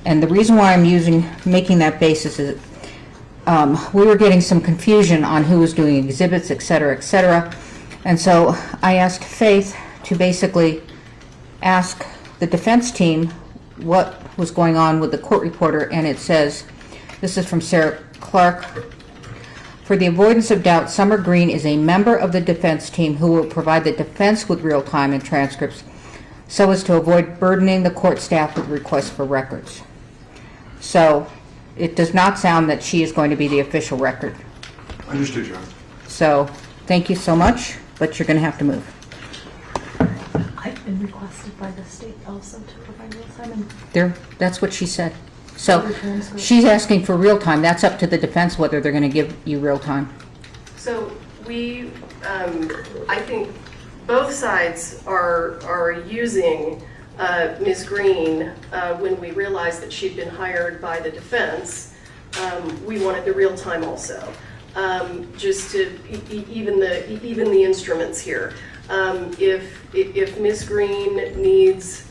And the reason why I'm making that basis is we were getting some confusion on who was doing exhibits, et cetera, and so I asked Faith to basically ask the defense team what was going on with the court reporter, and it says, this is from Sarah Clark, for the avoidance of doubt, Summer Green is a member of the defense team who will provide the defense with real-time and transcripts so as to avoid burdening the court staff with requests for records. So it does not sound that she is going to be the official record. Understood, Your Honor. So thank you so much, but you're going to have to move. I've been requested by the state also to provide real-time. That's what she said. So she's asking for real time. That's up to the defense whether they're going to give you real time. So we, I think both sides are using Ms. Green when we realized that she'd been hired by the defense. We wanted the real time also, just to even the instruments here. If Ms. Green needs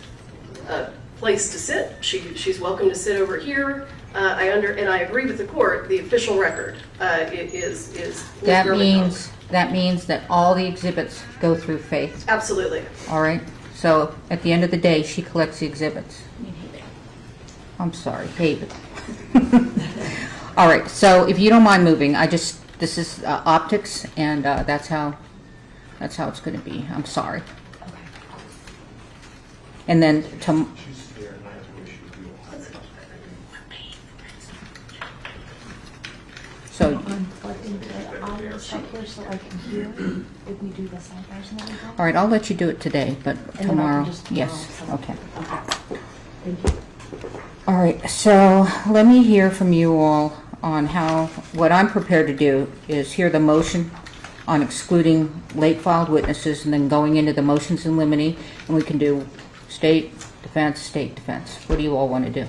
a place to sit, she's welcome to sit over here. And I agree with the court. The official record is that means that all the exhibits go through Faith. Absolutely. All right. So at the end of the day, she collects the exhibits. I'm sorry, Haven. All right. So if you don't mind moving, this is optics, and that's how it's going to be. I'm sorry. Okay. And then so Unplugging the audio stuff here so I can hear if we do the sidebars and everything. all right, I'll let you do it today, but And tomorrow, then I can just yes, okay. Okay. Thank you. All right, so let me hear from you all on what I'm prepared to do is hear the motion on excluding late filed witnesses and then going into the motions in limine, and we can do state defense. What do you all want to do?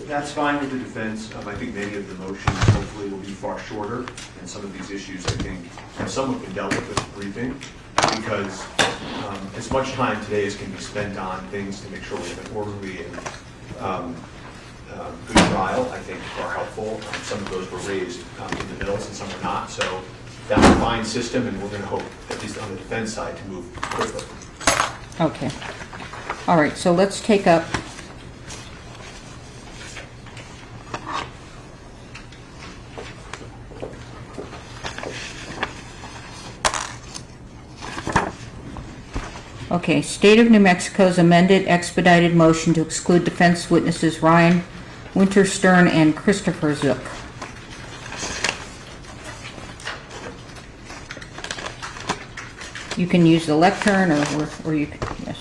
That's fine with the defense. I think many of the motions hopefully will be far shorter, and some of these issues I think have somewhat been dealt with the briefing, because as much time today as can be spent on things to make sure we have an orderly and good trial, I think are helpful. Some of those were raised in the bills and some are not, so that's a fine system, and we're going to hope, at least on the defense side, to move quickly. Okay. All right, so let's take up okay, State of New Mexico's amended expedited motion to exclude defense witnesses Ryan Winterstern and Christopher Zook. You can use the lectern or you can, yes.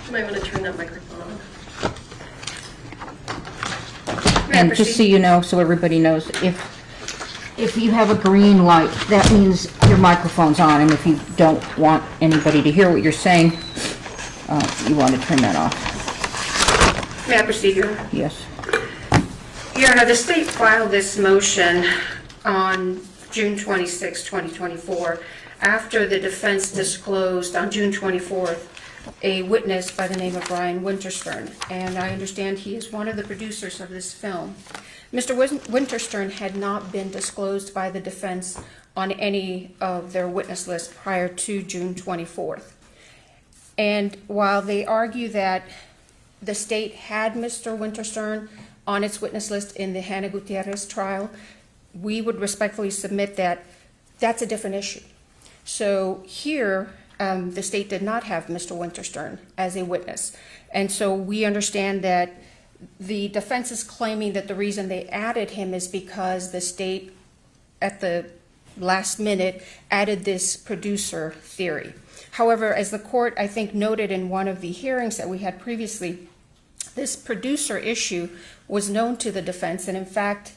You might want to turn that microphone on. And just so you know, so everybody knows, if you have a green light, that means your microphone's on, and if you don't want anybody to hear what you're saying, you want to turn that off. May I proceed, Your Honor? Yes. Your Honor, the state filed this motion on June 26, 2024, after the defense disclosed on June 24th a witness by the name of Ryan Winterstern, and I understand he is one of the producers of this film. Mr. Winterstern had not been disclosed by the defense on any of their witness lists prior to June 24th. And while they argue that the state had Mr. Winterstern on its witness list in the Hannah Gutierrez trial, we would respectfully submit that that's a different issue. So here, the state did not have Mr. Winterstern as a witness. And so we understand that the defense is claiming that the reason they added him is because the state, at the last minute, added this producer theory. However, as the court, I think, noted in one of the hearings that we had previously, this producer issue was known to the defense, and in fact,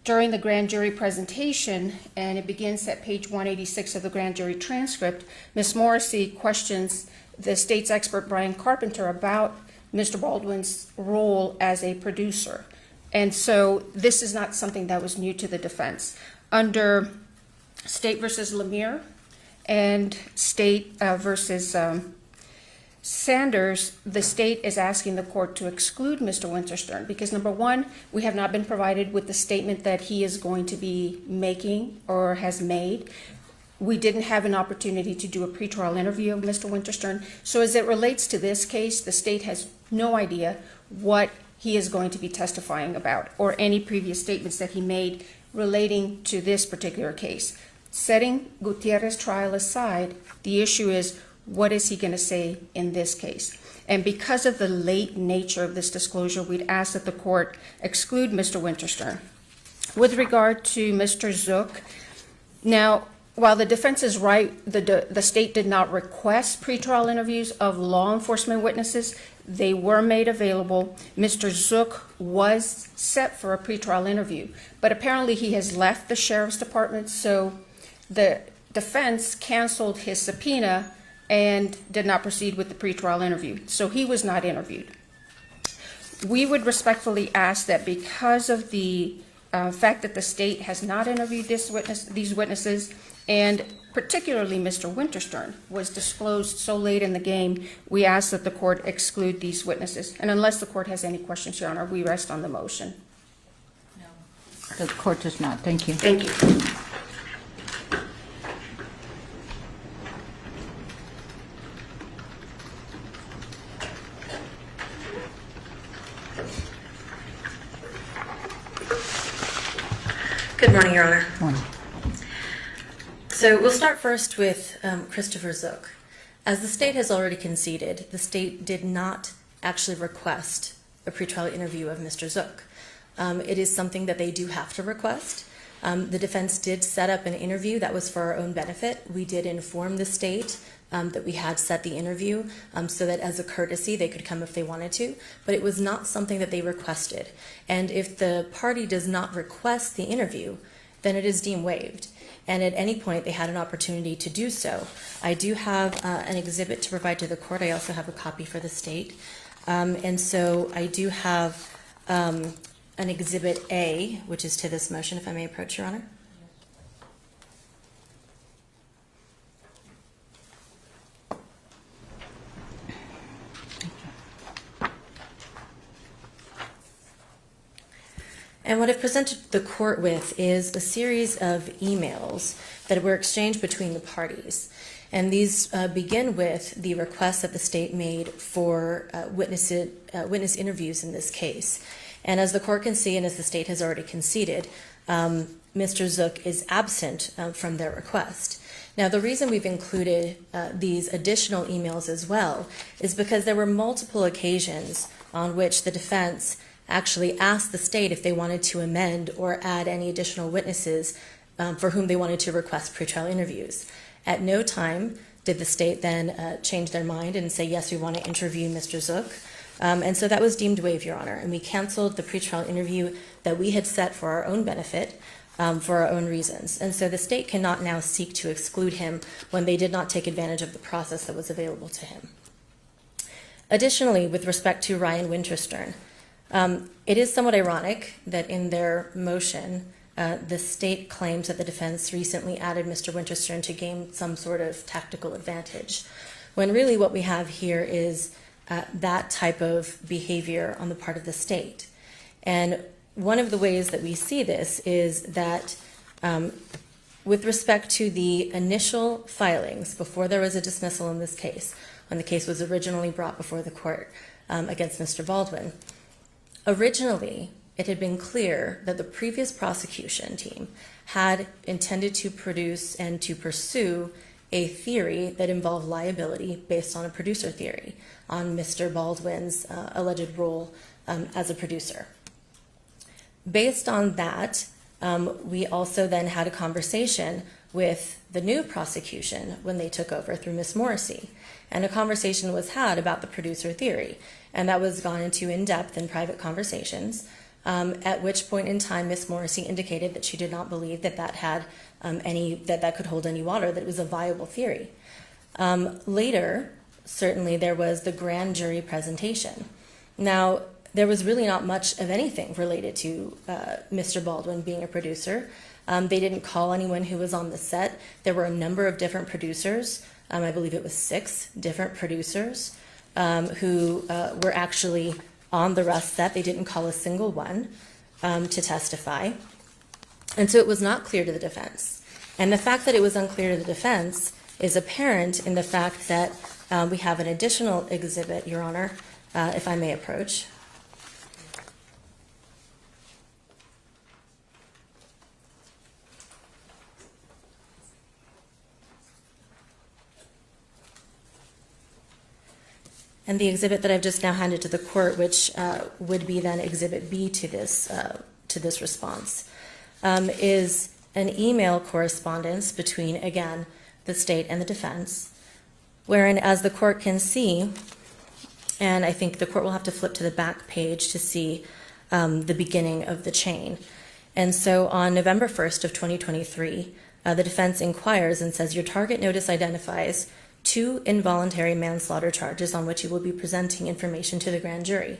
during the grand jury presentation, and it begins at page 186 of the grand jury transcript, Ms. Morrissey questions the state's expert Brian Carpenter about Mr. Baldwin's role as a producer. And so this is not something that was new to the defense. Under State versus Lemire and State versus Sanders, the state is asking the court to exclude Mr. Winterstern because, number one, we have not been provided with the statement that he is going to be making or has made. We didn't have an opportunity to do a pretrial interview of Mr. Winterstern. So as it relates to this case, the state has no idea what he is going to be testifying about or any previous statements that he made relating to this particular case. Setting Gutierrez trial aside, the issue is, what is he going to say in this case? And because of the late nature of this disclosure, we'd ask that the court exclude Mr. Winterstern. With regard to Mr. Zook, now, while the defense is right, the state did not request pretrial interviews of law enforcement witnesses. They were made available. Mr. Zook was set for a pretrial interview, but apparently he has left the sheriff's department, so the defense canceled his subpoena and did not proceed with the pretrial interview. So he was not interviewed. We would respectfully ask that because of the fact that the state has not interviewed these witnesses, and particularly Mr. Winterstern was disclosed so late in the game, we ask that the court exclude these witnesses. And unless the court has any questions, Your Honor, we rest on the motion. The court does not. Thank you. Thank you. Good morning, Your Honor. Morning. So we'll start first with Christopher Zook. As the state has already conceded, the state did not actually request a pretrial interview of Mr. Zook. It is something that they do have to request. The defense did set up an interview that was for our own benefit. We did inform the state that we had set the interview so that as a courtesy they could come if they wanted to, but it was not something that they requested. And if the party does not request the interview, then it is deemed waived. And at any point they had an opportunity to do so. I do have an exhibit to provide to the court. I also have a copy for the state. And so I do have an Exhibit A, which is to this motion, if I may approach, Your Honor. And what I've presented the court with is a series of emails that were exchanged between the parties. And these begin with the request that the state made for witness interviews in this case. And as the court can see, and as the state has already conceded, Mr. Zook is absent from their request. Now, the reason we've included these additional emails as well is because there were multiple occasions on which the defense actually asked the state if they wanted to amend or add any additional witnesses for whom they wanted to request pretrial interviews. At no time did the state then change their mind and say, yes, we want to interview Mr. Zook. And so that was deemed waived, Your Honor, and we canceled the pretrial interview that we had set for our own benefit for our own reasons. And so the state cannot now seek to exclude him when they did not take advantage of the process that was available to him. Additionally, with respect to Ryan Winterstern, it is somewhat ironic that in their motion, the state claims that the defense recently added Mr. Winterstern to gain some sort of tactical advantage, when really what we have here is that type of behavior on the part of the state. And one of the ways that we see this is that with respect to the initial filings before there was a dismissal in this case, when the case was originally brought before the court against Mr. Baldwin, originally, it had been clear that the previous prosecution team had intended to produce and to pursue a theory that involved liability based on a producer theory on Mr. Baldwin's alleged role as a producer. Based on that, we also then had a conversation with the new prosecution when they took over through Ms. Morrissey. And a conversation was had about the producer theory. And that was gone into in-depth and private conversations, at which point in time Ms. Morrissey indicated that she did not believe that that had that could hold any water, that it was a viable theory. Later, certainly there was the grand jury presentation. Now, there was really not much of anything related to Mr. Baldwin being a producer. They didn't call anyone who was on the set. There were a number of different producers. I believe it was 6 different producers who were actually on the Rust set. They didn't call a single one to testify. And so it was not clear to the defense. And the fact that it was unclear to the defense is apparent in the fact that we have an additional exhibit, Your Honor, if I may approach. And the exhibit that I've just now handed to the court, which would be then Exhibit B to this response, is an email correspondence between, again, the state and the defense, wherein, as the court can see, and I think the court will have to flip to the back page to see the beginning of the chain. And so on November 1st of 2023, the defense inquires and says, your target notice identifies 2 involuntary manslaughter charges on which you will be presenting information to the grand jury.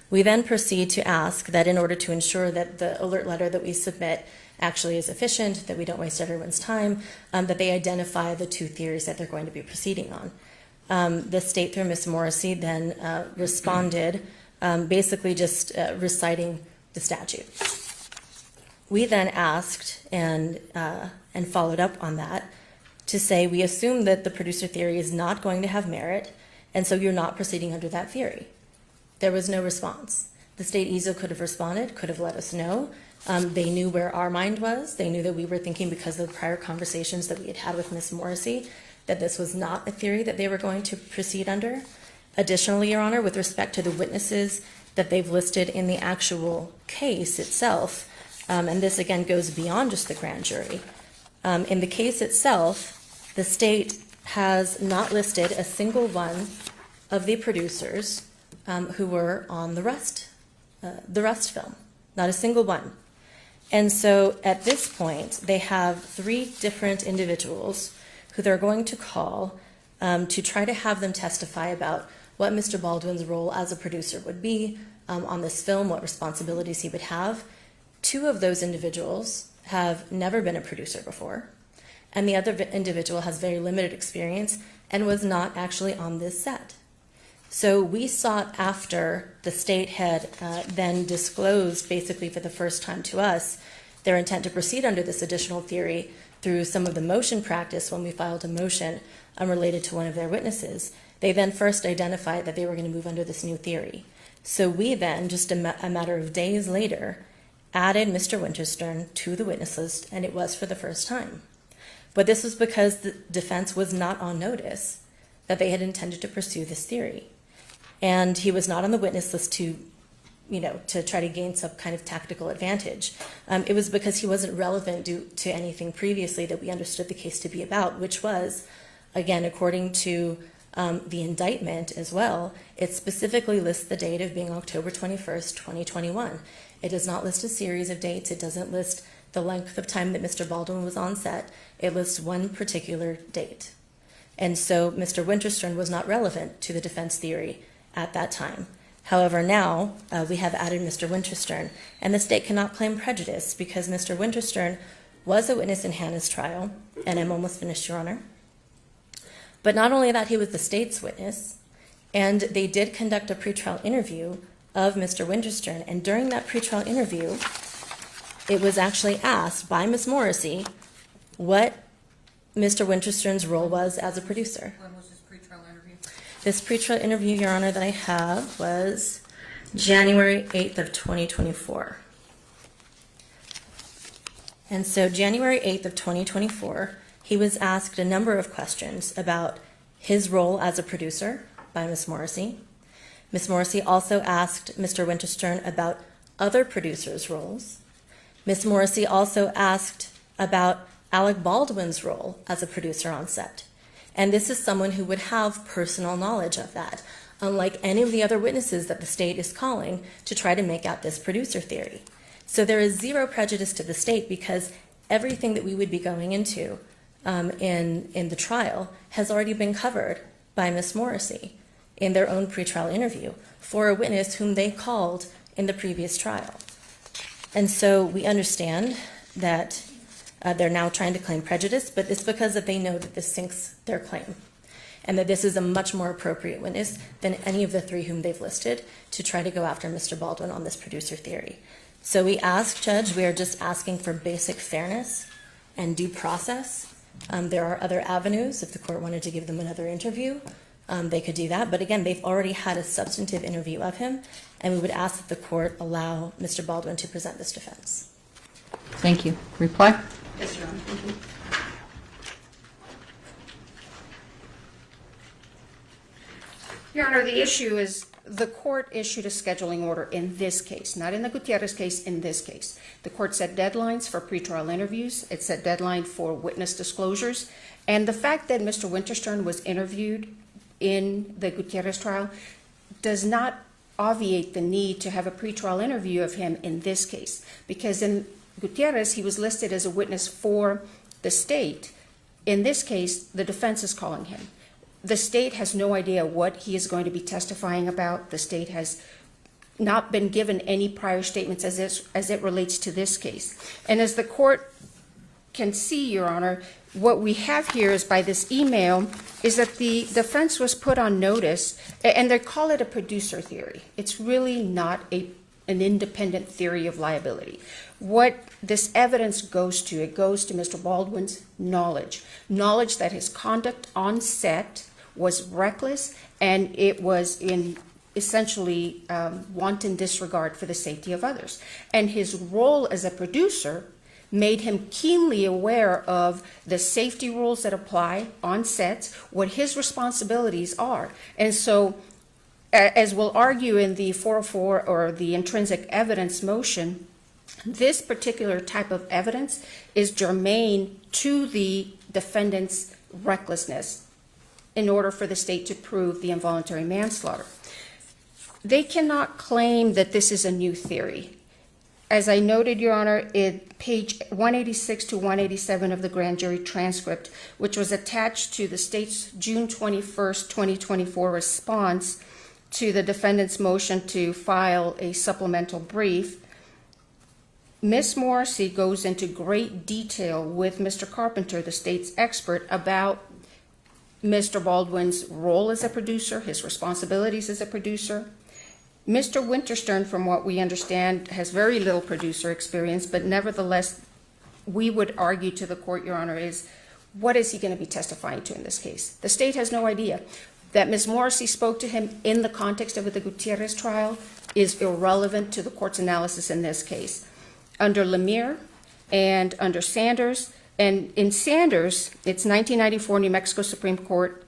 We then proceed to ask that in order to ensure that the alert letter that we submit actually is efficient, that we don't waste everyone's time, that they identify the 2 theories that they're going to be proceeding on. The state, through Ms. Morrissey, then responded, basically just reciting the statute. We then asked and followed up on that to say, we assume that the producer theory is not going to have merit, and so you're not proceeding under that theory. There was no response. The state easily could have responded, could have let us know. They knew where our mind was. They knew that we were thinking, because of the prior conversations that we had with Ms. Morrissey, that this was not a theory that they were going to proceed under. Additionally, Your Honor, with respect to the witnesses that they've listed in the actual case itself, and this again goes beyond just the grand jury, in the case itself, the state has not listed a single one of the producers who were on the Rust film, not a single one. And so at this point, they have 3 different individuals who they're going to call to try to have them testify about what Mr. Baldwin's role as a producer would be on this film, what responsibilities he would have. 2 of those individuals have never been a producer before, and the other individual has very limited experience and was not actually on this set. So we sought, after the state had then disclosed, basically for the first time to us, their intent to proceed under this additional theory through some of the motion practice when we filed a motion unrelated to one of their witnesses. They then first identified that they were going to move under this new theory. So we then, just a matter of days later, added Mr. Winterstern to the witness list, and it was for the first time. But this was because the defense was not on notice that they had intended to pursue this theory. And he was not on the witness list to try to gain some kind of tactical advantage. It was because he wasn't relevant due to anything previously that we understood the case to be about, which was, again, according to the indictment as well, it specifically lists the date of being October 21st, 2021. It does not list a series of dates. It doesn't list the length of time that Mr. Baldwin was on set. It lists one particular date. And so Mr. Winterstern was not relevant to the defense theory at that time. However, now we have added Mr. Winterstern, and the state cannot claim prejudice because Mr. Winterstern was a witness in Hannah's trial, and I'm almost finished, Your Honor. But not only that, he was the state's witness, and they did conduct a pretrial interview of Mr. Winterstern, and during that pretrial interview, it was actually asked by Ms. Morrissey what Mr. Winterstern's role was as a producer. When was this pretrial interview? This pretrial interview, Your Honor, that I have was January 8th of 2024. And so January 8th of 2024, he was asked a number of questions about his role as a producer by Ms. Morrissey. Ms. Morrissey also asked Mr. Winterstern about other producers' roles. Ms. Morrissey also asked about Alec Baldwin's role as a producer on set. And this is someone who would have personal knowledge of that, unlike any of the other witnesses that the state is calling to try to make out this producer theory. So there is zero prejudice to the state because everything that we would be going into in the trial has already been covered by Ms. Morrissey in their own pretrial interview for a witness whom they called in the previous trial. And so we understand that they're now trying to claim prejudice, but it's because that they know that this sinks their claim. and that this is a much more appropriate witness than any of the three whom they've listed to try to go after Mr. Baldwin on this producer theory. So we ask, Judge, we are just asking for basic fairness and due process. There are other avenues. If the court wanted to give them another interview, they could do that. But again, they've already had a substantive interview of him, and we would ask that the court allow Mr. Baldwin to present this defense. Thank you. Reply? Yes, Your Honor. Thank you. Your Honor, the issue is the court issued a scheduling order in this case, not in the Gutierrez case, in this case. The court set deadlines for pretrial interviews. It set deadline for witness disclosures. And the fact that Mr. Winterstern was interviewed in the Gutierrez trial does not obviate the need to have a pretrial interview of him in this case. Because in Gutierrez, he was listed as a witness for the state. In this case, the defense is calling him. The state has no idea what he is going to be testifying about. The state has not been given any prior statements as it relates to this case. And as the court can see, Your Honor, what we have here is by this email is that the defense was put on notice, and they call it a producer theory. It's really not an independent theory of liability. What this evidence goes to, it goes to Mr. Baldwin's knowledge that his conduct on set was reckless, and it was in essentially wanton disregard for the safety of others. And his role as a producer made him keenly aware of the safety rules that apply on sets, what his responsibilities are. And so, as we'll argue in the 404 or the intrinsic evidence motion, this particular type of evidence is germane to the defendant's recklessness in order for the state to prove the involuntary manslaughter. They cannot claim that this is a new theory. As I noted, Your Honor, in page 186 to 187 of the grand jury transcript, which was attached to the state's June 21st, 2024 response to the defendant's motion to file a supplemental brief, Ms. Morrissey goes into great detail with Mr. Carpenter, the state's expert, about Mr. Baldwin's role as a producer, his responsibilities as a producer. Mr. Winterstern, from what we understand, has very little producer experience, but nevertheless, we would argue to the court, Your Honor, is what is he going to be testifying to in this case? The state has no idea. That Ms. Morrissey spoke to him in the context of the Gutierrez trial is irrelevant to the court's analysis in this case. Under Lemire and under Sanders, and in Sanders, it's 1994 New Mexico Supreme Court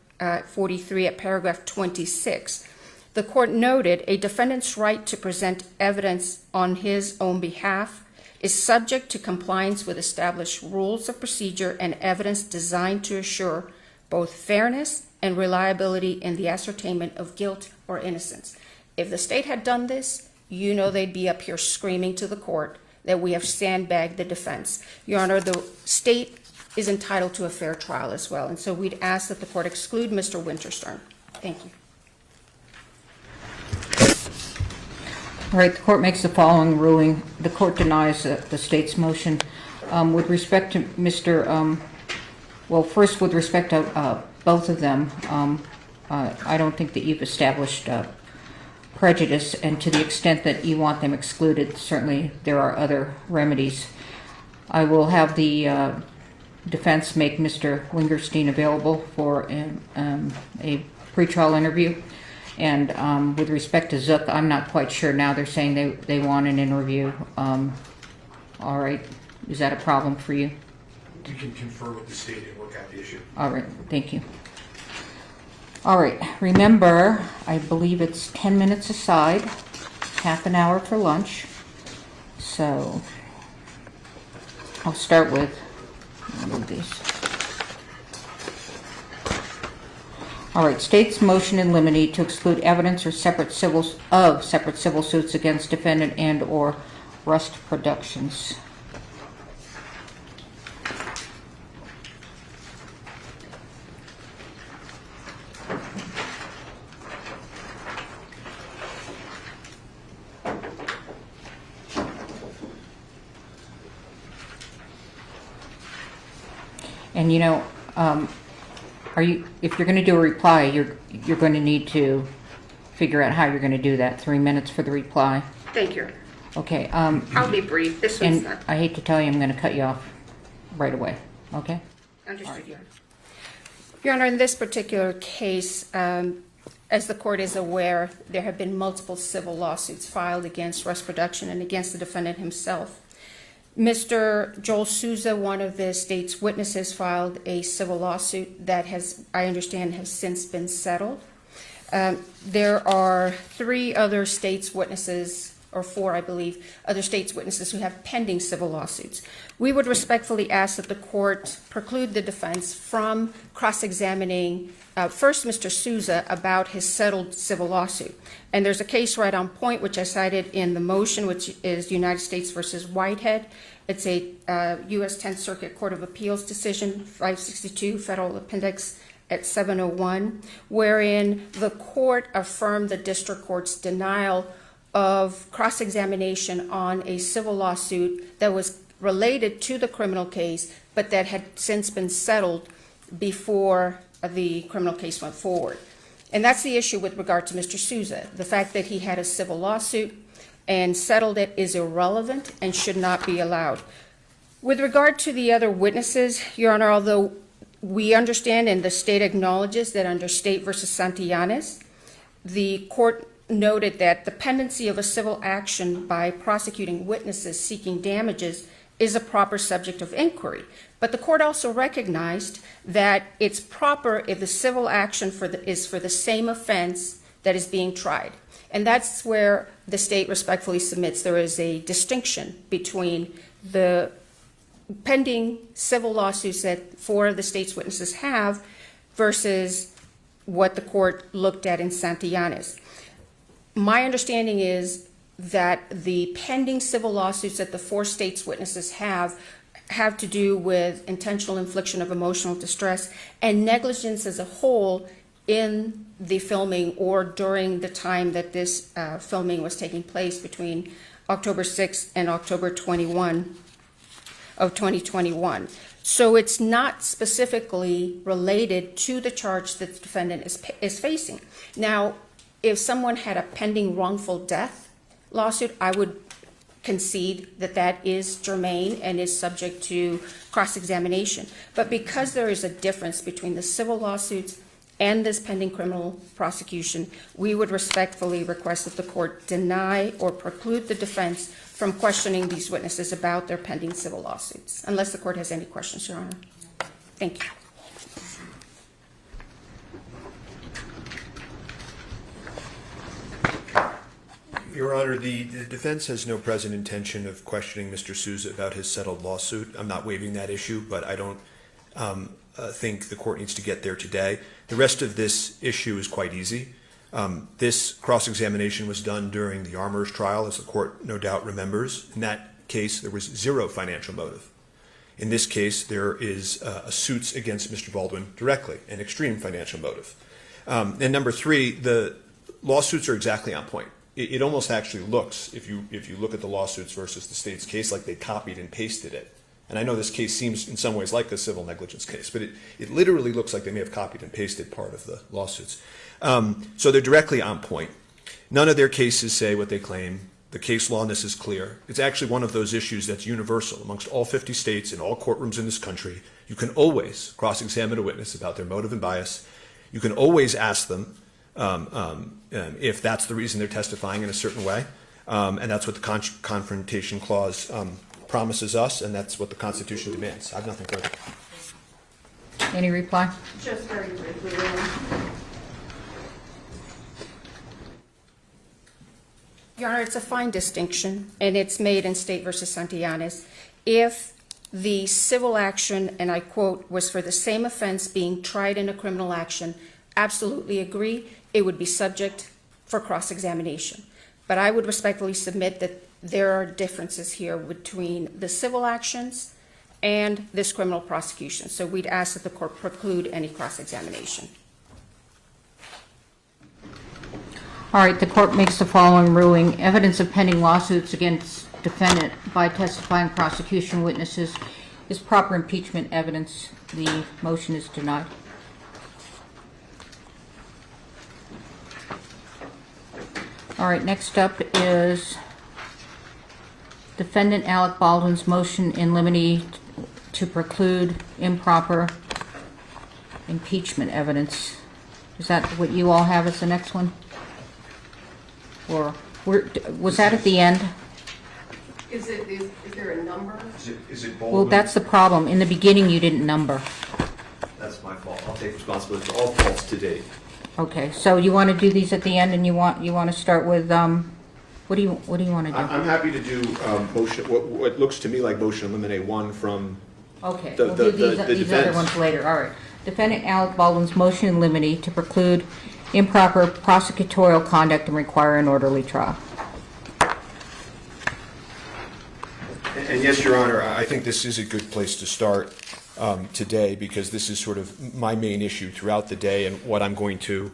43 at paragraph 26. The court noted a defendant's right to present evidence on his own behalf is subject to compliance with established rules of procedure and evidence designed to assure both fairness and reliability in the ascertainment of guilt or innocence. If the state had done this, you know they'd be up here screaming to the court that we have sandbagged the defense. Your Honor, the state is entitled to a fair trial as well, and so we'd ask that the court exclude Mr. Winterstern. Thank you. All right, the court makes the following ruling. The court denies the state's motion. With respect to Mr. Well, first, with respect to both of them, I don't think that you've established prejudice, and to the extent that you want them excluded, certainly there are other remedies. I will have the defense make Mr. Wingerstein available for a pretrial interview. And with respect to Zook, I'm not quite sure now. They're saying they want an interview. All right. Is that a problem for you? We can confer with the state and work out the issue. All right. Thank you. All right. Remember, I believe it's 10 minutes aside, half an hour for lunch. So I'll start with one of these. All right, state's motion in limine to exclude evidence or separate civil suits against defendant and or Rust Productions. And you know, if you're going to do a reply, you're going to need to figure out how you're going to do that. 3 minutes for the reply. Thank you. Okay. I'll be brief. This one's And not. I hate to tell you, I'm going to cut you off right away. Okay? Understood, Your Honor. Your Honor, in this particular case, as the court is aware, there have been multiple civil lawsuits filed against Rush Production and against the defendant himself. Mr. Joel Souza, one of the state's witnesses, filed a civil lawsuit that has, I understand, has since been settled. There are 3 other state's witnesses, or 4, I believe, other state's witnesses who have pending civil lawsuits. We would respectfully ask that the court preclude the defense from cross-examining first Mr. Souza about his settled civil lawsuit. And there's a case right on point, which I cited in the motion, which is United States versus Whitehead. It's a U.S. 10th Circuit Court of Appeals decision, 562 Federal Appendix at 701, wherein the court affirmed the district court's denial of cross-examination on a civil lawsuit that was related to the criminal case, but that had since been settled before the criminal case went forward. And that's the issue with regard to Mr. Souza. The fact that he had a civil lawsuit and settled it is irrelevant and should not be allowed. With regard to the other witnesses, Your Honor, although we understand and the state acknowledges that under State versus Santillanes, the court noted that the pendency of a civil action by prosecuting witnesses seeking damages is a proper subject of inquiry. But the court also recognized that it's proper if the civil action is for the same offense that is being tried. And that's where the state respectfully submits there is a distinction between the pending civil lawsuits that 4 of the state's witnesses have versus what the court looked at in Santillanes. My understanding is that the pending civil lawsuits that the 4 state's witnesses have to do with intentional infliction of emotional distress and negligence as a whole in the filming or during the time that this filming was taking place between October 6th and October 21 of 2021. So it's not specifically related to the charge that the defendant is facing. Now, if someone had a pending wrongful death lawsuit, I would concede that that is germane and is subject to cross-examination. But because there is a difference between the civil lawsuits and this pending criminal prosecution, we would respectfully request that the court deny or preclude the defense from questioning these witnesses about their pending civil lawsuits, unless the court has any questions, Your Honor. Thank you. Your Honor, the defense has no present intention of questioning Mr. Souza about his settled lawsuit. I'm not waiving that issue, but I don't think the court needs to get there today. The rest of this issue is quite easy. This cross-examination was done during the Armour's trial, as the court no doubt remembers. In that case, there was 0 financial motive. In this case, there is suits against Mr. Baldwin directly, an extreme financial motive. And number 3, the lawsuits are exactly on point. It almost actually looks, if you look at the lawsuits versus the state's case, like they copied and pasted it. And I know this case seems in some ways like the civil negligence case, but it literally looks like they may have copied and pasted part of the lawsuits. So they're directly on point. None of their cases say what they claim. The case law on this is clear. It's actually one of those issues that's universal amongst all 50 states and all courtrooms in this country. You can always cross-examine a witness about their motive and bias. You can always ask them if that's the reason they're testifying in a certain way. And that's what the Confrontation Clause promises us, and that's what the Constitution demands. I have nothing further. Any reply? Just very briefly. Your Honor, it's a fine distinction, and it's made in State versus Santillanes. If the civil action, and I quote, was for the same offense being tried in a criminal action, absolutely agree, it would be subject for cross-examination. But I would respectfully submit that there are differences here between the civil actions and this criminal prosecution. So we'd ask that the court preclude any cross-examination. All right, the court makes the following ruling. Evidence of pending lawsuits against defendant by testifying prosecution witnesses is proper impeachment evidence. The motion is denied. All right, next up is Defendant Alec Baldwin's motion in limine to preclude improper impeachment evidence. Is that what you all have as the next one? Or was that at the end? Is there a number? Is it Well, Baldwin? that's the problem. In the beginning, you didn't number. That's my fault. I'll take responsibility for all faults to date. Okay, so you want to do these at the end, and you want to start with what do you want to do? I'm happy to do motion, what looks to me like motion eliminate 1 from Okay, the- we'll do these other defense. ones later. All right. Defendant Alec Baldwin's motion in limine to preclude improper prosecutorial conduct and require an orderly trial. And yes, Your Honor, I think this is a good place to start today, because this is sort of my main issue throughout the day and what I'm going to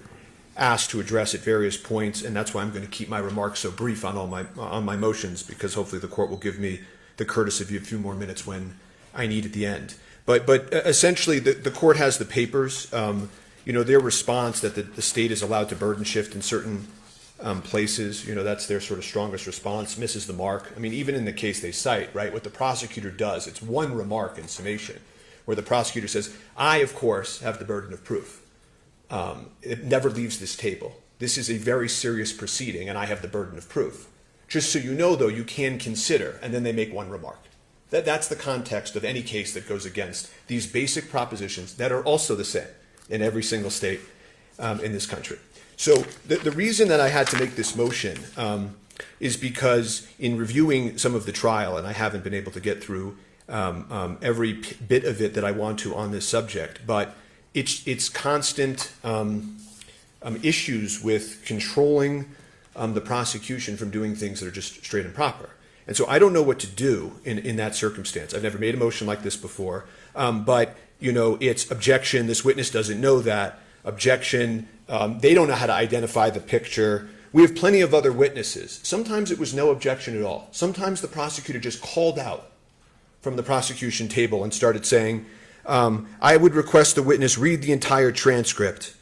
ask to address at various points, and that's why I'm going to keep my remarks so brief on my motions, because hopefully the court will give me the courtesy of a few more minutes when I need at the end. But essentially, the court has the papers. Their response that the state is allowed to burden shift in certain places, that's their sort of strongest response, misses the mark. I mean, even in the case they cite, right, what the prosecutor does, it's one remark in summation, where the prosecutor says, I, of course, have the burden of proof. It never leaves this table. This is a very serious proceeding, and I have the burden of proof. Just so you know, though, you can consider, and then they make one remark. That's the context of any case that goes against these basic propositions that are also the same in every single state in this country. So the reason that I had to make this motion is because in reviewing some of the trial, and I haven't been able to get through every bit of it that I want to on this subject, but it's constant issues with controlling the prosecution from doing things that are just straight and proper. And so I don't know what to do in that circumstance. I've never made a motion like this before, but it's objection, this witness doesn't know that, objection, they don't know how to identify the picture. We have plenty of other witnesses. Sometimes it was no objection at all. Sometimes the prosecutor just called out from the prosecution table and started saying, I would request the witness read the entire transcript.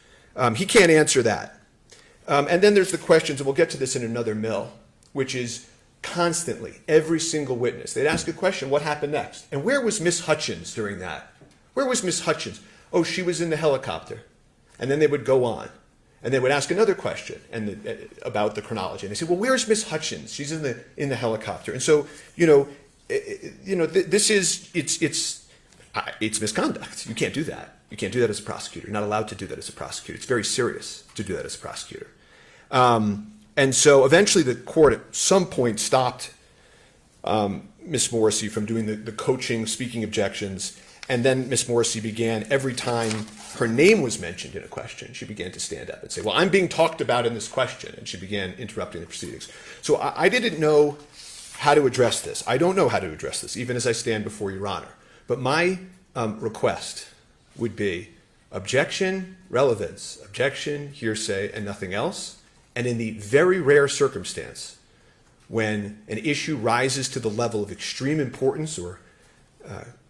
He can't answer that. And then there's the questions, and we'll get to this in another mill, which is constantly, every single witness, they'd ask a question, what happened next? And where was Miss Hutchins during that? Where was Miss Hutchins? Oh, she was in the helicopter. And then they would go on. And they would ask another question about the chronology. And they say, well, where's Miss Hutchins? She's in the helicopter. And so, this is, it's misconduct. You can't do that. You can't do that as a prosecutor. You're not allowed to do that as a prosecutor. It's very serious to do that as a prosecutor. And so eventually the court at some point stopped Ms. Morrissey from doing the coaching, speaking objections, and then Ms. Morrissey began, every time her name was mentioned in a question, she began to stand up and say, well, I'm being talked about in this question, and she began interrupting the proceedings. So I didn't know how to address this. I don't know how to address this, even as I stand before Your Honor. But my request would be objection, relevance, objection, hearsay, and nothing else. And in the very rare circumstance when an issue rises to the level of extreme importance or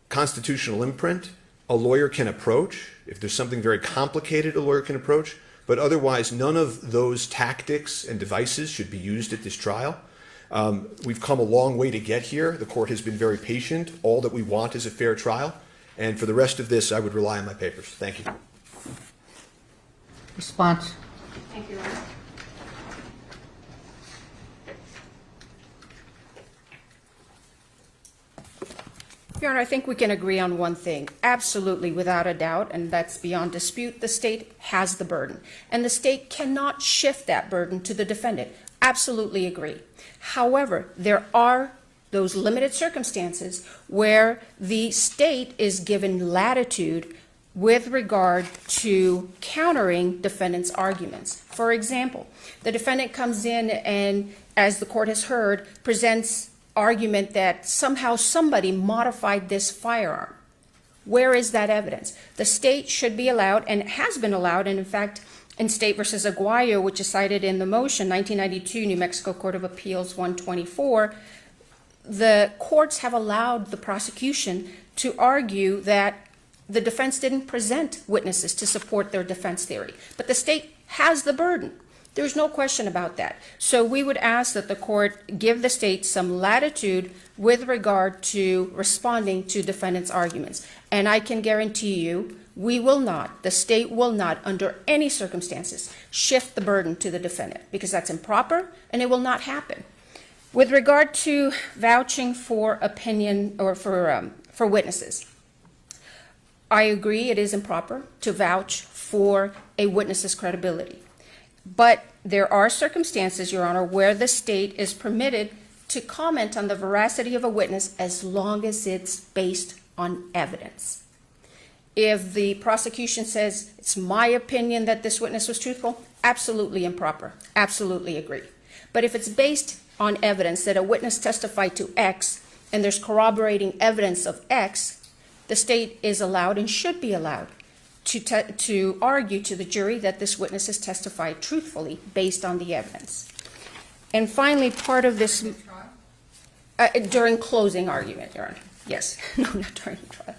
constitutional imprint, a lawyer can approach. If there's something very complicated, a lawyer can approach. But otherwise, none of those tactics and devices should be used at this trial. We've come a long way to get here. The court has been very patient. All that we want is a fair trial. And for the rest of this, I would rely on my papers. Thank you. Response. Thank you, Your Honor. Your Honor, I think we can agree on one thing. Absolutely, without a doubt, and that's beyond dispute, the state has the burden. And the state cannot shift that burden to the defendant. Absolutely agree. However, there are those limited circumstances where the state is given latitude with regard to countering defendant's arguments. For example, the defendant comes in and, as the court has heard, presents argument that somehow somebody modified this firearm. Where is that evidence? The state should be allowed, and has been allowed, and in fact, in State versus Aguayo, which is cited in the motion, 1992, New Mexico Court of Appeals 124, the courts have allowed the prosecution to argue that the defense didn't present witnesses to support their defense theory. But the state has the burden. There's no question about that. So we would ask that the court give the state some latitude with regard to responding to defendant's arguments. And I can guarantee you, we will not, the state will not, under any circumstances, shift the burden to the defendant, because that's improper and it will not happen. With regard to vouching for opinion or for witnesses, I agree it is improper to vouch for a witness's credibility. But there are circumstances, Your Honor, where the state is permitted to comment on the veracity of a witness as long as it's based on evidence. If the prosecution says, it's my opinion that this witness was truthful, absolutely improper, absolutely agree. But if it's based on evidence that a witness testified to X and there's corroborating evidence of X, the state is allowed and should be allowed to argue to the jury that this witness has testified truthfully based on the evidence. And finally, part of this, during closing argument, Your Honor. Yes, no, not during the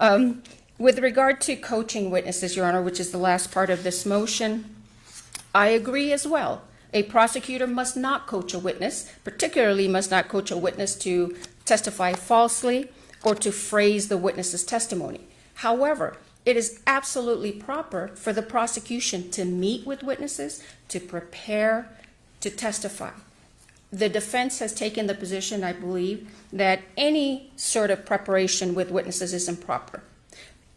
trial. With regard to coaching witnesses, Your Honor, which is the last part of this motion, I agree as well. A prosecutor must not coach a witness, particularly must not coach a witness to testify falsely or to phrase the witness's testimony. However, it is absolutely proper for the prosecution to meet with witnesses, to prepare to testify. The defense has taken the position, I believe, that any sort of preparation with witnesses is improper.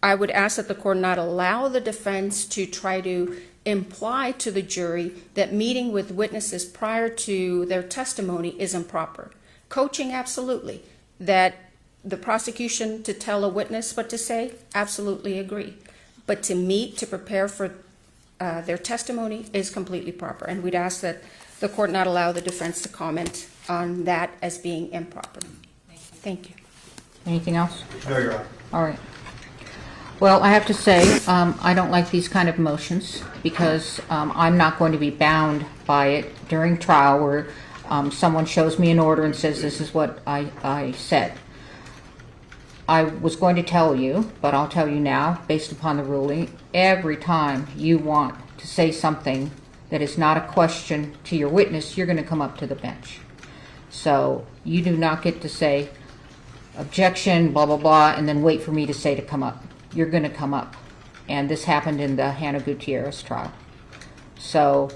I would ask that the court not allow the defense to try to imply to the jury that meeting with witnesses prior to their testimony is improper. Coaching, absolutely. That the prosecution to tell a witness what to say, absolutely agree. But to meet, to prepare for their testimony is completely proper. And we'd ask that the court not allow the defense to comment on that as being improper. Thank you. Anything else? No, Your Honor. All right. Well, I have to say, I don't like these kind of motions because I'm not going to be bound by it during trial where someone shows me an order and says this is what I said. I was going to tell you, but I'll tell you now, based upon the ruling, every time you want to say something that is not a question to your witness, you're going to come up to the bench. So you do not get to say objection, blah, blah, blah, and then wait for me to say to come up. You're going to come up. And this happened in the Hannah Gutierrez trial. So.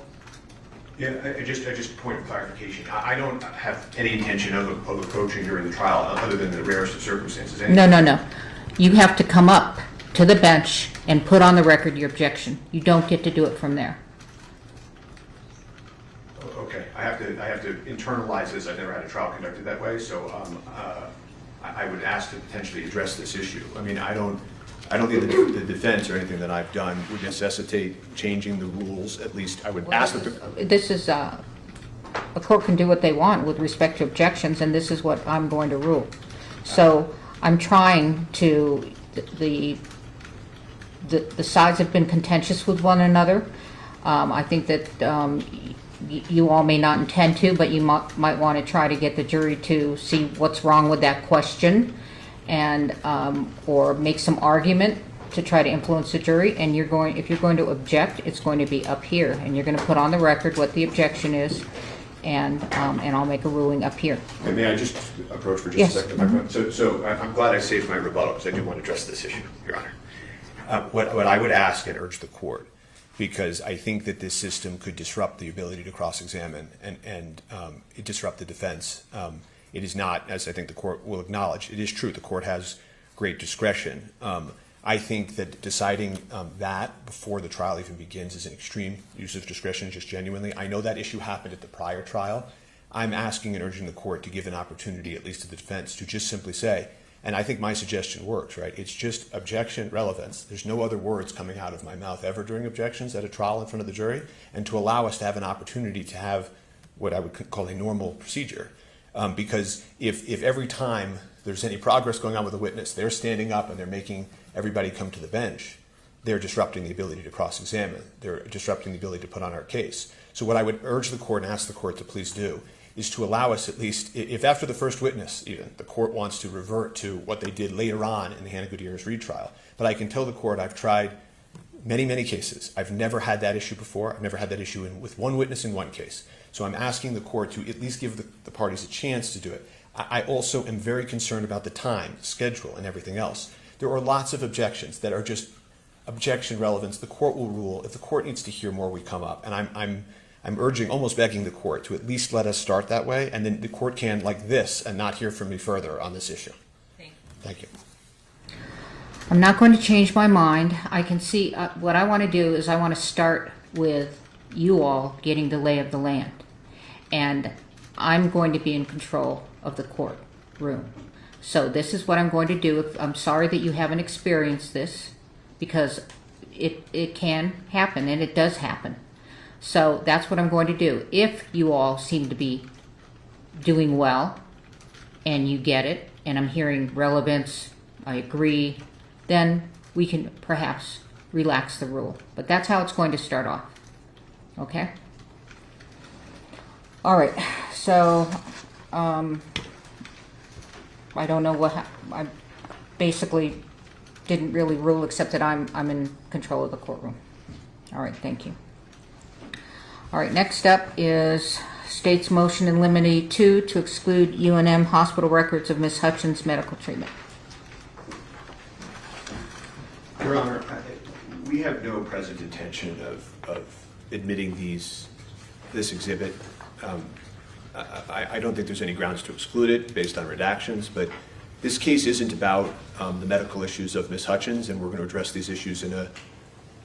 Yeah, just a point of clarification. I don't have any intention of approaching during the trial other than the rarest of circumstances. No. You have to come up to the bench and put on the record your objection. You don't get to do it from there. Okay, I have to internalize this. I've never had a trial conducted that way, so I would ask to potentially address this issue. I mean, I don't think the defense or anything that I've done would necessitate changing the rules. At least I would ask that. This is a court can do what they want with respect to objections, and this is what I'm going to rule. So I'm trying to. The sides have been contentious with one another. I think that you all may not intend to, but you might want to try to get the jury to see what's wrong with that question, and or make some argument to try to influence the jury. And if you're going to object, it's going to be up here, and you're going to put on the record what the objection is, and I'll make a ruling up here. And may I just approach for just Yes. a second? Mm-hmm. So I'm glad I saved my rebuttal because I do want to address this issue, Your Honor. What I would ask and urge the court, because I think that this system could disrupt the ability to cross-examine and disrupt the defense. It is not, as I think the court will acknowledge, it is true, the court has great discretion. I think that deciding that before the trial even begins is an extreme use of discretion, just genuinely. I know that issue happened at the prior trial. I'm asking and urging the court to give an opportunity, at least to the defense, to just simply say, and I think my suggestion works, right? It's just objection, relevance. There's no other words coming out of my mouth ever during objections at a trial in front of the jury, and to allow us to have an opportunity to have what I would call a normal procedure. Because if every time there's any progress going on with a witness, they're standing up and they're making everybody come to the bench, they're disrupting the ability to cross-examine. They're disrupting the ability to put on our case. So what I would urge the court and ask the court to please do is to allow us at least, if after the first witness even, the court wants to revert to what they did later on in the Hannah Gutierrez-Reed trial. But I can tell the court I've tried many, many cases. I've never had that issue before. I've never had that issue with one witness in one case. So I'm asking the court to at least give the parties a chance to do it. I also am very concerned about the time, schedule, and everything else. There are lots of objections that are just objection relevance. The court will rule. If the court needs to hear more, we come up. And I'm urging, almost begging the court to at least let us start that way, and then the court can, like this, and not hear from me further on this issue. Thank you. I'm not going to change my mind. I can see, what I want to do is I want to start with you all getting the lay of the land. And I'm going to be in control of the courtroom. So this is what I'm going to do. I'm sorry that you haven't experienced this, because it can happen, and it does happen. So that's what I'm going to do. If you all seem to be doing well, and you get it, and I'm hearing relevance, I agree, then we can perhaps relax the rule. But that's how it's going to start off. Okay? All right. So, I don't know what I basically didn't really rule, except that I'm in control of the courtroom. All right. Thank you. All right. Next up is State's motion in limine 2 to exclude UNM hospital records of Ms. Hutchins' medical treatment. Your Honor, we have no present intention of admitting this exhibit. I don't think there's any grounds to exclude it based on redactions, but this case isn't about the medical issues of Ms. Hutchins, and we're going to address these issues in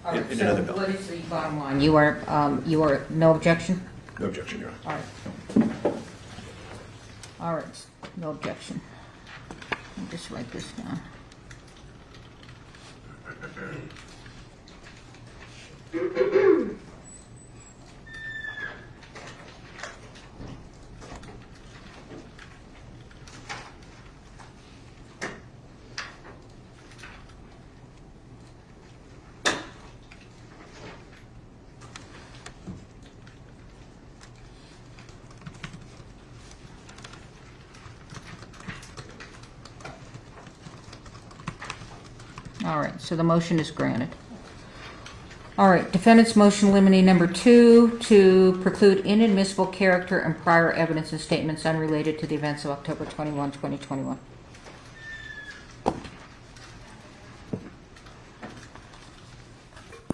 another bill. What is the bottom line? You are no objection? No objection, Your Honor. All right. All right. No objection. Let me just write this down. All right, so the motion is granted. All right, defendant's motion limine number 2 to preclude inadmissible character and prior evidence and statements unrelated to the events of October 21, 2021.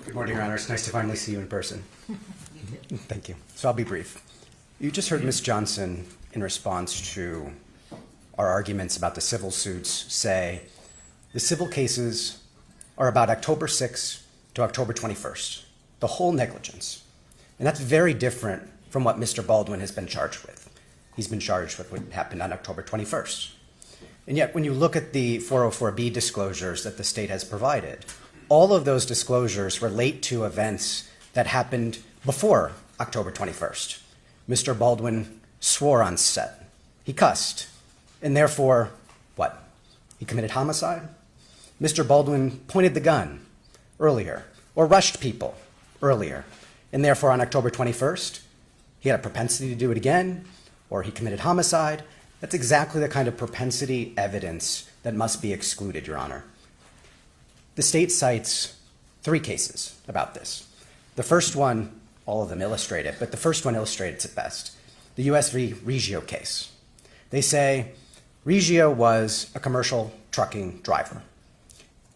Good morning, Your Honor. It's nice to finally see you in person. Thank you. So I'll be brief. You just heard Ms. Johnson, in response to our arguments about the civil suits, say the civil cases are about October 6th to October 21st, the whole negligence. And that's very different from what Mr. Baldwin has been charged with. He's been charged with what happened on October 21st. And yet, when you look at the 404B disclosures that the state has provided, all of those disclosures relate to events that happened before October 21st. Mr. Baldwin swore on set. He cussed. And therefore, what? He committed homicide? Mr. Baldwin pointed the gun earlier, or rushed people earlier, and therefore on October 21st, he had a propensity to do it again, or he committed homicide. That's exactly the kind of propensity evidence that must be excluded, Your Honor. The state cites 3 cases about this. The first one, all of them illustrate it, but the first one illustrates it best. The U.S. v. Reggio case. They say Reggio was a commercial trucking driver,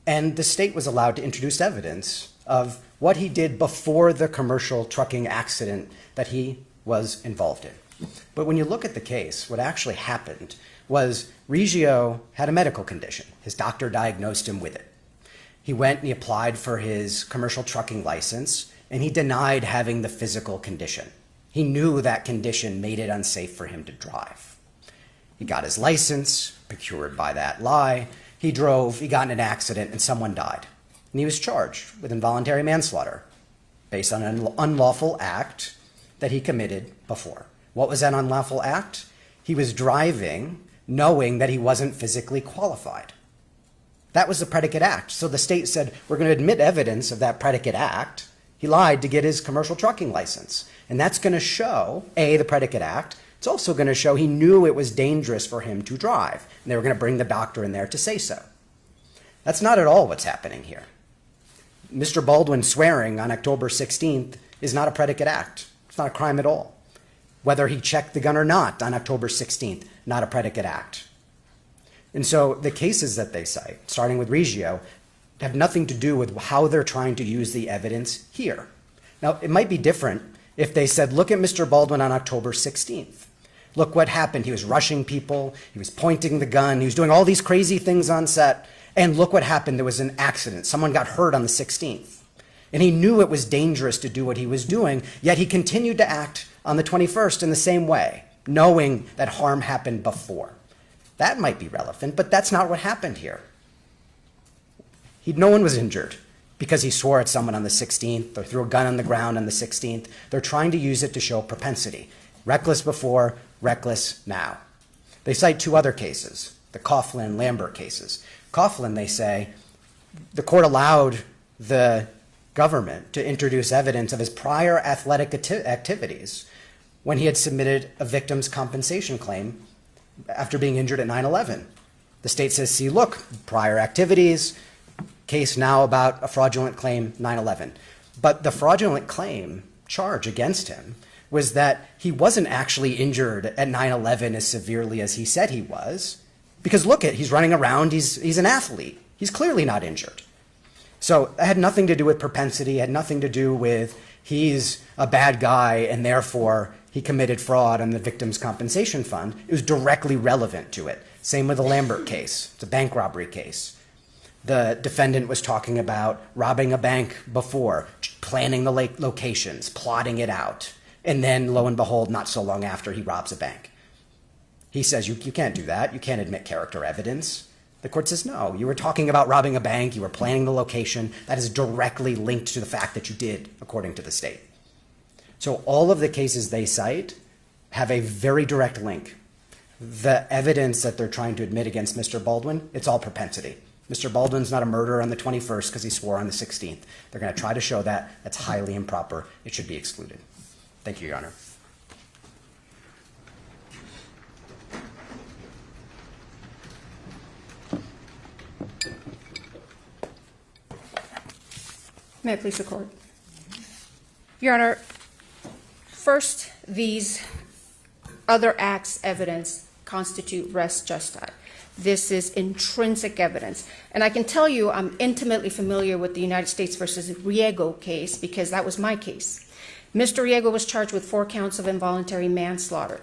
and the state was allowed to introduce evidence of what he did before the commercial trucking accident that he was involved in. But when you look at the case, what actually happened was Reggio had a medical condition. His doctor diagnosed him with it. He went and he applied for his commercial trucking license, and he denied having the physical condition. He knew that condition made it unsafe for him to drive. He got his license, procured by that lie. He drove, he got in an accident, and someone died. And he was charged with involuntary manslaughter based on an unlawful act that he committed before. What was that unlawful act? He was driving knowing that he wasn't physically qualified. That was the predicate act. So the state said, we're going to admit evidence of that predicate act. He lied to get his commercial trucking license. And that's going to show, A, the predicate act. It's also going to show he knew it was dangerous for him to drive. And they were going to bring the doctor in there to say so. That's not at all what's happening here. Mr. Baldwin swearing on October 16th is not a predicate act. It's not a crime at all. Whether he checked the gun or not on October 16th, not a predicate act. And so the cases that they cite, starting with Reggio, have nothing to do with how they're trying to use the evidence here. Now, it might be different if they said, look at Mr. Baldwin on October 16th. Look what happened. He was rushing people. He was pointing the gun. He was doing all these crazy things on set. And look what happened. There was an accident. Someone got hurt on the 16th. And he knew it was dangerous to do what he was doing, yet he continued to act on the 21st in the same way, knowing that harm happened before. That might be relevant, but that's not what happened here. No one was injured because he swore at someone on the 16th or threw a gun on the ground on the 16th. They're trying to use it to show propensity. Reckless before, reckless now. They cite two other cases, the Coughlin and Lambert cases. Coughlin, they say, the court allowed the government to introduce evidence of his prior athletic activities when he had submitted a victim's compensation claim after being injured at 9/11. The state says, see, look, prior activities, case now about a fraudulent claim, 9/11. But the fraudulent claim charge against him was that he wasn't actually injured at 9/11 as severely as he said he was. Because look at, he's running around, he's an athlete. He's clearly not injured. So it had nothing to do with propensity, it had nothing to do with he's a bad guy and therefore he committed fraud on the victim's compensation fund. It was directly relevant to it. Same with the Lambert case. It's a bank robbery case. The defendant was talking about robbing a bank before, planning the locations, plotting it out. And then, lo and behold, not so long after, he robs a bank. He says, you can't do that. You can't admit character evidence. The court says, no, you were talking about robbing a bank. You were planning the location. That is directly linked to the fact that you did, according to the state. So all of the cases they cite have a very direct link. The evidence that they're trying to admit against Mr. Baldwin, it's all propensity. Mr. Baldwin's not a murderer on the 21st because he swore on the 16th. They're going to try to show that. That's highly improper. It should be excluded. Thank you, Your Honor. May I please the court? Your Honor, first, these other acts evidence constitute res gestae. This is intrinsic evidence. And I can tell you I'm intimately familiar with the United States versus Riego case because that was my case. Mr. Riego was charged with 4 counts of involuntary manslaughter.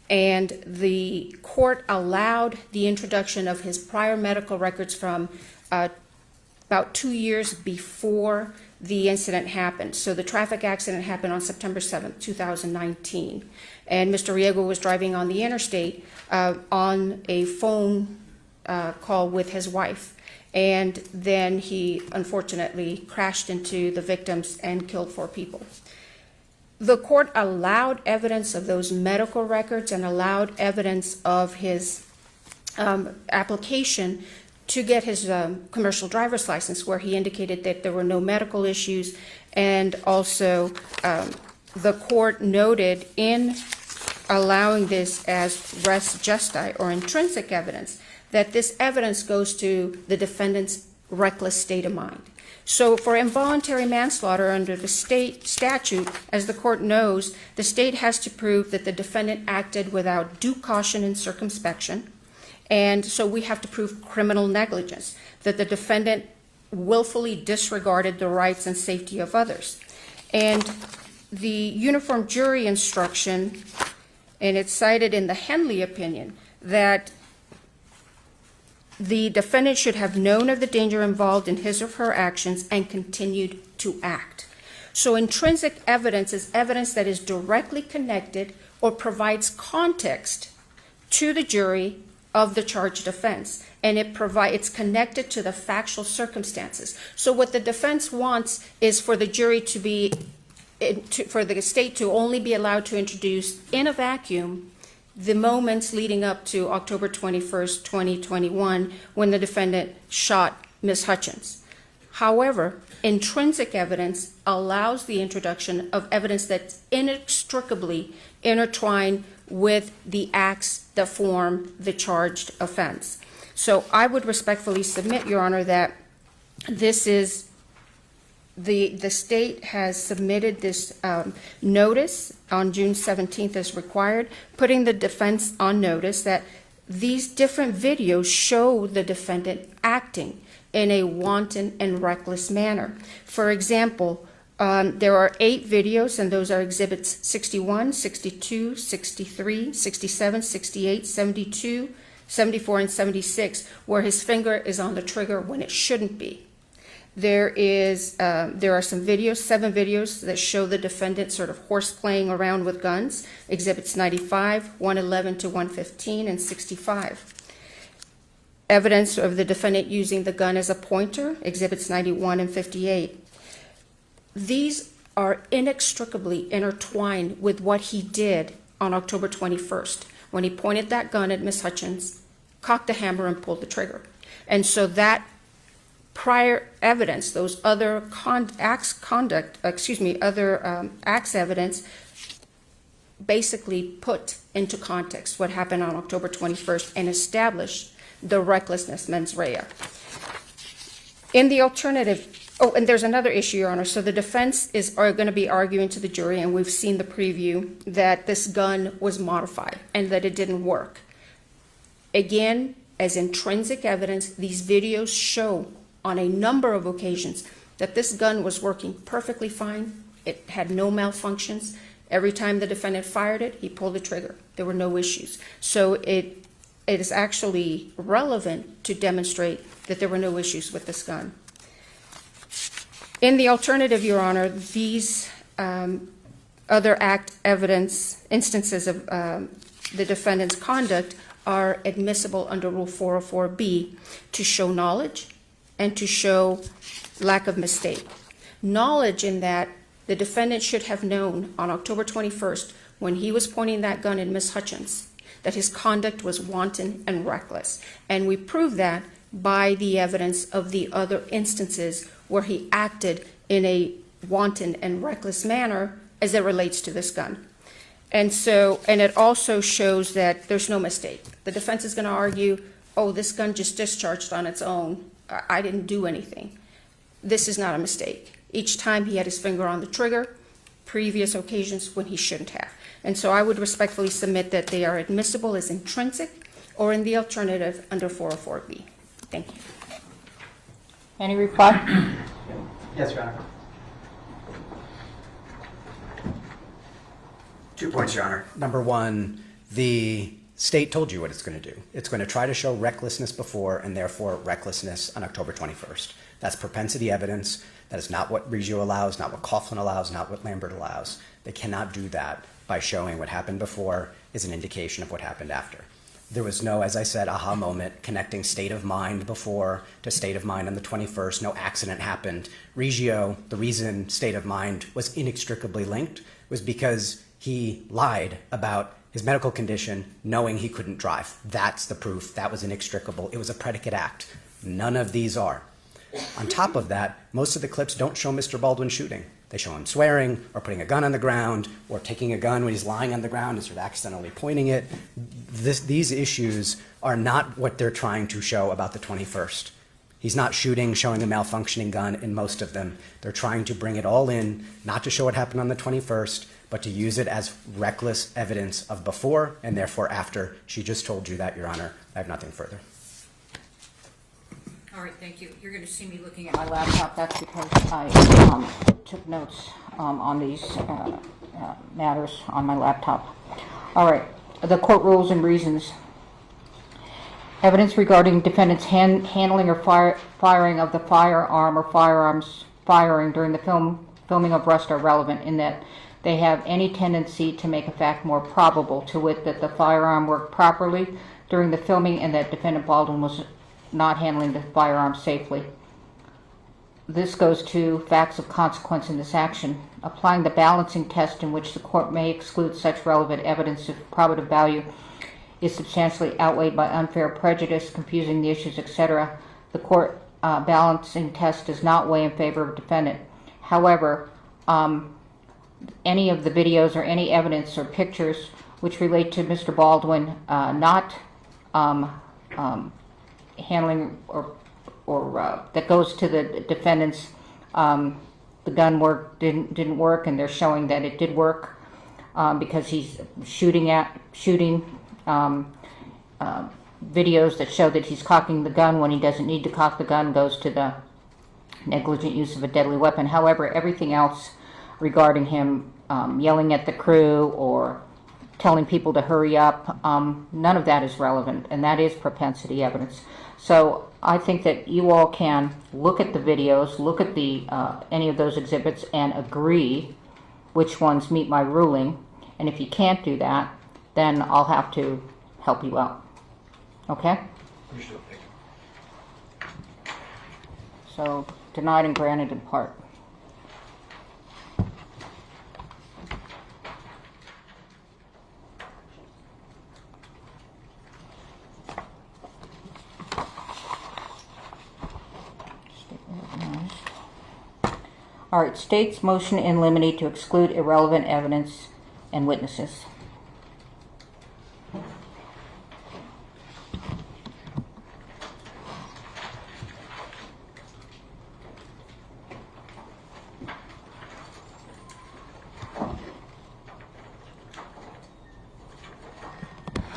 And the court allowed the introduction of his prior medical records from about 2 years before the incident happened. So the traffic accident happened on September 7th, 2019. And Mr. Riego was driving on the interstate on a phone call with his wife. And then he unfortunately crashed into the victims and killed 4 people. The court allowed evidence of those medical records and allowed evidence of his application to get his commercial driver's license, where he indicated that there were no medical issues. And also the court noted in allowing this as res gestae or intrinsic evidence that this evidence goes to the defendant's reckless state of mind. So for involuntary manslaughter under the state statute, as the court knows, the state has to prove that the defendant acted without due caution and circumspection. And so we have to prove criminal negligence, that the defendant willfully disregarded the rights and safety of others. And the uniform jury instruction, and it's cited in the Henley opinion, that the defendant should have known of the danger involved in his or her actions and continued to act. So intrinsic evidence is evidence that is directly connected or provides context to the jury of the charged offense, and it's connected to the factual circumstances. So what the defense wants is for the jury to be, for the state to only be allowed to introduce in a vacuum the moments leading up to October 21st, 2021, when the defendant shot Ms. Hutchins. However, intrinsic evidence allows the introduction of evidence that's inextricably intertwined with the acts that form the charged offense. So I would respectfully submit, Your Honor, that this is The state has submitted this notice on June 17th as required, putting the defense on notice that these different videos show the defendant acting in a wanton and reckless manner. For example, there are 8 videos, and those are exhibits 61, 62, 63, 67, 68, 72, 74, and 76, where his finger is on the trigger when it shouldn't be. There are some videos, 7 videos that show the defendant sort of horseplaying around with guns, exhibits 95, 111 to 115, and 65. Evidence of the defendant using the gun as a pointer, exhibits 91 and 58. These are inextricably intertwined with what he did on October 21st, when he pointed that gun at Ms. Hutchins, cocked the hammer, and pulled the trigger. And so that prior evidence, those other acts evidence, basically put into context what happened on October 21st and established the recklessness mens rea. In the alternative, and there's another issue, Your Honor. So the defense are going to be arguing to the jury, and we've seen the preview, that this gun was modified and that it didn't work. Again, as intrinsic evidence, these videos show on a number of occasions that this gun was working perfectly fine. It had no malfunctions. Every time the defendant fired it, he pulled the trigger. There were no issues. So it is actually relevant to demonstrate that there were no issues with this gun. In the alternative, Your Honor, these other act evidence instances of the defendant's conduct are admissible under Rule 404B to show knowledge and to show lack of mistake. Knowledge in that the defendant should have known on October 21st, when he was pointing that gun at Ms. Hutchins, that his conduct was wanton and reckless. And we prove that by the evidence of the other instances where he acted in a wanton and reckless manner as it relates to this gun. And it also shows that there's no mistake. The defense is going to argue, oh, this gun just discharged on its own. I didn't do anything. This is not a mistake. Each time he had his finger on the trigger, previous occasions when he shouldn't have. And so I would respectfully submit that they are admissible as intrinsic or in the alternative under 404B. Thank you. Any reply? Yes, Your Honor. 2 points, Your Honor. Number one, the state told you what it's going to do. It's going to try to show recklessness before and therefore recklessness on October 21st. That's propensity evidence. That is not what Reggio allows, not what Coughlin allows, not what Lambert allows. They cannot do that by showing what happened before is an indication of what happened after. There was no, as I said, aha moment connecting state of mind before to state of mind on the 21st. No accident happened. Reggio, the reason state of mind was inextricably linked was because he lied about his medical condition, knowing he couldn't drive. That's the proof. That was inextricable. It was a predicate act. None of these are. On top of that, most of the clips don't show Mr. Baldwin shooting. They show him swearing or putting a gun on the ground or taking a gun when he's lying on the ground and sort of accidentally pointing it. These issues are not what they're trying to show about the 21st. He's not shooting, showing a malfunctioning gun in most of them. They're trying to bring it all in, not to show what happened on the 21st, but to use it as reckless evidence of before and therefore after. She just told you that, Your Honor. I have nothing further. All right, thank you. You're going to see me looking at my laptop. That's because I took notes on these matters on my laptop. All right, the court rules and reasons. Evidence regarding defendant's handling or firing of the firearm or firearms firing during the filming of Rust are relevant in that they have any tendency to make a fact more probable, to wit that the firearm worked properly during the filming and that defendant Baldwin was not handling the firearm safely. This goes to facts of consequence in this action. Applying the balancing test in which the court may exclude such relevant evidence if probative value is substantially outweighed by unfair prejudice, confusing the issues, etc. The court balancing test does not weigh in favor of defendant. However, any of the videos or any evidence or pictures which relate to Mr. Baldwin not handling or that goes to the defendant's the gun didn't work, and they're showing that it did work because he's shooting videos that show that he's cocking the gun when he doesn't need to cock the gun, goes to the negligent use of a deadly weapon. However, everything else regarding him yelling at the crew or telling people to hurry up, none of that is relevant, and that is propensity evidence. So I think that you all can look at the videos, look at the any of those exhibits, and agree which ones meet my ruling. And if you can't do that, then I'll have to help you out. Okay? So denied and granted in part. All right, state's motion in limine to exclude irrelevant evidence and witnesses.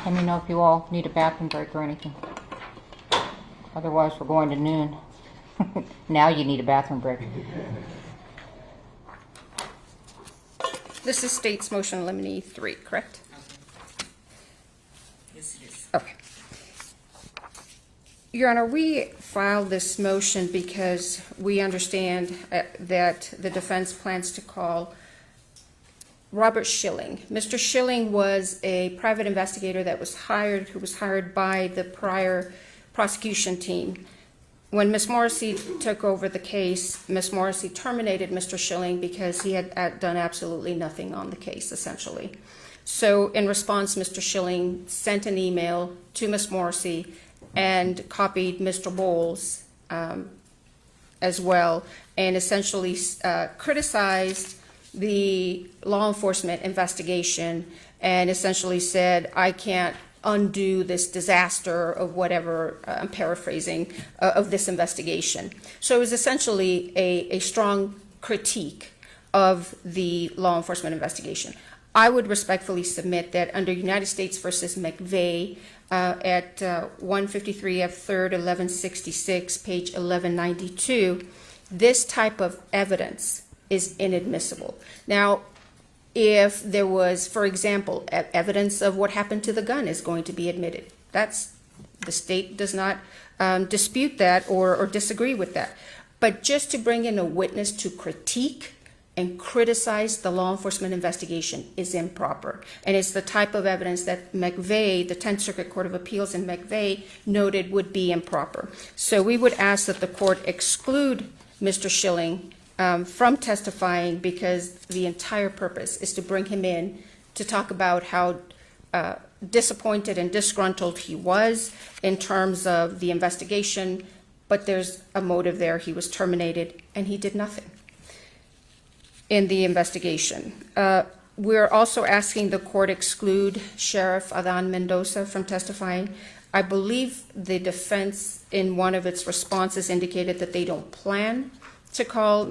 Let me know if you all need a bathroom break or anything. Otherwise, we're going to noon. Now you need a bathroom break. This is state's motion in limine 3, correct? Yes, it is. Okay. Your Honor, we filed this motion because we understand that the defense plans to call Robert Schilling. Mr. Schilling was a private investigator that was hired, who was hired by the prior prosecution team. When Ms. Morrissey took over the case, Ms. Morrissey terminated Mr. Schilling because he had done absolutely nothing on the case, essentially. So in response, Mr. Schilling sent an email to Ms. Morrissey and copied Mr. Bowles as well, and essentially criticized the law enforcement investigation and essentially said, I can't undo this disaster of whatever, I'm paraphrasing, of this investigation. So it was essentially a strong critique of the law enforcement investigation. I would respectfully submit that under United States versus McVeigh at 153 F. 3rd, 1166, page 1192, this type of evidence is inadmissible. Now, if there was, for example, evidence of what happened to the gun is going to be admitted. The state does not dispute that or disagree with that. But just to bring in a witness to critique and criticize the law enforcement investigation is improper. And it's the type of evidence that McVeigh, the 10th Circuit Court of Appeals in McVeigh, noted would be improper. So we would ask that the court exclude Mr. Schilling from testifying, because the entire purpose is to bring him in to talk about how disappointed and disgruntled he was in terms of the investigation, but there's a motive there. He was terminated and he did nothing in the investigation. We're also asking the court exclude Sheriff Adan Mendoza from testifying. I believe the defense in one of its responses indicated that they don't plan to call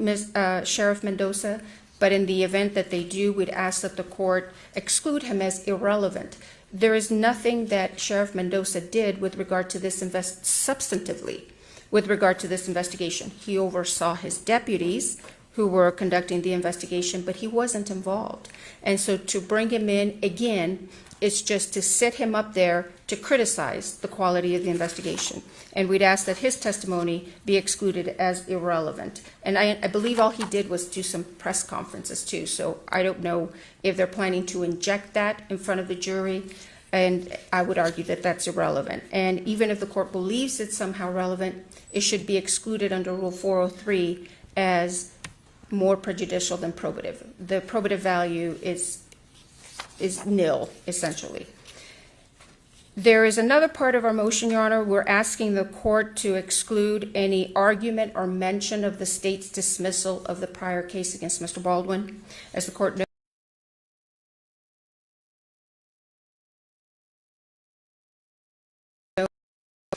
Sheriff Mendoza, but in the event that they do, we'd ask that the court exclude him as irrelevant. There is nothing that Sheriff Mendoza did with regard to this substantively with regard to this investigation. He oversaw his deputies who were conducting the investigation, but he wasn't involved. And so to bring him in again, it's just to sit him up there to criticize the quality of the investigation. And we'd ask that his testimony be excluded as irrelevant. And I believe all he did was do some press conferences too, so I don't know if they're planning to inject that in front of the jury, and I would argue that that's irrelevant. And even if the court believes it's somehow relevant, it should be excluded under Rule 403 as more prejudicial than probative. The probative value is nil, essentially. There is another part of our motion, Your Honor. We're asking the court to exclude any argument or mention of the state's dismissal of the prior case against Mr. Baldwin. As the court knows,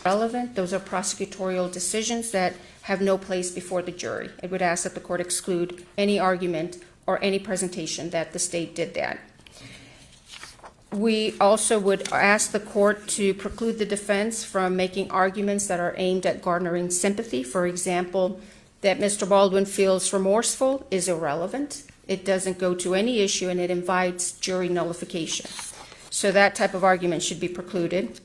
relevant. Those are prosecutorial decisions that have no place before the jury. I would ask that the court exclude any argument or any presentation that the state did that. We also would ask the court to preclude the defense from making arguments that are aimed at garnering sympathy. For example, that Mr. Baldwin feels remorseful is irrelevant. It doesn't go to any issue, and it invites jury nullification. So that type of argument should be precluded.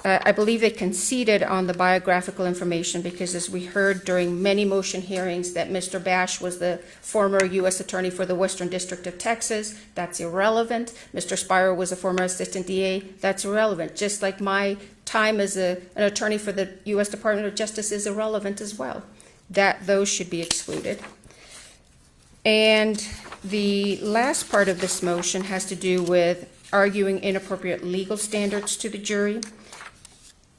I believe they conceded on the biographical information because, as we heard during many motion hearings, that Mr. Bash was the former U.S. Attorney for the Western District of Texas. That's irrelevant. Mr. Spiro was a former Assistant DA. That's irrelevant. Just like my time as an attorney for the U.S. Department of Justice is irrelevant as well. Those should be excluded. And the last part of this motion has to do with arguing inappropriate legal standards to the jury.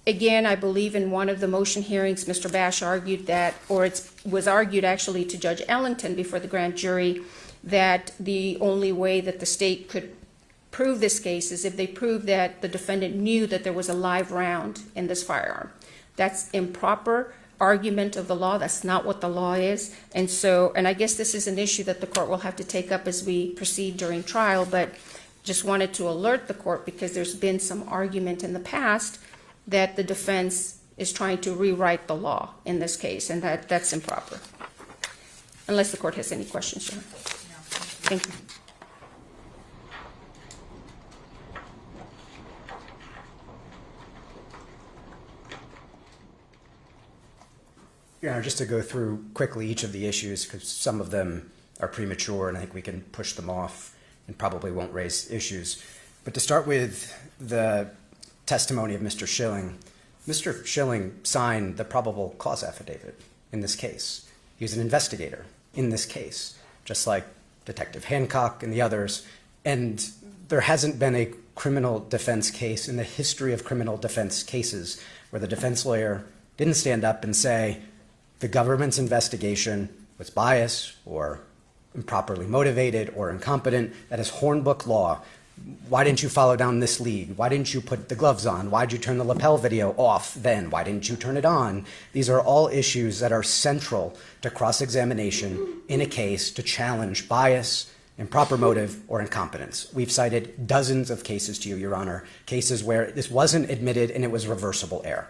Again, I believe in one of the motion hearings, Mr. Bash argued that, or it was argued actually to Judge Ellington before the grand jury, that the only way that the state could prove this case is if they proved that the defendant knew that there was a live round in this firearm. That's improper argument of the law. That's not what the law is. And I guess this is an issue that the court will have to take up as we proceed during trial, but just wanted to alert the court because there's been some argument in the past that the defense is trying to rewrite the law in this case, and that's improper. Unless the court has any questions, Sharon. No. Thank you. Your Honor, just to go through quickly each of the issues, because some of them are premature and I think we can push them off and probably won't raise issues. But to start with the testimony of Mr. Schilling signed the probable cause affidavit in this case. He was an investigator in this case, just like Detective Hancock and the others. And there hasn't been a criminal defense case in the history of criminal defense cases where the defense lawyer didn't stand up and say the government's investigation was biased or improperly motivated or incompetent. That is Hornbook law. Why didn't you follow down this lead? Why didn't you put the gloves on? Why did you turn the lapel video off then? Why didn't you turn it on? These are all issues that are central to cross-examination in a case to challenge bias, improper motive, or incompetence. We've cited dozens of cases to you, Your Honor, cases where this wasn't admitted and it was reversible error.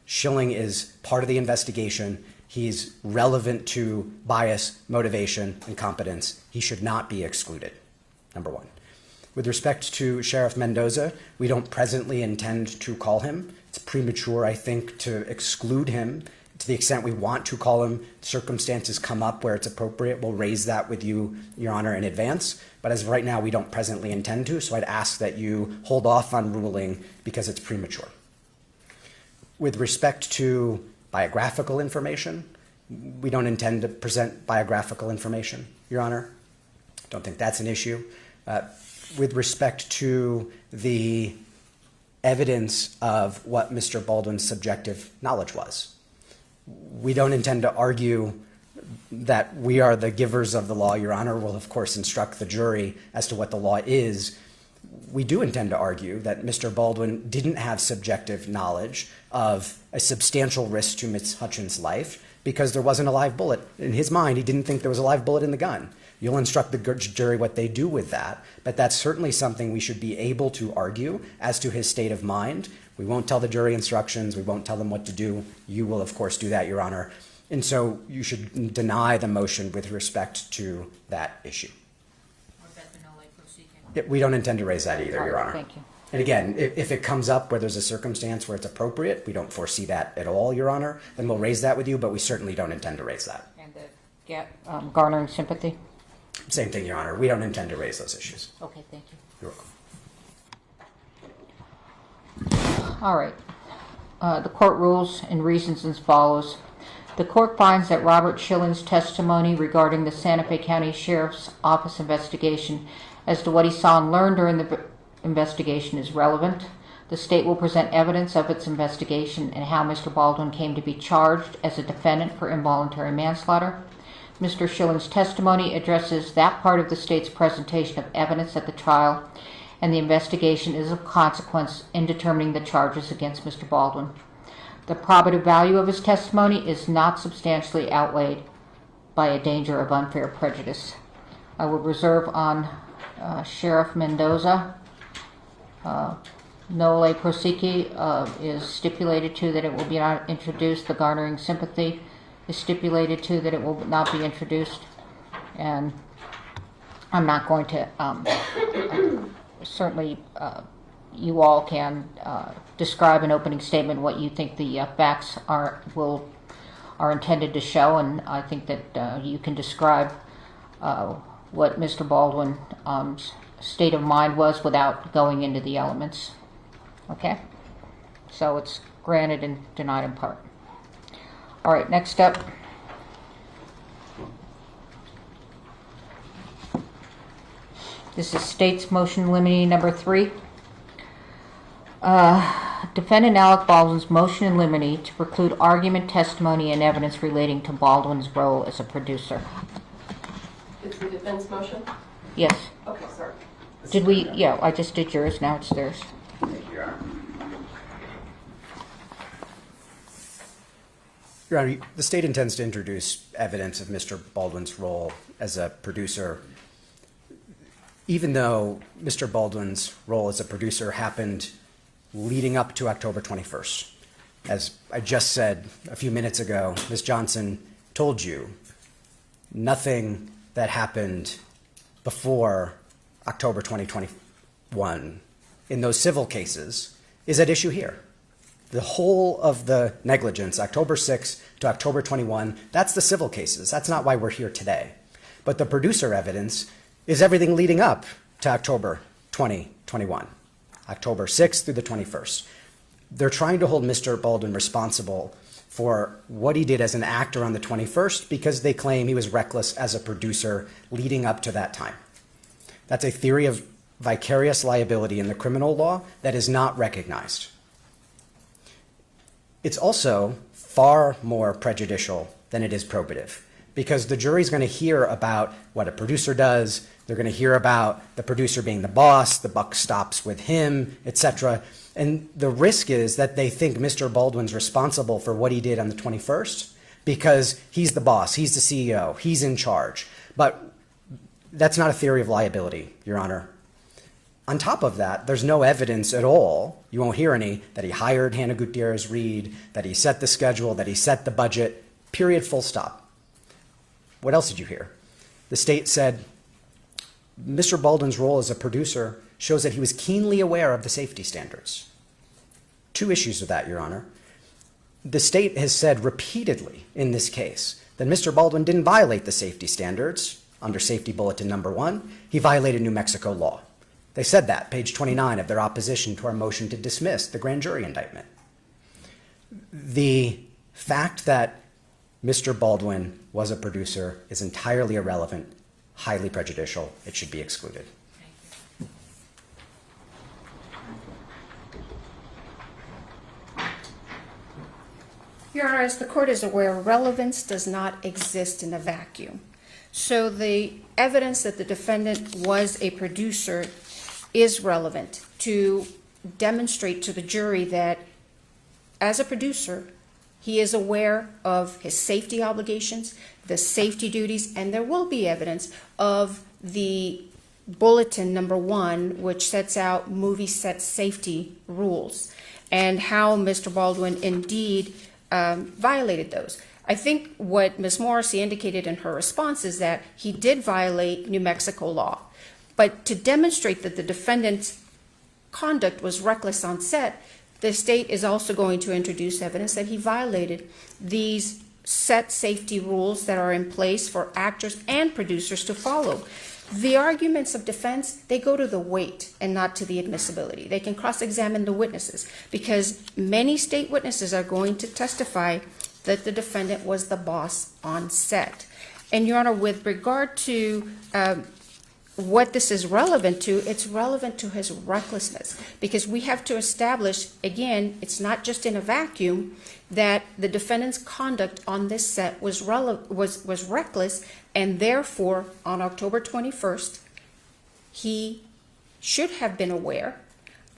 Schilling is part of the investigation. He's relevant to bias, motivation, and competence. He should not be excluded, number one. With respect to Sheriff Mendoza, we don't presently intend to call him. It's premature, I think, to exclude him. To the extent we want to call him, circumstances come up where it's appropriate. We'll raise that with you, Your Honor, in advance. But as of right now, we don't presently intend to, so I'd ask that you hold off on ruling because it's premature. With respect to biographical information, we don't intend to present biographical information, Your Honor. Don't think that's an issue. With respect to the evidence of what Mr. Baldwin's subjective knowledge was, we don't intend to argue that we are the givers of the law. Your Honor will, of course, instruct the jury as to what the law is. We do intend to argue that Mr. Baldwin didn't have subjective knowledge of a substantial risk to Ms. Hutchins' life because there wasn't a live bullet. In his mind, he didn't think there was a live bullet in the gun. You'll instruct the jury what they do with that, but that's certainly something we should be able to argue as to his state of mind. We won't tell the jury instructions. We won't tell them what to do. You will, of course, do that, Your Honor. And so you should deny the motion with respect to that issue. We don't intend to raise that either, Your Honor. Thank you. And again, if it comes up where there's a circumstance where it's appropriate, we don't foresee that at all, Your Honor, then we'll raise that with you, but we certainly don't intend to raise that. And the garnering sympathy? Same thing, Your Honor. We don't intend to raise those issues. Okay, thank you. You're welcome. All right. The court rules and reasons as follows. The court finds that Robert Schilling's testimony regarding the Santa Fe County Sheriff's Office investigation as to what he saw and learned during the investigation is relevant. The state will present evidence of its investigation and how Mr. Baldwin came to be charged as a defendant for involuntary manslaughter. Mr. Schilling's testimony addresses that part of the state's presentation of evidence at the trial, and the investigation is of consequence in determining the charges against Mr. Baldwin. the probative value of his testimony is not substantially outweighed by a danger of unfair prejudice. I will reserve on Sheriff Mendoza. Nole prosequi is stipulated to that it will be not introduced. The garnering sympathy is stipulated to that it will not be introduced. And I'm not going to, certainly you all can describe an opening statement what you think the facts are intended to show, and I think that you can describe what Mr. Baldwin's state of mind was without going into the elements. Okay? So it's granted and denied in part. All right, next up. This is State's Motion Limiting Number 3. Defendant Alec Baldwin's motion in limine to preclude argument, testimony, and evidence relating to Baldwin's role as a producer. It's the defense motion? Yes. Okay, sorry. Did we? Yeah, I just did yours. Now it's theirs. Thank you, Your Honor. Your Honor, the state intends to introduce evidence of Mr. Baldwin's role as a producer, even though Mr. Baldwin's role as a producer happened leading up to October 21st. As I just said a few minutes ago, Ms. Johnson told you nothing that happened before October 2021 in those civil cases is at issue here. The whole of the negligence, October 6 to October 21, that's the civil cases. That's not why we're here today. But the producer evidence is everything leading up to October 2021, October 6th through the 21st. They're trying to hold Mr. Baldwin responsible for what he did as an actor on the 21st because they claim he was reckless as a producer leading up to that time. That's a theory of vicarious liability in the criminal law that is not recognized. It's also far more prejudicial than it is probative because the jury's going to hear about what a producer does. They're going to hear about the producer being the boss, the buck stops with him, etc. And the risk is that they think Mr. Baldwin's responsible for what he did on the 21st because he's the boss, he's the CEO, he's in charge. But that's not a theory of liability, Your Honor. On top of that, there's no evidence at all, you won't hear any, that he hired Halyna Gutierrez-Reed, that he set the schedule, that he set the budget, period, full stop. What else did you hear? The state said Mr. Baldwin's role as a producer shows that he was keenly aware of the safety standards. Two issues with that, Your Honor. The state has said repeatedly in this case that Mr. Baldwin didn't violate the safety standards under Safety Bulletin Number 1. He violated New Mexico law. They said that, page 29 of their opposition to our motion to dismiss the grand jury indictment. The fact that Mr. Baldwin was a producer is entirely irrelevant, highly prejudicial. It should be excluded. Your Honor, as the court is aware, relevance does not exist in a vacuum. So the evidence that the defendant was a producer is relevant to demonstrate to the jury that as a producer, he is aware of his safety obligations, the safety duties, and there will be evidence of the Bulletin Number 1, which sets out movie set safety rules and how Mr. Baldwin indeed violated those. I think what Ms. Morrissey indicated in her response is that he did violate New Mexico law. But to demonstrate that the defendant's conduct was reckless on set, the state is also going to introduce evidence that he violated these set safety rules that are in place for actors and producers to follow. The arguments of defense, they go to the weight and not to the admissibility. They can cross-examine the witnesses because many state witnesses are going to testify that the defendant was the boss on set. And Your Honor, with regard to what this is relevant to, it's relevant to his recklessness because we have to establish, again, it's not just in a vacuum, that the defendant's conduct on this set was reckless, and therefore on October 21st, he should have been aware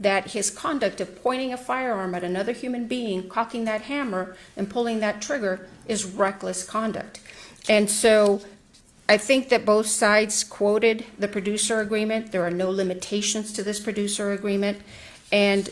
that his conduct of pointing a firearm at another human being, cocking that hammer, and pulling that trigger is reckless conduct. And so I think that both sides quoted the producer agreement. There are no limitations to this producer agreement. And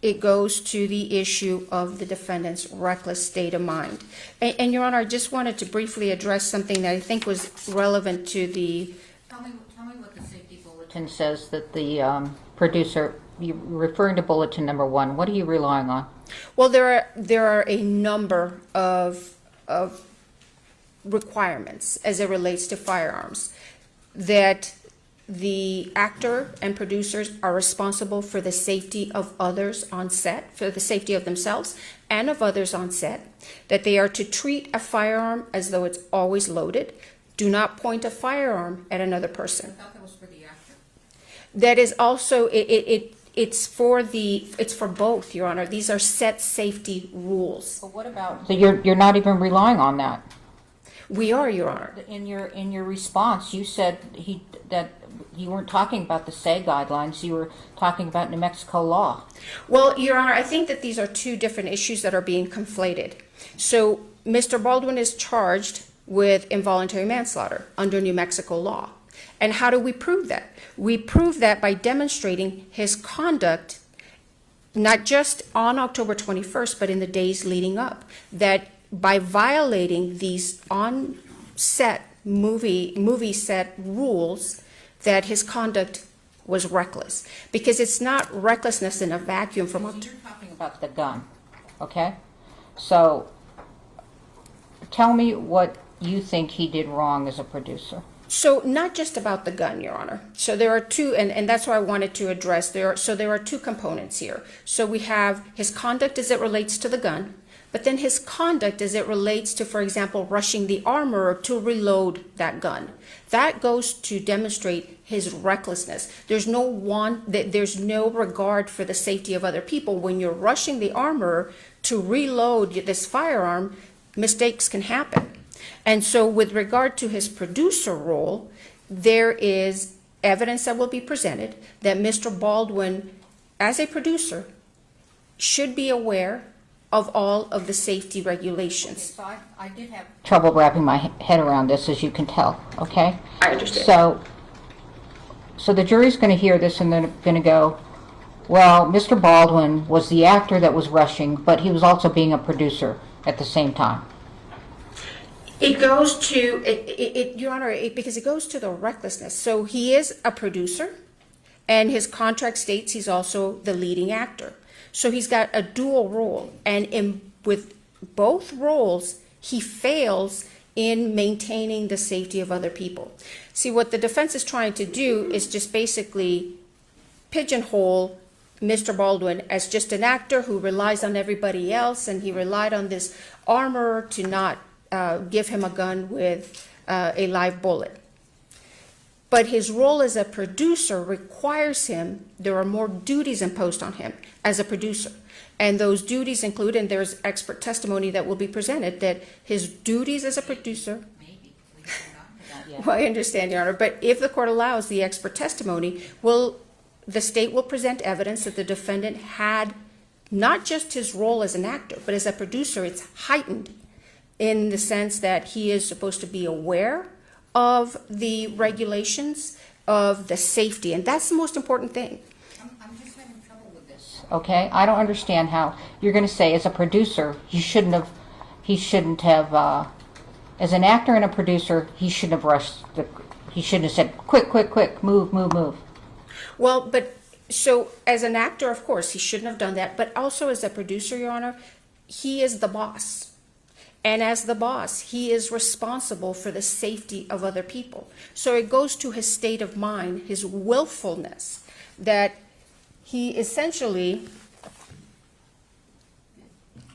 it goes to the issue of the defendant's reckless state of mind. And Your Honor, I just wanted to briefly address something that I think was relevant to the... Tell me what the safety bulletin says that the producer, you're referring to bulletin number 1. What are you relying on? Well, there are a number of requirements as it relates to firearms, that the actor and producers are responsible for the safety of others on set, for the safety of themselves and of others on set, that they are to treat a firearm as though it's always loaded, do not point a firearm at another person. I thought that was for the actor. That is also, it's for both, Your Honor. These are set safety rules. But what about, so you're not even relying on that? We are, Your Honor. In your response, you said that you weren't talking about the SAE guidelines, you were talking about New Mexico law. Well, Your Honor, I think that these are two different issues that are being conflated. So Mr. Baldwin is charged with involuntary manslaughter under New Mexico law. And how do we prove that? We prove that by demonstrating his conduct, not just on October 21st, but in the days leading up, that by violating these on-set movie set rules, that his conduct was reckless. Because it's not recklessness in a vacuum from... So you're talking about the gun, okay? So tell me what you think he did wrong as a producer. So not just about the gun, Your Honor. So there are two, and that's what I wanted to address. There are two components here. So we have his conduct as it relates to the gun, but then his conduct as it relates to, for example, rushing the armorer to reload that gun. That goes to demonstrate his recklessness. There's no regard for the safety of other people. When you're rushing the armorer to reload this firearm, mistakes can happen. And so with regard to his producer role, there is evidence that will be presented that Mr. Baldwin, as a producer, should be aware of all of the safety regulations. Okay, so I did have trouble wrapping my head around this, as you can tell, okay? I understand. So the jury's going to hear this and they're going to go, well, Mr. Baldwin was the actor that was rushing, but he was also being a producer at the same time. It goes to, Your Honor, because it goes to the recklessness. So he is a producer, and his contract states he's also the leading actor. So he's got a dual role, and with both roles, he fails in maintaining the safety of other people. See, what the defense is trying to do is just basically pigeonhole Mr. Baldwin as just an actor who relies on everybody else, and he relied on this armorer to not give him a gun with a live bullet. But his role as a producer requires him, there are more duties imposed on him as a producer. And those duties include, and there's expert testimony that will be presented, that his duties as a producer... Maybe. We haven't gotten to that yet. Well, I understand, Your Honor, but if the court allows the expert testimony, the state will present evidence that the defendant had not just his role as an actor, but as a producer, it's heightened in the sense that he is supposed to be aware of the regulations, of the safety, and that's the most important thing. I'm just having trouble with this. Okay, I don't understand how you're going to say as a producer he shouldn't have as an actor and a producer he shouldn't have said quick, move. Well, but so as an actor, of course, he shouldn't have done that, but also as a producer, Your Honor, he is the boss. And as the boss, he is responsible for the safety of other people. So it goes to his state of mind, his willfulness, that he essentially,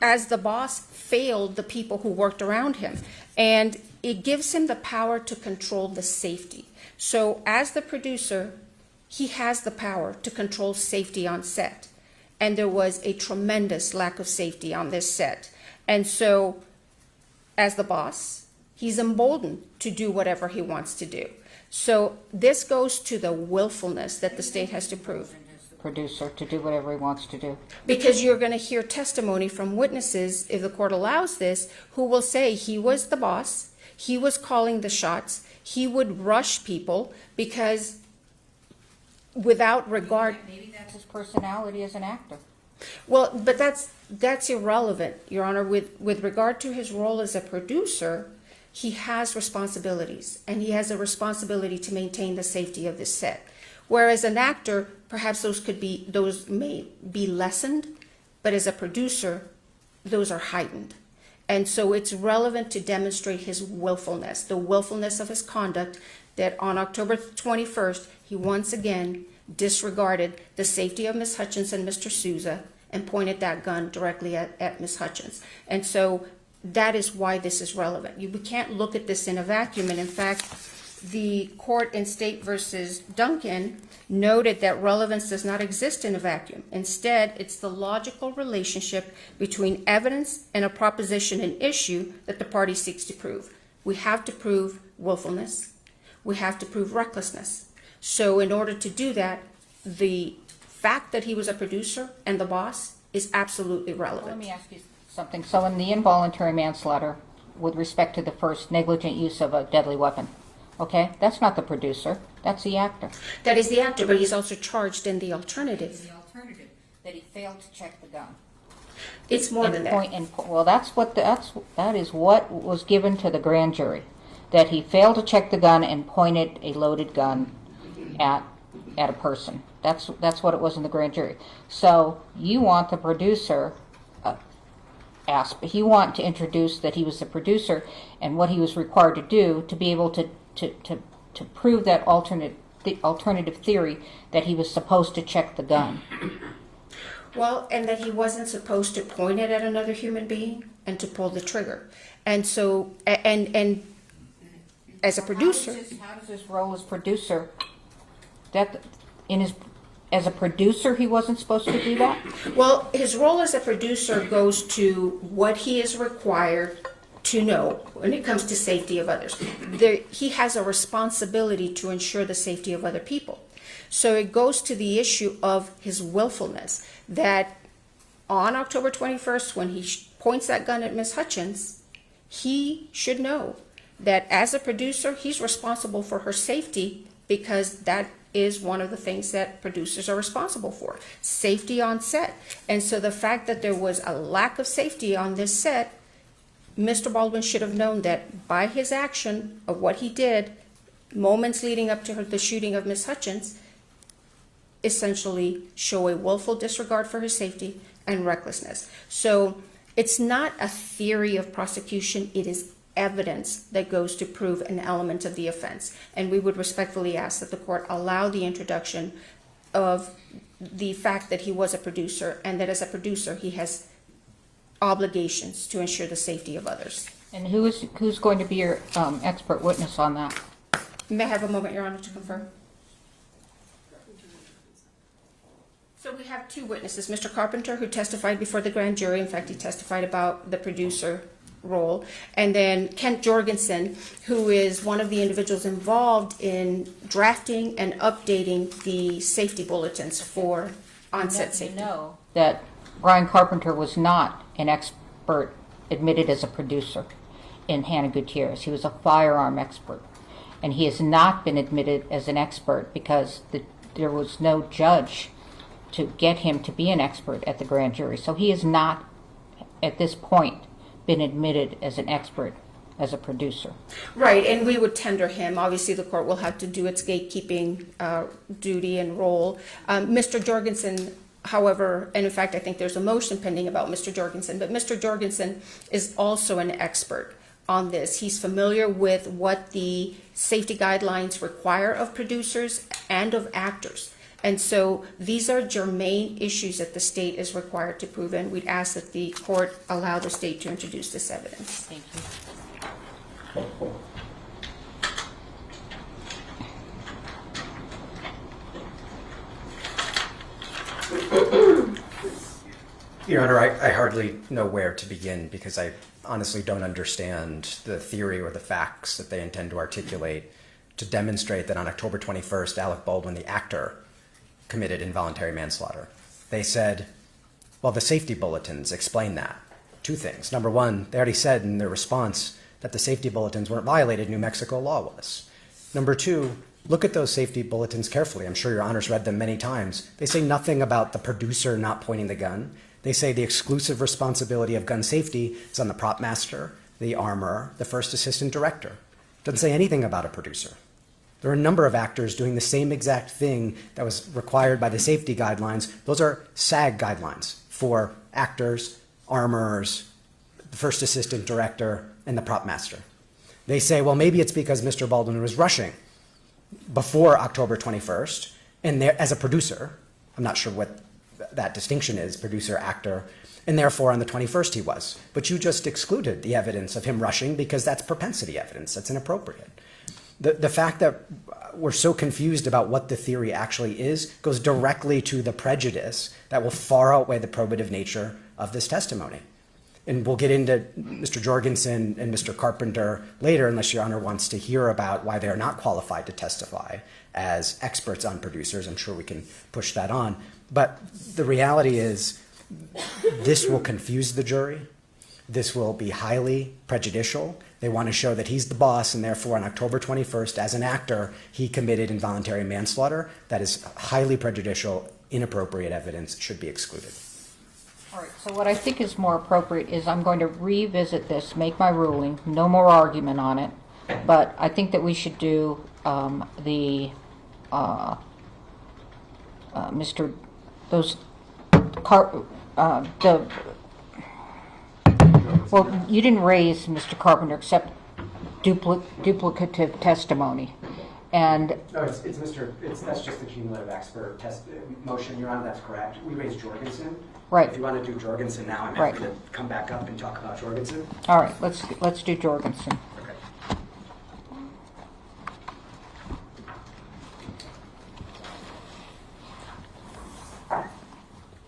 as the boss, failed the people who worked around him. And it gives him the power to control the safety. So as the producer, he has the power to control safety on set. And there was a tremendous lack of safety on this set. And so, as the boss, he's emboldened to do whatever he wants to do. So this goes to the willfulness that the state has to prove. producer to do whatever he wants to do? Because you're going to hear testimony from witnesses, if the court allows this, who will say he was the boss, he was calling the shots, he would rush people because without regard. Maybe that's his personality as an actor. Well, but that's irrelevant, Your Honor. With regard to his role as a producer, he has responsibilities, and he has a responsibility to maintain the safety of the set. Whereas an actor, perhaps those may be lessened, but as a producer, those are heightened. And so it's relevant to demonstrate his willfulness, the willfulness of his conduct, that on October 21st, he once again disregarded the safety of Ms. Hutchins and Mr. Souza and pointed that gun directly at Ms. Hutchins. And so that is why this is relevant. We can't look at this in a vacuum. And in fact, the court in State versus Duncan noted that relevance does not exist in a vacuum. Instead, it's the logical relationship between evidence and a proposition and issue that the party seeks to prove. We have to prove willfulness. We have to prove recklessness. So in order to do that, the fact that he was a producer and the boss is absolutely relevant. Let me ask you something. So in the involuntary manslaughter, with respect to the first negligent use of a deadly weapon, okay, that's not the producer, that's the actor. That is the actor, but he's also charged in the alternative. The alternative, that he failed to check the gun. It's more than that. Well, that is what was given to the grand jury, that he failed to check the gun and pointed a loaded gun at a person. That's what it was in the grand jury. So you want the producer you want to introduce that he was the producer and what he was required to do to be able to prove that alternative theory that he was supposed to check the gun. Well, and that he wasn't supposed to point it at another human being and to pull the trigger. And so, and as a producer, How does his role as producer, as a producer, he wasn't supposed to do that? well, his role as a producer goes to what he is required to know when it comes to safety of others. He has a responsibility to ensure the safety of other people. So it goes to the issue of his willfulness, that on October 21st, when he points that gun at Ms. Hutchins, he should know that as a producer, he's responsible for her safety, because that is one of the things that producers are responsible for, safety on set. And so the fact that there was a lack of safety on this set, Mr. Baldwin should have known that by his action of what he did, moments leading up to the shooting of Ms. Hutchins, essentially show a willful disregard for his safety and recklessness. So it's not a theory of prosecution, it is evidence that goes to prove an element of the offense. And we would respectfully ask that the court allow the introduction of the fact that he was a producer, and that as a producer he has obligations to ensure the safety of others. And who's going to be your expert witness on that? May I have a moment, Your Honor, to confirm? So we have two witnesses, Mr. Carpenter, who testified before the grand jury. In fact, he testified about the producer role. And then Kent Jorgensen, who is one of the individuals involved in drafting and updating the safety bulletins for on-set safety. You know that Brian Carpenter was not an expert admitted as a producer in Hannah Gutierrez. He was a firearm expert. And he has not been admitted as an expert because there was no judge to get him to be an expert at the grand jury. So he has not, at this point, been admitted as an expert as a producer. Right, and we would tender him. Obviously, the court will have to do its gatekeeping duty and role. Mr. Jorgensen, however, and in fact, I think there's a motion pending about Mr. Jorgensen, but Mr. Jorgensen is also an expert on this. He's familiar with what the safety guidelines require of producers and of actors. And so these are germane issues that the state is required to prove, and we'd ask that the court allow the state to introduce this evidence. Thank you. Your Honor, I hardly know where to begin because I honestly don't understand the theory or the facts that they intend to articulate to demonstrate that on October 21st, Alec Baldwin, the actor, committed involuntary manslaughter. They said, well, the safety bulletins explain that. Two things. Number one, they already said in their response that the safety bulletins weren't violated, New Mexico law was. Number two, look at those safety bulletins carefully. I'm sure your honors read them many times. They say nothing about the producer not pointing the gun. They say the exclusive responsibility of gun safety is on the prop master, the armorer, the first assistant director. Doesn't say anything about a producer. There are a number of actors doing the same exact thing that was required by the safety guidelines. Those are SAG guidelines for actors, armorers, the first assistant director, and the prop master. They say, well, maybe it's because Mr. Baldwin was rushing before October 21st, and there, as a producer, I'm not sure what that distinction is, producer, actor, and therefore on the 21st he was. But you just excluded the evidence of him rushing because that's propensity evidence. That's inappropriate. The fact that we're so confused about what the theory actually is goes directly to the prejudice that will far outweigh the probative nature of this testimony. And we'll get into Mr. Jorgensen and Mr. Carpenter later, unless Your Honor wants to hear about why they are not qualified to testify as experts on producers. I'm sure we can push that on. But the reality is this will confuse the jury. This will be highly prejudicial. They want to show that he's the boss, and therefore on October 21st, as an actor, he committed involuntary manslaughter. That is highly prejudicial, inappropriate evidence, should be excluded. All right, so what I think is more appropriate is I'm going to revisit this, make my ruling, no more argument on it, but I think that we should do well, you didn't raise, Mr. Carpenter, except duplicative testimony. And No, that's just the cumulative expert motion, Your Honor, that's correct. We raised Jorgensen. Right. If you want to do Jorgensen now, I'm happy to come back up and talk about Jorgensen. all right, let's do Jorgensen. Okay.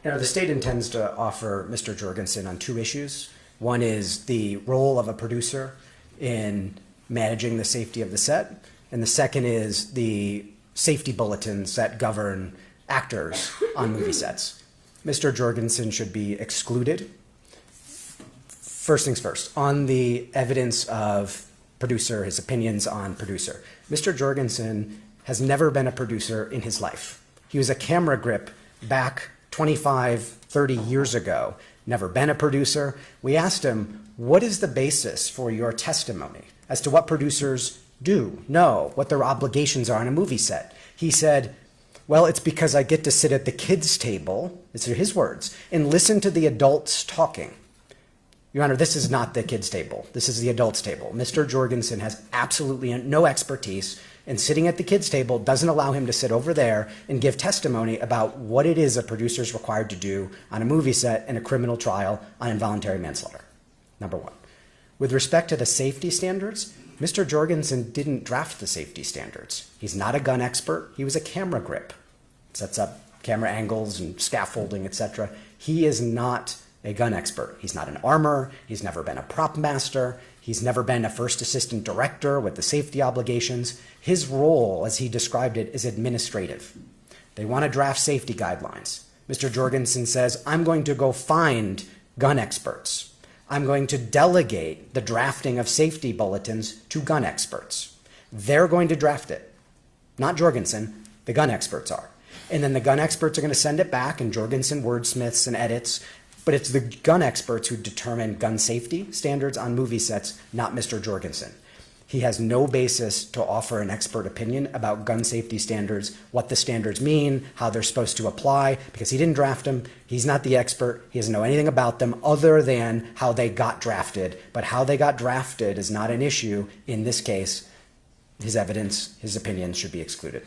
Now, the state intends to offer Mr. Jorgensen on two issues. One is the role of a producer in managing the safety of the set, and the second is the safety bulletins that govern actors on movie sets. Mr. Jorgensen should be excluded. First things first, on the evidence of producer, his opinions on producer. Mr. Jorgensen has never been a producer in his life. He was a camera grip back 25, 30 years ago, never been a producer. We asked him, what is the basis for your testimony as to what producers do, know, what their obligations are on a movie set? He said, well, it's because I get to sit at the kids' table, these are his words, and listen to the adults talking. Your Honor, this is not the kids' table. This is the adults' table. Mr. Jorgensen has absolutely no expertise, and sitting at the kids' table doesn't allow him to sit over there and give testimony about what it is a producer is required to do on a movie set in a criminal trial on involuntary manslaughter, number one. With respect to the safety standards, Mr. Jorgensen didn't draft the safety standards. He's not a gun expert. He was a camera grip. Sets up camera angles and scaffolding, etc. He is not a gun expert. He's not an armorer. He's never been a prop master. He's never been a first assistant director with the safety obligations. His role, as he described it, is administrative. They want to draft safety guidelines. Mr. Jorgensen says, I'm going to go find gun experts. I'm going to delegate the drafting of safety bulletins to gun experts. They're going to draft it. Not Jorgensen, the gun experts are. And then the gun experts are going to send it back, and Jorgensen wordsmiths and edits. But it's the gun experts who determine gun safety standards on movie sets, not Mr. Jorgensen. He has no basis to offer an expert opinion about gun safety standards, what the standards mean, how they're supposed to apply, because he didn't draft them. He's not the expert. He doesn't know anything about them other than how they got drafted. But how they got drafted is not an issue in this case. His evidence, his opinions should be excluded.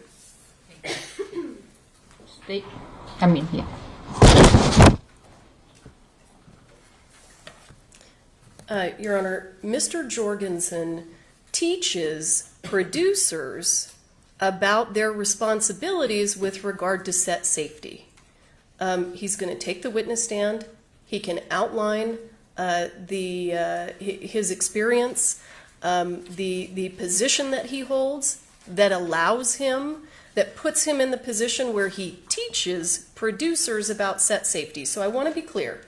Your Honor, Mr. Jorgensen teaches producers about their responsibilities with regard to set safety. He's going to take the witness stand. He can outline his experience, the position that he holds that allows him that puts him in the position where he teaches producers about set safety. So I want to be clear.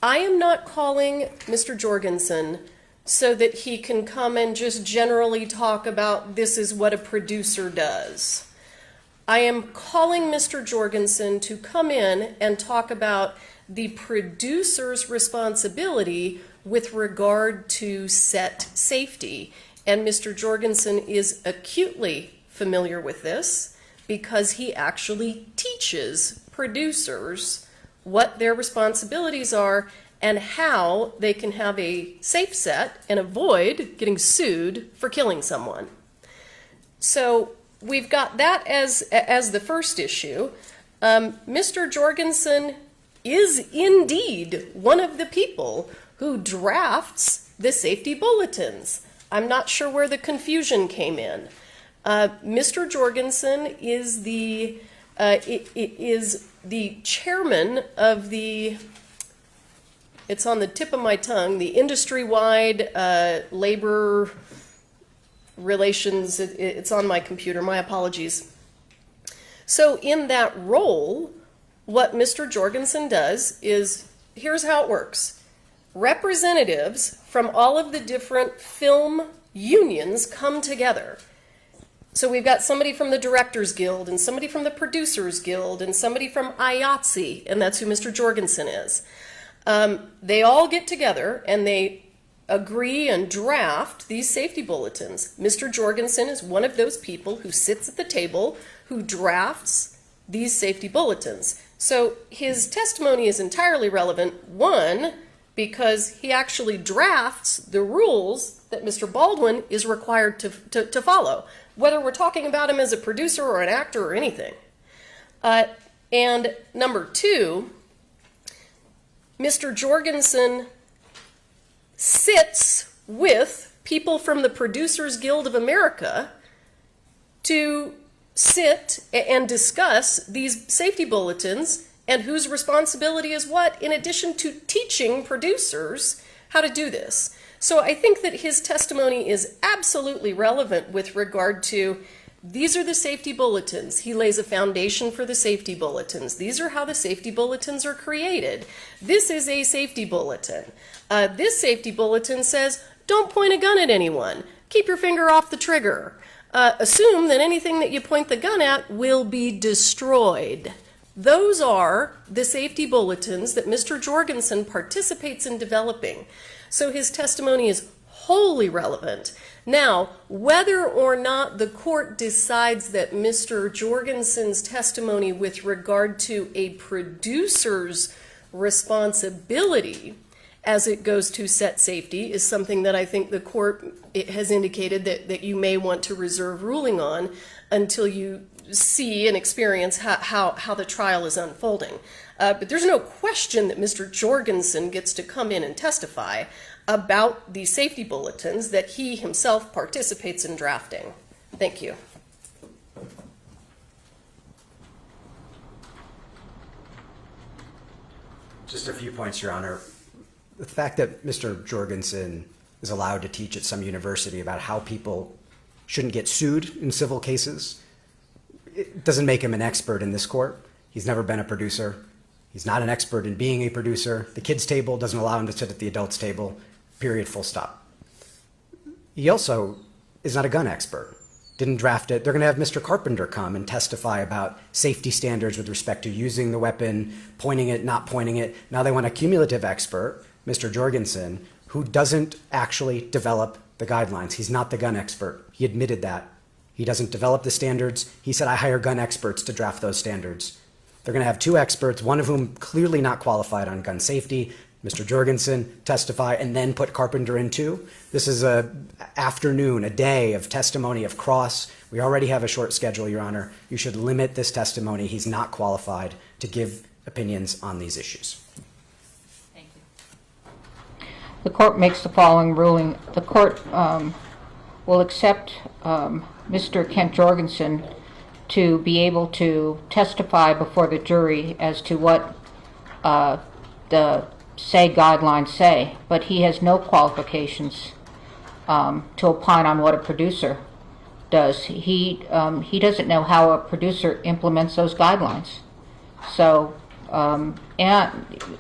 I am not calling Mr. Jorgensen so that he can come and just generally talk about this is what a producer does. I am calling Mr. Jorgensen to come in and talk about the producer's responsibility with regard to set safety. And Mr. Jorgensen is acutely familiar with this because he actually teaches producers what their responsibilities are and how they can have a safe set and avoid getting sued for killing someone. So we've got that as the first issue. Mr. Jorgensen is indeed one of the people who drafts the safety bulletins. I'm not sure where the confusion came in. Mr. Jorgensen is the chairman of the, it's on the tip of my tongue, the industry-wide labor relations. It's on my computer, my apologies. So in that role, what Mr. Jorgensen does is, here's how it works. Representatives from all of the different film unions come together. So we've got somebody from the Directors Guild and somebody from the Producers Guild and somebody from IATSE, and that's who Mr. Jorgensen is. They all get together and they agree and draft these safety bulletins. Mr. Jorgensen is one of those people who sits at the table who drafts these safety bulletins. So his testimony is entirely relevant, one, because he actually drafts the rules that Mr. Baldwin is required to follow, whether we're talking about him as a producer or an actor or anything. And number two, Mr. Jorgensen sits with people from the Producers Guild of America to sit and discuss these safety bulletins and whose responsibility is what, in addition to teaching producers how to do this. So I think that his testimony is absolutely relevant with regard to, these are the safety bulletins. He lays a foundation for the safety bulletins. These are how the safety bulletins are created. This is a safety bulletin. This safety bulletin says, don't point a gun at anyone. Keep your finger off the trigger. Assume that anything that you point the gun at will be destroyed. Those are the safety bulletins that Mr. Jorgensen participates in developing. So his testimony is wholly relevant. Now, whether or not the court decides that Mr. Jorgensen's testimony with regard to a producer's responsibility as it goes to set safety is something that I think the court has indicated that you may want to reserve ruling on until you see and experience how the trial is unfolding. But there's no question that Mr. Jorgensen gets to come in and testify about the safety bulletins that he himself participates in drafting. Thank you. Just a few points, Your Honor. The fact that Mr. Jorgensen is allowed to teach at some university about how people shouldn't get sued in civil cases, it doesn't make him an expert in this court. He's never been a producer. He's not an expert in being a producer. The kids' table doesn't allow him to sit at the adults' table, period, full stop. He also is not a gun expert. Didn't draft it. They're going to have Mr. Carpenter come and testify about safety standards with respect to using the weapon, pointing it, not pointing it. Now they want a cumulative expert, Mr. Jorgensen, who doesn't actually develop the guidelines. He's not the gun expert. He admitted that. He doesn't develop the standards. He said, I hire gun experts to draft those standards. They're going to have two experts, one of whom clearly not qualified on gun safety, Mr. Jorgensen, testify, and then put Carpenter in too. This is an afternoon, a day of testimony of cross. We already have a short schedule, Your Honor. You should limit this testimony. He's not qualified to give opinions on these issues. Thank you. The court makes the following ruling. The court will accept Mr. Kent Jorgensen to be able to testify before the jury as to what the guidelines say, but he has no qualifications to opine on what a producer does. He doesn't know how a producer implements those guidelines. So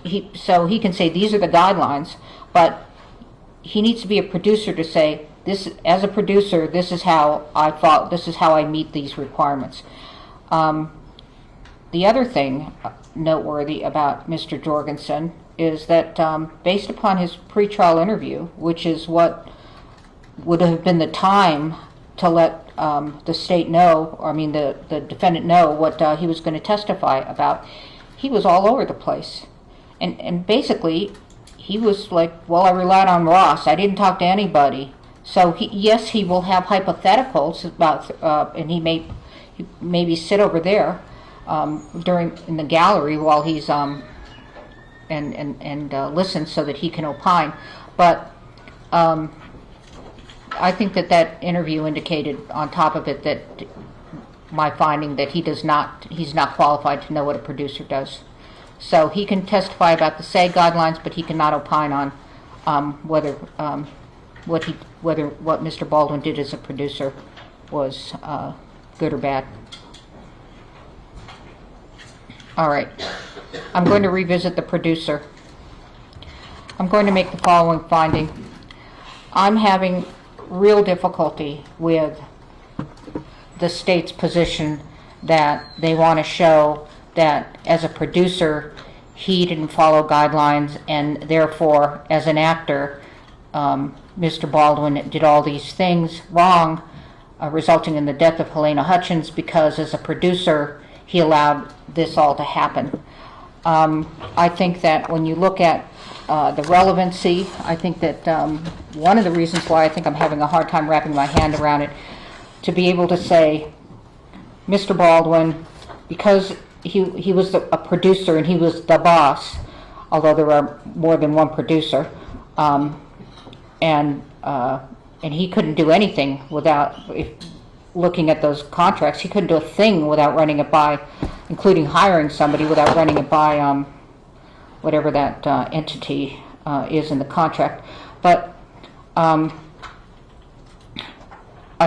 he can say these are the guidelines, but he needs to be a producer to say, this, as a producer, this is how I meet these requirements. The other thing noteworthy about Mr. Jorgensen is that based upon his pretrial interview, which is what would have been the time to let the state know, or I mean the defendant know what he was going to testify about, he was all over the place. And basically, he was like, well, I relied on Ross. I didn't talk to anybody. So yes, he will have hypotheticals about, and he may maybe sit over there in the gallery while he's and listen so that he can opine. But I think that interview indicated, on top of it, that my finding that he's not qualified to know what a producer does. So he can testify about the SAG guidelines, but he cannot opine on whether what Mr. Baldwin did as a producer was good or bad. All right, I'm going to revisit the producer. I'm going to make the following finding. I'm having real difficulty with the state's position that they want to show that as a producer he didn't follow guidelines, and therefore as an actor Mr. Baldwin did all these things wrong, resulting in the death of Halyna Hutchins, because as a producer he allowed this all to happen. I think that when you look at the relevancy, I think that one of the reasons why I think I'm having a hard time wrapping my hand around it, to be able to say, Mr. Baldwin, because he was a producer and he was the boss, although there are more than one producer, and he couldn't do anything without, looking at those contracts, he couldn't do a thing without running it by, including hiring somebody, without running it by whatever that entity is in the contract. But I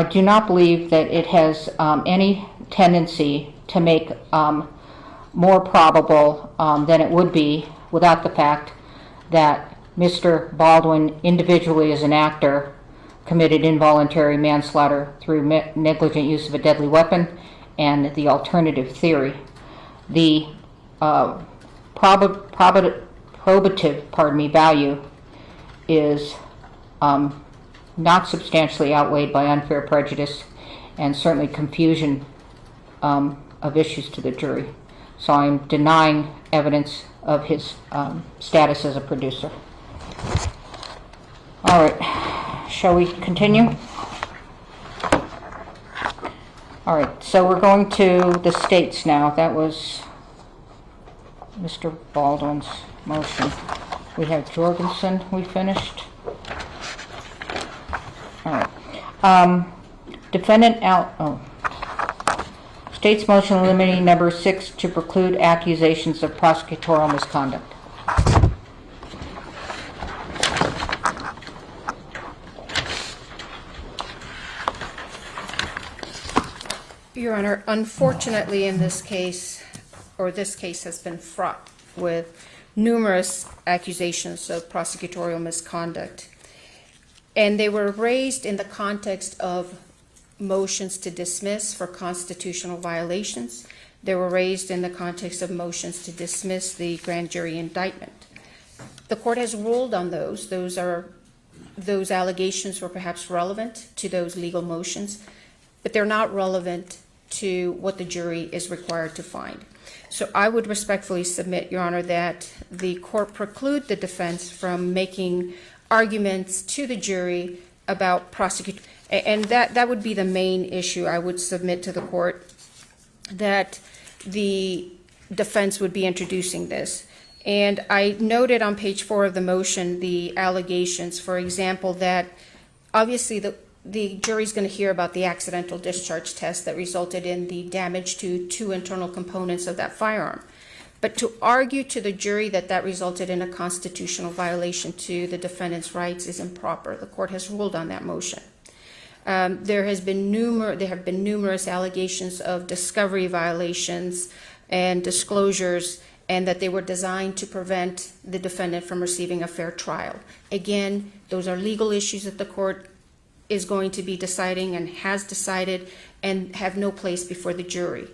do not believe that it has any tendency to make more probable than it would be without the fact that Mr. Baldwin, individually as an actor, committed involuntary manslaughter through negligent use of a deadly weapon and the alternative theory. The probative value is not substantially outweighed by unfair prejudice and certainly confusion of issues to the jury. So I'm denying evidence of his status as a producer. All right, shall we continue? All right, so we're going to the states now. That was Mr. Baldwin's motion. We have Jorgensen, we finished. All right. State's motion limiting number 6 to preclude accusations of prosecutorial misconduct. Your Honor, unfortunately in this case, this case has been fraught with numerous accusations of prosecutorial misconduct. And they were raised in the context of motions to dismiss for constitutional violations. They were raised in the context of motions to dismiss the grand jury indictment. The court has ruled on those. Those allegations were perhaps relevant to those legal motions, but they're not relevant to what the jury is required to find. So I would respectfully submit, Your Honor, that the court preclude the defense from making arguments to the jury about prosecution. And that would be the main issue I would submit to the court, that the defense would be introducing this. And I noted on page 4 of the motion the allegations, for example, that obviously the jury's going to hear about the accidental discharge test that resulted in the damage to 2 internal components of that firearm. But to argue to the jury that that resulted in a constitutional violation to the defendant's rights is improper. The court has ruled on that motion. There have been numerous allegations of discovery violations and disclosures, and that they were designed to prevent the defendant from receiving a fair trial. Again, those are legal issues that the court is going to be deciding and has decided and have no place before the jury.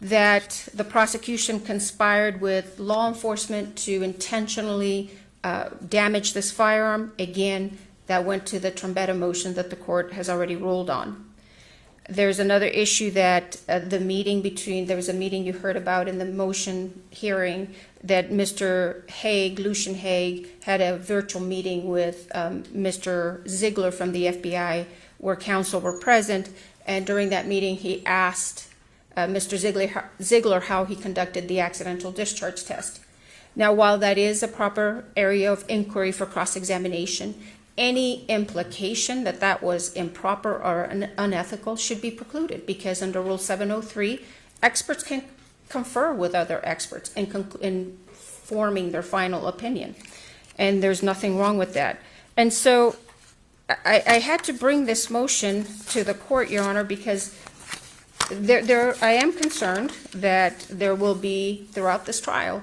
That the prosecution conspired with law enforcement to intentionally damage this firearm, again, that went to the Trombetta motion that the court has already ruled on. There's another issue that there was a meeting you heard about in the motion hearing that Mr. Hague, Lucian Hague, had a virtual meeting with Mr. Ziegler from the FBI where counsel were present, and during that meeting he asked Mr. Ziegler how he conducted the accidental discharge test. Now, while that is a proper area of inquiry for cross-examination, any implication that that was improper or unethical should be precluded, because under Rule 703, experts can confer with other experts in forming their final opinion, and there's nothing wrong with that. And so I had to bring this motion to the court, Your Honor, because I am concerned that there will be, throughout this trial,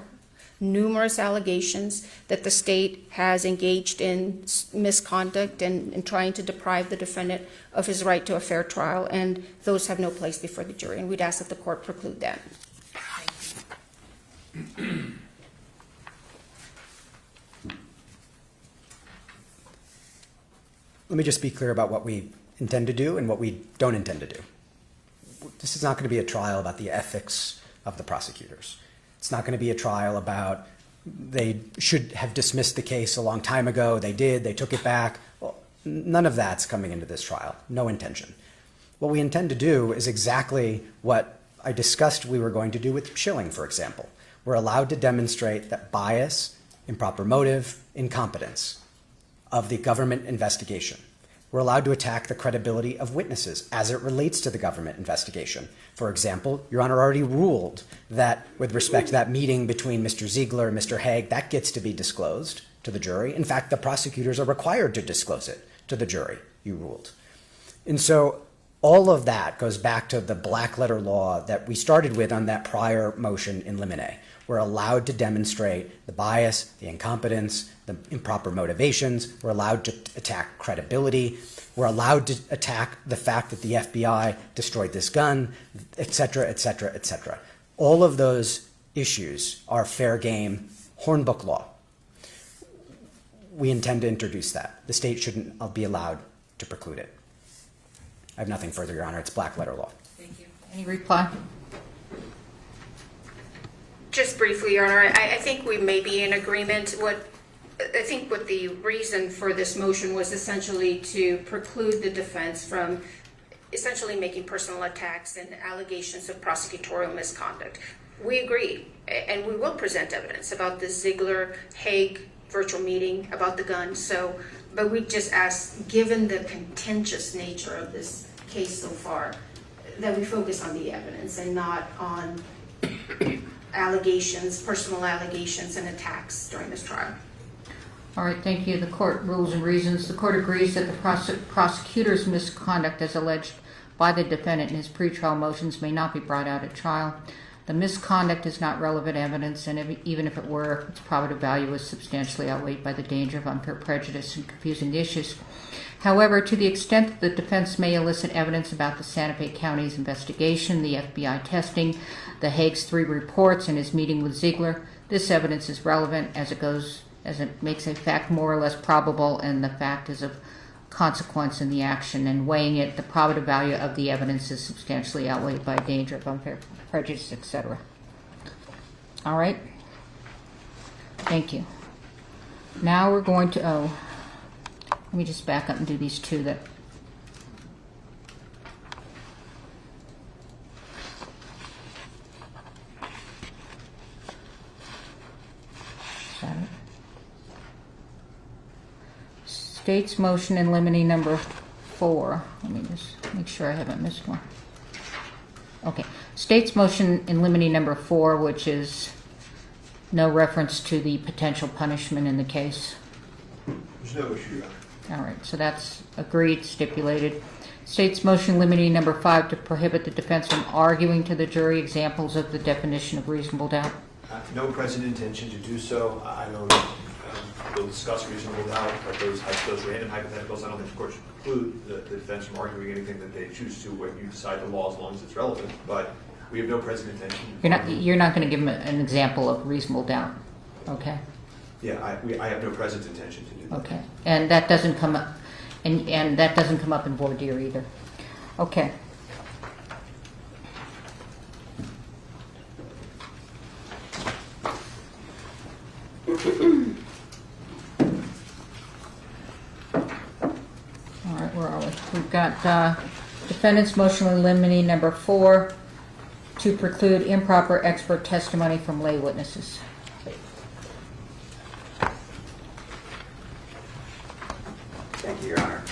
numerous allegations that the state has engaged in misconduct and in trying to deprive the defendant of his right to a fair trial, and those have no place before the jury, and we'd ask that the court preclude that. Let me just be clear about what we intend to do and what we don't intend to do. This is not going to be a trial about the ethics of the prosecutors. It's not going to be a trial about they should have dismissed the case a long time ago. They did. They took it back. Well, none of that's coming into this trial. No intention. What we intend to do is exactly what I discussed we were going to do with Schilling, for example. We're allowed to demonstrate that bias, improper motive, incompetence of the government investigation. We're allowed to attack the credibility of witnesses as it relates to the government investigation. For example, Your Honor already ruled that with respect to that meeting between Mr. Ziegler and Mr. Hague, that gets to be disclosed to the jury. In fact, the prosecutors are required to disclose it to the jury, you ruled. And so all of that goes back to the black letter law that we started with on that prior motion in limine. We're allowed to demonstrate the bias, the incompetence, the improper motivations. We're allowed to attack credibility. We're allowed to attack the fact that the FBI destroyed this gun, et cetera, et cetera, et cetera. All of those issues are fair game Hornbook law. We intend to introduce that. The state shouldn't be allowed to preclude it. I have nothing further, Your Honor. It's black letter law. Thank you. Any reply? Just briefly, Your Honor, I think we may be in agreement. I think what the reason for this motion was essentially to preclude the defense from essentially making personal attacks and allegations of prosecutorial misconduct. We agree, and we will present evidence about the Ziegler-Hague virtual meeting, about the gun. But we just ask, given the contentious nature of this case so far, that we focus on the evidence and not on allegations, personal allegations and attacks during this trial. All right, thank you. The court rules and reasons. The court agrees that the prosecutor's misconduct as alleged by the defendant in his pretrial motions may not be brought out at trial. The misconduct is not relevant evidence, and even if it were, its probative value is substantially outweighed by the danger of unfair prejudice and confusing issues. However, to the extent that the defense may elicit evidence about the Santa Fe County's investigation, the FBI testing, the Hague's 3 reports, and his meeting with Ziegler, this evidence is relevant as it makes a fact more or less probable, and the fact is of consequence in the action. And weighing it, the probative value of the evidence is substantially outweighed by danger of unfair prejudice, etc. All right. Thank you. Now we're going to, let me just back up and do these 2 that. State's motion in limine number 4. Let me just make sure I haven't missed one. Okay. State's motion in limine number 4, which is no reference to the potential punishment in the case. There's no issue. All right. So that's agreed, stipulated. State's motion limiting number 5 to prohibit the defense from arguing to the jury examples of the definition of reasonable doubt. No present intention to do so. I know we'll discuss reasonable doubt, but those random hypotheticals, I don't think the court should preclude the defense from arguing anything that they choose to when you decide the law, as long as it's relevant. But we have no present intention. You're not going to give them an example of reasonable doubt, okay? Yeah, I have no present intention to do that. Okay, and that doesn't come up, and that doesn't come up in voir dire either. Okay. All right, where are we? We've got defendant's motion limiting number 4 to preclude improper expert testimony from lay witnesses. Thank you, Your Honor.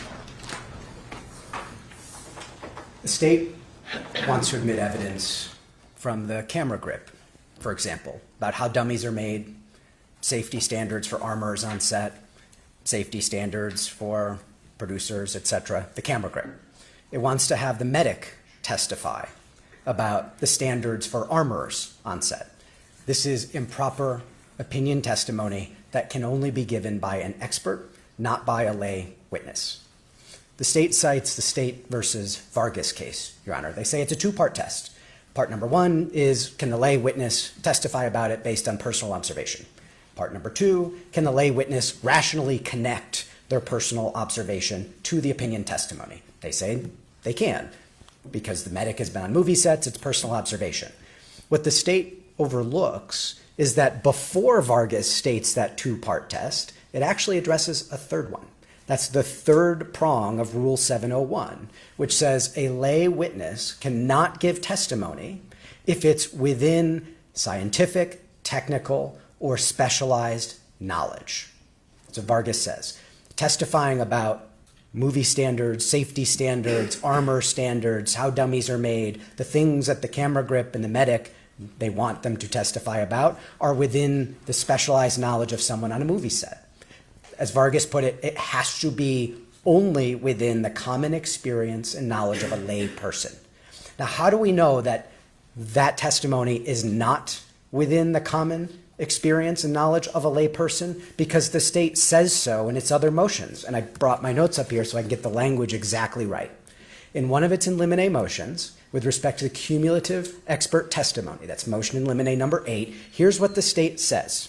The state wants to admit evidence from the camera grip, for example, about how dummies are made, safety standards for armors on set, safety standards for producers, etc., the camera grip. It wants to have the medic testify about the standards for armors on set. This is improper opinion testimony that can only be given by an expert, not by a lay witness. The state cites the State versus Vargas case, Your Honor. They say it's a two-part test. Part number 1 is, can the lay witness testify about it based on personal observation? Part number 2, can the lay witness rationally connect their personal observation to the opinion testimony? They say they can, because the medic has been on movie sets, it's personal observation. What the state overlooks is that before Vargas states that two-part test, it actually addresses a third one. That's the third prong of Rule 701, which says a lay witness cannot give testimony if it's within scientific, technical, or specialized knowledge. So Vargas says, testifying about movie standards, safety standards, armor standards, how dummies are made, the things that the camera grip and the medic, they want them to testify about, are within the specialized knowledge of someone on a movie set. As Vargas put it, it has to be only within the common experience and knowledge of a lay person. Now, how do we know that that testimony is not within the common experience and knowledge of a lay person? Because the state says so in its other motions. And I brought my notes up here so I can get the language exactly right. In one of its in limine motions, with respect to the cumulative expert testimony, that's motion in limine number 8, here's what the state says.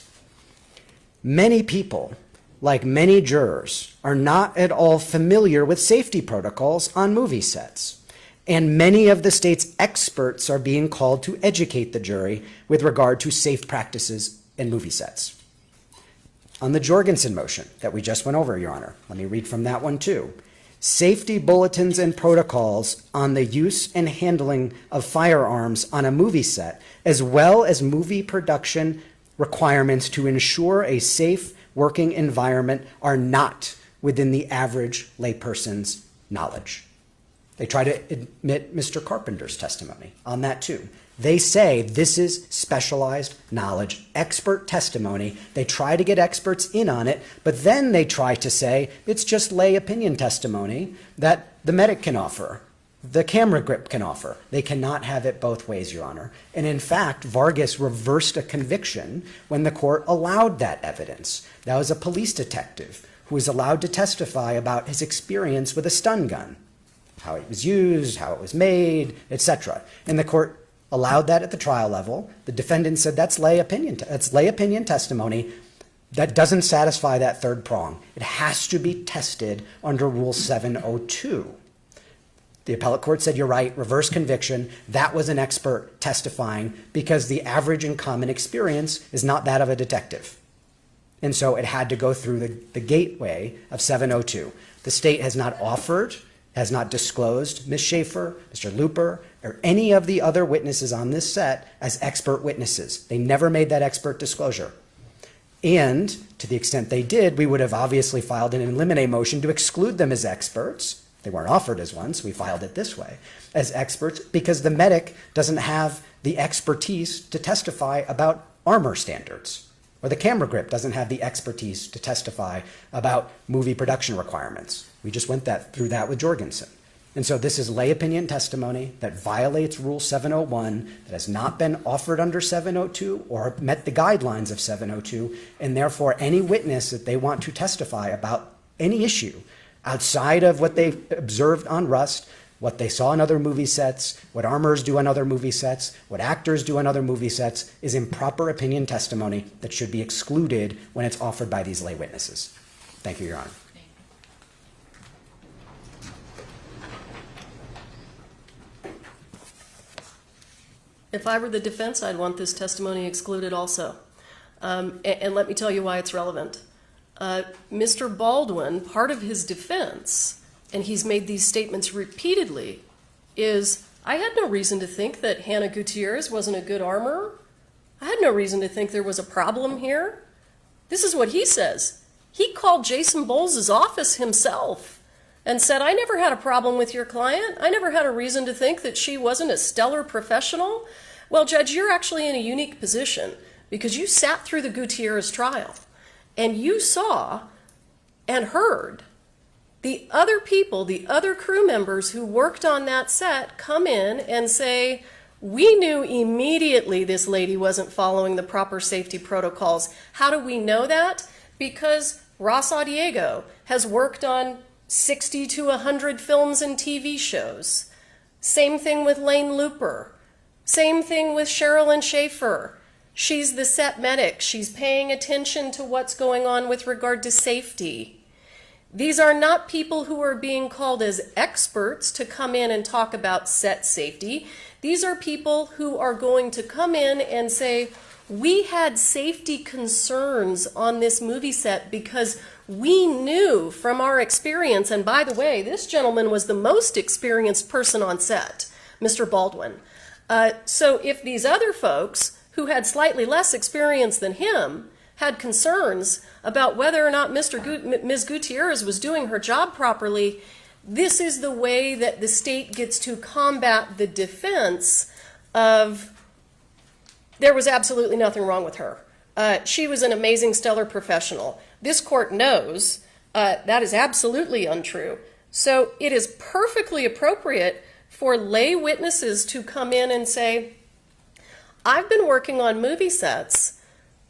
Many people, like many jurors, are not at all familiar with safety protocols on movie sets. And many of the state's experts are being called to educate the jury with regard to safe practices in movie sets. On the Jorgensen motion that we just went over, Your Honor, let me read from that one too. Safety bulletins and protocols on the use and handling of firearms on a movie set, as well as movie production requirements to ensure a safe working environment, are not within the average layperson's knowledge. They try to admit Mr. Carpenter's testimony on that too. They say this is specialized knowledge, expert testimony. They try to get experts in on it, but then they try to say it's just lay opinion testimony that the medic can offer, the camera grip can offer. They cannot have it both ways, Your Honor. And in fact, Vargas reversed a conviction when the court allowed that evidence. That was a police detective who was allowed to testify about his experience with a stun gun, how it was used, how it was made, etc. And the court allowed that at the trial level. The defendant said that's lay opinion testimony that doesn't satisfy that third prong. It has to be tested under Rule 702. The appellate court said, you're right, reverse conviction. That was an expert testifying because the average and common experience is not that of a detective. And so it had to go through the gateway of 702. The state has not offered, has not disclosed Ms. Schaefer, Mr. Looper, or any of the other witnesses on this set as expert witnesses. They never made that expert disclosure. And to the extent they did, we would have obviously filed an in limine motion to exclude them as experts. They weren't offered as one, so we filed it this way, as experts, because the medic doesn't have the expertise to testify about armor standards, or the camera grip doesn't have the expertise to testify about movie production requirements. We just went through that with Jorgensen. And so this is lay opinion testimony that violates Rule 701, that has not been offered under 702 or met the guidelines of 702, and therefore any witness that they want to testify about any issue outside of what they observed on Rust, what they saw in other movie sets, what armorers do on other movie sets, what actors do on other movie sets, is improper opinion testimony that should be excluded when it's offered by these lay witnesses. Thank you, Your Honor. If I were the defense, I'd want this testimony excluded also. And let me tell you why it's relevant. Mr. Baldwin, part of his defense, and he's made these statements repeatedly, is I had no reason to think that Hannah Gutierrez wasn't a good armorer. I had no reason to think there was a problem here. This is what he says. He called Jason Bowles' office himself and said, I never had a problem with your client. I never had a reason to think that she wasn't a stellar professional. Well, Judge, you're actually in a unique position because you sat through the Gutierrez trial and you saw and heard the other people, the other crew members who worked on that set come in and say, we knew immediately this lady wasn't following the proper safety protocols. How do we know that? Because Ross Audiego has worked on 60 to 100 films and TV shows. Same thing with Lane Looper. Same thing with Sherilyn Schaefer. She's the set medic. She's paying attention to what's going on with regard to safety. These are not people who are being called as experts to come in and talk about set safety. These are people who are going to come in and say, we had safety concerns on this movie set because we knew from our experience, and by the way, this gentleman was the most experienced person on set, Mr. Baldwin. So if these other folks who had slightly less experience than him had concerns about whether or not Ms. Gutierrez was doing her job properly, this is the way that the state gets to combat the defense of there was absolutely nothing wrong with her. She was an amazing, stellar professional. This court knows that is absolutely untrue. So it is perfectly appropriate for lay witnesses to come in and say, I've been working on movie sets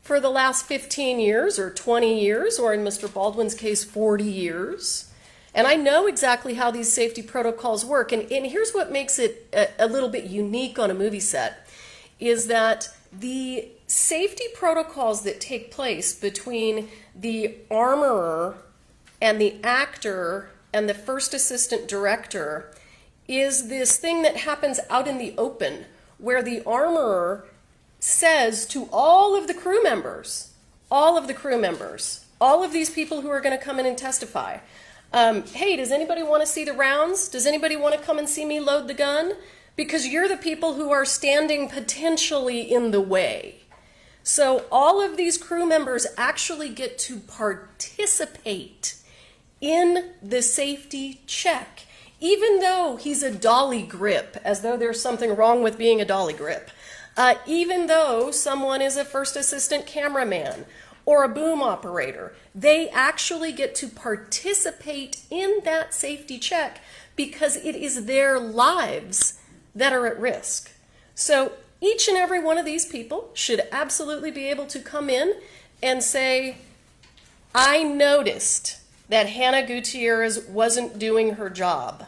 for the last 15 years or 20 years, or in Mr. Baldwin's case, 40 years. And I know exactly how these safety protocols work. And here's what makes it a little bit unique on a movie set, is that the safety protocols that take place between the armorer and the actor and the first assistant director is this thing that happens out in the open, where the armorer says to all of the crew members, all of these people who are going to come in and testify, hey, does anybody want to see the rounds? Does anybody want to come and see me load the gun? Because you're the people who are standing potentially in the way. So all of these crew members actually get to participate in the safety check, even though he's a dolly grip, as though there's something wrong with being a dolly grip, even though someone is a first assistant cameraman or a boom operator, they actually get to participate in that safety check because it is their lives that are at risk. So each and every one of these people should absolutely be able to come in and say, I noticed that Hannah Gutierrez wasn't doing her job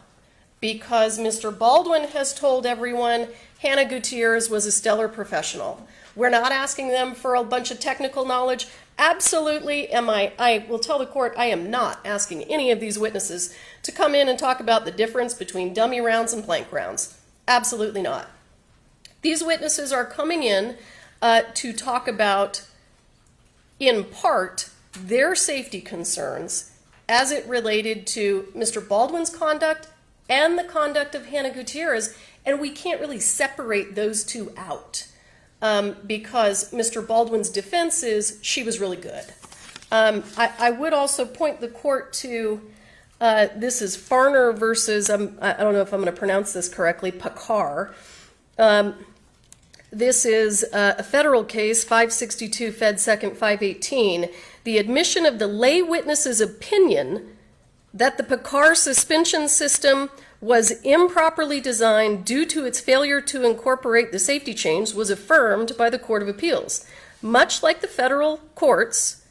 because Mr. Baldwin has told everyone Hannah Gutierrez was a stellar professional. We're not asking them for a bunch of technical knowledge. Absolutely, I will tell the court, I am not asking any of these witnesses to come in and talk about the difference between dummy rounds and blank rounds. Absolutely not. These witnesses are coming in to talk about, in part, their safety concerns as it related to Mr. Baldwin's conduct and the conduct of Hannah Gutierrez, and we can't really separate those two out because Mr. Baldwin's defense is she was really good. I would also point the court to, this is Farner versus, I don't know if I'm going to pronounce this correctly, Pakar. This is a federal case, 562 Fed 2nd 518. The admission of the lay witness's opinion that the Pakar suspension system was improperly designed due to its failure to incorporate the safety chains was affirmed by the Court of Appeals. Much like the federal courts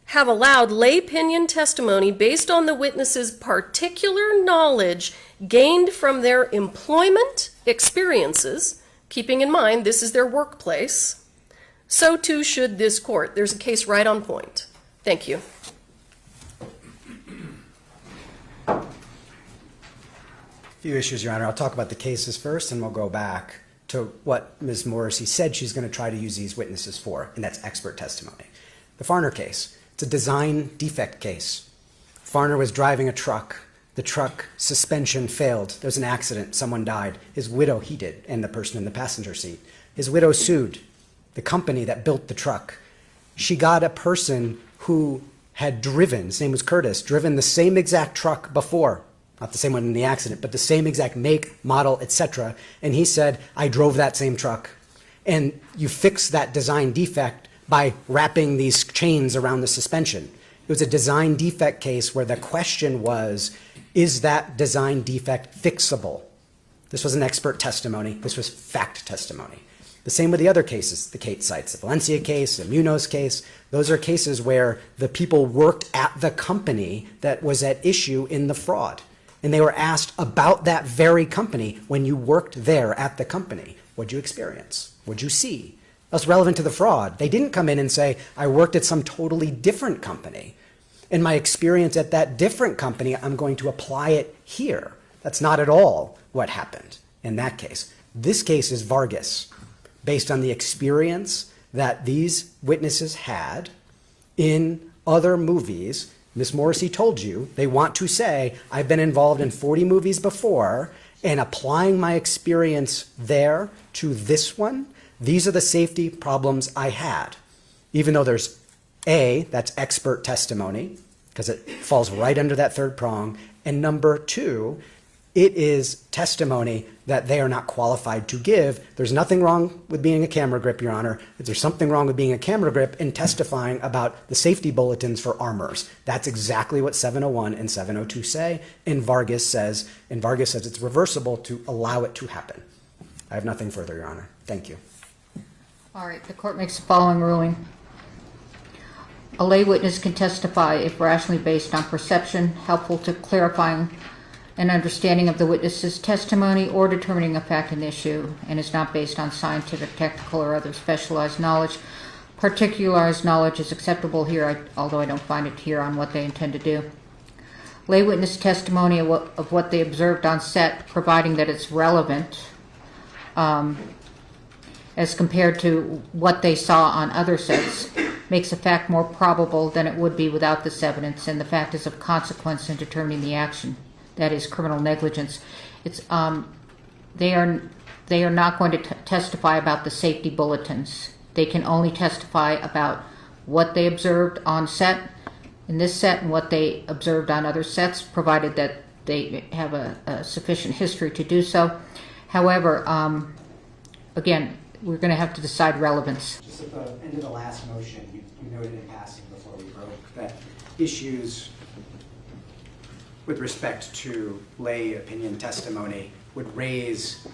have allowed lay opinion testimony based on the witness's particular knowledge gained from their employment experiences, keeping in mind this is their workplace, so too should this court. There's a case right on point. Thank you. Few issues, Your Honor. I'll talk about the cases first, and we'll go back to what Ms. Morrissey said she's going to try to use these witnesses for, and that's expert testimony. The Farner case, it's a design defect case. Farner was driving a truck. The truck suspension failed. There's an accident. Someone died. His widow, he did, and the person in the passenger seat. His widow sued the company that built the truck. She got a person who had driven, his name was Curtis, driven the same exact truck before. Not the same one in the accident, but the same exact make, model, etc. And he said, I drove that same truck. And you fix that design defect by wrapping these chains around the suspension. It was a design defect case where the question was, is that design defect fixable? This was an expert testimony. This was fact testimony. The same with the other cases the Kate cites, the Valencia case, the Munoz case. Those are cases where the people worked at the company that was at issue in the fraud. And they were asked about that very company when you worked there at the company. What'd you experience? What'd you see? That's relevant to the fraud. They didn't come in and say, I worked at some totally different company. In my experience at that different company, I'm going to apply it here. That's not at all what happened in that case. This case is Vargas, based on the experience that these witnesses had in other movies. Ms. Morrissey told you they want to say, I've been involved in 40 movies before, and applying my experience there to this one, these are the safety problems I had. Even though there's A, that's expert testimony, because it falls right under that third prong, and number two, it is testimony that they are not qualified to give. There's nothing wrong with being a camera grip, Your Honor. There's something wrong with being a camera grip and testifying about the safety bulletins for armors. That's exactly what 701 and 702 say, and Vargas says it's reversible to allow it to happen. I have nothing further, Your Honor. Thank you. All right, the court makes the following ruling. A lay witness can testify if rationally based on perception, helpful to clarifying an understanding of the witness's testimony or determining a fact and issue, and is not based on scientific, technical, or other specialized knowledge. Particularized knowledge is acceptable here, although I don't find it here on what they intend to do. Lay witness testimony of what they observed on set, providing that it's relevant, as compared to what they saw on other sets, makes a fact more probable than it would be without this evidence, and the fact is of consequence in determining the action. That is criminal negligence. It's they are not going to testify about the safety bulletins. They can only testify about what they observed on set, in this set, and what they observed on other sets, provided that they have a sufficient history to do so. However, again, we're going to have to decide relevance. Just at the end of the last motion, you noted in passing before we broke that issues with respect to lay opinion testimony would raise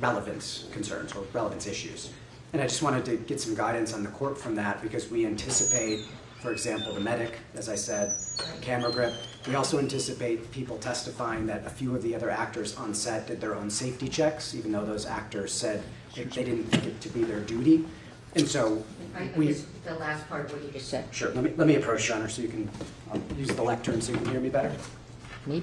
relevance concerns or relevance issues. And I just wanted to get some guidance on the court from that, because we anticipate, for example, the medic, as I said, camera grip. We also anticipate people testifying that a few of the other actors on set did their own safety checks, even though those actors said they didn't think it to be their duty. And so the last part of what you just said. Sure, let me approach, Your Honor, so you can use the lectern so you can hear me better. Need?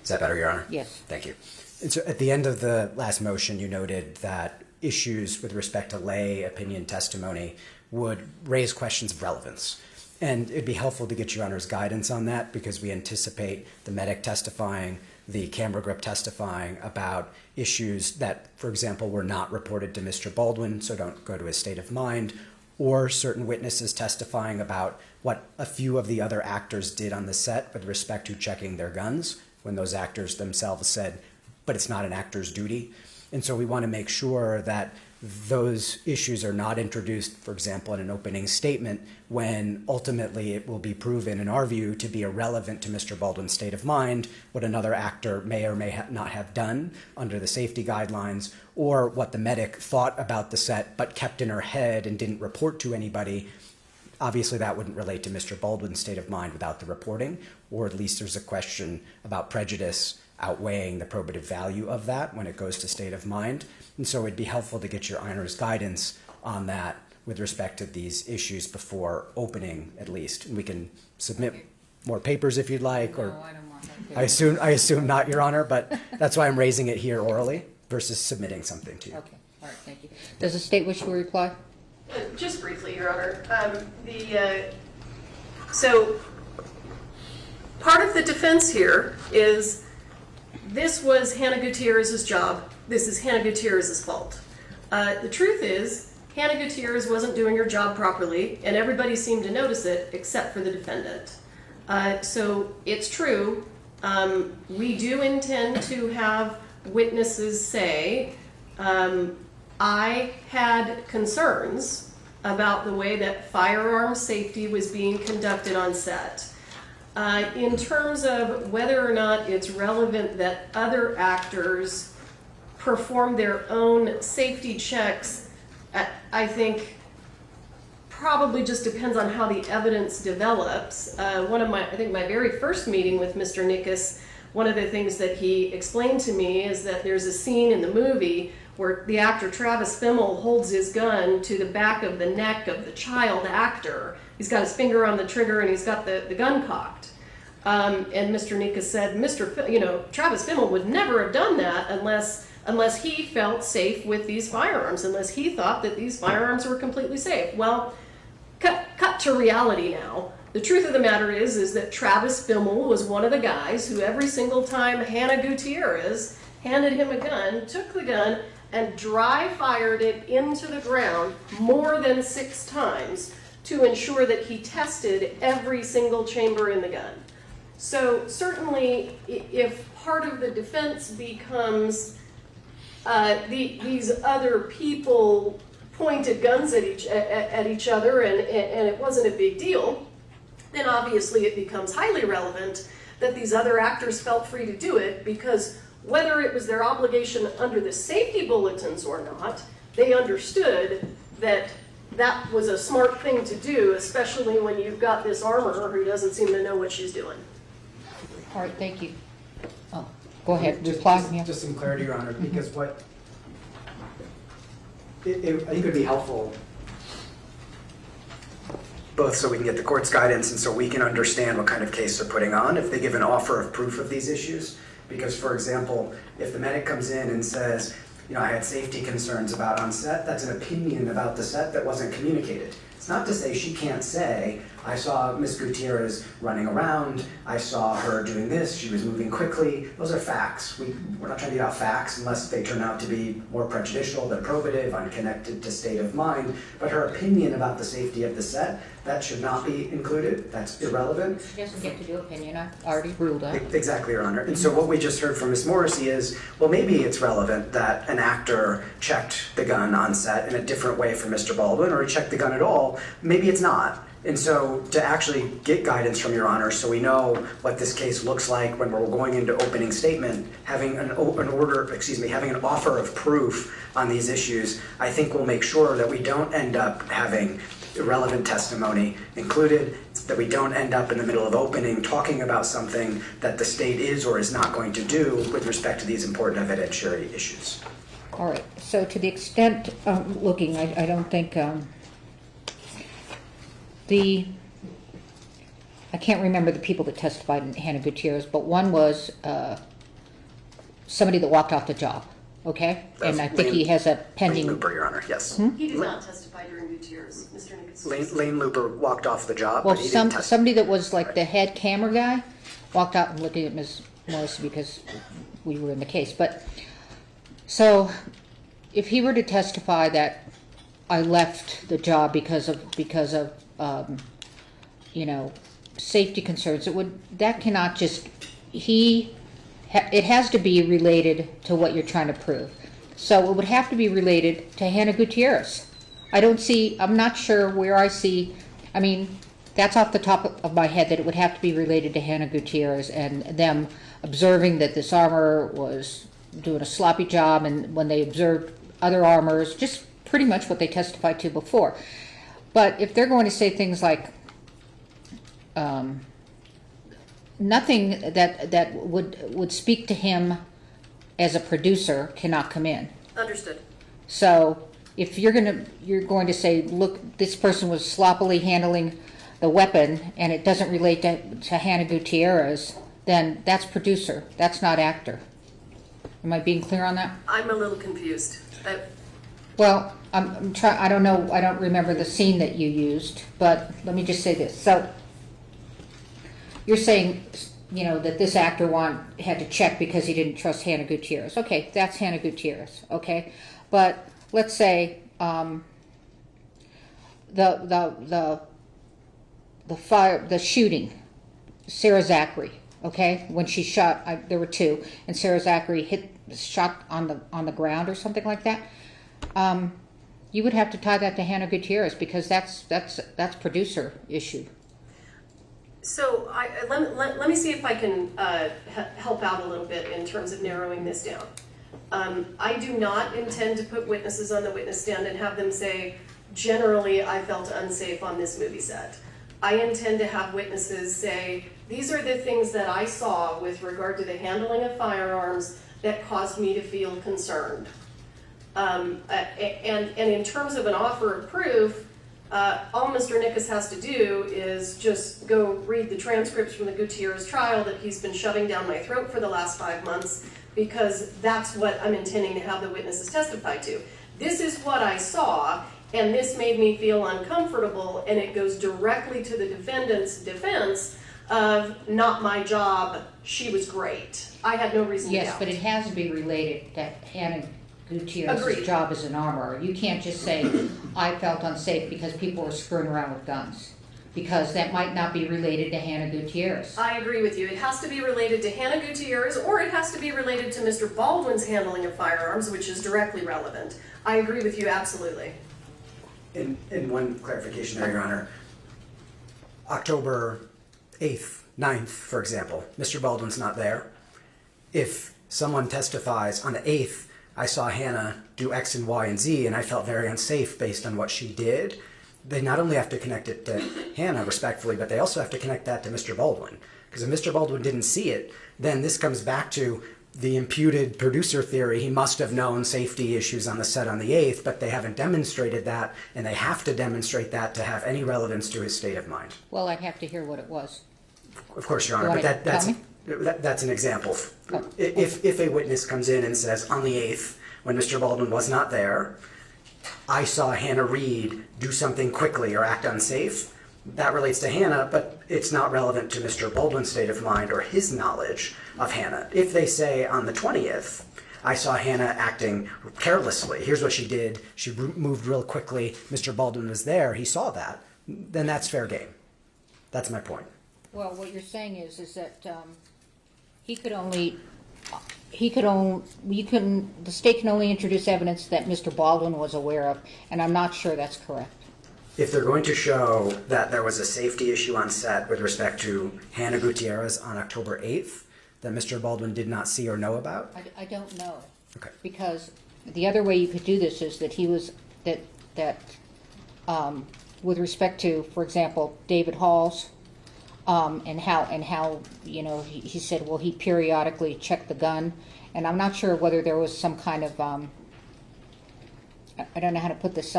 Is that better, Your Honor? Yes. Thank you. And so at the end of the last motion, you noted that issues with respect to lay opinion testimony would raise questions of relevance. And it'd be helpful to get Your Honor's guidance on that, because we anticipate the medic testifying, the camera grip testifying about issues that, for example, were not reported to Mr. Baldwin, so don't go to his state of mind, or certain witnesses testifying about what a few of the other actors did on the set with respect to checking their guns, when those actors themselves said, but it's not an actor's duty. And so we want to make sure that those issues are not introduced, for example, in an opening statement, when ultimately it will be proven, in our view, to be irrelevant to Mr. Baldwin's state of mind, what another actor may or may not have done under the safety guidelines, or what the medic thought about the set but kept in her head and didn't report to anybody. Obviously, that wouldn't relate to Mr. Baldwin's state of mind without the reporting, or at least there's a question about prejudice outweighing the probative value of that when it goes to state of mind. And so it'd be helpful to get your Honor's guidance on that with respect to these issues before opening, at least. And we can submit more papers if you'd like, or No, I don't want that. I assume not, Your Honor, but that's why I'm raising it here orally versus submitting something to you. Okay, all right, thank you. Does the state wish to reply? Just briefly, Your Honor. So part of the defense here is this was Hannah Gutierrez's job. This is Hannah Gutierrez's fault. The truth is, Hannah Gutierrez wasn't doing her job properly, and everybody seemed to notice it except for the defendant. So it's true. We do intend to have witnesses say, I had concerns about the way that firearm safety was being conducted on set. In terms of whether or not it's relevant that other actors perform their own safety checks, I think probably just depends on how the evidence develops. I think my very first meeting with Mr. Nickus, one of the things that he explained to me is that there's a scene in the movie where the actor Travis Fimmel holds his gun to the back of the neck of the child actor. He's got his finger on the trigger and he's got the gun cocked. And Mr. Nickus said, Travis Fimmel would never have done that unless he felt safe with these firearms, unless he thought that these firearms were completely safe. Well, cut to reality now. The truth of the matter is that Travis Fimmel was one of the guys who every single time Hannah Gutierrez handed him a gun, took the gun, and dry fired it into the ground more than 6 times to ensure that he tested every single chamber in the gun. So certainly, if part of the defense becomes these other people pointed guns at each other and it wasn't a big deal, then obviously it becomes highly relevant that these other actors felt free to do it, because whether it was their obligation under the safety bulletins or not, they understood that that was a smart thing to do, especially when you've got this armorer who doesn't seem to know what she's doing. All right, thank you. Oh, go ahead, reply. Yeah. Just some clarity, Your Honor, because I think it would be helpful both so we can get the court's guidance and so we can understand what kind of case they're putting on if they give an offer of proof of these issues. Because, for example, if the medic comes in and says, I had safety concerns about on set, that's an opinion about the set that wasn't communicated. It's not to say she can't say, I saw Ms. Gutierrez running around, I saw her doing this, she was moving quickly. Those are facts. We're not trying to get out facts unless they turn out to be more prejudicial than probative, unconnected to state of mind. But her opinion about the safety of the set, that should not be included. That's irrelevant. She doesn't get to do opinion. I already ruled out. Exactly, Your Honor. And so what we just heard from Ms. Morrissey is, well, maybe it's relevant that an actor checked the gun on set in a different way for Mr. Baldwin, or he checked the gun at all. Maybe it's not. And so to actually get guidance from Your Honor so we know what this case looks like when we're going into opening statement, having an offer of proof on these issues, I think will make sure that we don't end up having irrelevant testimony included, that we don't end up in the middle of opening talking about something that the state is or is not going to do with respect to these important evidentiary issues. All right, so to the extent looking, I don't think I can't remember the people that testified in Hannah Gutierrez, but one was somebody that walked off the job, okay? And I think he has a pending... Lane Looper, Your Honor, yes. He did not testify during Gutierrez, Mr. Nickus. Lane Looper walked off the job, Well, but he didn't testify. somebody that was like the head camera guy walked out and looked at Ms. Morrissey because we were in the case. But so if he were to testify that I left the job because of safety concerns, that cannot just, it has to be related to what you're trying to prove. So it would have to be related to Hannah Gutierrez. I'm not sure where I see, I mean, that's off the top of my head that it would have to be related to Hannah Gutierrez and them observing that this armor was doing a sloppy job, and when they observed other armors, just pretty much what they testified to before. But if they're going to say things like nothing that would speak to him as a producer cannot come in. Understood. So if you're going to say, look, this person was sloppily handling the weapon and it doesn't relate to Hannah Gutierrez, then that's producer. That's not actor. Am I being clear on that? I'm a little confused. Well, I don't know. I don't remember the scene that you used, but let me just say this. So you're saying, that this actor had to check because he didn't trust Hannah Gutierrez. Okay, that's Hannah Gutierrez. Okay, but let's say the shooting, Sarah Zachary. Okay, when she shot, there were two, and Sarah Zachary shot on the ground or something like that. You would have to tie that to Hannah Gutierrez because that's producer issue. So let me see if I can help out a little bit in terms of narrowing this down. I do not intend to put witnesses on the witness stand and have them say, generally, I felt unsafe on this movie set. I intend to have witnesses say, these are the things that I saw with regard to the handling of firearms that caused me to feel concerned. And in terms of an offer of proof, all Mr. Nickus has to do is just go read the transcripts from the Gutierrez trial that he's been shoving down my throat for the last 5 months, because that's what I'm intending to have the witnesses testify to. This is what I saw, and this made me feel uncomfortable, and it goes directly to the defendant's defense of, not my job, she was great. I had no reason to doubt. Yes, but it has to be related to Hannah Gutierrez's Agreed. job as an armorer. You can't just say, I felt unsafe because people were screwing around with guns, because that might not be related to Hannah Gutierrez. I agree with you. It has to be related to Hannah Gutierrez, or it has to be related to Mr. Baldwin's handling of firearms, which is directly relevant. I agree with you absolutely. In one clarification there, Your Honor, October 8th, 9th, for example, Mr. Baldwin's not there. If someone testifies on the 8th, I saw Hannah do X and Y and Z, and I felt very unsafe based on what she did, they not only have to connect it to Hannah, respectfully, but they also have to connect that to Mr. Baldwin. Because if Mr. Baldwin didn't see it, then this comes back to the imputed producer theory. He must have known safety issues on the set on the 8th, but they haven't demonstrated that, and they have to demonstrate that to have any relevance to his state of mind. Well, I'd have to hear what it was. Of course, Your Honor, You but wanna tell me? that's an example. Oh. If a witness comes in and says, on the 8th, when Mr. Baldwin was not there, I saw Hannah Reed do something quickly or act unsafe, that relates to Hannah, but it's not relevant to Mr. Baldwin's state of mind or his knowledge of Hannah. If they say on the 20th, I saw Hannah acting carelessly, here's what she did, she moved real quickly, Mr. Baldwin was there, he saw that, then that's fair game. That's my point. Well, what you're saying is that the state can only introduce evidence that Mr. Baldwin was aware of, and I'm not sure that's correct. If they're going to show that there was a safety issue on set with respect to Hannah Gutierrez on October 8th that Mr. Baldwin did not see or know about? I don't know. Okay. Because the other way you could do this is that he was, with respect to, for example, David Halls, and how he said, well, he periodically checked the gun, and I'm not sure whether there was some kind of I don't know how to put this,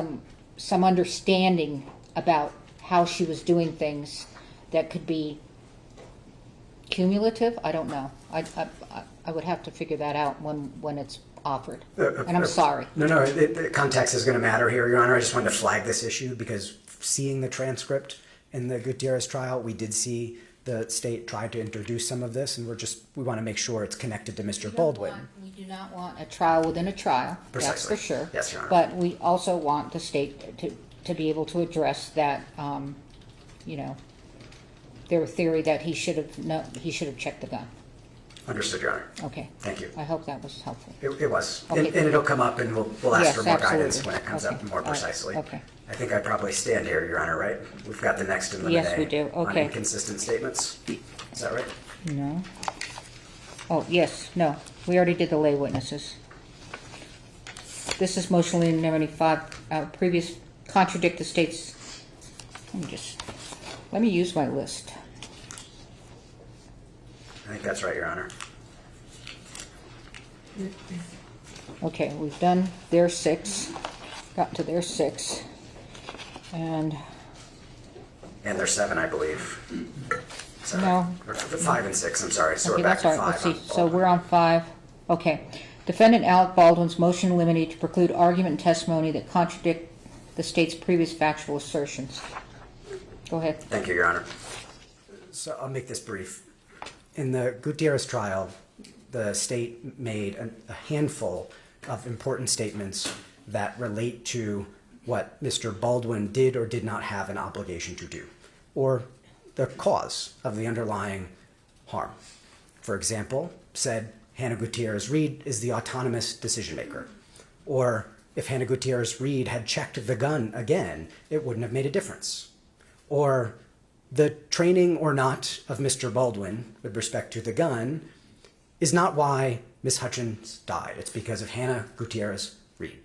some understanding about how she was doing things that could be cumulative. I don't know. I would have to figure that out when it's offered. And I'm sorry. No, the context is going to matter here, Your Honor. I just wanted to flag this issue because seeing the transcript in the Gutierrez trial, we did see the state try to introduce some of this, and we want to make sure it's connected to Mr. Baldwin. We do not want a trial within a trial. Precisely. That's for sure. Yes, Your Honor. But we also want the state to be able to address that, their theory that he should have checked the gun. Understood, Your Honor. Okay. Thank you. I hope that was helpful. It was. Okay. And it'll come up, and we'll ask Yes, for more guidance absolutely. when it comes Okay. up more All right. precisely. Okay. I think I probably stand here, Your Honor, right? We've got the next in limine Yes, we do. on Okay. inconsistent statements. Is that right? No. Oh, yes, no. We already did the lay witnesses. This is motion in limine 5, previous contradict the state's. Let me use my list. I think that's right, Your Honor. Okay, we've done their 6, got to their 6, and And there's 7, I believe. Sorry. No. Or 5 and 6, I'm sorry. So okay, we're back that's to all right. 5. Let's see. So we're on 5. Okay. Defendant Alec Baldwin's motion in limine to preclude argument and testimony that contradict the state's previous factual assertions. Go ahead. Thank you, Your Honor. So I'll make this brief. In the Gutierrez trial, the state made a handful of important statements that relate to what Mr. Baldwin did or did not have an obligation to do, or the cause of the underlying harm. For example, said Hannah Gutierrez-Reed is the autonomous decision maker. Or if Hannah Gutierrez-Reed had checked the gun again, it wouldn't have made a difference. Or the training or not of Mr. Baldwin with respect to the gun is not why Ms. Hutchins died. It's because of Hannah Gutierrez-Reed.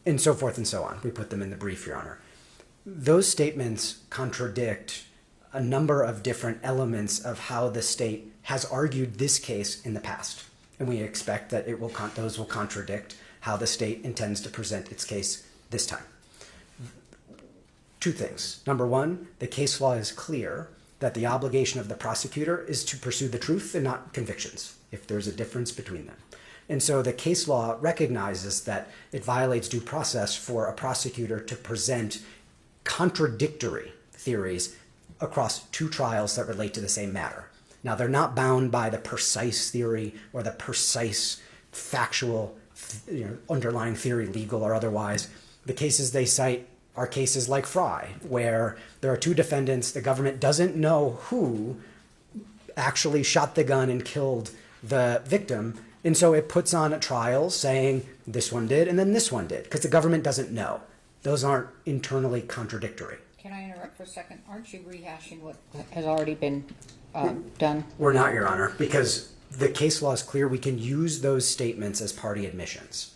And so forth and so on. We put them in the brief, Your Honor. Those statements contradict a number of different elements of how the state has argued this case in the past. And we expect that those will contradict how the state intends to present its case this time. 2 things. Number 1, the case law is clear that the obligation of the prosecutor is to pursue the truth and not convictions, if there's a difference between them. And so the case law recognizes that it violates due process for a prosecutor to present contradictory theories across 2 trials that relate to the same matter. Now, they're not bound by the precise theory or the precise factual underlying theory, legal or otherwise. The cases they cite are cases like Fry, where there are 2 defendants, the government doesn't know who actually shot the gun and killed the victim, and so it puts on a trial saying this one did and then this one did, because the government doesn't know. Those aren't internally contradictory. Can I interrupt for a second? Aren't you rehashing what has already been done? We're not, Your Honor, because the case law is clear. We can use those statements as party admissions.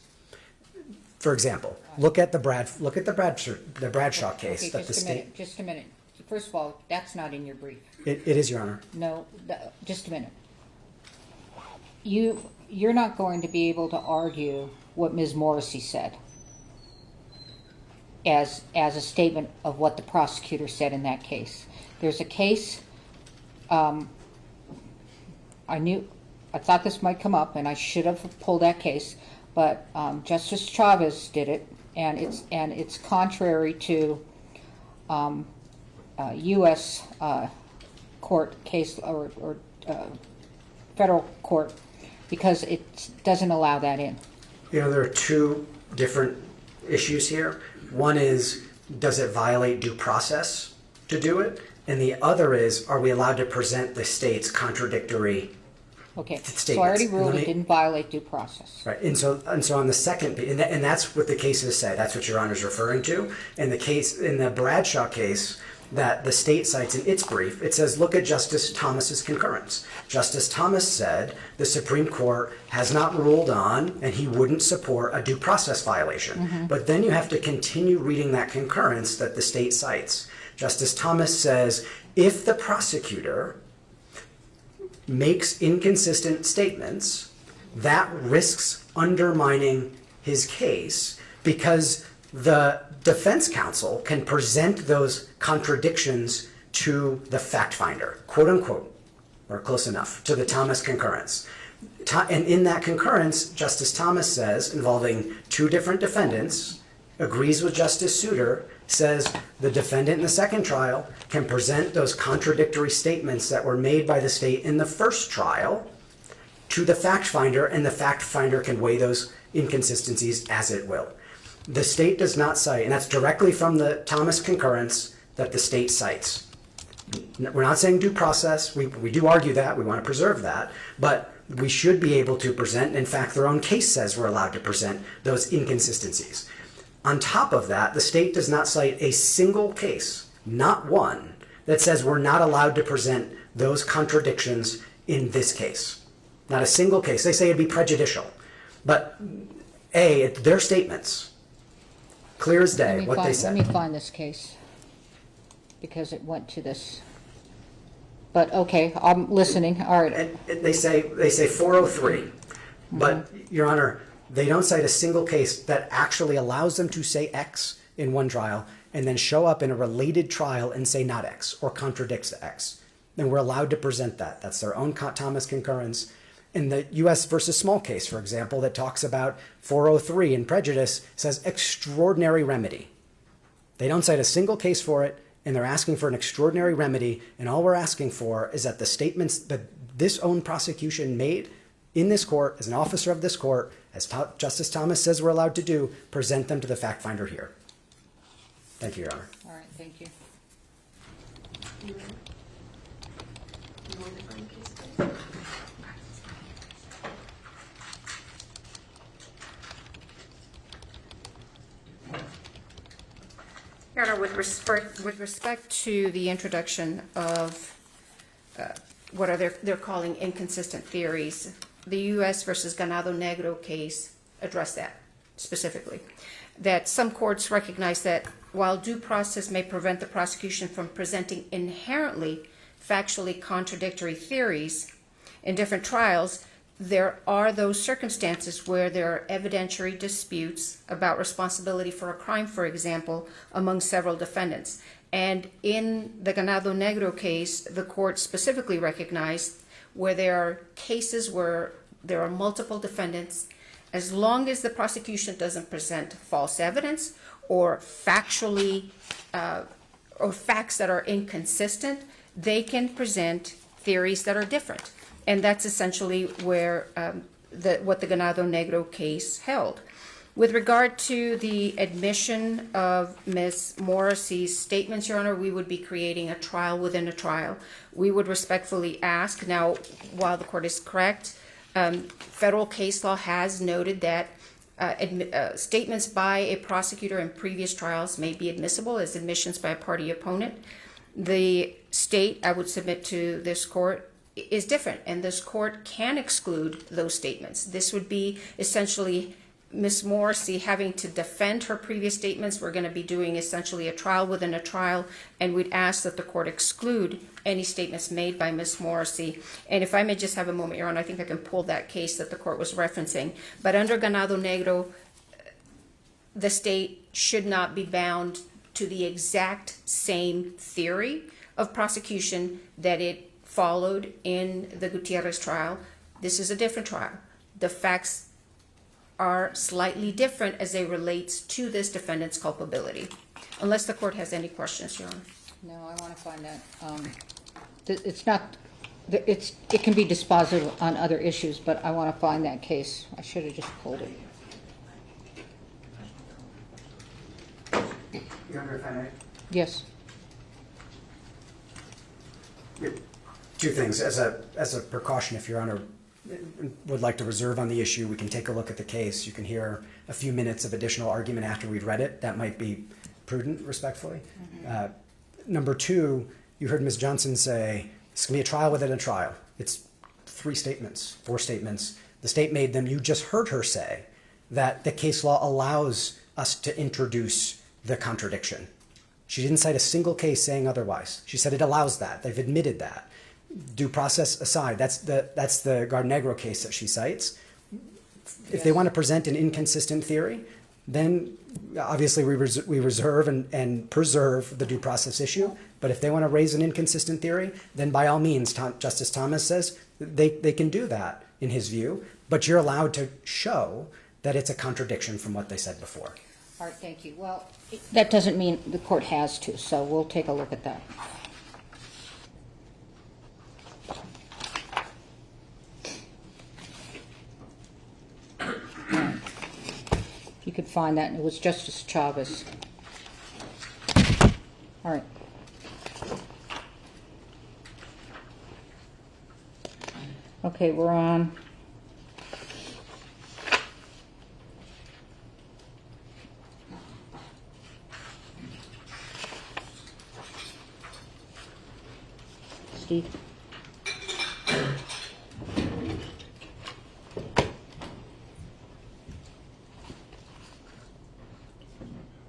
For example, look at the Bradshaw case that the state. Just a minute. First of all, that's not in your brief. It is, Your Honor. No, just a minute. You're not going to be able to argue what Ms. Morrissey said as a statement of what the prosecutor said in that case. There's a case. I thought this might come up, and I should have pulled that case. But Justice Chavez did it, and it's contrary to U.S. Court case or federal court, because it doesn't allow that in. There are 2 different issues here. One is, does it violate due process to do it? And the other is, are we allowed to present the state's contradictory statements? So I already ruled it didn't violate due process. Right, and so on the second, and that's what the cases say. That's what Your Honor's referring to. In the Bradshaw case that the state cites in its brief, it says, look at Justice Thomas's concurrence. Justice Thomas said the Supreme Court has not ruled on, and he wouldn't support a due process violation. Mm-hmm. But then you have to continue reading that concurrence that the state cites. Justice Thomas says, if the prosecutor makes inconsistent statements, that risks undermining his case because the defense counsel can present those contradictions to the fact finder, quote unquote, or close enough, to the Thomas concurrence. And in that concurrence, Justice Thomas says, involving 2 different defendants, agrees with Justice Souter, says the defendant in the second trial can present those contradictory statements that were made by the state in the first trial to the fact finder, and the fact finder can weigh those inconsistencies as it will. The state does not cite, and that's directly from the Thomas concurrence that the state cites. We're not saying due process. We do argue that. We want to preserve that. But we should be able to present. In fact, their own case says we're allowed to present those inconsistencies. On top of that, the state does not cite a single case, not one, that says we're not allowed to present those contradictions in this case. Not a single case. They say it'd be prejudicial. But it's their statements. Clear as day, what they said. Let me find this case, because it went to this. But, okay, I'm listening. All right. And they say 403. But, Your Honor, they don't cite a single case that actually allows them to say X in one trial and then show up in a related trial and say not X or contradicts X. And we're allowed to present that. That's their own Thomas concurrence. In the U.S. versus Small case, for example, that talks about 403 in prejudice, says extraordinary remedy. They don't cite a single case for it, and they're asking for an extraordinary remedy, and all we're asking for is that the statements that this own prosecution made in this court, as an officer of this court, as Justice Thomas says we're allowed to do, present them to the fact finder here. Thank you, Your Honor. All right, thank you. Your Honor, with respect to the introduction of what are they're calling inconsistent theories, the U.S. versus Ganado Negro case addressed that specifically. That some courts recognize that while due process may prevent the prosecution from presenting inherently factually contradictory theories in different trials, there are those circumstances where there are evidentiary disputes about responsibility for a crime, for example, among several defendants. And in the Ganado Negro case, the court specifically recognized where there are cases where there are multiple defendants, as long as the prosecution doesn't present false evidence or factually or facts that are inconsistent, they can present theories that are different. And that's essentially where what the Ganado Negro case held. With regard to the admission of Ms. Morrissey's statements, Your Honor, we would be creating a trial within a trial. We would respectfully ask, now, while the court is correct, federal case law has noted that statements by a prosecutor in previous trials may be admissible as admissions by a party opponent. The state, I would submit to this court, is different, and this court can exclude those statements. This would be essentially Ms. Morrissey having to defend her previous statements. We're going to be doing essentially a trial within a trial, and we'd ask that the court exclude any statements made by Ms. Morrissey. And if I may just have a moment, Your Honor, I think I can pull that case that the court was referencing. But under Ganado Negro, the state should not be bound to the exact same theory of prosecution that it followed in the Gutierrez trial. This is a different trial. The facts are slightly different as they relates to this defendant's culpability. Unless the court has any questions, Your Honor. No, I want to find that. It's not, it can be dispositive on other issues, but I want to find that case. I should have just pulled it. Your Honor, if I may. Yes. Two things. As a precaution, if Your Honor would like to reserve on the issue, we can take a look at the case. You can hear a few minutes of additional argument after we've read it. That might be prudent, respectfully. Mm-hmm. Number two, you heard Ms. Johnson say, it's going to be a trial within a trial. It's 4 statements. The state made them. You just heard her say that the case law allows us to introduce the contradiction. She didn't cite a single case saying otherwise. She said it allows that. They've admitted that. Due process aside, that's the Garnegro case that she cites. If they want to present an inconsistent theory, then obviously we reserve and preserve the due process issue. But if they want to raise an inconsistent theory, then by all means, Justice Thomas says they can do that in his view. But you're allowed to show that it's a contradiction from what they said before. All right, thank you. Well, that doesn't mean the court has to, so we'll take a look at that. You could find that, and it was Justice Chavez. All right. Okay, we're on. Steve.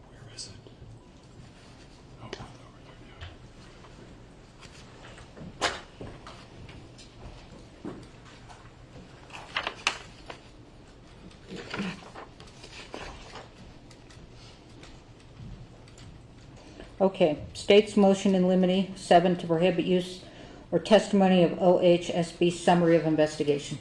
Where is it? Oh, over there Okay, state's motion in limine 7 to prohibit use or testimony of OHSB summary of investigation.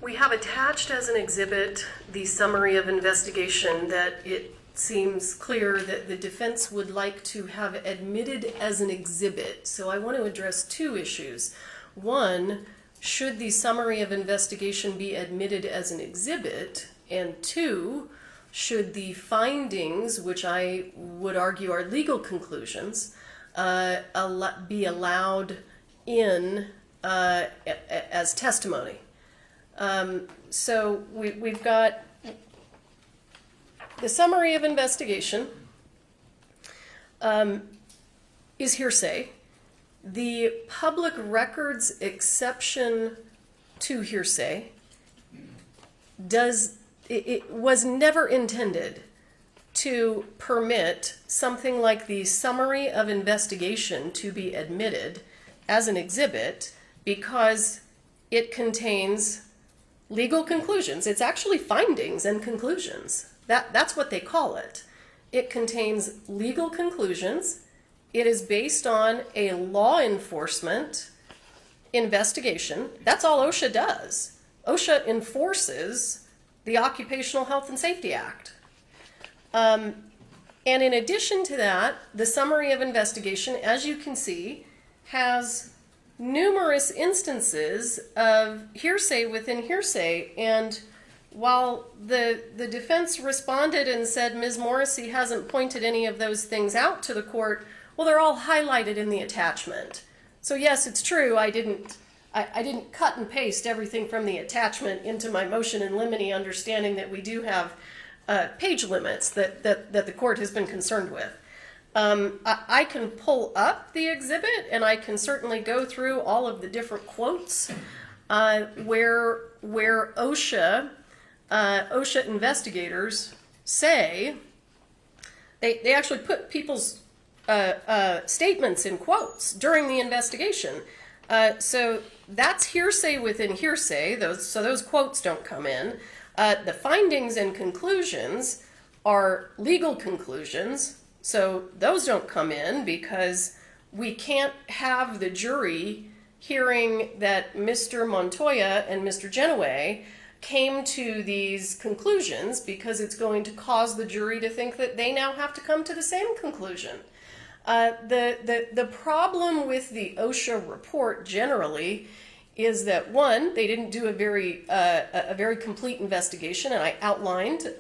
We have attached as an exhibit the summary of investigation that it seems clear that the defense would like to have admitted as an exhibit. So I want to address two issues. One, should the summary of investigation be admitted as an exhibit? And two, should the findings, which I would argue are legal conclusions, be allowed in as testimony? So we've got the summary of investigation is hearsay. The public records exception to hearsay it was never intended to permit something like the summary of investigation to be admitted as an exhibit because it contains legal conclusions. It's actually findings and conclusions. That's what they call it. It contains legal conclusions. It is based on a law enforcement investigation. That's all OSHA does. OSHA enforces the Occupational Health and Safety Act. And in addition to that, the summary of investigation, as you can see, has numerous instances of hearsay within hearsay. And while the defense responded and said Ms. Morrissey hasn't pointed any of those things out to the court, well, they're all highlighted in the attachment. So yes, it's true, I didn't cut and paste everything from the attachment into my motion in limine, understanding that we do have page limits that the court has been concerned with. I can pull up the exhibit and I can certainly go through all of the different quotes where OSHA investigators say, they actually put people's statements in quotes during the investigation. So that's hearsay within hearsay, so those quotes don't come in. The findings and conclusions are legal conclusions, so those don't come in because we can't have the jury hearing that Mr. Montoya and Mr. Genoway came to these conclusions because it's going to cause the jury to think that they now have to come to the same conclusion. The problem with the OSHA report generally is that, one, they didn't do a very complete investigation, and I outlined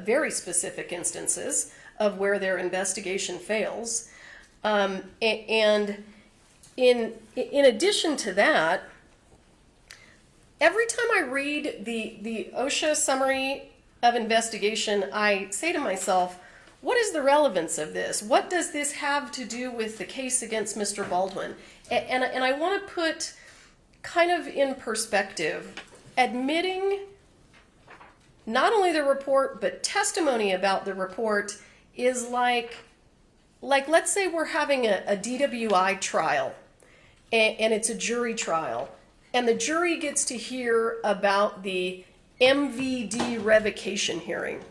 very specific instances of where their investigation fails. And in addition to that, every time I read the OSHA summary of investigation, I say to myself, what is the relevance of this? What does this have to do with the case against Mr. Baldwin? And I want to put kind of in perspective, admitting not only the report, but testimony about the report is like let's say we're having a DWI trial, and it's a jury trial, and the jury gets to hear about the MVD revocation hearing.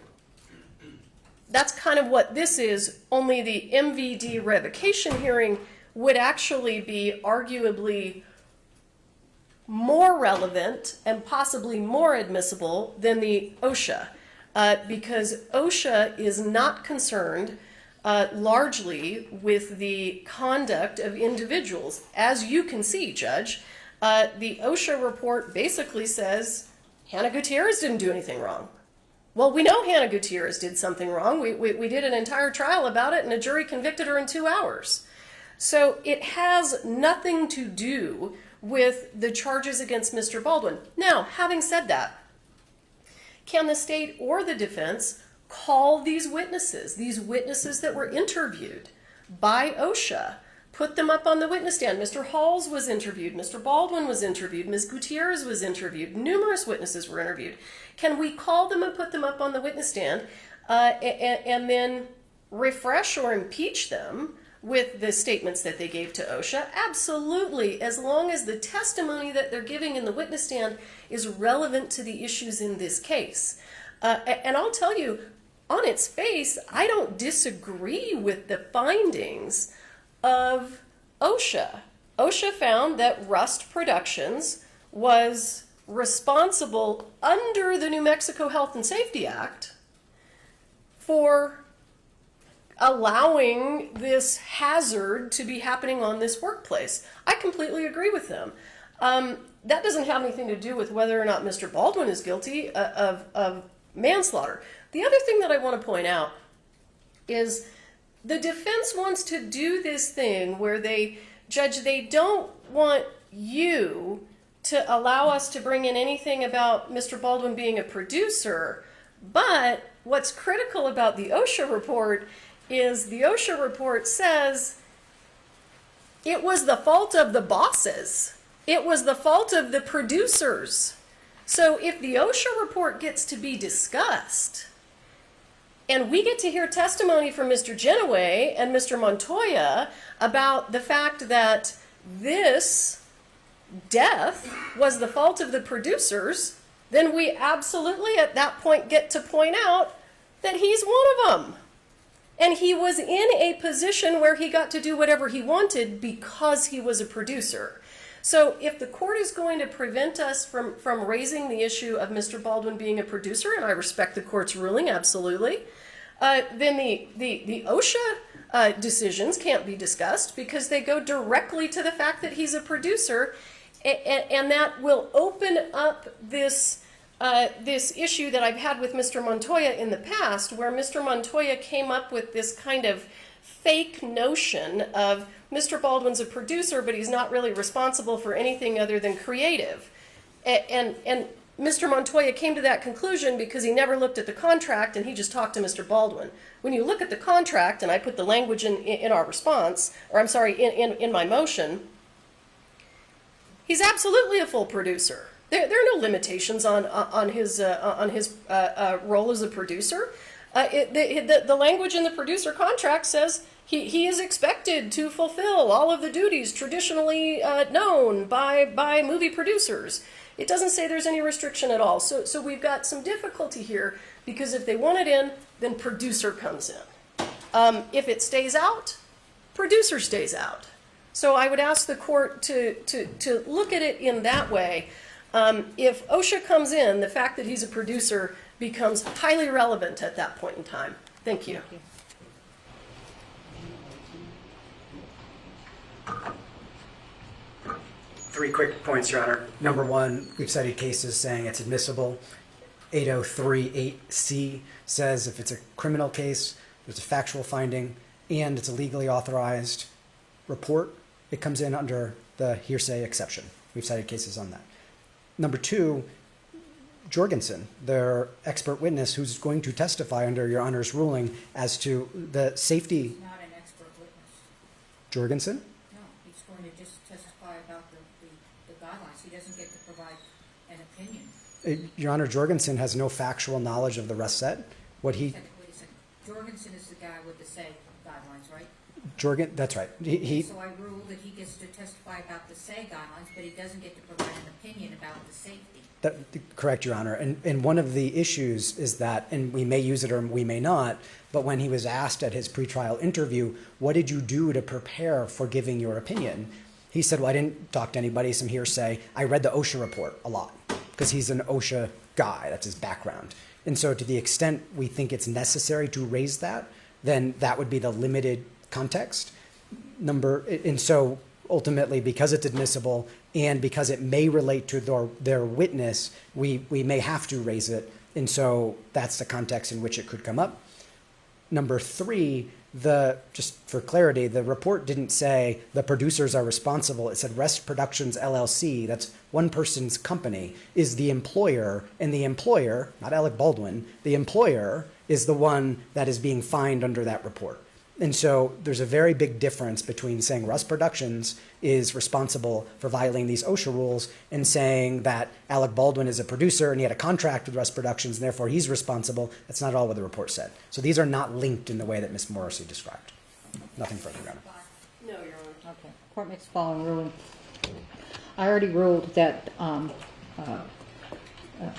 That's kind of what this is, only the MVD revocation hearing would actually be arguably more relevant and possibly more admissible than the OSHA, because OSHA is not concerned largely with the conduct of individuals. As you can see, Judge, the OSHA report basically says Hannah Gutierrez didn't do anything wrong. Well, we know Hannah Gutierrez did something wrong. We did an entire trial about it, and a jury convicted her in 2 hours. So it has nothing to do with the charges against Mr. Baldwin. Now, having said that, can the state or the defense call these witnesses that were interviewed by OSHA, put them up on the witness stand? Mr. Halls was interviewed, Mr. Baldwin was interviewed, Ms. Gutierrez was interviewed, numerous witnesses were interviewed. Can we call them and put them up on the witness stand and then refresh or impeach them with the statements that they gave to OSHA? Absolutely, as long as the testimony that they're giving in the witness stand is relevant to the issues in this case. And I'll tell you, on its face, I don't disagree with the findings of OSHA. OSHA found that Rust Productions was responsible under the New Mexico Health and Safety Act for allowing this hazard to be happening on this workplace. I completely agree with them. That doesn't have anything to do with whether or not Mr. Baldwin is guilty of manslaughter. The other thing that I want to point out is the defense wants to do this thing where they don't want you to allow us to bring in anything about Mr. Baldwin being a producer. But what's critical about the OSHA report is the OSHA report says it was the fault of the bosses. It was the fault of the producers. So if the OSHA report gets to be discussed, and we get to hear testimony from Mr. Genoway and Mr. Montoya about the fact that this death was the fault of the producers, then we absolutely at that point get to point out that he's one of them. And he was in a position where he got to do whatever he wanted because he was a producer. So if the court is going to prevent us from raising the issue of Mr. Baldwin being a producer, and I respect the court's ruling, absolutely, then the OSHA decisions can't be discussed because they go directly to the fact that he's a producer, and that will open up this issue that I've had with Mr. Montoya in the past, where Mr. Montoya came up with this kind of fake notion of Mr. Baldwin's a producer, but he's not really responsible for anything other than creative. And Mr. Montoya came to that conclusion because he never looked at the contract and he just talked to Mr. Baldwin. When you look at the contract, and I put the language in our response, or I'm sorry, in my motion, he's absolutely a full producer. There are no limitations on his role as a producer. The language in the producer contract says he is expected to fulfill all of the duties traditionally known by movie producers. It doesn't say there's any restriction at all. So we've got some difficulty here because if they want it in, then producer comes in. If it stays out, producer stays out. So I would ask the court to look at it in that way. If OSHA comes in, the fact that he's a producer becomes highly relevant at that point in time. Thank you. Thank you. Three quick points, Your Honor. Number one, we've cited cases saying it's admissible. 8038C says if it's a criminal case, there's a factual finding, and it's a legally authorized report, it comes in under the hearsay exception. We've cited cases on that. Number two, Jorgensen, their expert witness who's going to testify under Your Honor's ruling as to the safety. He's not an expert witness. Jorgensen? No, he's going to just testify about the guidelines. He doesn't get to provide an opinion. Your Honor, Jorgensen has no factual knowledge of the rest set. What he... Wait a second. Jorgensen is the guy with the SAG guidelines, right? That's right. So I rule that he gets to testify about the SAG guidelines, but he doesn't get to provide an opinion about the safety. Correct, Your Honor. And one of the issues is that, and we may use it or we may not, but when he was asked at his pretrial interview, what did you do to prepare for giving your opinion? He said, well, I didn't talk to anybody, some hearsay. I read the OSHA report a lot because he's an OSHA guy. That's his background. And so to the extent we think it's necessary to raise that, then that would be the limited context. And so ultimately, because it's admissible and because it may relate to their witness, we may have to raise it. And so that's the context in which it could come up. Number three, just for clarity, the report didn't say the producers are responsible. It said Rest Productions LLC, that's one person's company, is the employer, and the employer, not Alec Baldwin, the employer is the one that is being fined under that report. And so there's a very big difference between saying Rust Productions is responsible for violating these OSHA rules and saying that Alec Baldwin is a producer and he had a contract with Rust Productions and therefore he's responsible. That's not all what the report said. So these are not linked in the way that Ms. Morrissey described. Nothing further, Your Honor. No, Your Honor. Okay. Court makes the following ruling. I already ruled that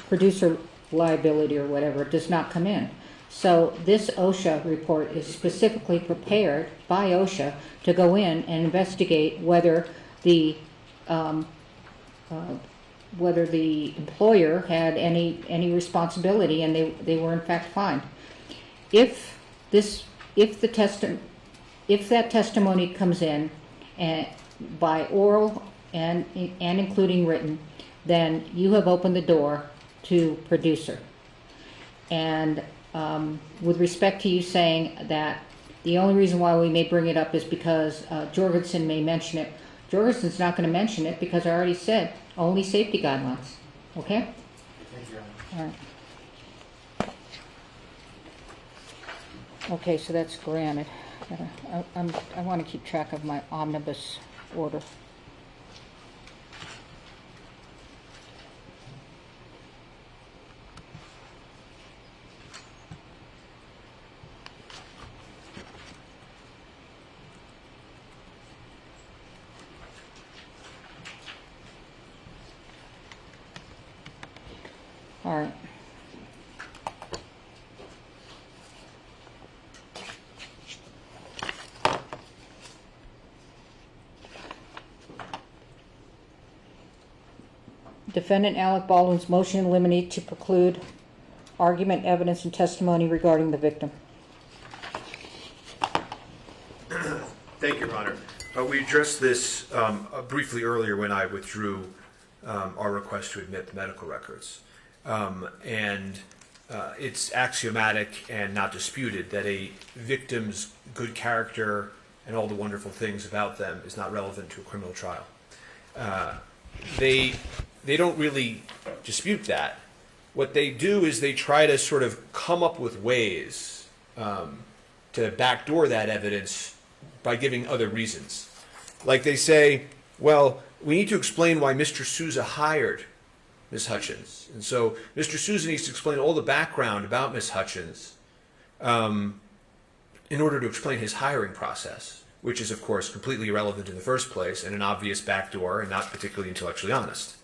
producer liability or whatever does not come in. So this OSHA report is specifically prepared by OSHA to go in and investigate whether the employer had any responsibility, and they were in fact fined. If that testimony comes in by oral and including written, then you have opened the door to producer. And with respect to you saying that the only reason why we may bring it up is because Jorgensen may mention it, Jorgensen's not going to mention it because I already said only safety guidelines. Okay? Thank you, Your Honor. All right. Okay, so that's granted. I want to keep track of my omnibus order. All right. Defendant Alec Baldwin's motion in limine to preclude argument, evidence, and testimony regarding the victim. Thank you, Your Honor. We addressed this briefly earlier when I withdrew our request to admit the medical records. It's axiomatic and not disputed that a victim's good character and all the wonderful things about them is not relevant to a criminal trial. They don't really dispute that. What they do is they try to sort of come up with ways to backdoor that evidence by giving other reasons. Like they say, well, we need to explain why Mr. Souza hired Ms. Hutchins. And so Mr. Souza needs to explain all the background about Ms. Hutchins in order to explain his hiring process, which is, of course, completely irrelevant in the first place and an obvious backdoor and not particularly intellectually honest.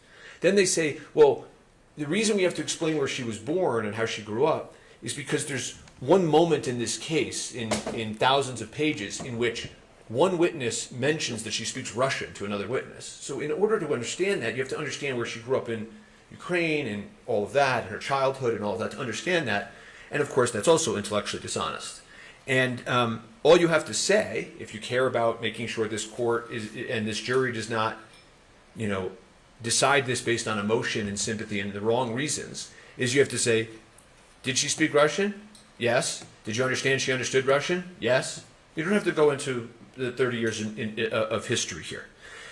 Then they say, well, the reason we have to explain where she was born and how she grew up is because there's one moment in this case in thousands of pages in which one witness mentions that she speaks Russian to another witness. So in order to understand that, you have to understand where she grew up in Ukraine and all of that, and her childhood and all of that, to understand that. And of course, that's also intellectually dishonest. And all you have to say, if you care about making sure this court and this jury does not, decide this based on emotion and sympathy and the wrong reasons, is you have to say, did she speak Russian? Yes. Did you understand she understood Russian? Yes. You don't have to go into the 30 years of history here.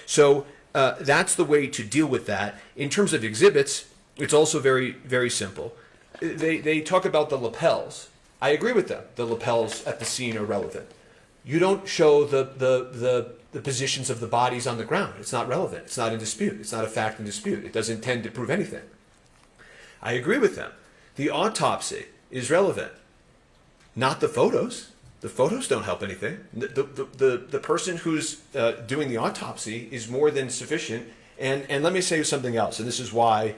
So that's the way to deal with that. In terms of exhibits, it's also very, very simple. They talk about the lapels. I agree with them. The lapels at the scene are relevant. You don't show the positions of the bodies on the ground. It's not relevant. It's not in dispute. It's not a fact in dispute. It doesn't tend to prove anything. I agree with them. The autopsy is relevant. Not the photos. The photos don't help anything. The person who's doing the autopsy is more than sufficient. And let me say something else, and this is why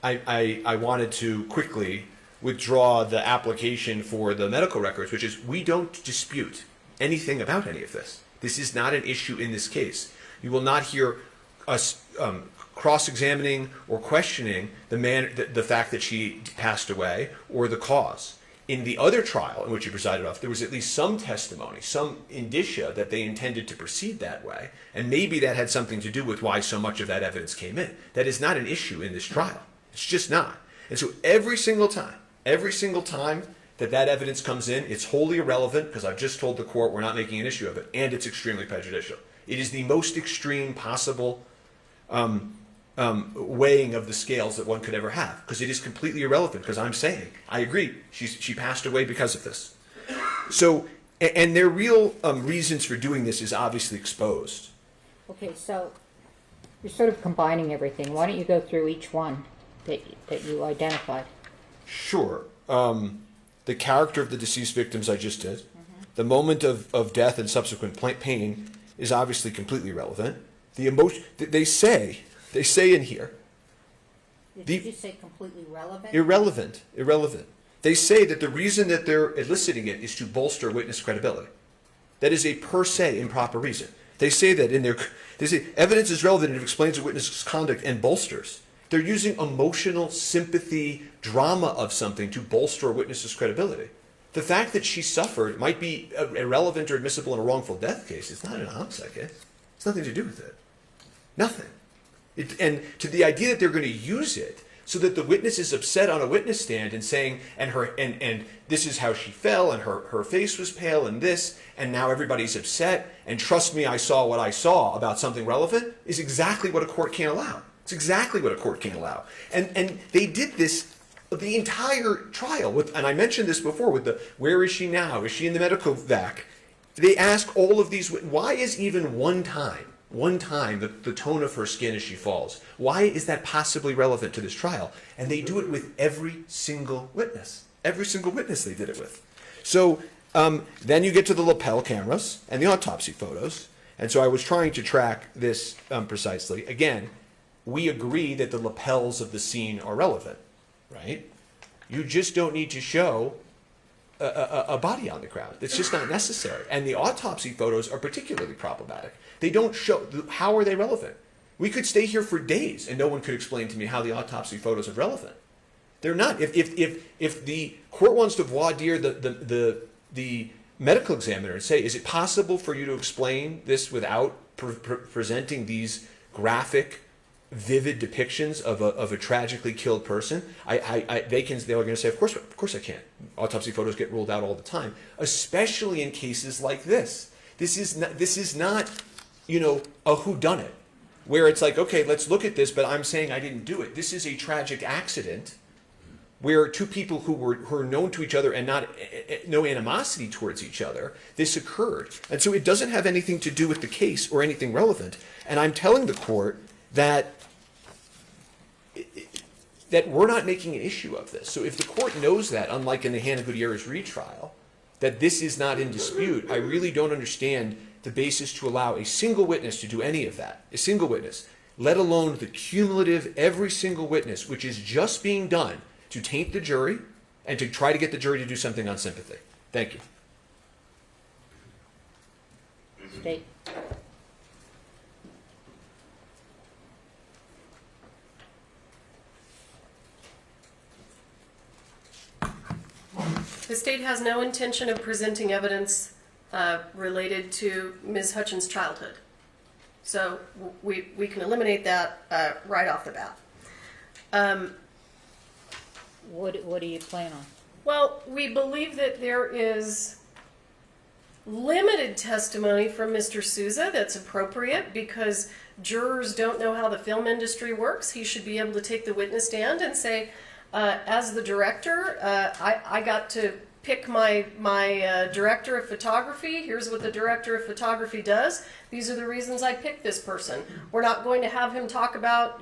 I wanted to quickly withdraw the application for the medical records, which is we don't dispute anything about any of this. This is not an issue in this case. You will not hear us cross-examining or questioning the fact that she passed away or the cause. in the other trial in which he presided off, there was at least some testimony, some indicia that they intended to proceed that way, and maybe that had something to do with why so much of that evidence came in. That is not an issue in this trial. It's just not. And so every single time that evidence comes in, it's wholly irrelevant because I've just told the court we're not making an issue of it, and it's extremely prejudicial. It is the most extreme possible weighing of the scales that one could ever have, because it is completely irrelevant, because I'm saying, I agree, she passed away because of this. So, and their real reasons for doing this is obviously exposed. Okay, so you're sort of combining everything. Why don't you go through each one that you identified? Sure. The character of the deceased victims I just did. The moment of death and subsequent pain is obviously completely irrelevant. The emotion, they say in here. Did you say completely relevant? Irrelevant. They say that the reason that they're eliciting it is to bolster witness credibility. That is a per se improper reason. They say that they say evidence is relevant if it explains a witness's conduct and bolsters. They're using emotional sympathy, drama of something to bolster a witness's credibility. The fact that she suffered might be irrelevant or admissible in a wrongful death case. It's not an homicide case. It's nothing to do with it. Nothing. And to the idea that they're going to use it so that the witness is upset on a witness stand and saying, and this is how she fell, and her face was pale, and this, and now everybody's upset, and trust me, I saw what I saw about something relevant, is exactly what a court can't allow. It's exactly what a court can't allow. And they did this the entire trial with, and I mentioned this before with the, where is she now? Is she in the medical vac? They ask all of these, why is even one time, the tone of her skin as she falls, why is that possibly relevant to this trial? And they do it with every single witness. Every single witness they did it with. So then you get to the lapel cameras and the autopsy photos. And so I was trying to track this precisely. Again, we agree that the lapels of the scene are relevant, right? You just don't need to show a body on the ground. It's just not necessary. And the autopsy photos are particularly problematic. They don't show, how are they relevant? We could stay here for days and no one could explain to me how the autopsy photos are relevant. They're not. If the court wants to voir dire the medical examiner and say, is it possible for you to explain this without presenting these graphic, vivid depictions of a tragically killed person, they're going to say, of course I can't. Autopsy photos get ruled out all the time, especially in cases like this. This is not, a whodunit, where it's like, okay, let's look at this, but I'm saying I didn't do it. This is a tragic accident where two people who are known to each other and no animosity towards each other, this occurred. And so it doesn't have anything to do with the case or anything relevant. And I'm telling the court that we're not making an issue of this. So if the court knows that, unlike in the Halyna Gutierrez-Reed trial, that this is not in dispute, I really don't understand the basis to allow a single witness to do any of that. A single witness, let alone the cumulative every single witness, which is just being done to taint the jury and to try to get the jury to do something on sympathy. Thank you. State. The state has no intention of presenting evidence related to Ms. Hutchins' childhood. So we can eliminate that right off the bat. What do you plan on? Well, we believe that there is limited testimony from Mr. Souza that's appropriate because jurors don't know how the film industry works. He should be able to take the witness stand and say, as the director, I got to pick my director of photography. Here's what the director of photography does. These are the reasons I picked this person. We're not going to have him talk about,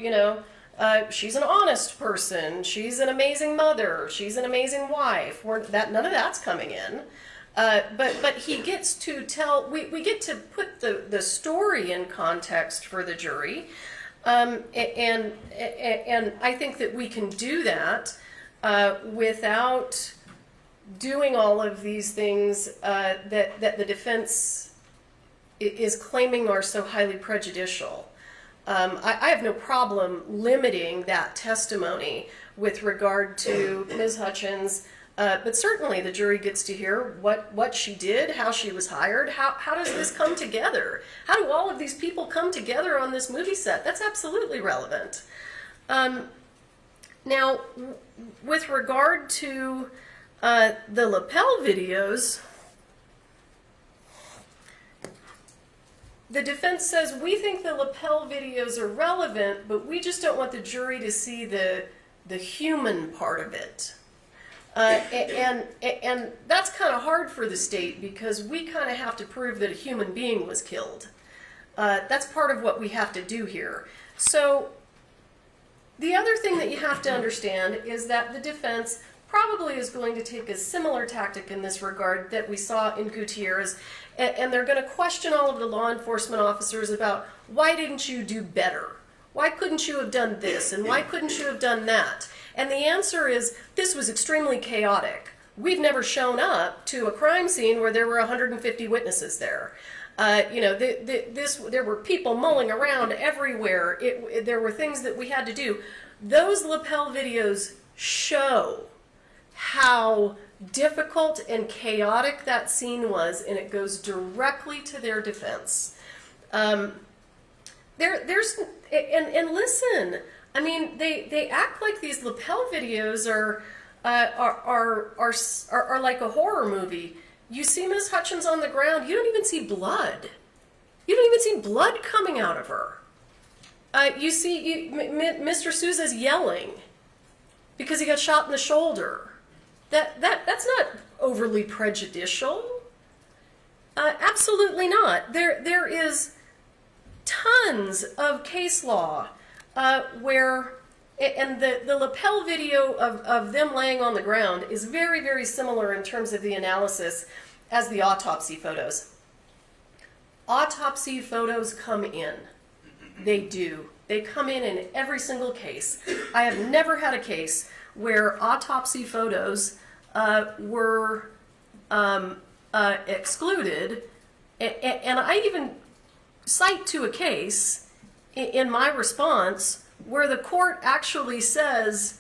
she's an honest person. She's an amazing mother. She's an amazing wife. None of that's coming in. But he gets to tell. We get to put the story in context for the jury, and I think that we can do that without doing all of these things that the defense is claiming are so highly prejudicial. I have no problem limiting that testimony with regard to Ms. Hutchins But certainly the jury gets to hear what she did, how she was hired, how does this come together? How do all of these people come together on this movie set? That's absolutely relevant. Now, with regard to the lapel videos, the defense says, we think the lapel videos are relevant, but we just don't want the jury to see the human part of it. And that's kind of hard for the state because we kind of have to prove that a human being was killed. That's part of what we have to do here. So the other thing that you have to understand is that the defense probably is going to take a similar tactic in this regard that we saw in Gutierrez, and they're going to question all of the law enforcement officers about, why didn't you do better? Why couldn't you have done this? And why couldn't you have done that? And the answer is, this was extremely chaotic. We've never shown up to a crime scene where there were 150 witnesses there. There were people mulling around everywhere. There were things that we had to do. Those lapel videos show how difficult and chaotic that scene was, and it goes directly to their defense. And listen, I mean, they act like these lapel videos are like a horror movie. You see Ms. Hutchins on the ground, you don't even see blood. You don't even see blood coming out of her. You see Mr. Sousa's yelling because he got shot in the shoulder. That's not overly prejudicial. Absolutely not. There is tons of case law where, and the lapel video of them laying on the ground is very, very similar in terms of the analysis as the autopsy photos. Autopsy photos come in. They do. They come in every single case. I have never had a case where autopsy photos were excluded, and I even cite to a case in my response where the court actually says,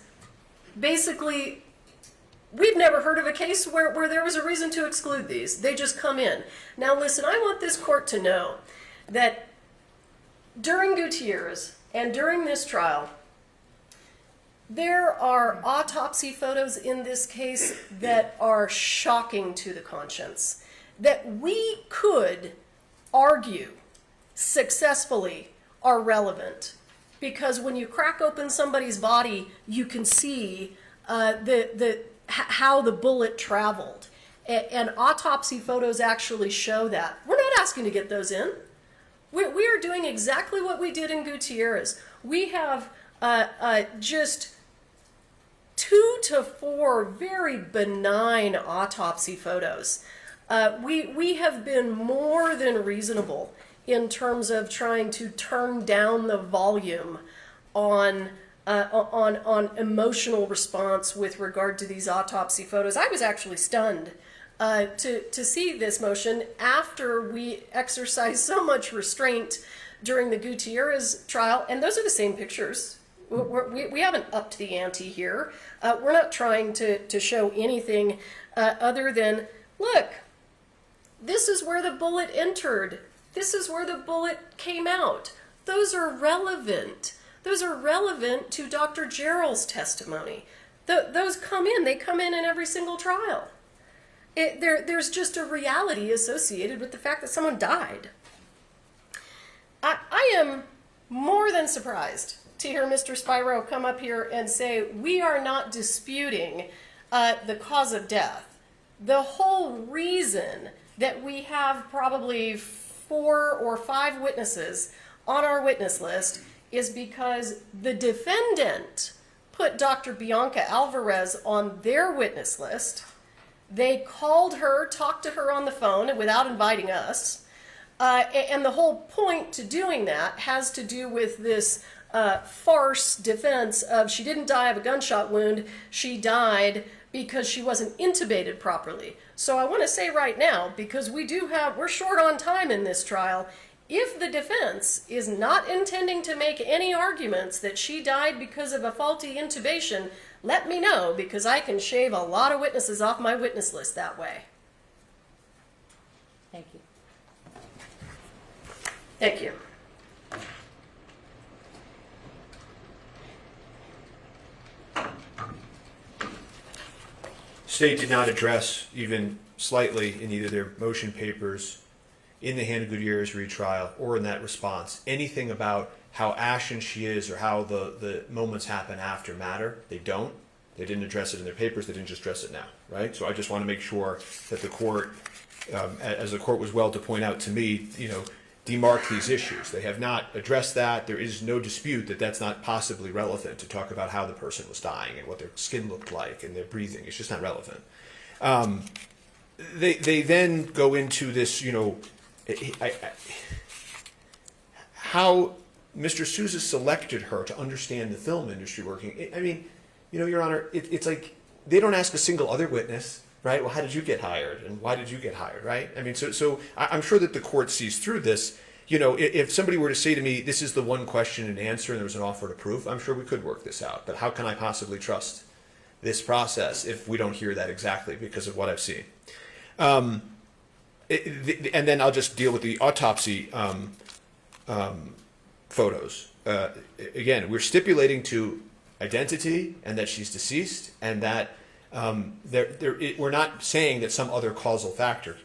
basically, we've never heard of a case where there was a reason to exclude these. They just come in. Now listen, I want this court to know that during Gutierrez and during this trial, there are autopsy photos in this case that are shocking to the conscience, that we could argue successfully are relevant. Because when you crack open somebody's body, you can see how the bullet traveled. And autopsy photos actually show that. We're not asking to get those in. We are doing exactly what we did in Gutierrez. We have just 2 to 4 very benign autopsy photos. We have been more than reasonable in terms of trying to turn down the volume on emotional response with regard to these autopsy photos. I was actually stunned to see this motion after we exercised so much restraint during the Gutierrez trial, and those are the same pictures. We haven't upped the ante here. We're not trying to show anything other than, look, this is where the bullet entered. This is where the bullet came out. Those are relevant. Those are relevant to Dr. Gerald's testimony. Those come in. They come in every single trial. There's just a reality associated with the fact that someone died. I am more than surprised to hear Mr. Spiro come up here and say, we are not disputing the cause of death. The whole reason that we have probably 4 or 5 witnesses on our witness list is because the defendant put Dr. Bianca Alvarez on their witness list. They called her, talked to her on the phone without inviting us. And the whole point to doing that has to do with this farce defense of she didn't die of a gunshot wound, she died because she wasn't intubated properly. So I want to say right now, because we're short on time in this trial, if the defense is not intending to make any arguments that she died because of a faulty intubation, let me know, because I can shave a lot of witnesses off my witness list that way. Thank you. Thank you. State did not address even slightly in either their motion papers, in the Halyna Gutierrez-Reed trial, or in that response, anything about how ashen she is or how the moments happen after matter. They don't. They didn't address it in their papers. They didn't just address it now, right? So I just want to make sure that the court, as the court was well to point out to me, demark these issues. They have not addressed that. There is no dispute that that's not possibly relevant to talk about how the person was dying and what their skin looked like and their breathing. It's just not relevant. They then go into this, how Mr. Sousa selected her to understand the film industry working. I mean, Your Honor, it's like they don't ask a single other witness, right? Well, how did you get hired, and why did you get hired, right? I mean, so I'm sure that the court sees through this. If somebody were to say to me, this is the one question and answer, and there was an offer to proof, I'm sure we could work this out. But how can I possibly trust this process if we don't hear that exactly because of what I've seen? And then I'll just deal with the autopsy photos. Again, we're stipulating to identity and that she's deceased, and that we're not saying that some other causal factor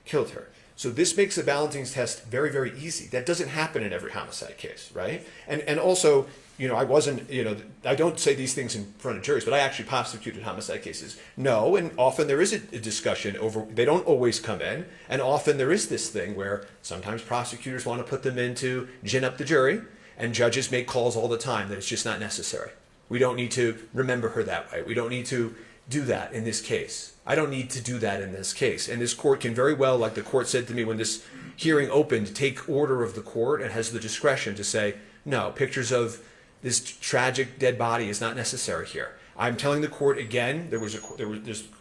killed her. So this makes the balancing test very, very easy. That doesn't happen in every homicide case, right? And also, I don't say these things in front of juries, but I actually prosecuted homicide cases. No, and often there is a discussion over, they don't always come in, and often there is this thing where sometimes prosecutors want to put them in to gin up the jury, and judges make calls all the time that it's just not necessary. We don't need to remember her that way. We don't need to do that in this case. I don't need to do that in this case. And this court can very well, like the court said to me when this hearing opened, take order of the court and has the discretion to say, no, pictures of this tragic dead body is not necessary here. I'm telling the court again,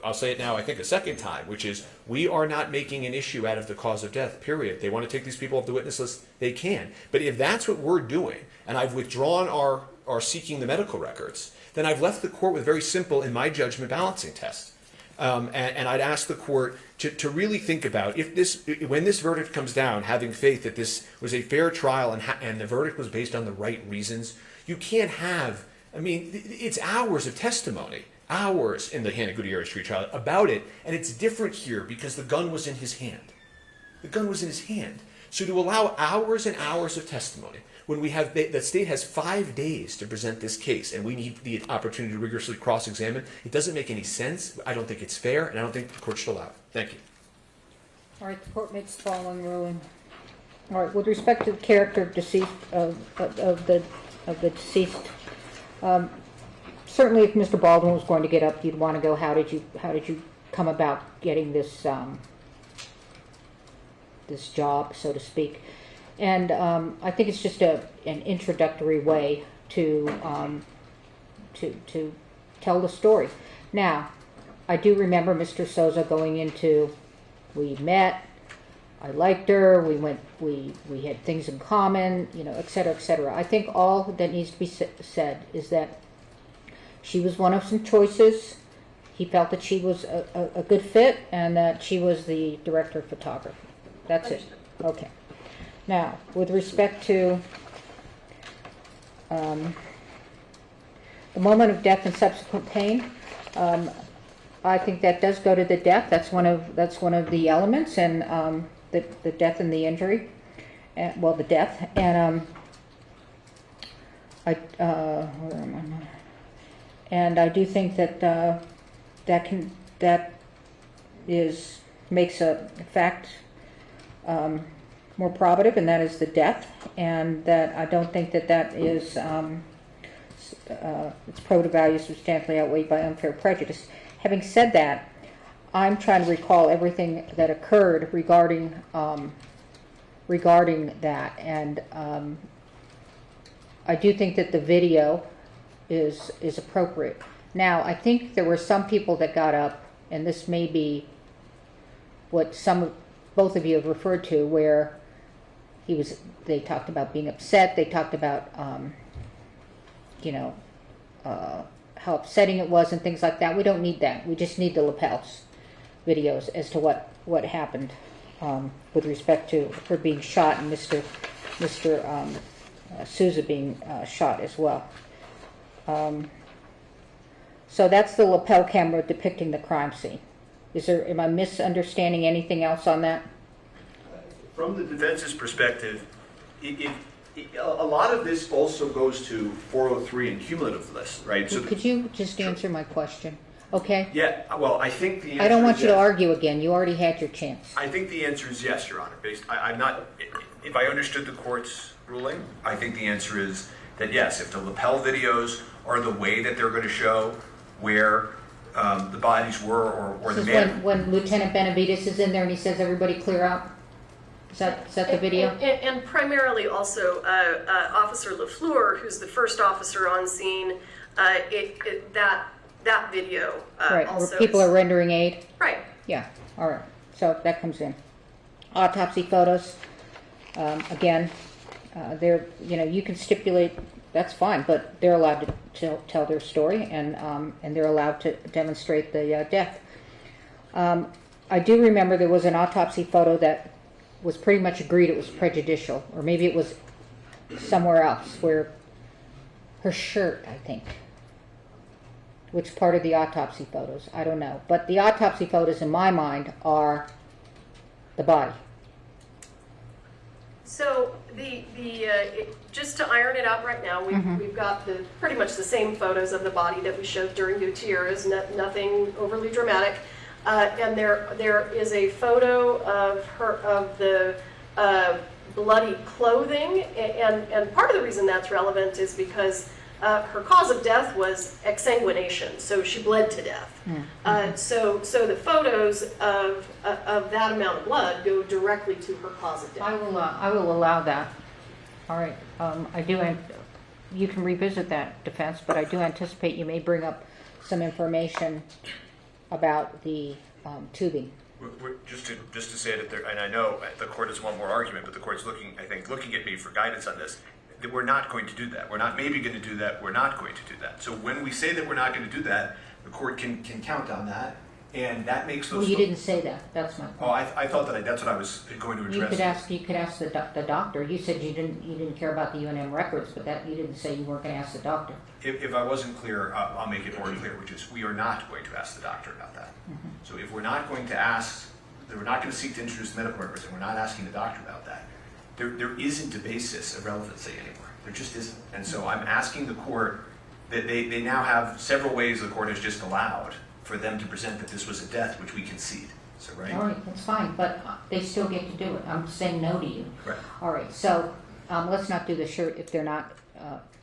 I'll say it now, I think a second time, which is we are not making an issue out of the cause of death, period. They want to take these people off the witness list, they can. But if that's what we're doing, and I've withdrawn our seeking the medical records, then I've left the court with very simple, in my judgment, balancing test. And I'd ask the court to really think about when this verdict comes down, having faith that this was a fair trial and the verdict was based on the right reasons. You can't have, it's hours of testimony, hours in the Halyna Gutierrez-Reed trial about it, and it's different here because the gun was in his hand. The gun was in his hand. So to allow hours and hours of testimony, when we have, the state has 5 days to present this case, and we need the opportunity to rigorously cross-examine, it doesn't make any sense. I don't think it's fair, and I don't think the court should allow it. Thank you. All right, the court makes the following ruling. All right, with respect to the character of deceased of the deceased, certainly if Mr. Baldwin was going to get up, you'd want to go, how did you come about getting this this job, so to speak? And I think it's just an introductory way to tell the story. Now, I do remember Mr. Sousa going into, we met, I liked her, we had things in common, et cetera, et cetera. I think all that needs to be said is that she was one of some choices. He felt that she was a good fit and that she was the director of photography. That's it. Okay. Now, with respect to the moment of death and subsequent pain, I think that does go to the death. That's one of the elements, and the death and the injury, the death, and I do think that that makes a fact more probative, and that is the death, and that I don't think that is its probative value substantially outweighed by unfair prejudice. Having said that, I'm trying to recall everything that occurred regarding that, and I do think that the video is appropriate. Now, I think there were some people that got up, and this may be what both of you have referred to, where they talked about being upset. They talked about, how upsetting it was and things like that. We don't need that. We just need the lapels videos as to what happened with respect to her being shot and Mr. Souza being shot as well. So that's the lapel camera depicting the crime scene. Am I misunderstanding anything else on that? From the defense's perspective, a lot of this also goes to 403 and cumulative lists, right? So Could you just answer my question? Okay? yeah, well, I think the answer I don't want is you to yes. argue again. You already had your chance. I think the answer is yes, Your Honor. I'm not. If I understood the court's ruling, I think the answer is that yes. If the lapel videos are the way that they're going to show where the bodies were, or the This is man. when Lieutenant Benavides is in there and he says, "Everybody clear out." Is that the video? And primarily also Officer LaFleur, who's the first officer on scene, that video Right. also. Where people are rendering aid. Right. Yeah. All right. So that comes in. Autopsy photos. Again, they're you can stipulate. That's fine, but they're allowed to tell their story, and they're allowed to demonstrate the death. I do remember there was an autopsy photo that was pretty much agreed it was prejudicial, or maybe it was somewhere else where her shirt, I think. Which part of the autopsy photos? I don't know. But the autopsy photos, in my mind, are the body. So just to iron it out right now, we've got pretty much the same photos of the body that we showed during Gutierrez, nothing overly dramatic. And there is a photo of the bloody clothing, and part of the reason that's relevant is because her cause of death was exsanguination, so she bled to death. So the photos of that amount of blood go directly to her cause of death. I will allow that. All right. I do. You can revisit that defense, but I do anticipate you may bring up some information about the tubing. Just to say that and I know the court has one more argument, but the court's looking at me for guidance on this. That we're not going to do that. We're not maybe going to do that. We're not going to do that. So when we say that we're not going to do that, the court can count on that, and that makes those. Well, you didn't say that. That's my point. Oh, I thought that's what I was going to address. You could ask the doctor. You said you didn't care about the UNM records, but that you didn't say you weren't going to ask the doctor. If I wasn't clear, I'll make it more clear, which is we are not going to ask the doctor about that. So if we're not going to ask, we're not going to seek to introduce medical records, and we're not asking the doctor about that, there isn't a basis of relevancy anymore. There just isn't. And so I'm asking the court that they now have several ways the court has just allowed for them to present that this was a death, which we concede. So, right? All right, that's fine, but they still get to do it. I'm saying no to you. Right. All right, so let's not do the shirt if they're not.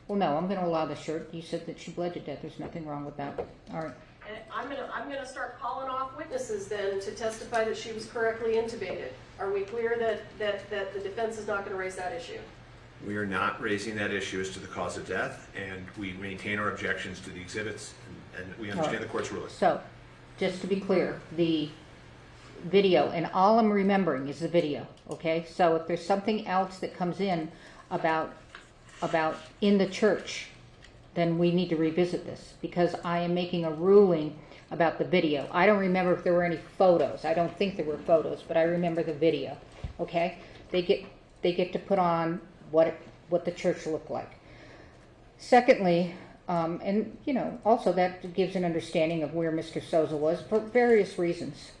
Well, no, I'm going to allow the shirt. You said that she bled to death. There's nothing wrong with that. All right. And I'm gonna start calling off witnesses then to testify that she was correctly intubated. Are we clear that the defense is not going to raise that issue? We are not raising that issue as to the cause of death, and we maintain our objections to the exhibits, and we understand the court's ruling. So, just to be clear, the video, and all I'm remembering is the video, okay? So if there's something else that comes in about in the church, then we need to revisit this, because I am making a ruling about the video. I don't remember if there were any photos. I don't think there were photos, but I remember the video, okay? They get to put on what the church looked like. Secondly, and also that gives an understanding of where Mr. Souza was for various reasons.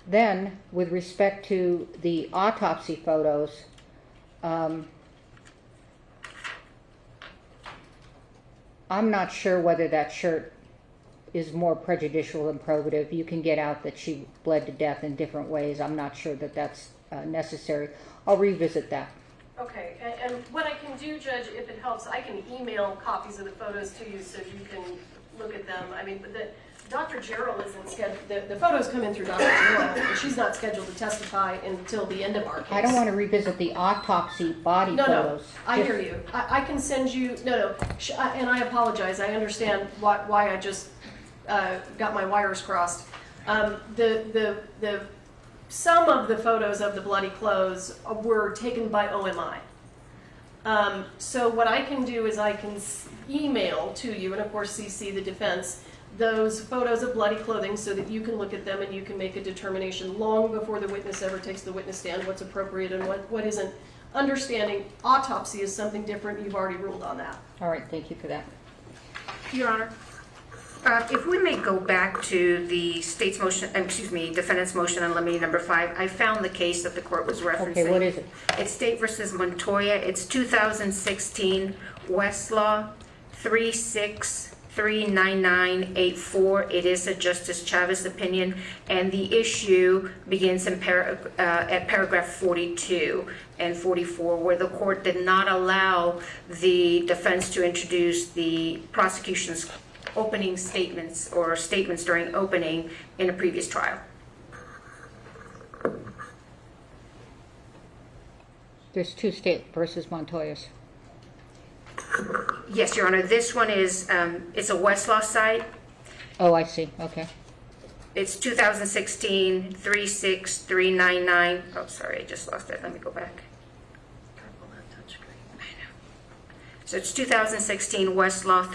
Then, with respect to the autopsy photos, I'm not sure whether that shirt is more prejudicial than probative. You can get out that she bled to death in different ways. I'm not sure that that's necessary. I'll revisit that. Okay, and what I can do, Judge, if it helps, I can email copies of the photos to you so you can look at them. I mean, Dr. Gerald isn't scheduled, the photos come in through Dr. Gerald, and she's not scheduled to testify until the end of our case. I don't want to revisit the autopsy body photos. No, I hear you. I can send you, and I apologize. I understand why I just got my wires crossed. The some of the photos of the bloody clothes were taken by OMI. So what I can do is I can email to you, and of course CC the defense, those photos of bloody clothing so that you can look at them and you can make a determination long before the witness ever takes the witness stand what's appropriate and what isn't. Understanding autopsy is something different. You've already ruled on that. All right, thank you for that. Your Honor, if we may go back to the state's motion, defendant's motion on limine number 5, I found the case that the court was referencing. Okay, what is it? It's State versus Montoya. It's 2016 Westlaw 3639984. It is a Justice Chavez opinion, and the issue begins in at paragraph 42 and 44, where the court did not allow the defense to introduce the prosecution's opening statements or statements during opening in a previous trial. There's two State versus Montoyas. Yes, Your Honor. This one is it's a Westlaw site. Oh, I see. Okay. It's 2016 36399. Oh, sorry, I just lost it. Let me go back. So it's 2016 Westlaw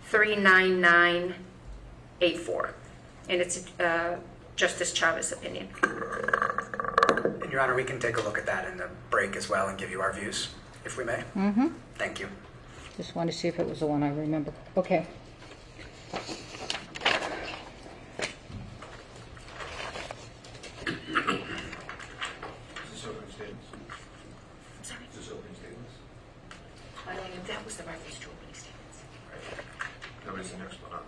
3639984, and it's Justice Chavez opinion. And Your Honor, we can take a look at that in the break as well and give you our views, if we may. Mm-hmm. Thank you. Just wanted to see if it was the one I remember. Okay. That was the reference to opening statements. That was the next one up.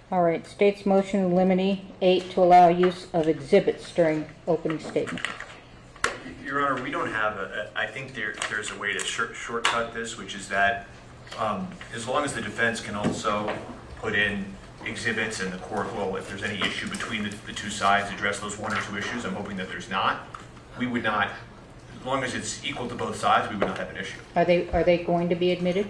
All right, State's motion in limine 8 to allow use of exhibits during opening statement. Your Honor, we don't have I think there's a way to shortcut this, which is that as long as the defense can also put in exhibits and the court will, if there's any issue between the two sides, address those one or two issues. I'm hoping that there's not. We would not, as long as it's equal to both sides, we would not have an issue. Are they going to be admitted?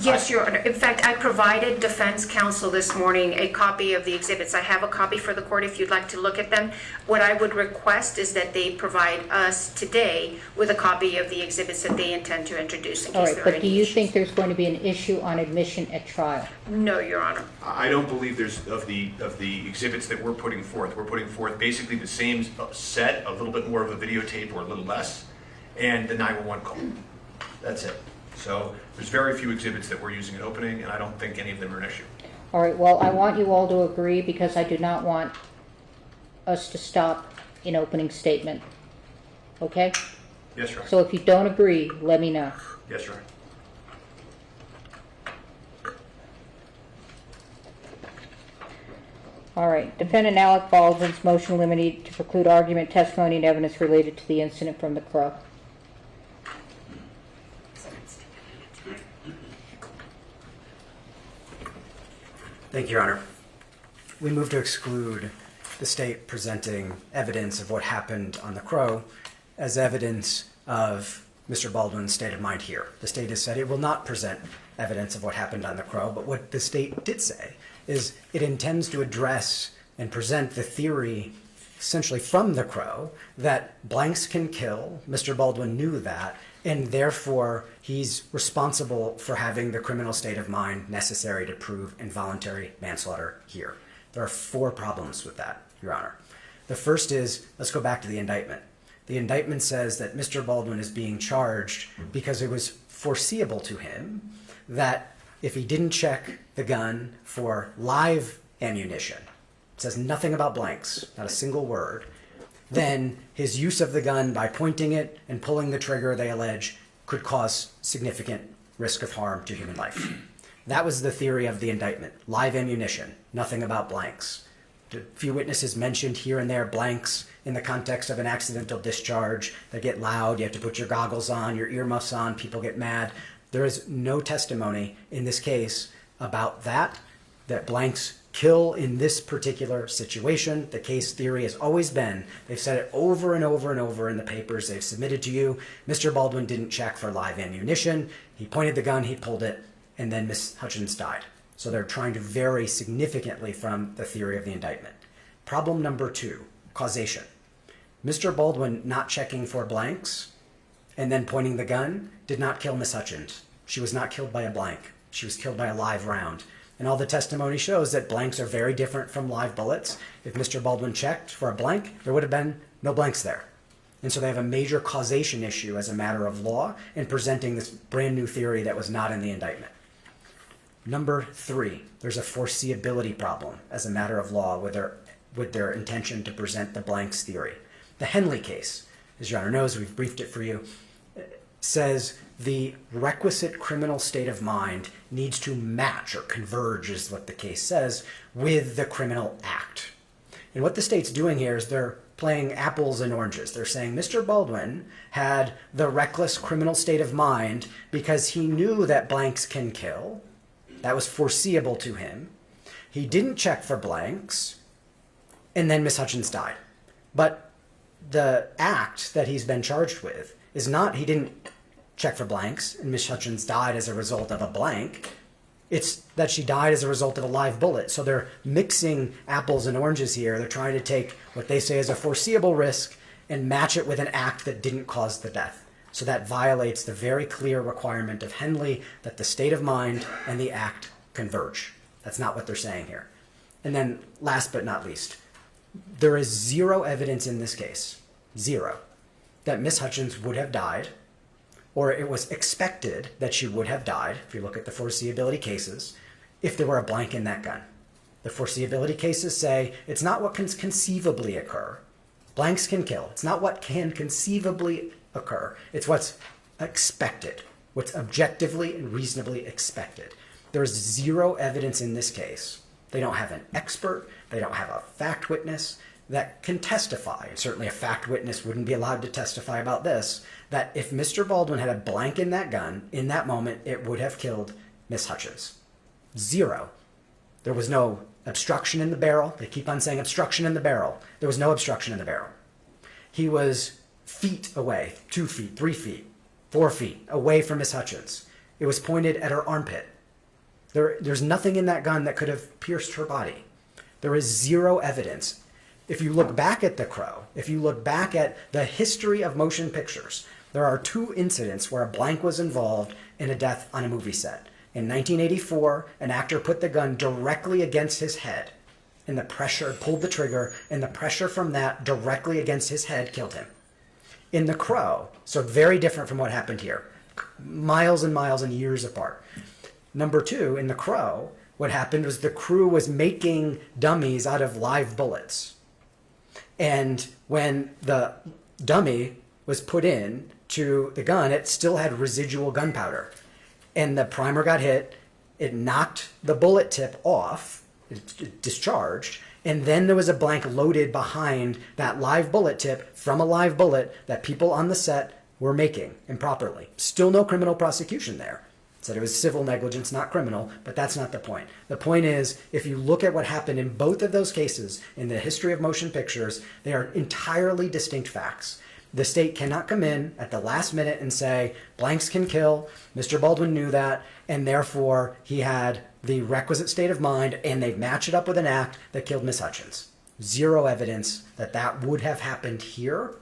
Yes, Your Honor. In fact, I provided defense counsel this morning a copy of the exhibits. I have a copy for the court if you'd like to look at them. What I would request is that they provide us today with a copy of the exhibits that they intend to introduce in All case right, there are but any do you issues. think there's going to be an issue on admission at trial? No, Your Honor. I don't believe there's, of the exhibits that we're putting forth basically the same set, a little bit more of a videotape or a little less, and the 911 call. That's it. So there's very few exhibits that we're using at opening, and I don't think any of them are an issue. All right, well, I want you all to agree because I do not want us to stop in opening statement. Okay? Yes, Your Honor. So if you don't agree, let me know. Yes, Your Honor. All right, Defendant Alec Baldwin's motion limited to preclude argument, testimony, and evidence related to the incident from the Crow. Thank you, Your Honor. We move to exclude the state presenting evidence of what happened on the Crow as evidence of Mr. Baldwin's state of mind here. The state has said it will not present evidence of what happened on the Crow, but what the state did say is it intends to address and present the theory essentially from the Crow that blanks can kill. Mr. Baldwin knew that, and therefore he's responsible for having the criminal state of mind necessary to prove involuntary manslaughter here. There are 4 problems with that, Your Honor. The first is, let's go back to the indictment. The indictment says that Mr. Baldwin is being charged because it was foreseeable to him that if he didn't check the gun for live ammunition, it says nothing about blanks, not a single word, then his use of the gun by pointing it and pulling the trigger, they allege, could cause significant risk of harm to human life. That was the theory of the indictment. Live ammunition, nothing about blanks. A few witnesses mentioned here and there blanks in the context of an accidental discharge. They get loud, you have to put your goggles on, your earmuffs on, people get mad. There is no testimony in this case about that blanks kill in this particular situation. The case theory has always been, they've said it over and over and over in the papers they've submitted to you, Mr. Baldwin didn't check for live ammunition, he pointed the gun, he pulled it, and then Ms. Hutchins died. So they're trying to vary significantly from the theory of the indictment. Problem number 2, causation. Mr. Baldwin not checking for blanks and then pointing the gun did not kill Miss Hutchins. She was not killed by a blank. She was killed by a live round. And all the testimony shows that blanks are very different from live bullets. If Mr. Baldwin checked for a blank, there would have been no blanks there. And so they have a major causation issue as a matter of law in presenting this brand new theory that was not in the indictment. Number 3, there's a foreseeability problem as a matter of law with their intention to present the blanks theory. The Henley case, as Your Honor knows, we've briefed it for you, says the requisite criminal state of mind needs to match or converge, is what the case says, with the criminal act. And what the state's doing here is they're playing apples and oranges. They're saying Mr. Baldwin had the reckless criminal state of mind because he knew that blanks can kill. That was foreseeable to him. He didn't check for blanks, and then Miss Hutchins died. But the act that he's been charged with is not, he didn't check for blanks and Miss Hutchins died as a result of a blank. It's that she died as a result of a live bullet. So they're mixing apples and oranges here. They're trying to take what they say is a foreseeable risk and match it with an act that didn't cause the death. So that violates the very clear requirement of Henley that the state of mind and the act converge. That's not what they're saying here. And then last but not least, there is zero evidence in this case, zero, that Miss Hutchins would have died, or it was expected that she would have died, if you look at the foreseeability cases, if there were a blank in that gun. The foreseeability cases say it's not what can conceivably occur. Blanks can kill. It's not what can conceivably occur. It's what's expected, what's objectively and reasonably expected. There's zero evidence in this case. They don't have an expert. They don't have a fact witness that can testify. And certainly a fact witness wouldn't be allowed to testify about this, that if Mr. Baldwin had a blank in that gun, in that moment, it would have killed Miss Hutchins. Zero. There was no obstruction in the barrel. They keep on saying obstruction in the barrel. There was no obstruction in the barrel. He was feet away, 2 feet, 3 feet, 4 feet away from Miss Hutchins. It was pointed at her armpit. There's nothing in that gun that could have pierced her body. There is zero evidence. If you look back at The Crow, if you look back at the history of motion pictures, there are 2 incidents where a blank was involved in a death on a movie set. In 1984, an actor put the gun directly against his head, and the pressure pulled the trigger, and the pressure from that directly against his head killed him. In The Crow, so very different from what happened here, miles and miles and years apart. Number 2, in The Crow, what happened was the crew was making dummies out of live bullets. And when the dummy was put in to the gun, it still had residual gunpowder. And the primer got hit, it knocked the bullet tip off, it discharged, and then there was a blank loaded behind that live bullet tip from a live bullet that people on the set were making improperly. Still no criminal prosecution there. Said it was civil negligence, not criminal, but that's not the point. The point is, if you look at what happened in both of those cases in the history of motion pictures, they are entirely distinct facts. The state cannot come in at the last minute and say, blanks can kill, Mr. Baldwin knew that, and therefore he had the requisite state of mind, and they match it up with an act that killed Miss Hutchins. Zero evidence that that would have happened here,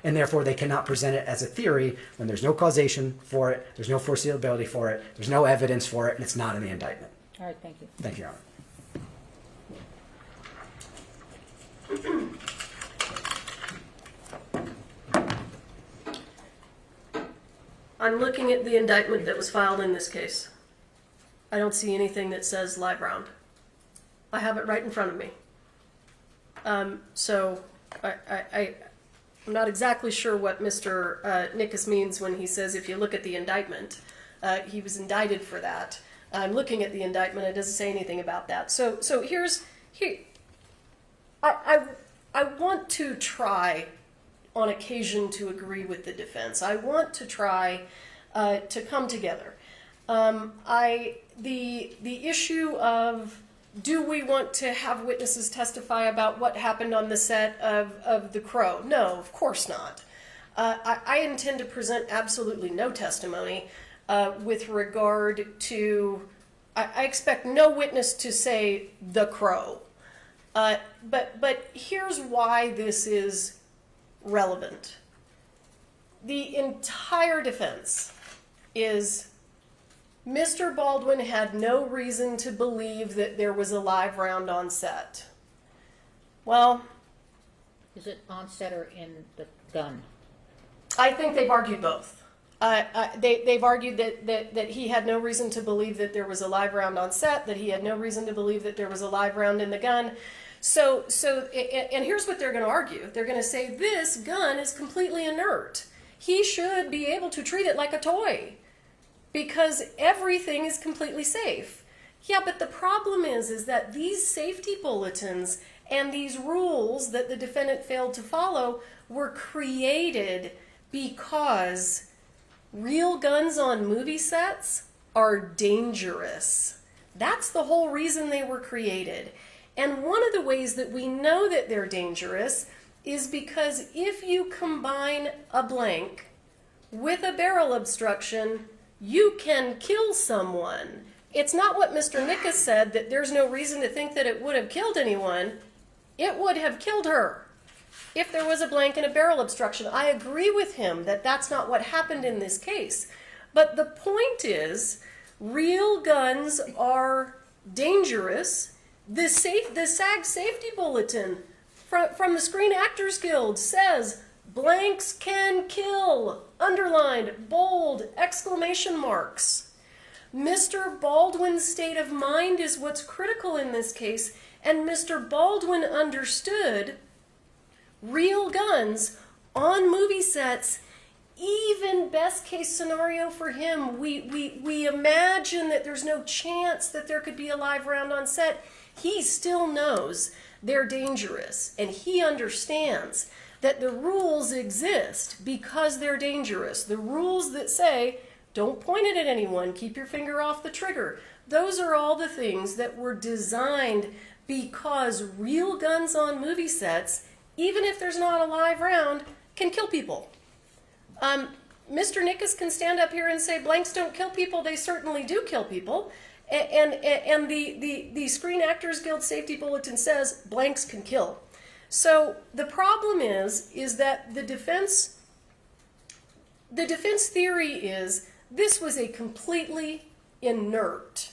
and therefore they cannot present it as a theory when there's no causation for it, there's no foreseeability for it, there's no evidence for it, and it's not in the indictment. All right, thank you. Thank you, Your Honor. I'm looking at the indictment that was filed in this case. I don't see anything that says live round. I have it right in front of me. So I'm not exactly sure what Mr. Nickus means when he says if you look at the indictment, he was indicted for that. I'm looking at the indictment, it doesn't say anything about that. So I want to try on occasion to agree with the defense. I want to try to come together. The issue of do we want to have witnesses testify about what happened on the set of The Crow? No, of course not. I intend to present absolutely no testimony with regard to, I expect no witness to say The Crow. But here's why this is relevant. The entire defense is Mr. Baldwin had no reason to believe that there was a live round on set. Well, Is it on set or in the gun? I think they've argued both. They've argued that he had no reason to believe that there was a live round on set, that he had no reason to believe that there was a live round in the gun. And here's what they're going to argue. They're going to say this gun is completely inert. He should be able to treat it like a toy because everything is completely safe. Yeah, but the problem is that these safety bulletins and these rules that the defendant failed to follow were created because real guns on movie sets are dangerous. That's the whole reason they were created. And one of the ways that we know that they're dangerous is because if you combine a blank with a barrel obstruction, you can kill someone. It's not what Mr. Nickus said, that there's no reason to think that it would have killed anyone. It would have killed her if there was a blank and a barrel obstruction. I agree with him that that's not what happened in this case. But the point is, real guns are dangerous. The SAG safety bulletin from the Screen Actors Guild says blanks can kill, underlined, bold, exclamation marks. Mr. Baldwin's state of mind is what's critical in this case, and Mr. Baldwin understood real guns on movie sets, even best case scenario for him. We imagine that there's no chance that there could be a live round on set. He still knows they're dangerous, and he understands that the rules exist because they're dangerous. The rules that say, don't point it at anyone, keep your finger off the trigger. Those are all the things that were designed because real guns on movie sets, even if there's not a live round, can kill people. Mr. Nickus can stand up here and say blanks don't kill people. They certainly do kill people. And the Screen Actors Guild Safety Bulletin says blanks can kill. So the problem is that the defense theory is this was a completely inert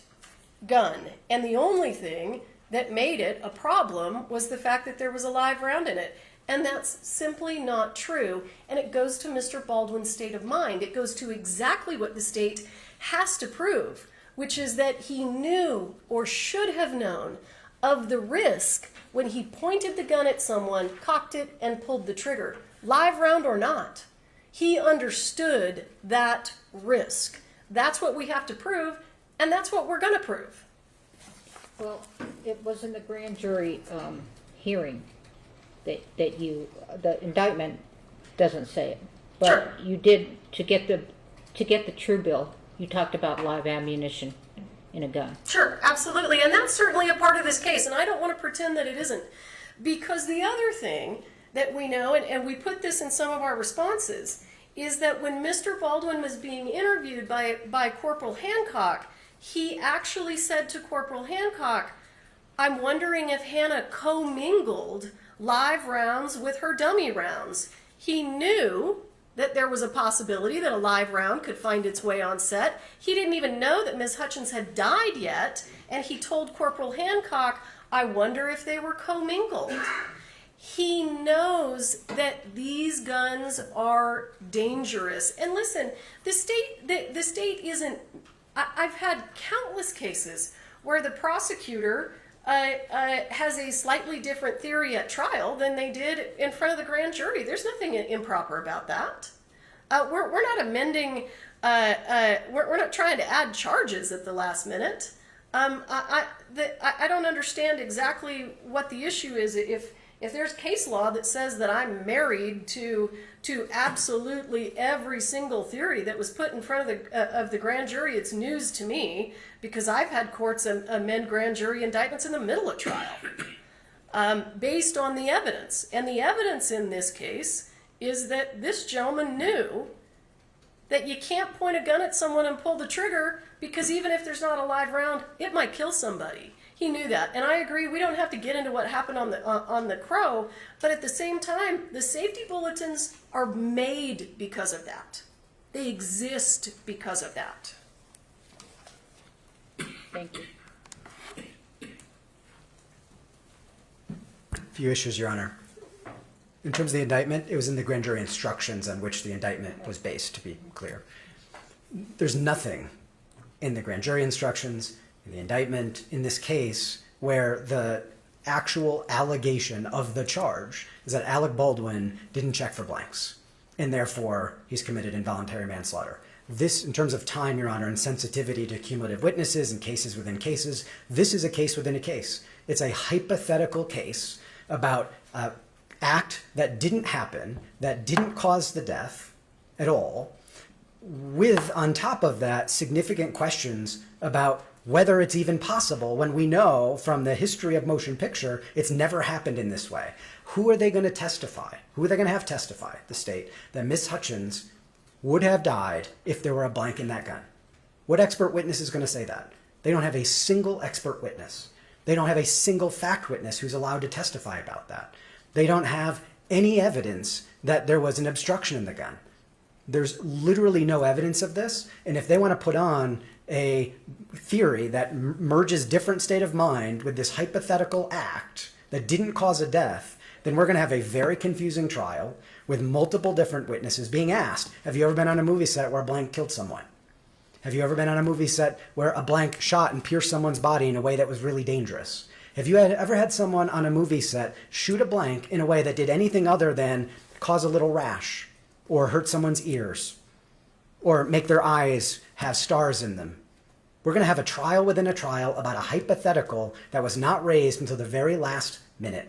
gun, and the only thing that made it a problem was the fact that there was a live round in it. And that's simply not true. And it goes to Mr. Baldwin's state of mind. It goes to exactly what the state has to prove, which is that he knew or should have known of the risk when he pointed the gun at someone, cocked it, and pulled the trigger, live round or not. He understood that risk. That's what we have to prove, and that's what we're going to prove. Well, it was in the grand jury hearing that the indictment doesn't say it, but Sure. You did to get the true bill. You talked about live ammunition in a gun. Sure, absolutely, and that's certainly a part of this case, and I don't want to pretend that it isn't, because the other thing that we know, and we put this in some of our responses, is that when Mr. Baldwin was being interviewed by Corporal Hancock, he actually said to Corporal Hancock, I'm wondering if Hannah commingled live rounds with her dummy rounds. He knew that there was a possibility that a live round could find its way on set. He didn't even know that Ms. Hutchins had died yet, and he told Corporal Hancock, I wonder if they were commingled. He knows that these guns are dangerous. And listen, the state isn't... I've had countless cases where the prosecutor has a slightly different theory at trial than they did in front of the grand jury. There's nothing improper about that. We're not amending, we're not trying to add charges at the last minute. I don't understand exactly what the issue is. If there's case law that says that I'm married to absolutely every single theory that was put in front of the grand jury, it's news to me, because I've had courts amend grand jury indictments in the middle of trial based on the evidence. And the evidence in this case is that this gentleman knew that you can't point a gun at someone and pull the trigger, because even if there's not a live round, it might kill somebody. He knew that, and I agree. We don't have to get into what happened on the Crow, but at the same time, the safety bulletins are made because of that. They exist because of that. Thank you. A few issues, Your Honor. In terms of the indictment, it was in the grand jury instructions on which the indictment was based, to be clear. There's nothing in the grand jury instructions, in the indictment, in this case, where the actual allegation of the charge is that Alec Baldwin didn't check for blanks, and therefore he's committed involuntary manslaughter. This, in terms of time, Your Honor, and sensitivity to cumulative witnesses and cases within cases, this is a case within a case. It's a hypothetical case about an act that didn't happen, that didn't cause the death at all, with, on top of that, significant questions about whether it's even possible when we know from the history of motion picture it's never happened in this way. Who are they going to testify? Who are they going to have testify, the state, that Ms. Hutchins would have died if there were a blank in that gun? What expert witness is going to say that? They don't have a single expert witness. They don't have a single fact witness who's allowed to testify about that. They don't have any evidence that there was an obstruction in the gun. There's literally no evidence of this, and if they want to put on a theory that merges different state of mind with this hypothetical act that didn't cause a death, then we're going to have a very confusing trial with multiple different witnesses being asked, have you ever been on a movie set where a blank killed someone? Have you ever been on a movie set where a blank shot and pierced someone's body in a way that was really dangerous? Have you ever had someone on a movie set shoot a blank in a way that did anything other than cause a little rash, or hurt someone's ears, or make their eyes have stars in them? We're going to have a trial within a trial about a hypothetical that was not raised until the very last minute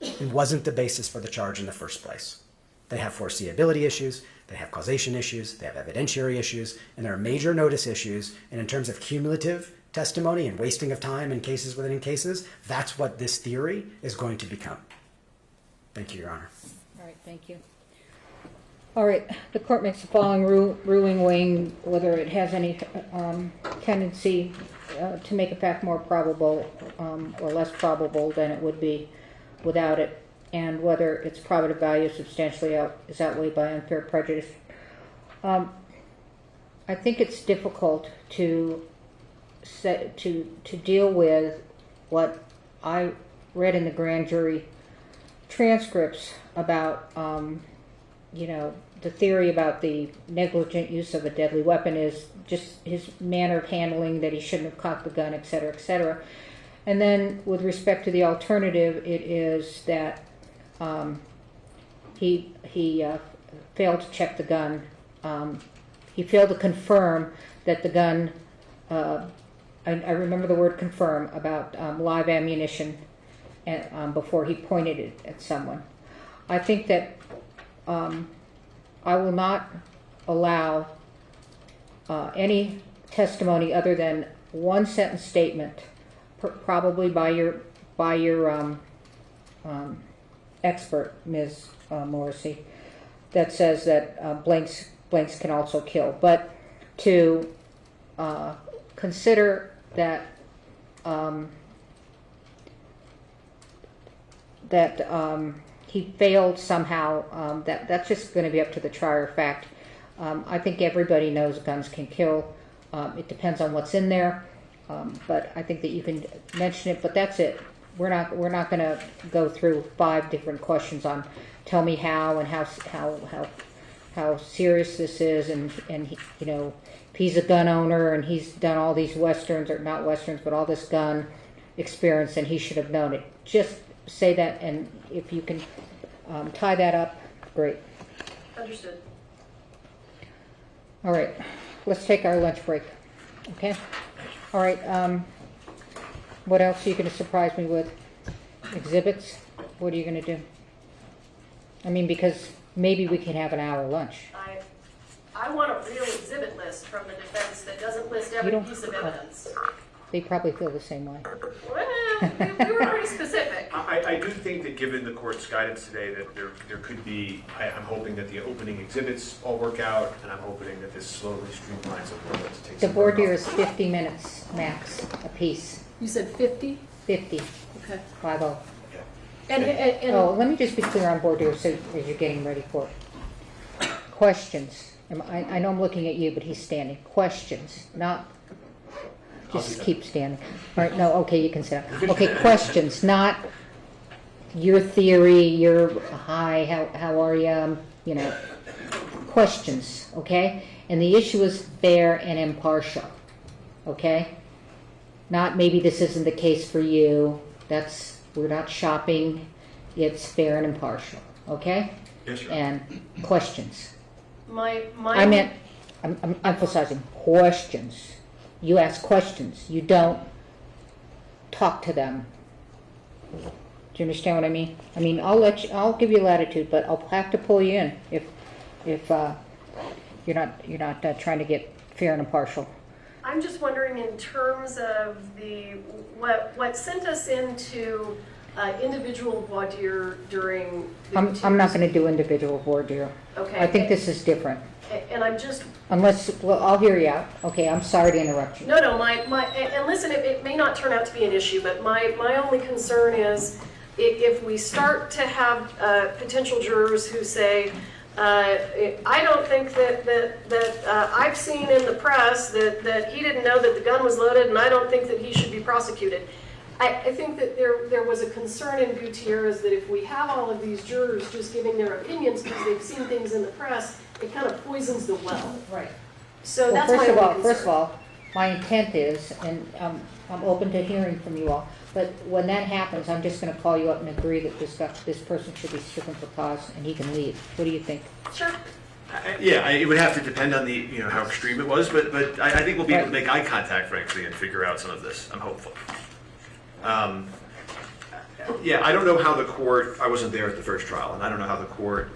and wasn't the basis for the charge in the first place. They have foreseeability issues, they have causation issues, they have evidentiary issues, and there are major notice issues. And in terms of cumulative testimony and wasting of time in cases within cases, that's what this theory is going to become. Thank you, Your Honor. All right, thank you. All right, the court makes the following ruling weighing whether it has any tendency to make a fact more probable or less probable than it would be without it, and whether its probative value substantially is outweighed by unfair prejudice. I think it's difficult to deal with what I read in the grand jury transcripts about the theory about the negligent use of a deadly weapon is just his manner of handling, that he shouldn't have cocked the gun, et cetera, et cetera. And then with respect to the alternative, it is that he failed to check the gun. He failed to confirm that the gun, I remember the word confirm, about live ammunition before he pointed it at someone. I think that I will not allow any testimony other than one sentence statement, probably by your expert, Ms. Morrissey, that says that blanks can also kill. But to consider that he failed somehow, that's just going to be up to the trier of fact. I think everybody knows guns can kill. It depends on what's in there, but I think that you can mention it, but that's it. We're not going to go through 5 different questions on tell me how and how serious this is, and he, if he's a gun owner and he's done all these westerns, or not westerns, but all this gun experience, and he should have known it. Just say that, and if you can tie that up, great. Understood. All right, let's take our lunch break. Okay. All right. What else are you going to surprise me with? Exhibits? What are you going to do? I mean, because maybe we can have an hour lunch. I want a real exhibit list from the defense that doesn't list every piece of evidence. They probably feel the same way. Well, we were pretty specific. I do think that given the court's guidance today that there could be, I'm hoping that the opening exhibits all work out, and I'm hoping that this slowly streamlines a little bit to take The some board burden here off. is 50 minutes max a piece. You said 50? 50, Okay. 50. And Oh, let me just be clear on board here, so as you're getting ready for it. Questions. I know I'm looking at you, but he's standing. Questions, not, just keep standing. All right, no, okay, you can sit down. Okay, questions, not your theory, your, hi, how are you, you know, questions, okay? And the issue is fair and impartial, okay? Not maybe this isn't the case for you, we're not shopping, it's fair and impartial, okay? Yes, sir. And questions. I'm emphasizing questions. You ask questions, you don't talk to them. Do you understand what I mean? I mean, I'll give you latitude, but I'll have to pull you in if you're not trying to get fair and impartial. I'm just wondering in terms of what sent us into individual voir dire during the I'm not going to do individual voir dire. Okay. I think this is different. And I'm just... Well, I'll hear you out. Okay, I'm sorry to interrupt you. No, and listen, it may not turn out to be an issue, but my only concern is if we start to have potential jurors who say, I don't think that I've seen in the press that he didn't know that the gun was loaded, and I don't think that he should be prosecuted. I think that there was a concern in Gutierrez that if we have all of these jurors just giving their opinions because they've seen things in the press, it kind of poisons the well. Right. So Well, that's my only concern. first of all, my intent is, and I'm open to hearing from you all, but when that happens, I'm just going to call you up and agree that this person should be stricken for cause and he can leave. What do you think? Sure. Yeah, it would have to depend on the, how extreme it was, but I think we'll be able to Right. make eye contact, frankly, and figure out some of this. I'm hopeful. Yeah, I don't know how the court, I wasn't there at the first trial, and I don't know how the court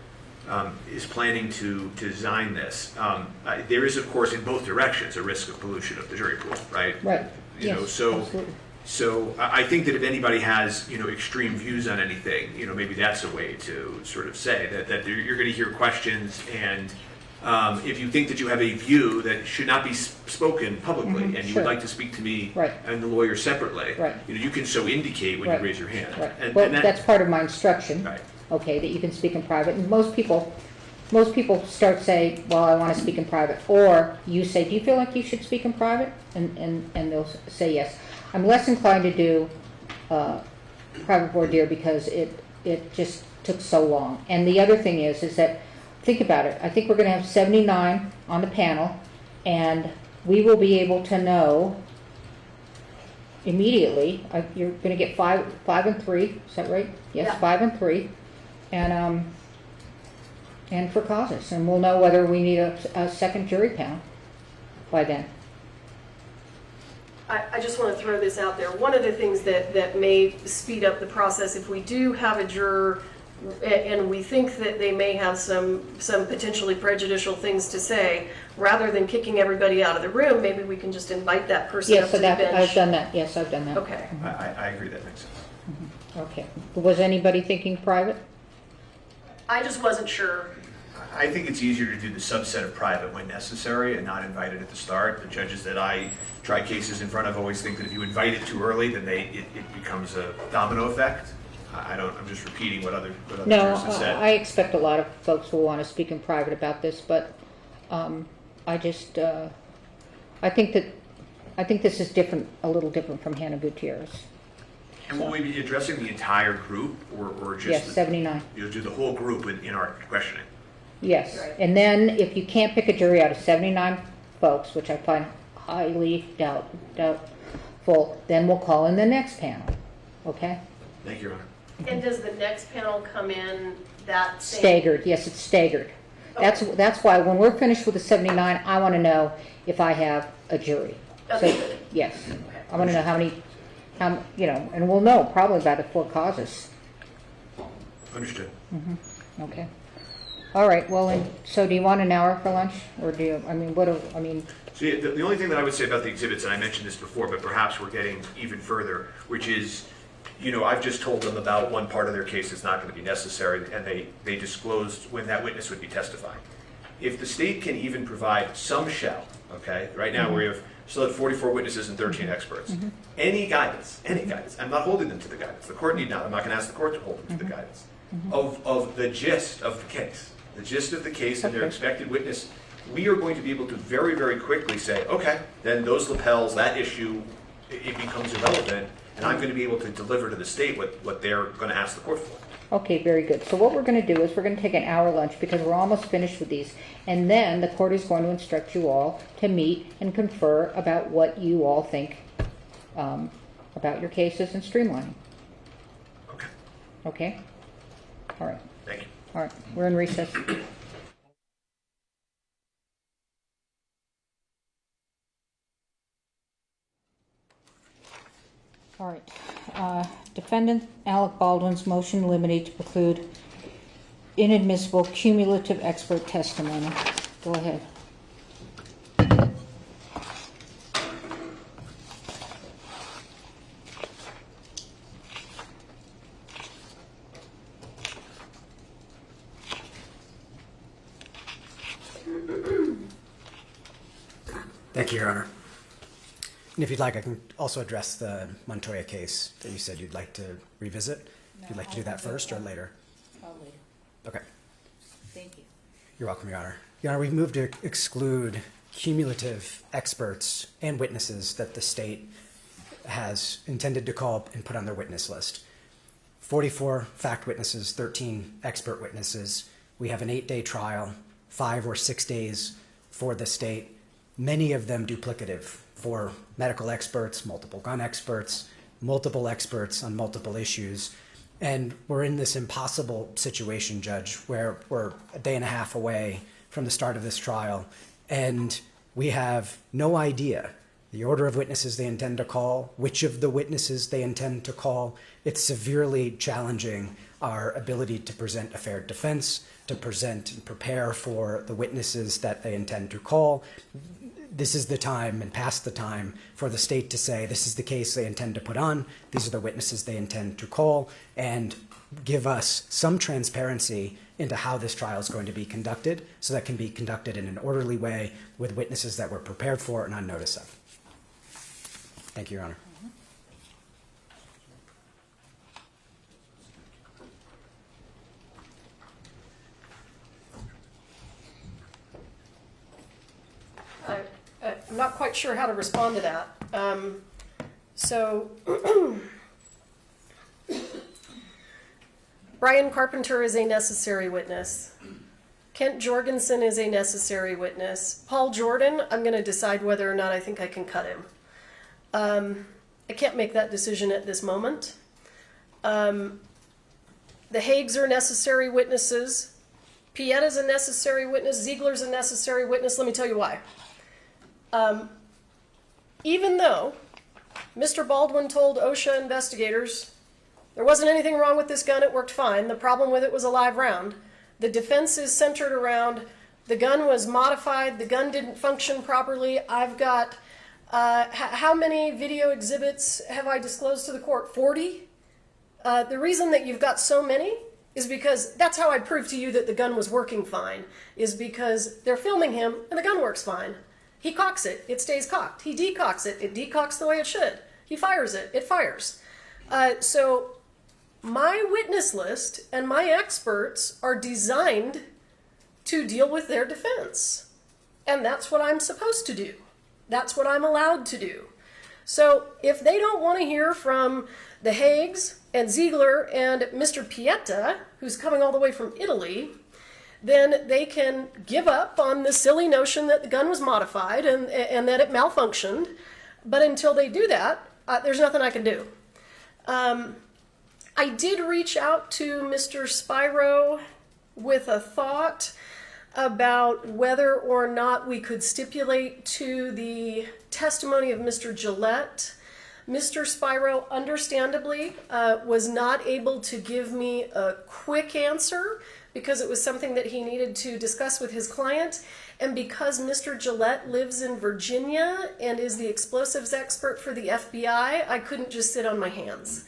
is planning to design this. There is, of course, in both directions, a risk of pollution of the jury pool, right? Right. You know, Yes, so absolutely. So I think that if anybody has, extreme views on anything, maybe that's a way to sort of say that you're going to hear questions, and if you think that you have a view that should not be spoken publicly, and you sure. would like to speak to me Right. and the lawyer separately, Right. You can so indicate when Right. you raise your hand. Right. And, Well, and that- that's part of my instruction. Right. Okay, that you can speak in private. And most people start say, well, I want to speak in private. Or you say, do you feel like you should speak in private? And they'll say yes. I'm less inclined to do private voir dire because it just took so long. And the other thing is that, think about it. I think we're going to have 79 on the panel, and we will be able to know immediately. You're going to get 5 and 3. Is that right? Yes, Yeah. 5 and 3, and for causes, and we'll know whether we need a second jury panel by then. I just want to throw this out there. One of the things that may speed up the process, if we do have a juror and we think that they may have some potentially prejudicial things to say, rather than kicking everybody out of the room, maybe we can just invite that person Yes, up so to the that, bench. I've done that. Yes, I've done that. Okay. I agree that makes sense. Okay. Was anybody thinking private? I just wasn't sure. I think it's easier to do the subset of private when necessary and not invite it at the start. The judges that I try cases in front of always think that if you invite it too early, then it becomes a domino effect. I'm just repeating what other No, jurors have said. I expect a lot of folks will want to speak in private about this, but I just I think this is different, a little different from Hannah Gutierrez. And will we be addressing the entire group or just? Yes, 79. You'll do the whole group in our questioning? Yes, Right. and then if you can't pick a jury out of 79 folks, which I find highly doubtful, then we'll call in the next panel, okay? Thank you, Your Honor. And does the next panel come in that same? Staggered, yes, it's staggered. That's why when we're finished with the 79, I want to know if I have a jury. Okay. So, yes, I want to know how many, and we'll know probably by the 4 causes. Understood. Okay. All right, well, and so do you want an hour for lunch, or do you, So the only thing that I would say about the exhibits, and I mentioned this before, but perhaps we're getting even further, which is, I've just told them about one part of their case that's not going to be necessary, and they disclosed when that witness would be testifying. if the state can even provide some shell, okay? Right now we have still at 44 witnesses and 13 experts. Any guidance, I'm not holding them to the guidance. The court need not. I'm not going to ask the court to hold them to the guidance of the gist of the case. The gist of the case and their expected witness, we are going to be able to very, very quickly say, okay, then those lapels, that issue, it becomes irrelevant, and I'm going to be able to deliver to the state what they're going to ask the court for. Okay, very good. So what we're going to do is we're going to take an hour lunch because we're almost finished with these. And then the court is going to instruct you all to meet and confer about what you all think about your cases and streamlining. Okay. Okay? All right. Thank you. All right. We're in recess. All right. Defendant Alec Baldwin's motion limited to preclude inadmissible cumulative expert testimony. Go ahead. Thank you, Your Honor. And if you'd like, I can also address the Montoya case that you said you'd like to revisit. If you'd like to do that first or later. Later. Okay. Thank you. You're welcome, Your Honor. Your Honor, we've moved to exclude cumulative experts and witnesses that the state has intended to call and put on their witness list. 44 fact witnesses, 13 expert witnesses. We have an 8-day trial, 5 or 6 days for the state, many of them duplicative for medical experts, multiple gun experts, multiple experts on multiple issues. And we're in this impossible situation, Judge, where we're a day and a half away from the start of this trial, and we have no idea the order of witnesses they intend to call, which of the witnesses they intend to call. It's severely challenging our ability to present a fair defense, to present and prepare for the witnesses that they intend to call. This is the time and past the time for the state to say this is the case they intend to put on, these are the witnesses they intend to call, and give us some transparency into how this trial is going to be conducted so that can be conducted in an orderly way with witnesses that we're prepared for and on notice of. Thank you, Your Honor. I'm not quite sure how to respond to that. So, Brian Carpenter is a necessary witness. Kent Jorgensen is a necessary witness. Paul Jordan, I'm going to decide whether or not I think I can cut him. I can't make that decision at this moment. The Haigs are necessary witnesses. Pietta's a necessary witness. Ziegler's a necessary witness. Let me tell you why. Even though Mr. Baldwin told OSHA investigators there wasn't anything wrong with this gun, it worked fine, the problem with it was a live round, the defense is centered around the gun was modified, the gun didn't function properly. I've got, how many video exhibits have I disclosed to the court? 40? The reason that you've got so many is because that's how I prove to you that the gun was working fine, is because they're filming him and the gun works fine. He cocks it, it stays cocked. He decocks it decocks the way it should. He fires it fires. So my witness list and my experts are designed to deal with their defense. And that's what I'm supposed to do. That's what I'm allowed to do. So if they don't want to hear from the Haigs and Ziegler and Mr. Pietta, who's coming all the way from Italy, then they can give up on the silly notion that the gun was modified and that it malfunctioned. But until they do that, there's nothing I can do. I did reach out to Mr. Spiro with a thought about whether or not we could stipulate to the testimony of Mr. Gillette. Mr. Spiro, understandably, was not able to give me a quick answer because it was something that he needed to discuss with his client. And because Mr. Gillette lives in Virginia and is the explosives expert for the FBI, I couldn't just sit on my hands.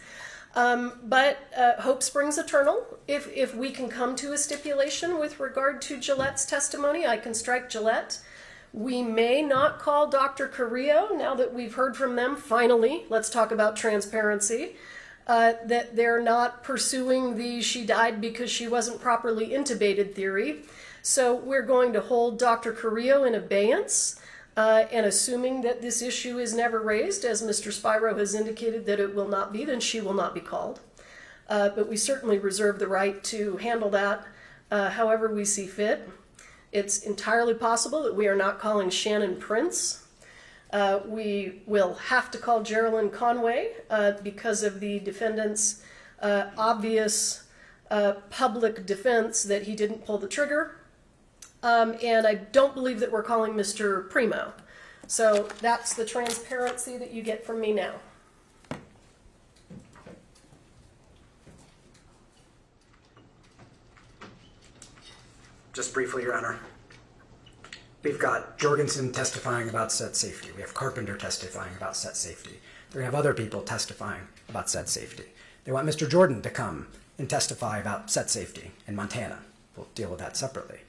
But hope springs eternal. If we can come to a stipulation with regard to Gillette's testimony, I can strike Gillette. We may not call Dr. Carrillo, now that we've heard from them, finally, let's talk about transparency, that they're not pursuing the she died because she wasn't properly intubated theory. So we're going to hold Dr. Carrillo in abeyance, and assuming that this issue is never raised, as Mr. Spiro has indicated that it will not be, then she will not be called. But we certainly reserve the right to handle that however we see fit. It's entirely possible that we are not calling Shannon Prince. We will have to call Geraldine Conway because of the defendant's obvious public defense that he didn't pull the trigger. And I don't believe that we're calling Mr. Primo. So that's the transparency that you get from me now. Just briefly, Your Honor. We've got Jorgensen testifying about set safety. We have Carpenter testifying about set safety. We have other people testifying about set safety. They want Mr. Jordan to come and testify about set safety in Montana. We'll deal with that separately.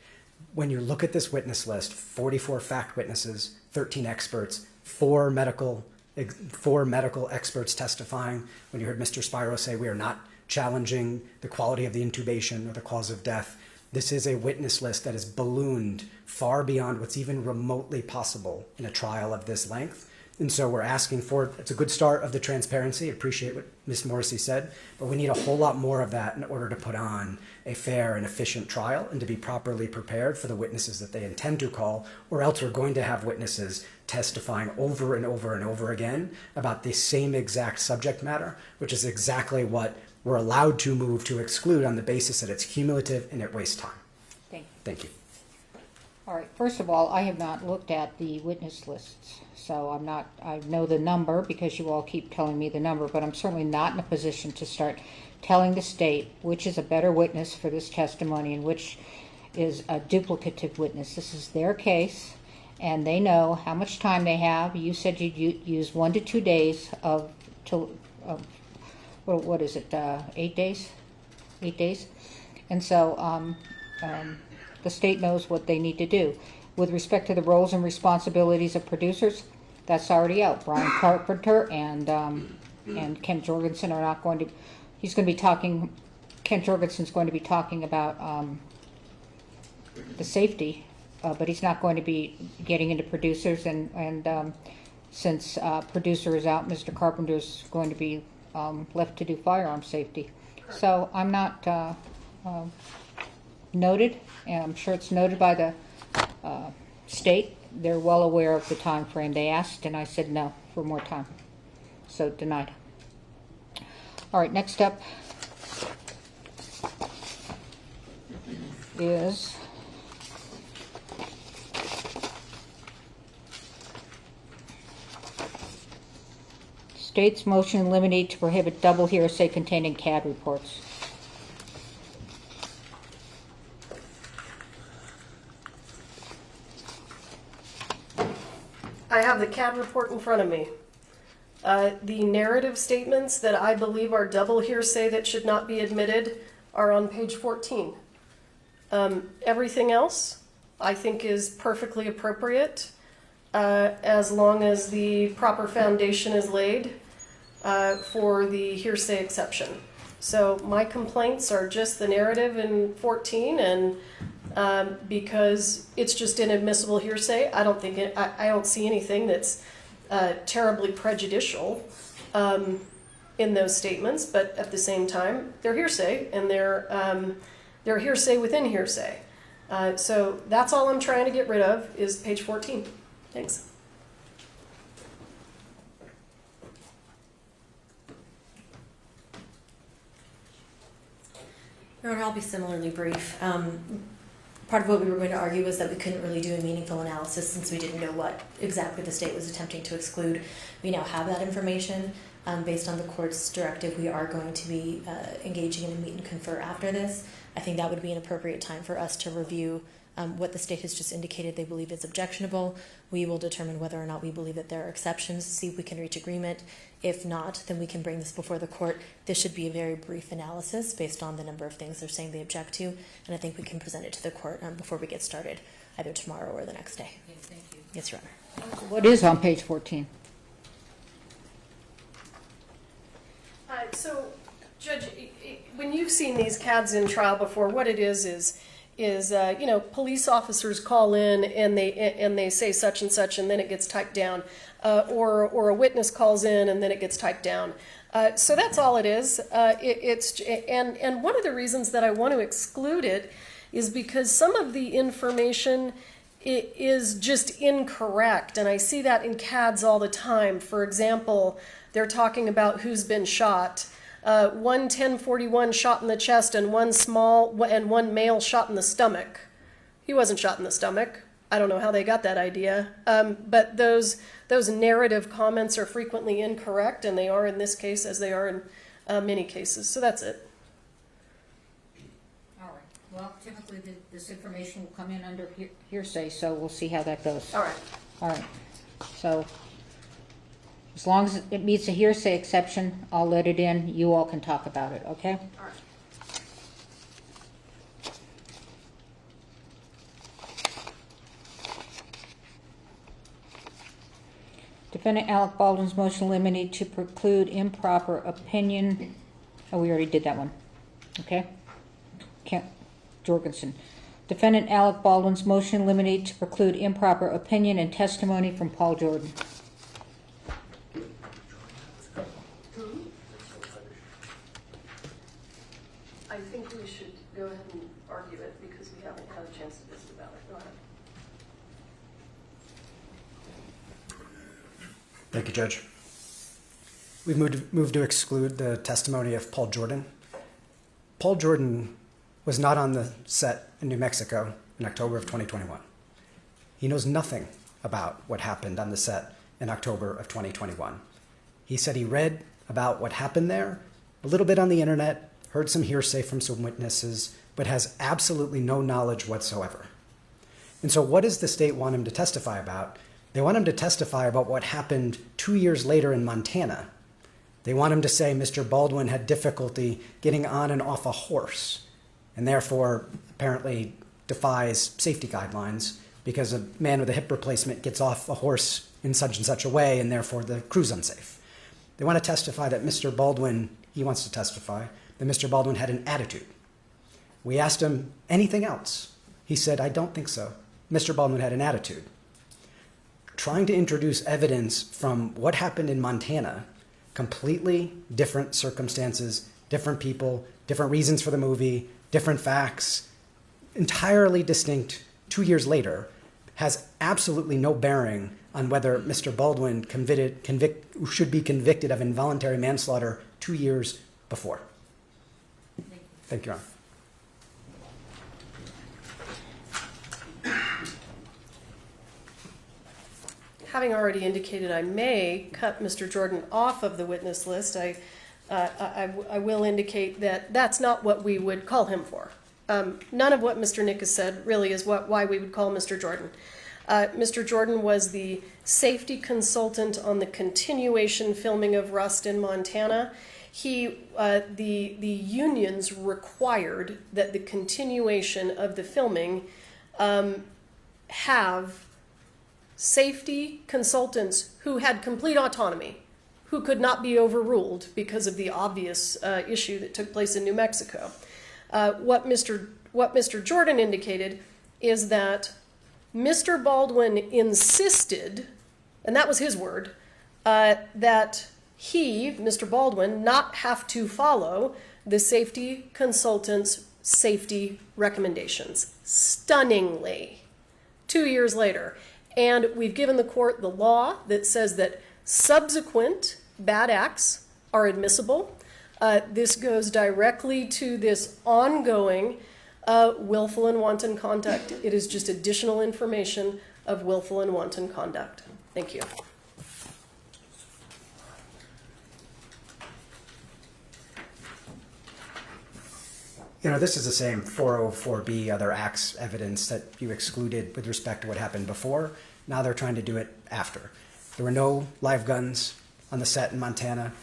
When you look at this witness list, 44 fact witnesses, 13 experts, four medical experts testifying. When you heard Mr. Spiro say we are not challenging the quality of the intubation or the cause of death, this is a witness list that is ballooned far beyond what's even remotely possible in a trial of this length. And so we're asking for, it's a good start of the transparency. I appreciate what Ms. Morrissey said, but we need a whole lot more of that in order to put on a fair and efficient trial and to be properly prepared for the witnesses that they intend to call, or else we're going to have witnesses testifying over and over and over again about the same exact subject matter, which is exactly what we're allowed to move to exclude on the basis that it's cumulative and it wastes time. Thank you. All right, first of all, I have not looked at the witness lists, so I know the number because you all keep telling me the number, but I'm certainly not in a position to start telling the state which is a better witness for this testimony and which is a duplicative witness. This is their case, and they know how much time they have. You said you'd use 1 to 2 days what is it, 8 days? 8 days? And so the state knows what they need to do. With respect to the roles and responsibilities of producers, that's already out. Brian Carpenter and Ken Jorgensen are not going to, Ken Jorgensen's going to be talking about the safety, but he's not going to be getting into producers, and since producer is out, Mr. Carpenter's going to be left to do firearm safety. So I'm not noted, and I'm sure it's noted by the state. They're well aware of the time frame. They asked, and I said no for more time. So denied. All right, next up is state's motion eliminate to prohibit double hearsay containing CAD reports. I have the CAD report in front of me. The narrative statements that I believe are double hearsay that should not be admitted are on page 14. Everything else I think is perfectly appropriate as long as the proper foundation is laid for the hearsay exception. So my complaints are just the narrative in 14, and because it's just inadmissible hearsay, I don't see anything that's terribly prejudicial in those statements. But at the same time, they're hearsay, and they're hearsay within hearsay. So that's all I'm trying to get rid of is page 14. Thanks. Your Honor, I'll be similarly brief. Part of what we were going to argue was that we couldn't really do a meaningful analysis since we didn't know what exactly the state was attempting to exclude. We now have that information. Based on the court's directive, we are going to be engaging in a meet and confer after this. I think that would be an appropriate time for us to review What the state has just indicated they believe is objectionable, we will determine whether or not we believe that there are exceptions, see if we can reach agreement. If not, then we can bring this before the court. This should be a very brief analysis based on the number of things they're saying they object to, and I think we can present it to the court before we get started, either tomorrow or the next day. Okay, thank you. Yes, Your Honor. What is on page 14? So, Judge, when you've seen these CADs in trial before, what it is police officers call in and they say such and such, and then it gets typed down, or a witness calls in and then it gets typed down. So that's all it is. And one of the reasons that I want to exclude it is because some of the information is just incorrect, and I see that in CADs all the time. For example, they're talking about who's been shot. One 1041 shot in the chest and one male shot in the stomach. He wasn't shot in the stomach. I don't know how they got that idea. But those narrative comments are frequently incorrect, and they are in this case as they are in many cases. So that's it. All right. Well, typically this information will come in under hearsay, so we'll see how that goes. All right. All right. So as long as it meets a hearsay exception, I'll let it in. You all can talk about it, okay? All right. Defendant Alec Baldwin's motion limited to preclude improper opinion. Oh, we already did that one. Okay. Jorgensen. Defendant Alec Baldwin's motion limited to preclude improper opinion and testimony from Paul Jordan. I think we should go ahead and argue it because we haven't had a chance to visit about it. Go ahead. Thank you, Judge. We've moved to exclude the testimony of Paul Jordan. Paul Jordan was not on the set in New Mexico in October of 2021. He knows nothing about what happened on the set in October of 2021. He said he read about what happened there, a little bit on the internet, heard some hearsay from some witnesses, but has absolutely no knowledge whatsoever. And so what does the state want him to testify about? They want him to testify about what happened 2 years later in Montana. They want him to say Mr. Baldwin had difficulty getting on and off a horse, and therefore apparently defies safety guidelines because a man with a hip replacement gets off a horse in such and such a way, and therefore the crew's unsafe. They want to testify that Mr. Baldwin, he wants to testify, that Mr. Baldwin had an attitude. We asked him anything else. He said, I don't think so. Mr. Baldwin had an attitude. Trying to introduce evidence from what happened in Montana, completely different circumstances, different people, different reasons for the movie, different facts, entirely distinct 2 years later, has absolutely no bearing on whether Mr. Baldwin should be convicted of involuntary manslaughter 2 years before. Thank you, Your Honor. Having already indicated I may cut Mr. Jordan off of the witness list, I will indicate that that's not what we would call him for. None of what Mr. Nick has said really is why we would call Mr. Jordan. Mr. Jordan was the safety consultant on the continuation filming of Rust in Montana. The unions required that the continuation of the filming have safety consultants who had complete autonomy, who could not be overruled because of the obvious issue that took place in New Mexico. What Mr. Jordan indicated is that Mr. Baldwin insisted, and that was his word, that he, Mr. Baldwin, not have to follow the safety consultant's safety recommendations. Stunningly. 2 years later. And we've given the court the law that says that subsequent bad acts are admissible. This goes directly to this ongoing willful and wanton conduct. It is just additional information of willful and wanton conduct. Thank you. You know, this is the same 404B, other acts evidence that you excluded with respect to what happened before. Now they're trying to do it after. There were no live guns on the set in Montana.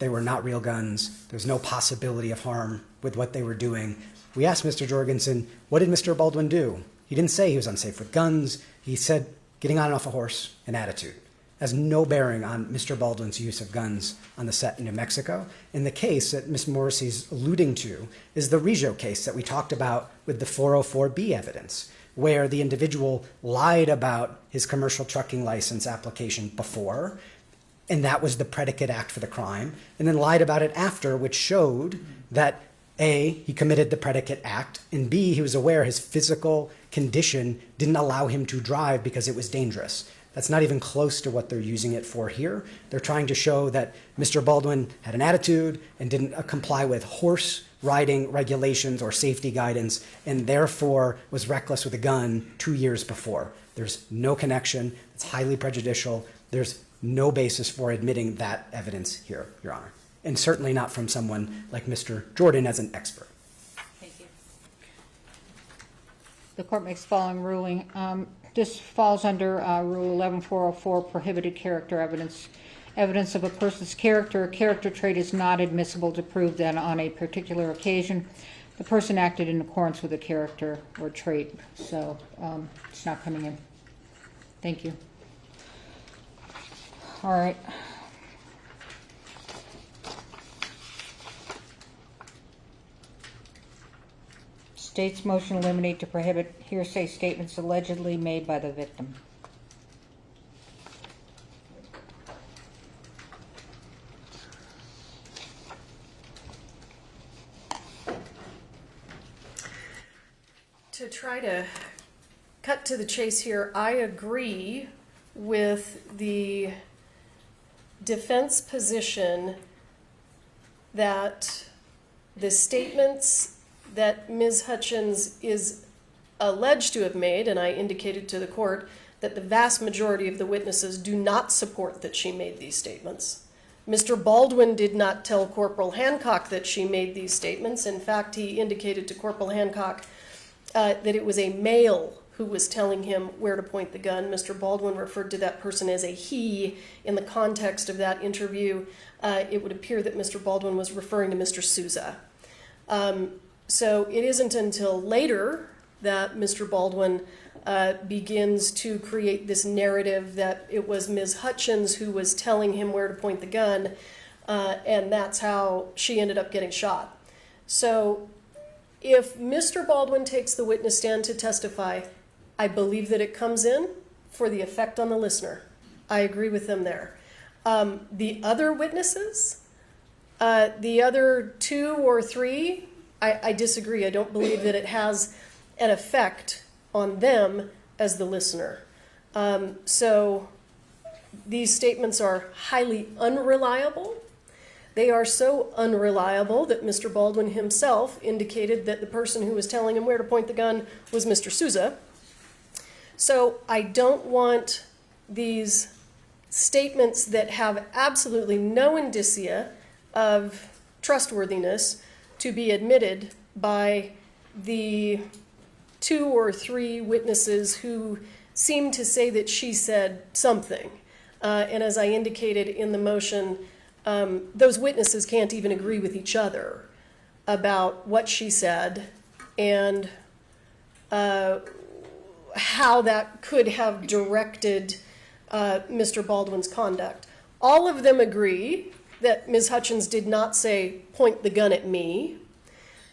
They were not real guns. There's no possibility of harm with what they were doing. We asked Mr. Jorgensen, what did Mr. Baldwin do? He didn't say he was unsafe with guns. He said getting on and off a horse and attitude. Has no bearing on Mr. Baldwin's use of guns on the set in New Mexico. And the case that Ms. Morrissey's alluding to is the Rijo case that we talked about with the 404B evidence, where the individual lied about his commercial trucking license application before, and that was the predicate act for the crime, and then lied about it after, which showed that A, he committed the predicate act, and B, he was aware his physical condition didn't allow him to drive because it was dangerous. That's not even close to what they're using it for here. They're trying to show that Mr. Baldwin had an attitude and didn't comply with horse riding regulations or safety guidance, and therefore was reckless with a gun 2 years before. There's no connection. It's highly prejudicial. There's no basis for admitting that evidence here, Your Honor. And certainly not from someone like Mr. Jordan as an expert. Thank you. The court makes the following ruling. This falls under Rule 11404, prohibited character evidence. Evidence of a person's character or character trait is not admissible to prove that on a particular occasion the person acted in accordance with a character or trait. So it's not coming in. Thank you. All right. State's motion eliminate to prohibit hearsay statements allegedly made by the victim. To try to cut to the chase here, I agree with the defense position that the statements that Ms. Hutchins is alleged to have made, and I indicated to the court that the vast majority of the witnesses do not support that she made these statements. Mr. Baldwin did not tell Corporal Hancock that she made these statements. In fact, he indicated to Corporal Hancock that it was a male who was telling him where to point the gun. Mr. Baldwin referred to that person as a he. In the context of that interview, it would appear that Mr. Baldwin was referring to Mr. Souza. So it isn't until later that Mr. Baldwin begins to create this narrative that it was Ms. Hutchins who was telling him where to point the gun, and that's how she ended up getting shot. So if Mr. Baldwin takes the witness stand to testify, I believe that it comes in for the effect on the listener. I agree with them there. The other witnesses, the other 2 or 3, I disagree. I don't believe that it has an effect on them as the listener. So these statements are highly unreliable. They are so unreliable that Mr. Baldwin himself indicated that the person who was telling him where to point the gun was Mr. Souza. So I don't want these statements that have absolutely no indicia of trustworthiness to be admitted by the 2 or 3 witnesses who seem to say that she said something. And as I indicated in the motion, those witnesses can't even agree with each other about what she said and how that could have directed Mr. Baldwin's conduct. All of them agree that Ms. Hutchins did not say, "Point the gun at me."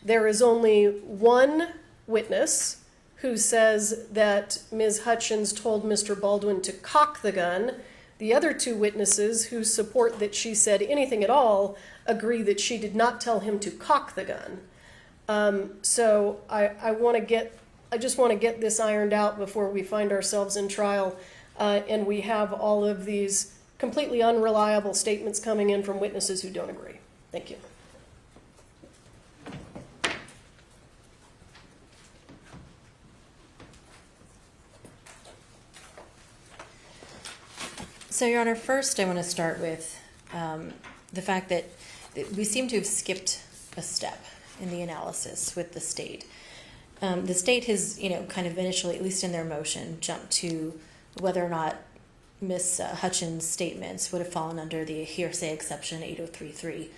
There is only one witness who says that Ms. Hutchins told Mr. Baldwin to cock the gun. The other 2 witnesses who support that she said anything at all agree that she did not tell him to cock the gun. So I just want to get this ironed out before we find ourselves in trial and we have all of these completely unreliable statements coming in from witnesses who don't agree. Thank you. So, Your Honor, first I want to start with the fact that we seem to have skipped a step in the analysis with the state. The state has, kind of initially, at least in their motion, jumped to whether or not Ms. Hutchins' statements would have fallen under the hearsay exception 8033.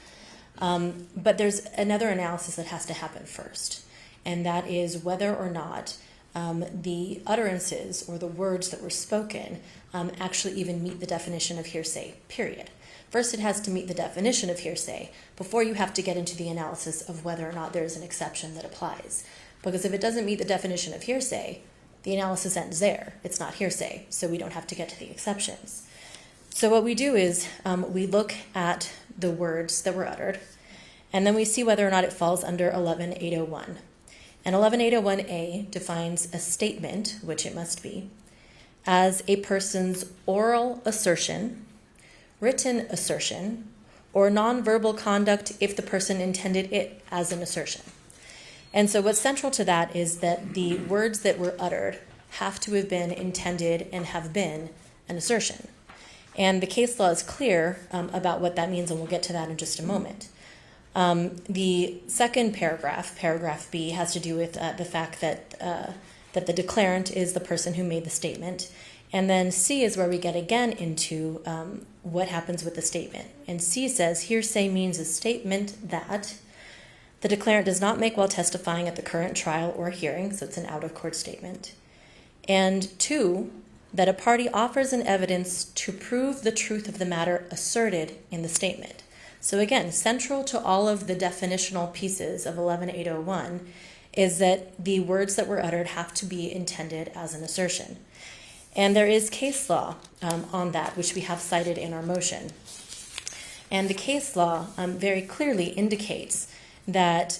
But there's another analysis that has to happen first, and that is whether or not the utterances or the words that were spoken actually even meet the definition of hearsay, period. First, it has to meet the definition of hearsay before you have to get into the analysis of whether or not there's an exception that applies. Because if it doesn't meet the definition of hearsay, the analysis ends there. It's not hearsay, so we don't have to get to the exceptions. So what we do is we look at the words that were uttered, and then we see whether or not it falls under 11801. And 11801A defines a statement, which it must be, as a person's oral assertion, written assertion, or nonverbal conduct if the person intended it as an assertion. And so what's central to that is that the words that were uttered have to have been intended and have been an assertion. And the case law is clear about what that means, and we'll get to that in just a moment. The second paragraph, paragraph B, has to do with the fact that the declarant is the person who made the statement. And then C is where we get again into what happens with the statement. And C says, hearsay means a statement that the declarant does not make while testifying at the current trial or hearing, so it's an out-of-court statement. And 2, that a party offers an evidence to prove the truth of the matter asserted in the statement. So again, central to all of the definitional pieces of 11801 is that the words that were uttered have to be intended as an assertion. And there is case law on that, which we have cited in our motion. And the case law very clearly indicates that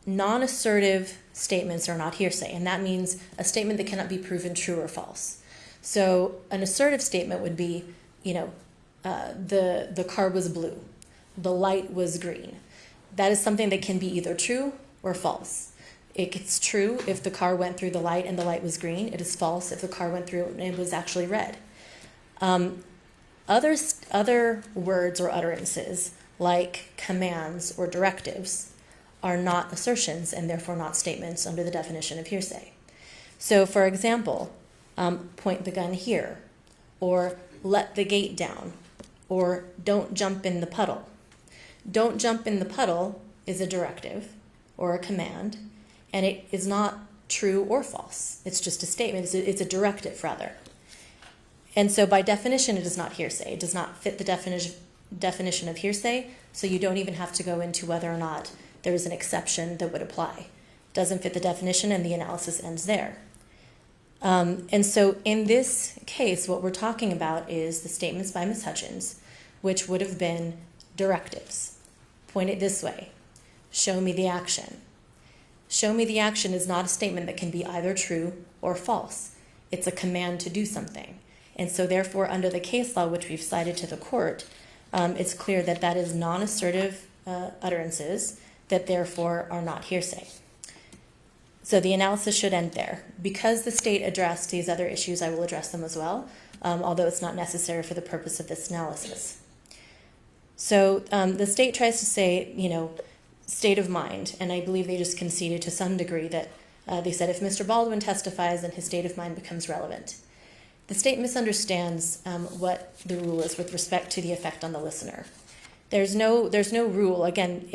non-assertive statements are not hearsay, and that means a statement that cannot be proven true or false. So an assertive statement would be, the car was blue, the light was green. That is something that can be either true or false. It's true if the car went through the light and the light was green. It is false if the car went through and it was actually red. Other words or utterances, like commands or directives, are not assertions and therefore not statements under the definition of hearsay. So, for example, point the gun here, or let the gate down, or don't jump in the puddle. Don't jump in the puddle is a directive or a command, and it is not true or false. It's just a statement. It's a directive, rather. And so by definition, it is not hearsay. It does not fit the definition of hearsay, so you don't even have to go into whether or not there is an exception that would apply. It doesn't fit the definition, and the analysis ends there. And so in this case, what we're talking about is the statements by Ms. Hutchins, which would have been directives. Point it this way. Show me the action. Show me the action is not a statement that can be either true or false. It's a command to do something. And so therefore, under the case law, which we've cited to the court, it's clear that that is non-assertive utterances that therefore are not hearsay. So the analysis should end there. Because the state addressed these other issues, I will address them as well, although it's not necessary for the purpose of this analysis. So the state tries to say, state of mind, and I believe they just conceded to some degree that they said if Mr. Baldwin testifies, then his state of mind becomes relevant. The state misunderstands what the rule is with respect to the effect on the listener. There's no rule. Again,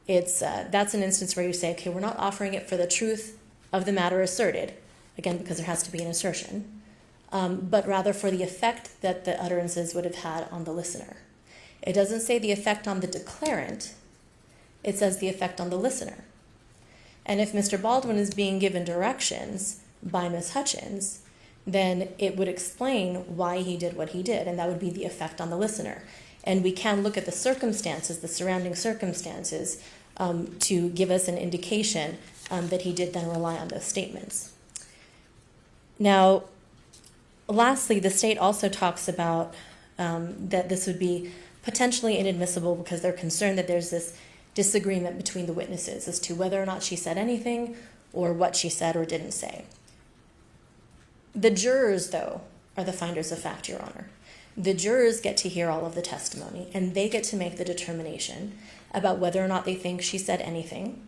that's an instance where you say, okay, we're not offering it for the truth of the matter asserted, again, because there has to be an assertion, but rather for the effect that the utterances would have had on the listener. It doesn't say the effect on the declarant. It says the effect on the listener. And if Mr. Baldwin is being given directions by Ms. Hutchins, then it would explain why he did what he did, and that would be the effect on the listener. And we can look at the circumstances, the surrounding circumstances, to give us an indication that he did then rely on those statements. Now, lastly, the state also talks about that this would be potentially inadmissible because they're concerned that there's this disagreement between the witnesses as to whether or not she said anything or what she said or didn't say. The jurors, though, are the finders of fact, Your Honor. The jurors get to hear all of the testimony, and they get to make the determination about whether or not they think she said anything,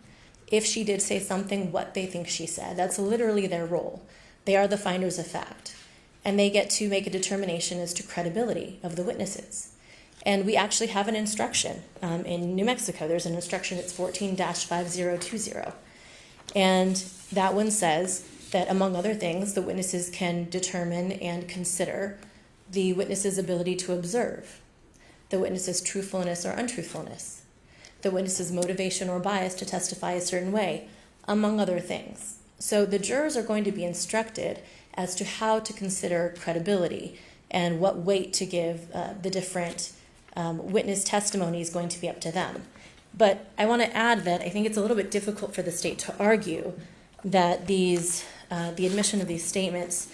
if she did say something, what they think she said. That's literally their role. They are the finders of fact, and they get to make a determination as to credibility of the witnesses. And we actually have an instruction in New Mexico. There's an instruction, it's 14-5020. And that one says that, among other things, the witnesses can determine and consider the witness's ability to observe, the witness's truthfulness or untruthfulness, the witness's motivation or bias to testify a certain way, among other things. So the jurors are going to be instructed as to how to consider credibility and what weight to give the different witness testimony is going to be up to them. But I want to add that I think it's a little bit difficult for the state to argue that the admission of these statements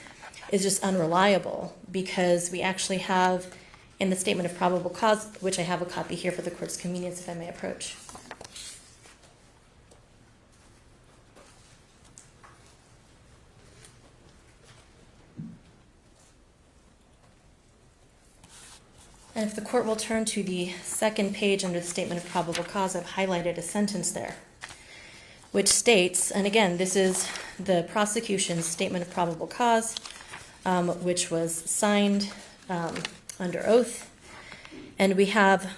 is just unreliable, because we actually have in the statement of probable cause, which I have a copy here for the court's convenience if I may approach. And if the court will turn to the second page under the statement of probable cause, I've highlighted a sentence there, which states, and again, this is the prosecution's statement of probable cause, which was signed under oath. And we have,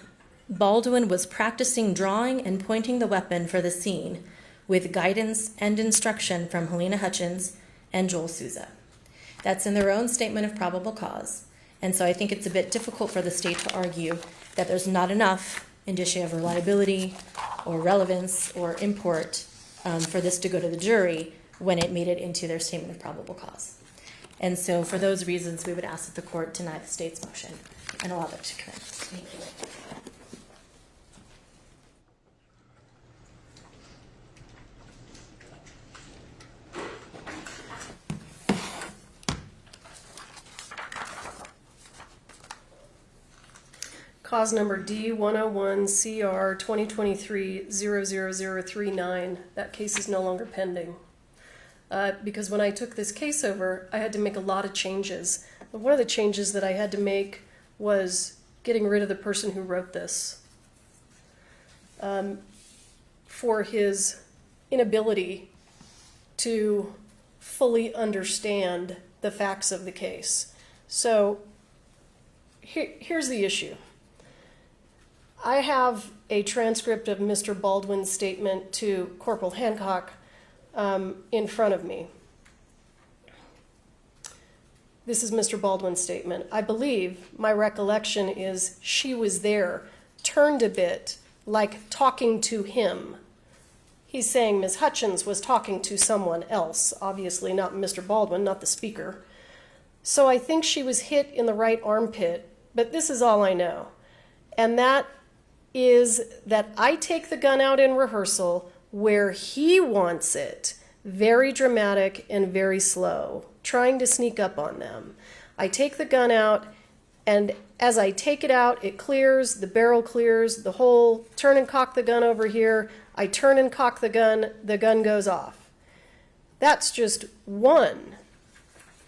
Baldwin was practicing drawing and pointing the weapon for the scene with guidance and instruction from Halyna Hutchins and Joel Souza. That's in their own statement of probable cause. And so I think it's a bit difficult for the state to argue that there's not enough indicia of reliability or relevance or import for this to go to the jury when it made it into their statement of probable cause. And so for those reasons, we would ask that the court deny the state's motion and allow that to commence. Thank you. Cause number D101CR 2023-00039. That case is no longer pending. Because when I took this case over, I had to make a lot of changes. But one of the changes that I had to make was getting rid of the person who wrote this for his inability to fully understand the facts of the case. So here's the issue. I have a transcript of Mr. Baldwin's statement to Corporal Hancock in front of me. This is Mr. Baldwin's statement. I believe, my recollection is, she was there, turned a bit, like talking to him. He's saying Ms. Hutchins was talking to someone else, obviously not Mr. Baldwin, not the speaker. So I think she was hit in the right armpit, but this is all I know. And that is that I take the gun out in rehearsal where he wants it, very dramatic and very slow, trying to sneak up on them. I take the gun out, and as I take it out, it clears, the barrel clears, the hole, turn and cock the gun over here, I turn and cock the gun goes off. That's just one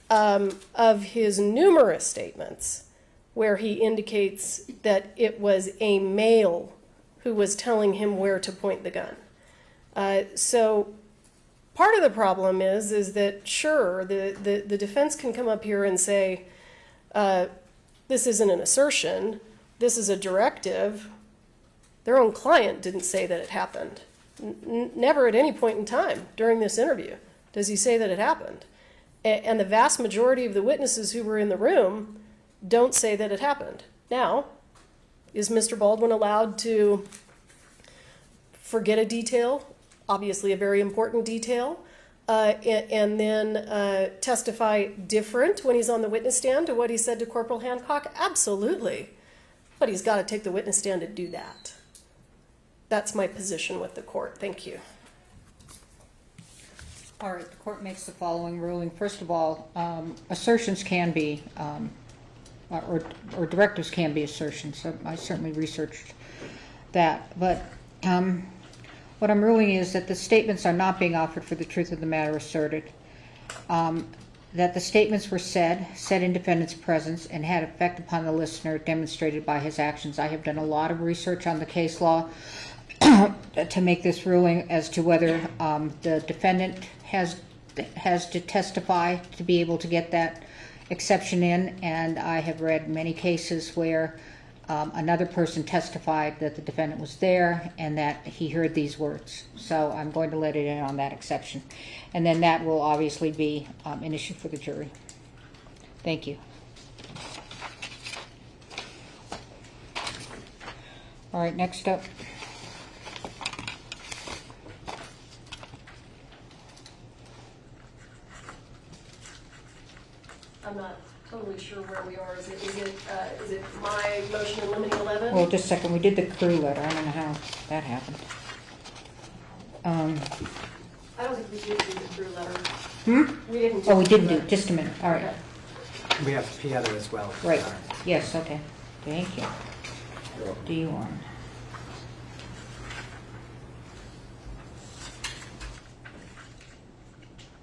of his numerous statements where he indicates that it was a male who was telling him where to point the gun. So part of the problem is that, sure, the defense can come up here and say, this isn't an assertion, this is a directive. Their own client didn't say that it happened. Never at any point in time during this interview does he say that it happened. And the vast majority of the witnesses who were in the room don't say that it happened. Now, is Mr. Baldwin allowed to forget a detail, obviously a very important detail, and then testify different when he's on the witness stand to what he said to Corporal Hancock? Absolutely. But he's got to take the witness stand to do that. That's my position with the court. Thank you. All right, the court makes the following ruling. First of all, assertions can be or directives can be assertions. So I certainly researched that. But what I'm ruling is that the statements are not being offered for the truth of the matter asserted. That the statements were said in defendant's presence, and had effect upon the listener demonstrated by his actions. I have done a lot of research on the case law to make this ruling as to whether the defendant has to testify to be able to get that exception in, and I have read many cases where another person testified that the defendant was there and that he heard these words. So I'm going to let it in on that exception. And then that will obviously be an issue for the jury. Thank you. All right, next up. I'm not totally sure where we are. Is it my motion in limiting 11? Well, just a second. We did the crew letter. I don't know how that happened. I don't think we did do the crew letter. We didn't. Oh, we didn't do it. Just a minute. All right. Okay. We have P other as well. Right. Yes, okay. Thank you. D1.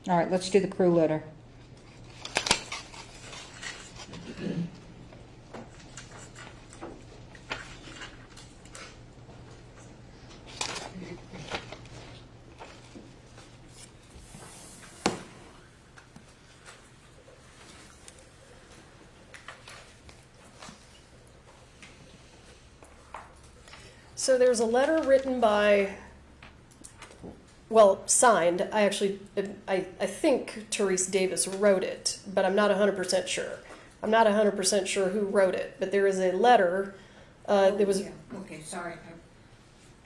All right, let's do the crew letter. So there's a letter written by, well, signed. I think Therese Davis wrote it, but I'm not 100% sure. I'm not 100% sure who wrote it, but there is a letter. There was. Yeah. Okay, sorry.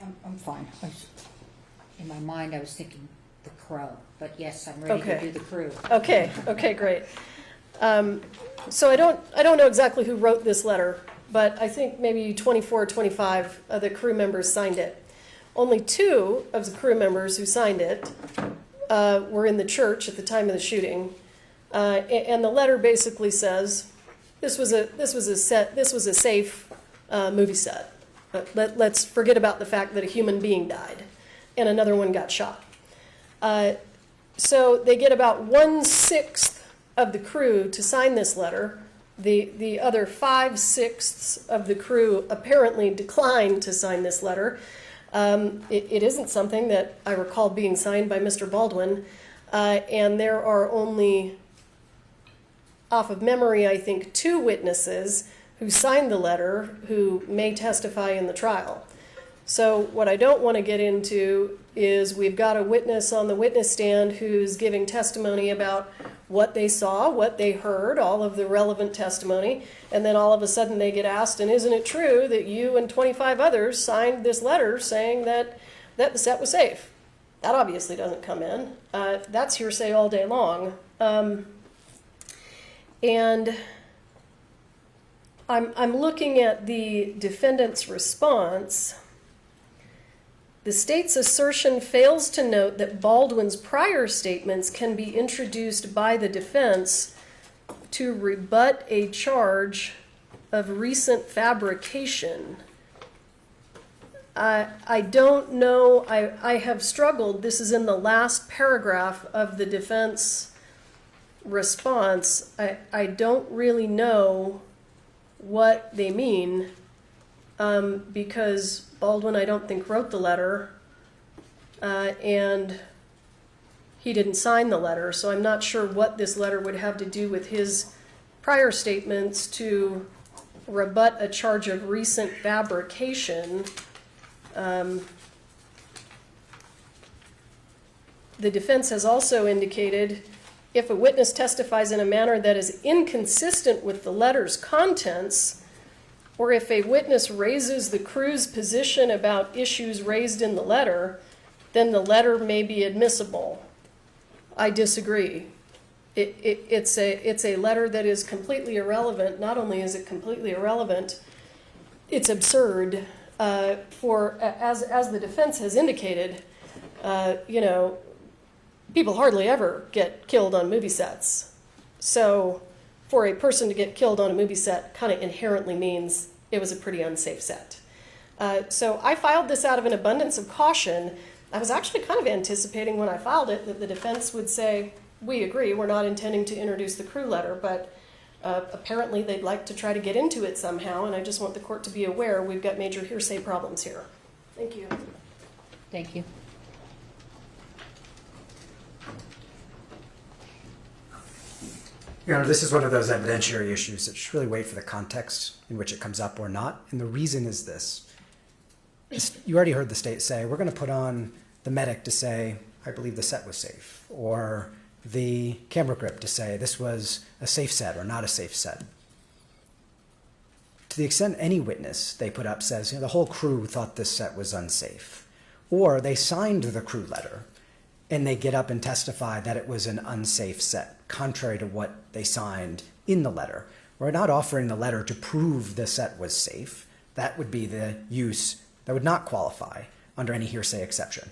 I'm fine. In my mind, I was thinking the crow, but yes, I'm ready to do the crew. Okay. Okay. Great. So I don't know exactly who wrote this letter, but I think maybe 24 or 25 of the crew members signed it. Only 2 of the crew members who signed it were in the church at the time of the shooting, and the letter basically says this was a safe movie set. Let's forget about the fact that a human being died and another one got shot. So they get about 1/6 of the crew to sign this letter. The other 5/6 of the crew apparently declined to sign this letter. It isn't something that I recall being signed by Mr. Baldwin, and there are only, off of memory, I think 2 witnesses who signed the letter who may testify in the trial. So what I don't want to get into is we've got a witness on the witness stand who's giving testimony about what they saw, what they heard, all of the relevant testimony, and then all of a sudden they get asked, and isn't it true that you and 25 others signed this letter saying that the set was safe? That obviously doesn't come in. That's hearsay all day long. And I'm looking at the defendant's response. The state's assertion fails to note that Baldwin's prior statements can be introduced by the defense to rebut a charge of recent fabrication. I don't know, I have struggled. This is in the last paragraph of the defense response. I don't really know what they mean, because Baldwin, I don't think, wrote the letter, and he didn't sign the letter, so I'm not sure what this letter would have to do with his prior statements to rebut a charge of recent fabrication. The defense has also indicated if a witness testifies in a manner that is inconsistent with the letter's contents, or if a witness raises the crew's position about issues raised in the letter, then the letter may be admissible. I disagree. It's a letter that is completely irrelevant. Not only is it completely irrelevant, it's absurd. As the defense has indicated, people hardly ever get killed on movie sets. So for a person to get killed on a movie set kind of inherently means it was a pretty unsafe set. So I filed this out of an abundance of caution. I was actually kind of anticipating when I filed it that the defense would say, we agree, we're not intending to introduce the crew letter, but apparently they'd like to try to get into it somehow, and I just want the court to be aware we've got major hearsay problems here. Thank you. Thank you. Your Honor, this is one of those evidentiary issues that should really wait for the context in which it comes up or not. And the reason is this. You already heard the state say, we're going to put on the medic to say, I believe the set was safe, or the camera grip to say this was a safe set or not a safe set. To the extent any witness they put up says, the whole crew thought this set was unsafe, or they signed the crew letter and they get up and testify that it was an unsafe set, contrary to what they signed in the letter. We're not offering the letter to prove the set was safe. That would be the use that would not qualify under any hearsay exception,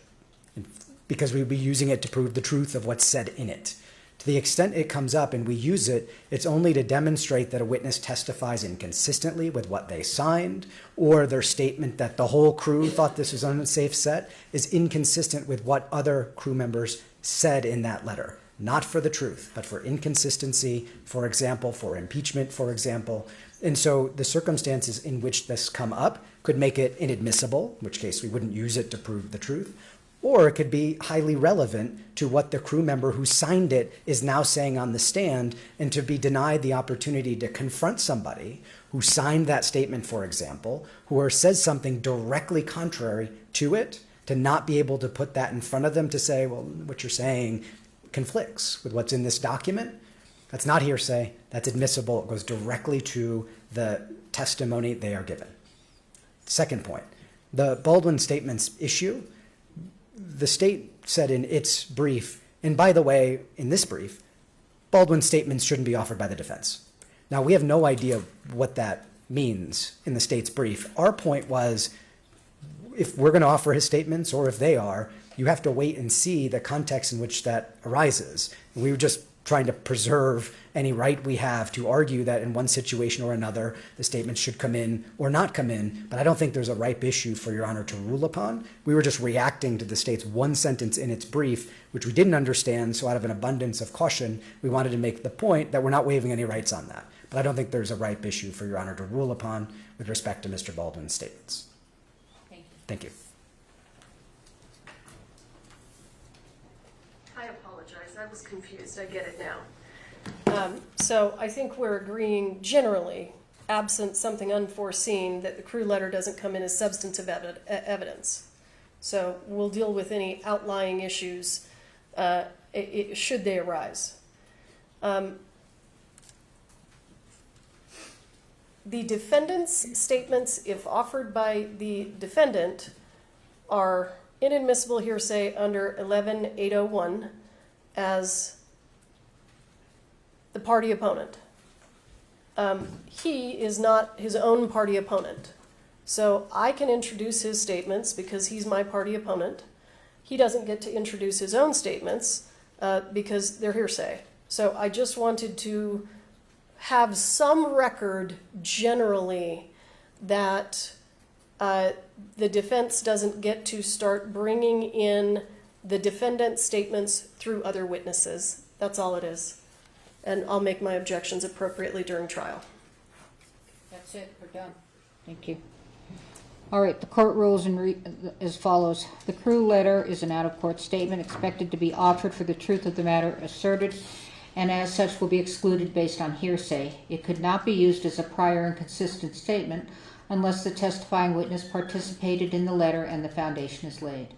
because we'd be using it to prove the truth of what's said in it. To the extent it comes up and we use it, it's only to demonstrate that a witness testifies inconsistently with what they signed, or their statement that the whole crew thought this was an unsafe set is inconsistent with what other crew members said in that letter. Not for the truth, but for inconsistency, for example, for impeachment, for example. And so the circumstances in which this come up could make it inadmissible, in which case we wouldn't use it to prove the truth, or it could be highly relevant to what the crew member who signed it is now saying on the stand, and to be denied the opportunity to confront somebody who signed that statement, for example, who says something directly contrary to it, to not be able to put that in front of them to say, well, what you're saying conflicts with what's in this document. That's not hearsay. That's admissible. It goes directly to the testimony they are given. Second point, the Baldwin statements issue. The state said in its brief, and by the way, in this brief, Baldwin statements shouldn't be offered by the defense. Now, we have no idea what that means in the state's brief. Our point was, if we're going to offer his statements, or if they are, you have to wait and see the context in which that arises. We were just trying to preserve any right we have to argue that in one situation or another, the statements should come in or not come in, but I don't think there's a ripe issue for Your Honor to rule upon. We were just reacting to the state's one sentence in its brief, which we didn't understand, so out of an abundance of caution, we wanted to make the point that we're not waiving any rights on that. But I don't think there's a ripe issue for Your Honor to rule upon with respect to Mr. Baldwin's statements. Thank you. I apologize. I was confused. I get it now. So I think we're agreeing generally, absent something unforeseen, that the crew letter doesn't come in as substantive evidence. So we'll deal with any outlying issues should they arise. The defendant's statements, if offered by the defendant, are inadmissible hearsay under 11801 as the party opponent. He is not his own party opponent. So I can introduce his statements because he's my party opponent. He doesn't get to introduce his own statements because they're hearsay. So I just wanted to have some record generally that the defense doesn't get to start bringing in the defendant's statements through other witnesses. That's all it is. And I'll make my objections appropriately during trial. That's it. We're done. Thank you. All right. The court rules as follows. The crew letter is an out-of-court statement expected to be offered for the truth of the matter asserted, and as such will be excluded based on hearsay. It could not be used as a prior and consistent statement unless the testifying witness participated in the letter and the foundation is laid.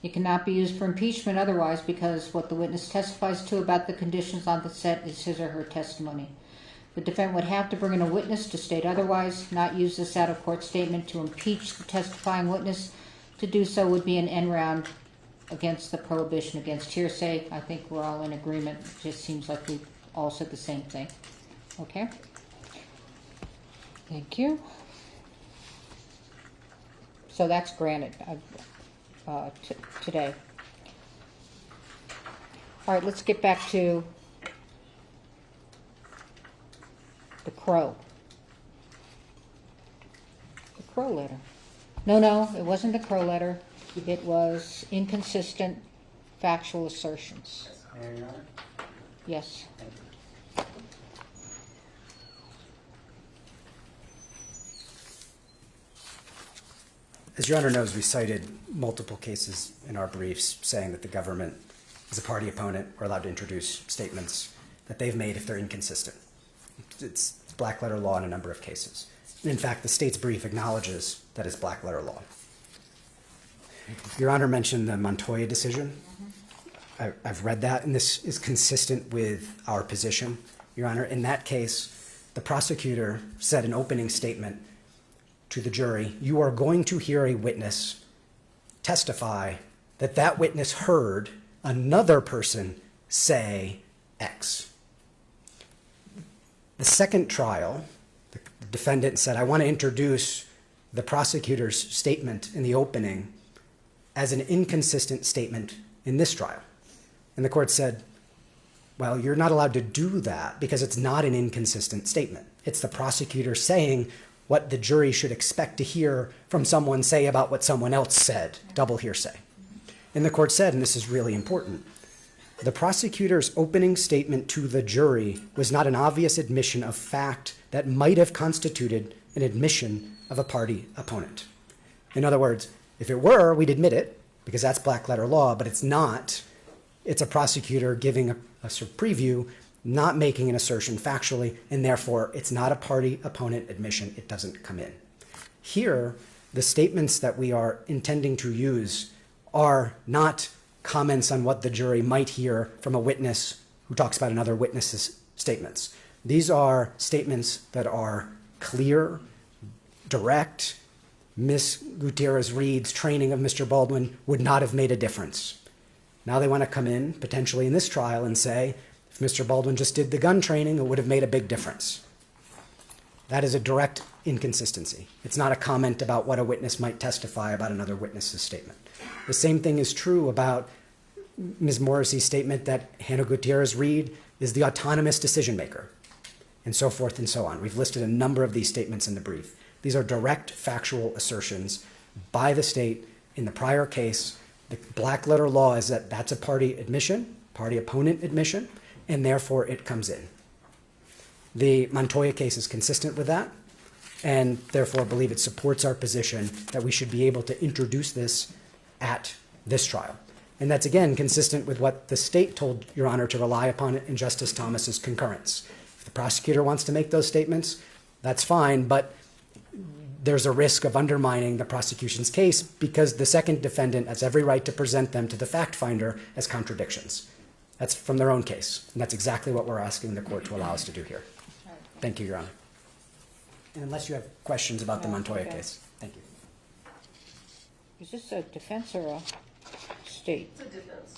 It cannot be used for impeachment otherwise because what the witness testifies to about the conditions on the set is his or her testimony. The defendant would have to bring in a witness to state otherwise, not use this out-of-court statement to impeach the testifying witness. To do so would be an end round against the prohibition against hearsay. I think we're all in agreement. It just seems like we all said the same thing. Okay? Thank you. So that's granted today. All right, let's get back to the Crow. The Crow letter. No, it wasn't the Crow letter. It was inconsistent factual assertions. Yes. As Your Honor knows, we cited multiple cases in our briefs saying that the government, as a party opponent, are allowed to introduce statements that they've made if they're inconsistent. It's black letter law in a number of cases. And in fact, the state's brief acknowledges that it's black letter law. Your Honor mentioned the Montoya decision. I've read that, and this is consistent with our position, Your Honor. In that case, the prosecutor said an opening statement to the jury, you are going to hear a witness testify that that witness heard another person say X. The second trial, the defendant said, I want to introduce the prosecutor's statement in the opening as an inconsistent statement in this trial. And the court said, well, you're not allowed to do that because it's not an inconsistent statement. It's the prosecutor saying what the jury should expect to hear from someone say about what someone else said, double hearsay. And the court said, and this is really important, the prosecutor's opening statement to the jury was not an obvious admission of fact that might have constituted an admission of a party opponent. In other words, if it were, we'd admit it because that's black letter law, but it's not. It's a prosecutor giving a sort of preview, not making an assertion factually, and therefore it's not a party opponent admission. It doesn't come in. Here, the statements that we are intending to use are not comments on what the jury might hear from a witness who talks about another witness's statements. These are statements that are clear, direct. Miss Gutierrez-Reed's training of Mr. Baldwin would not have made a difference. Now they want to come in, potentially in this trial, and say, if Mr. Baldwin just did the gun training, it would have made a big difference. That is a direct inconsistency. It's not a comment about what a witness might testify about another witness's statement. The same thing is true about Ms. Morrissey's statement that Hannah Gutierrez-Reed is the autonomous decision maker, and so forth and so on. We've listed a number of these statements in the brief. These are direct factual assertions by the state in the prior case. The black letter law is that that's a party admission, party opponent admission, and therefore it comes in. The Montoya case is consistent with that, and therefore believe it supports our position that we should be able to introduce this at this trial. And that's, again, consistent with what the state told Your Honor to rely upon in Justice Thomas's concurrence. If the prosecutor wants to make those statements, that's fine, but there's a risk of undermining the prosecution's case because the second defendant has every right to present them to the fact finder as contradictions. That's from their own case, and that's exactly what we're asking the court to allow us to do here. Thank you, Your Honor. And unless you have questions about the Montoya case, thank you. Is this a defense or a state? It's a defense.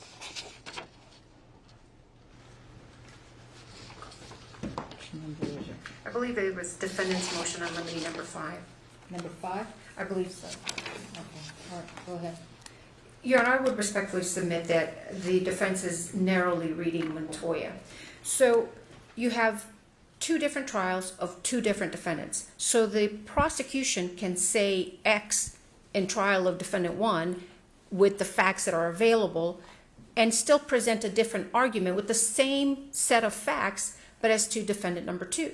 Which number is it? I believe it was defendant's motion on limiting number 5. Number 5? I believe so. Okay, all right, go ahead. Your Honor, I would respectfully submit that the defense is narrowly reading Montoya. So you have 2 different trials of 2 different defendants. So the prosecution can say X in trial of defendant 1 with the facts that are available and still present a different argument with the same set of facts, but as to defendant number 2.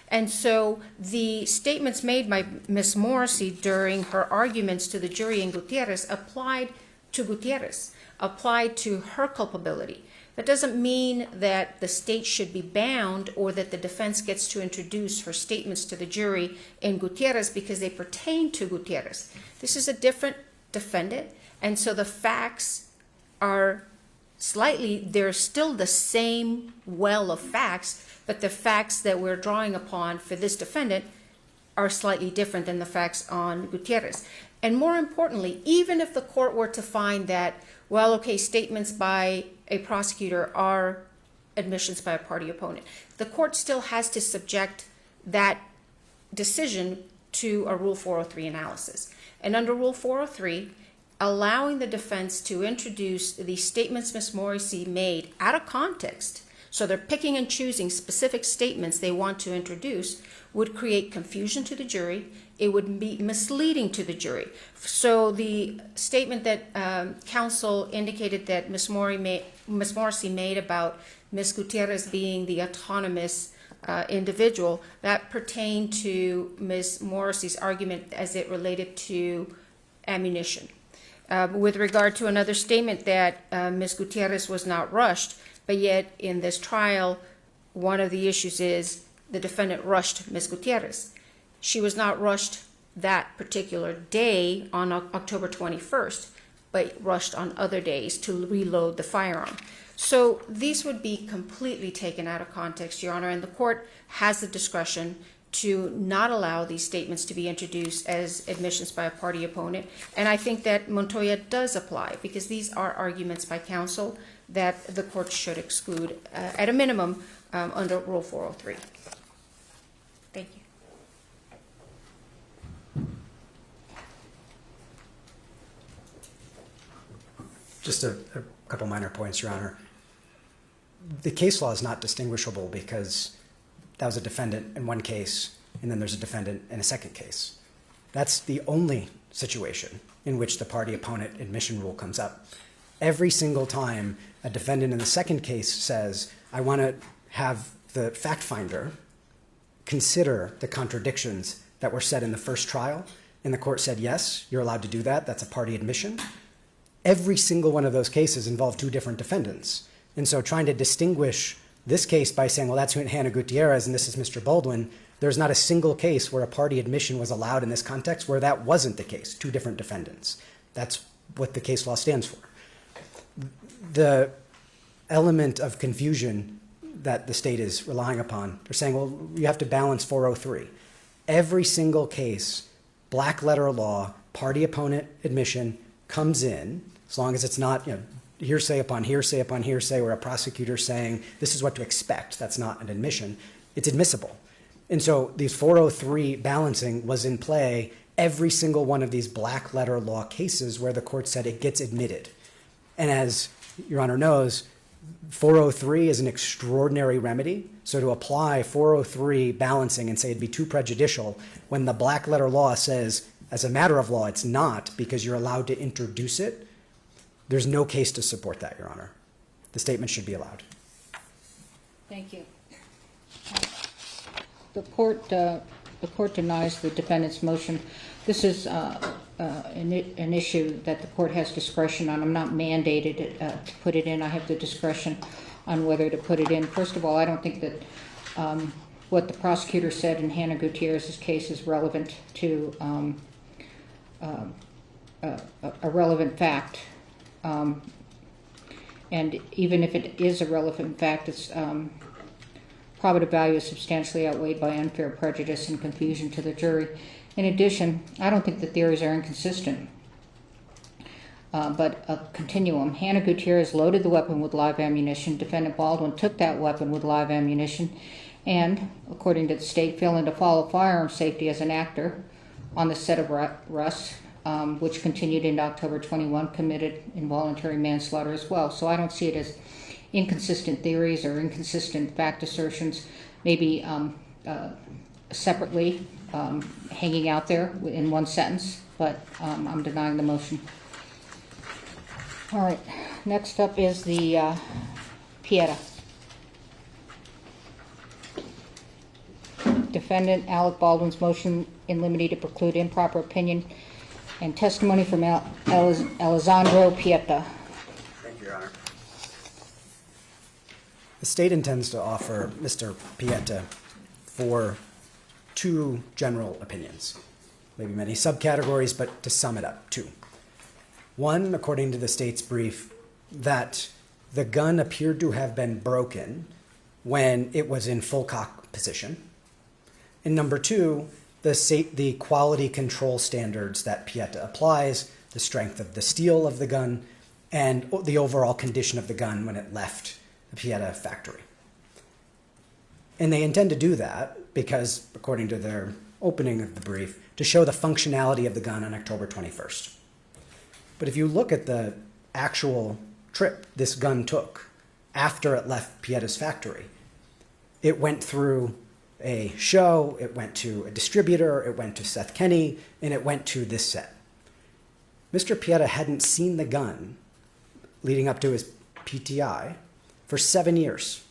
And so the statements made by Ms. Morrissey during her arguments to the jury in Gutierrez applied to Gutierrez, applied to her culpability. That doesn't mean that the state should be bound or that the defense gets to introduce her statements to the jury in Gutierrez because they pertain to Gutierrez. This is a different defendant, and so the facts are they're still the same well of facts, but the facts that we're drawing upon for this defendant are slightly different than the facts on Gutierrez. And more importantly, even if the court were to find that, well, okay, statements by a prosecutor are admissions by a party opponent, the court still has to subject that decision to a Rule 403 analysis. And under Rule 403, allowing the defense to introduce the statements Ms. Morrissey made out of context, so they're picking and choosing specific statements they want to introduce, would create confusion to the jury. It would be misleading to the jury. So the statement that counsel indicated that Ms. Morrissey made about Ms. Gutierrez being the autonomous individual, that pertained to Ms. Morrissey's argument as it related to ammunition. With regard to another statement that Ms. Gutierrez was not rushed, but yet in this trial, one of the issues is the defendant rushed Ms. Gutierrez. She was not rushed that particular day on October 21st, but rushed on other days to reload the firearm. So these would be completely taken out of context, Your Honor, and the court has the discretion to not allow these statements to be introduced as admissions by a party opponent. And I think that Montoya does apply because these are arguments by counsel that the court should exclude at a minimum under Rule 403. Thank you. Just a couple minor points, Your Honor. The case law is not distinguishable because that was a defendant in one case, and then there's a defendant in a second case. That's the only situation in which the party opponent admission rule comes up. Every single time a defendant in the second case says, I want to have the fact finder consider the contradictions that were said in the first trial, and the court said, yes, you're allowed to do that, that's a party admission. Every single one of those cases involved two different defendants. And so trying to distinguish this case by saying, well, that's Halyna Gutierrez and this is Mr. Baldwin, there's not a single case where a party admission was allowed in this context where that wasn't the case, two different defendants. That's what the case law stands for. The element of confusion that the state is relying upon, they're saying, well, you have to balance 403. Every single case, black letter law, party opponent admission comes in, as long as it's not, hearsay upon hearsay upon hearsay, or a prosecutor saying this is what to expect. That's not an admission. It's admissible. And so these 403 balancing was in play every single one of these black letter law cases where the court said it gets admitted. And as Your Honor knows, 403 is an extraordinary remedy. So to apply 403 balancing and say it'd be too prejudicial when the black letter law says, as a matter of law, it's not because you're allowed to introduce it, there's no case to support that, Your Honor. The statement should be allowed. Thank you. The court denies the defendant's motion. This is an issue that the court has discretion on. I'm not mandated to put it in. I have the discretion on whether to put it in. First of all, I don't think that what the prosecutor said in Halyna Gutierrez's case is relevant to a relevant fact. And even if it is a relevant fact, its probative value is substantially outweighed by unfair prejudice and confusion to the jury. In addition, I don't think the theories are inconsistent, but a continuum. Halyna Gutierrez loaded the weapon with live ammunition. Defendant Baldwin took that weapon with live ammunition and, according to the state, failing to follow firearm safety as an actor on the set of Russ, which continued into October 21, committed involuntary manslaughter as well. So I don't see it as inconsistent theories or inconsistent fact assertions, maybe separately hanging out there in one sentence, but I'm denying the motion. All right, next up is the Pieta. Defendant Alec Baldwin's motion in limine to preclude improper opinion and testimony from Alessandro Pieta. Thank you, Your Honor. The state intends to offer Mr. Pieta for two general opinions, maybe many subcategories, but to sum it up, two. One, according to the state's brief, that the gun appeared to have been broken when it was in full cock position. And number two, the quality control standards that Pieta applies, the strength of the steel of the gun, and the overall condition of the gun when it left the Pieta factory. And they intend to do that because, according to their opening of the brief, to show the functionality of the gun on October 21st. But if you look at the actual trip this gun took after it left Pieta's factory, it went through a show, it went to a distributor, it went to Seth Kenney, and it went to this set. Mr. Pieta hadn't seen the gun leading up to his PTI for 7 years.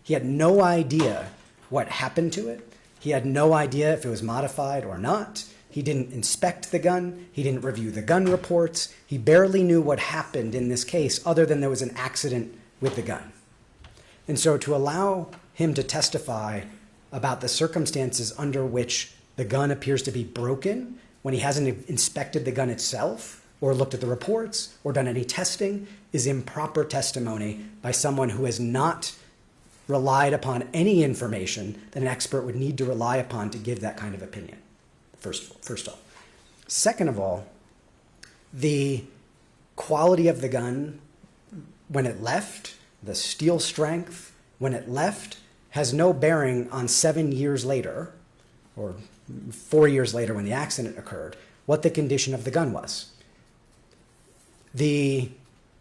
He had no idea what happened to it. He had no idea if it was modified or not. He didn't inspect the gun. He didn't review the gun reports. He barely knew what happened in this case other than there was an accident with the gun. And so to allow him to testify about the circumstances under which the gun appears to be broken when he hasn't inspected the gun itself or looked at the reports or done any testing is improper testimony by someone who has not relied upon any information that an expert would need to rely upon to give that kind of opinion, first off. Second of all, the quality of the gun when it left, the steel strength when it left, has no bearing on 7 years later, or 4 years later when the accident occurred, what the condition of the gun was. The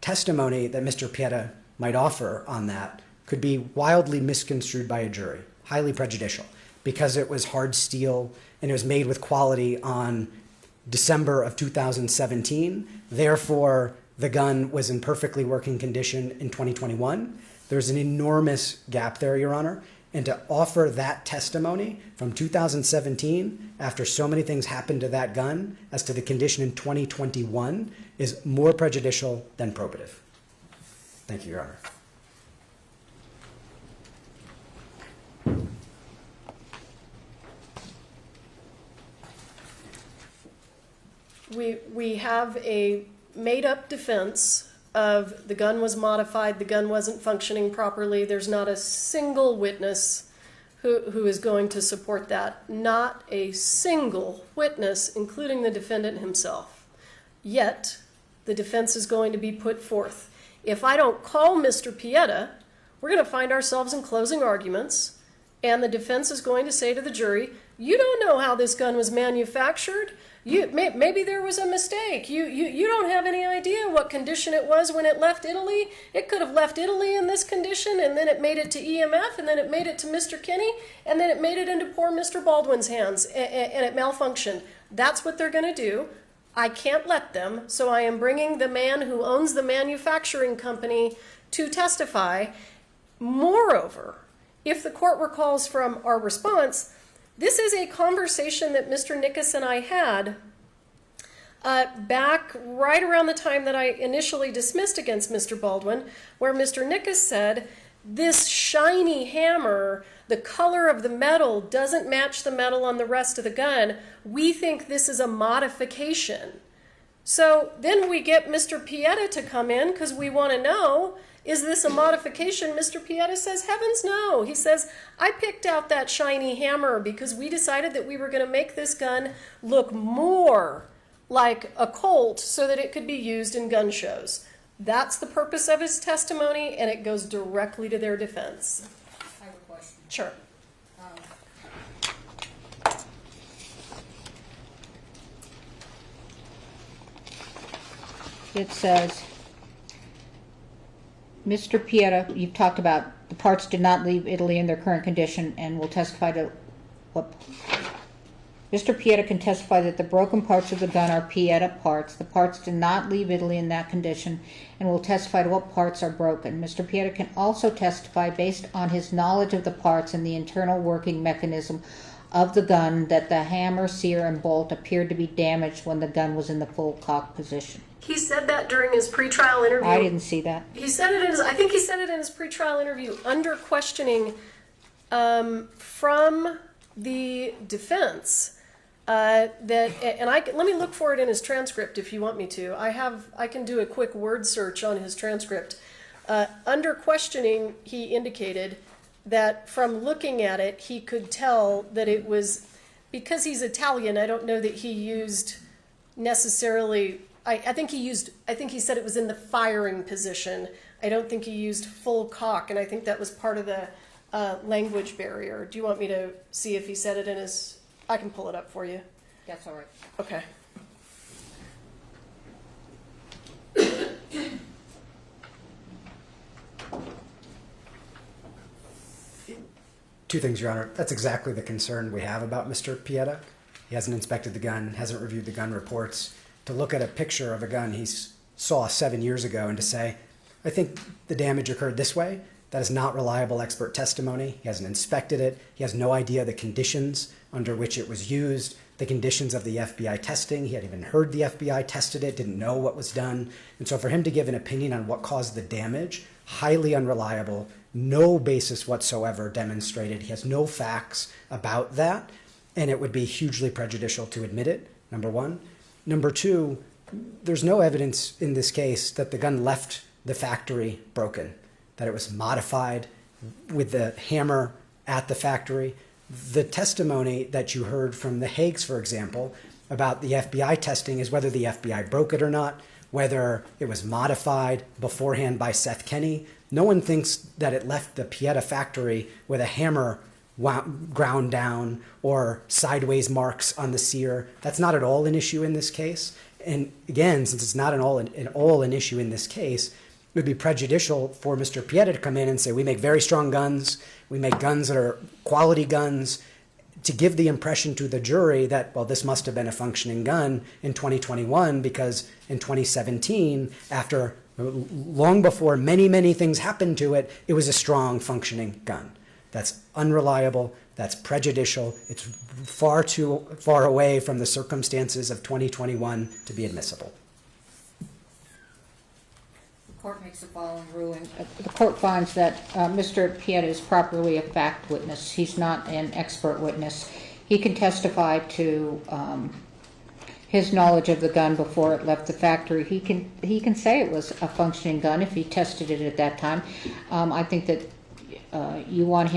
testimony that Mr. Pieta might offer on that could be wildly misconstrued by a jury, highly prejudicial, because it was hard steel and it was made with quality on December of 2017. Therefore, the gun was in perfectly working condition in 2021. There's an enormous gap there, Your Honor. And to offer that testimony from 2017, after so many things happened to that gun, as to the condition in 2021, is more prejudicial than probative. Thank you, Your Honor. We have a made-up defense of the gun was modified, the gun wasn't functioning properly. There's not a single witness who is going to support that. Not a single witness, including the defendant himself. Yet, the defense is going to be put forth. If I don't call Mr. Pieta, we're going to find ourselves in closing arguments, and the defense is going to say to the jury, you don't know how this gun was manufactured. Maybe there was a mistake. You don't have any idea what condition it was when it left Italy. It could have left Italy in this condition, and then it made it to EMF, and then it made it to Mr. Kinney, and then it made it into poor Mr. Baldwin's hands, and it malfunctioned. That's what they're going to do. I can't let them, so I am bringing the man who owns the manufacturing company to testify. Moreover, if the court recalls from our response, this is a conversation that Mr. Nickus and I had back right around the time that I initially dismissed against Mr. Baldwin, where Mr. Nickus said, this shiny hammer, the color of the metal doesn't match the metal on the rest of the gun. We think this is a modification. So then we get Mr. Pieta to come in because we want to know, is this a modification? Mr. Pieta says, heavens no. He says, I picked out that shiny hammer because we decided that we were going to make this gun look more like a Colt so that it could be used in gun shows. That's the purpose of his testimony, and it goes directly to their defense. I have a question. Sure. It says, Mr. Pieta, you've talked about the parts did not leave Italy in their current condition and will testify to what... Mr. Pieta can testify that the broken parts of the gun are Pieta parts. The parts did not leave Italy in that condition and will testify to what parts are broken. Mr. Pieta can also testify based on his knowledge of the parts and the internal working mechanism of the gun that the hammer, sear, and bolt appeared to be damaged when the gun was in the full cock position. He said that during his pretrial interview. I didn't see that. He said it in his, I think he said it in his pretrial interview under questioning from the defense. Let me look for it in his transcript if you want me to. I can do a quick word search on his transcript. Under questioning, he indicated that from looking at it, he could tell that it was, because he's Italian, I don't know that he used necessarily, I think he said it was in the firing position. I don't think he used full cock, and I think that was part of the language barrier. Do you want me to see if he said it in his... I can pull it up for you. That's all right. Okay. Two things, Your Honor. That's exactly the concern we have about Mr. Pieta. He hasn't inspected the gun, hasn't reviewed the gun reports. To look at a picture of a gun he saw 7 years ago and to say, I think the damage occurred this way, that is not reliable expert testimony. He hasn't inspected it. He has no idea the conditions under which it was used. the conditions of the FBI testing. He hadn't even heard the FBI tested it, didn't know what was done. And so for him to give an opinion on what caused the damage, highly unreliable, no basis whatsoever demonstrated. He has no facts about that, and it would be hugely prejudicial to admit it, number one. Number two, there's no evidence in this case that the gun left the factory broken, that it was modified with the hammer at the factory. The testimony that you heard from the Haigs, for example, about the FBI testing is whether the FBI broke it or not, whether it was modified beforehand by Seth Kenney. No one thinks that it left the Pieta factory with a hammer ground down or sideways marks on the sear. That's not at all an issue in this case. And again, since it's not at all an issue in this case, it would be prejudicial for Mr. Pieta to come in and say, we make very strong guns, we make guns that are quality guns, to give the impression to the jury that, well, this must have been a functioning gun in 2021 because in 2017, after long before many, many things happened to it, it was a strong functioning gun. That's unreliable, that's prejudicial, it's far too far away from the circumstances of 2021 to be admissible. The court makes the following ruling. The court finds that Mr. Pieta is properly a fact witness. He's not an expert witness. He can testify to his knowledge of the gun before it left the factory. He can say it was a functioning gun if he tested it at that time. I think that you want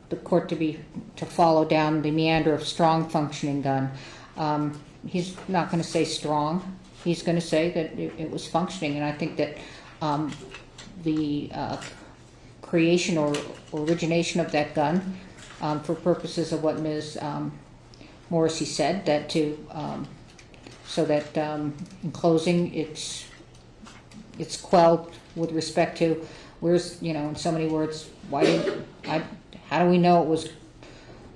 the court to follow down the meander of strong functioning gun. He's not going to say strong. He's going to say that it was functioning, and I think that the creation or origination of that gun, for purposes of what Ms. Morrissey said, that so that in closing it's quelled with respect to where's, in so many words, how do we know it was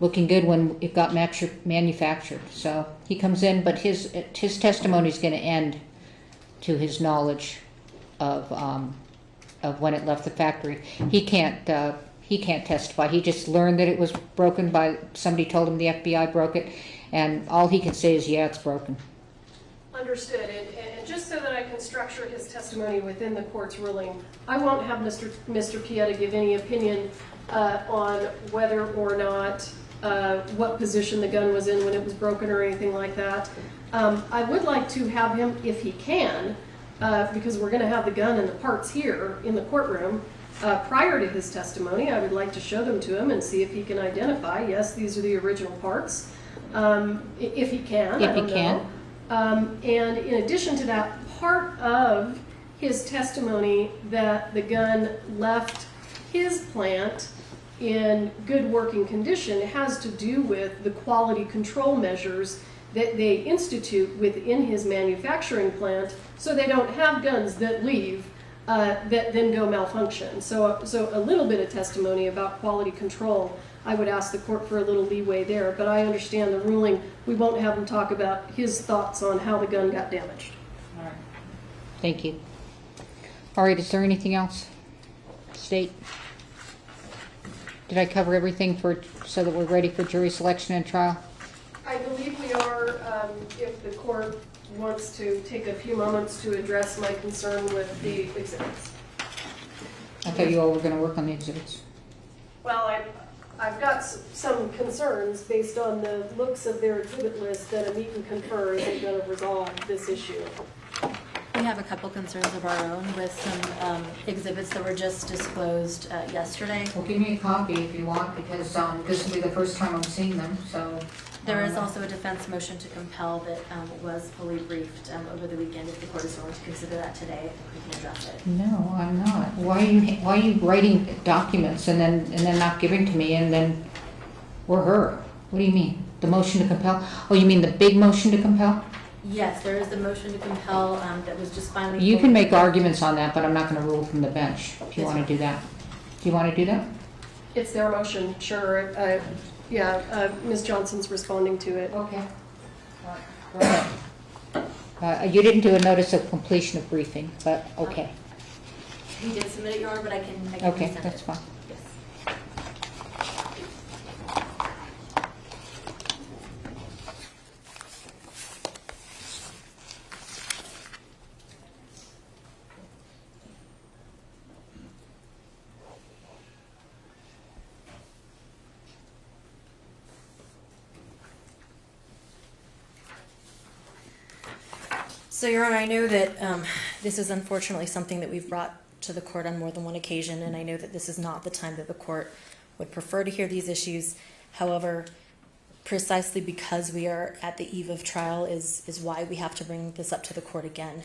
looking good when it got manufactured? So he comes in, but his testimony is going to end to his knowledge of when it left the factory. He can't testify. He just learned that it was broken by somebody told him the FBI broke it, and all he can say is, yeah, it's broken. Understood. And just so that I can structure his testimony within the court's ruling, I won't have Mr. Pieta give any opinion on whether or not what position the gun was in when it was broken or anything like that. I would like to have him, if he can, because we're going to have the gun and the parts here in the courtroom, prior to his testimony, I would like to show them to him and see if he can identify, yes, these are the original parts, if he can. If he can. And in addition to that, part of his testimony that the gun left his plant in good working condition has to do with the quality control measures that they institute within his manufacturing plant, so they don't have guns that leave that then go malfunction. So a little bit of testimony about quality control, I would ask the court for a little leeway there, but I understand the ruling. We won't have him talk about his thoughts on how the gun got damaged. All right. Thank you. All right, is there anything else? State? Did I cover everything so that we're ready for jury selection and trial? I believe we are, if the court wants to take a few moments to address my concern with the exhibits. I thought you all were going to work on the exhibits. Well, I've got some concerns based on the looks of their exhibit list that a meet and confer isn't going to resolve this issue. We have a couple concerns of our own with some exhibits that were just disclosed yesterday. Well, give me a copy if you want, because this will be the first time I'm seeing them, so... There is also a defense motion to compel that was fully briefed over the weekend. If the court is willing to consider that today, we can address it. No, I'm not. Why are you writing documents and then not giving to me and then or her? What do you mean? The motion to compel? Oh, you mean the big motion to compel? Yes, there is the motion to compel that was just finally... You can make arguments on that, but I'm not going to rule from the bench if you want to do that. Do you want to do that? It's their motion, sure. Yeah, Ms. Johnson's responding to it. Okay. Go ahead. You didn't do a notice of completion of briefing, but okay. We did submit it, Your Honor, but I can Okay, resend that's it. fine. Yes. So, Your Honor, I know that this is unfortunately something that we've brought to the court on more than one occasion, and I know that this is not the time that the court would prefer to hear these issues. However, precisely because we are at the eve of trial is why we have to bring this up to the court again.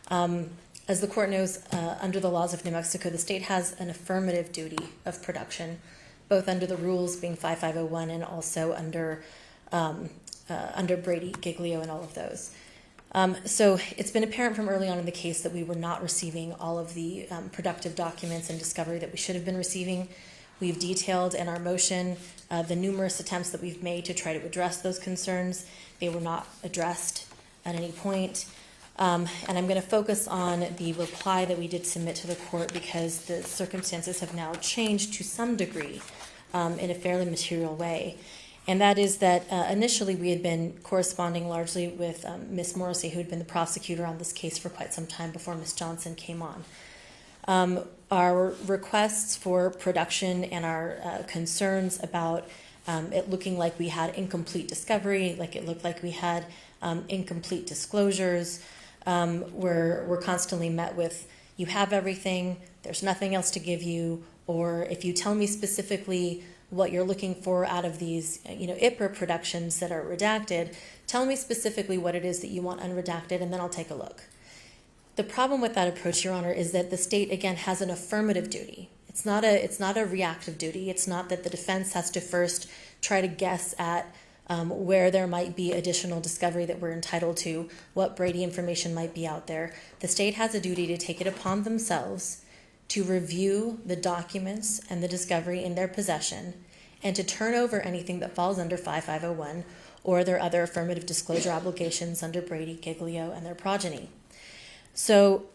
As the court knows, under the laws of New Mexico, the state has an affirmative duty of production, both under the rules being 5501 and also under Brady, Giglio, and all of those. So it's been apparent from early on in the case that we were not receiving all of the productive documents and discovery that we should have been receiving. We've detailed in our motion the numerous attempts that we've made to try to address those concerns. They were not addressed at any point. And I'm going to focus on the reply that we did submit to the court because the circumstances have now changed to some degree in a fairly material way. And that is that initially we had been corresponding largely with Ms. Morrissey, who had been the prosecutor on this case for quite some time before Ms. Johnson came on. Our requests for production and our concerns about it looking like we had incomplete discovery, like it looked like we had incomplete disclosures, we're constantly met with, you have everything, there's nothing else to give you, or if you tell me specifically what you're looking for out of these, IPRA productions that are redacted, tell me specifically what it is that you want unredacted, and then I'll take a look. The problem with that approach, Your Honor, is that the state, again, has an affirmative duty. It's not a reactive duty. It's not that the defense has to first try to guess at where there might be additional discovery that we're entitled to, what Brady information might be out there. The state has a duty to take it upon themselves to review the documents and the discovery in their possession and to turn over anything that falls under 5501 or their other affirmative disclosure obligations under Brady, Giglio, and their progeny. So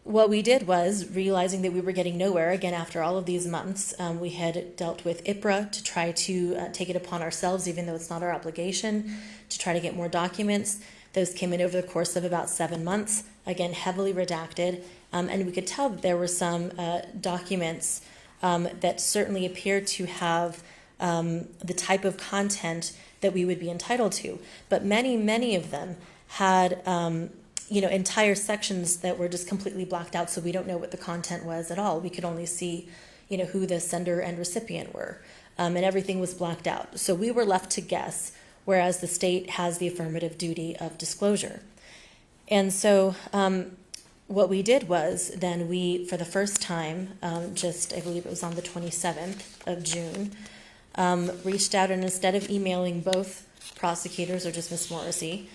what we did was, realizing that we were getting nowhere, again, after all of these months, we had dealt with IPRA to try to take it upon ourselves, even though it's not our obligation, to try to get more documents. Those came in over the course of about 7 months, again, heavily redacted, and we could tell that there were some documents that certainly appeared to have the type of content that we would be entitled to. But many, many of them had entire sections that were just completely blacked out, so we don't know what the content was at all. We could only see, who the sender and recipient were, and everything was blacked out. So we were left to guess, whereas the state has the affirmative duty of disclosure. And so what we did was then we, for the first time, I believe it was on the 27th of June, reached out, and instead of emailing both prosecutors or just Ms. Morrissey,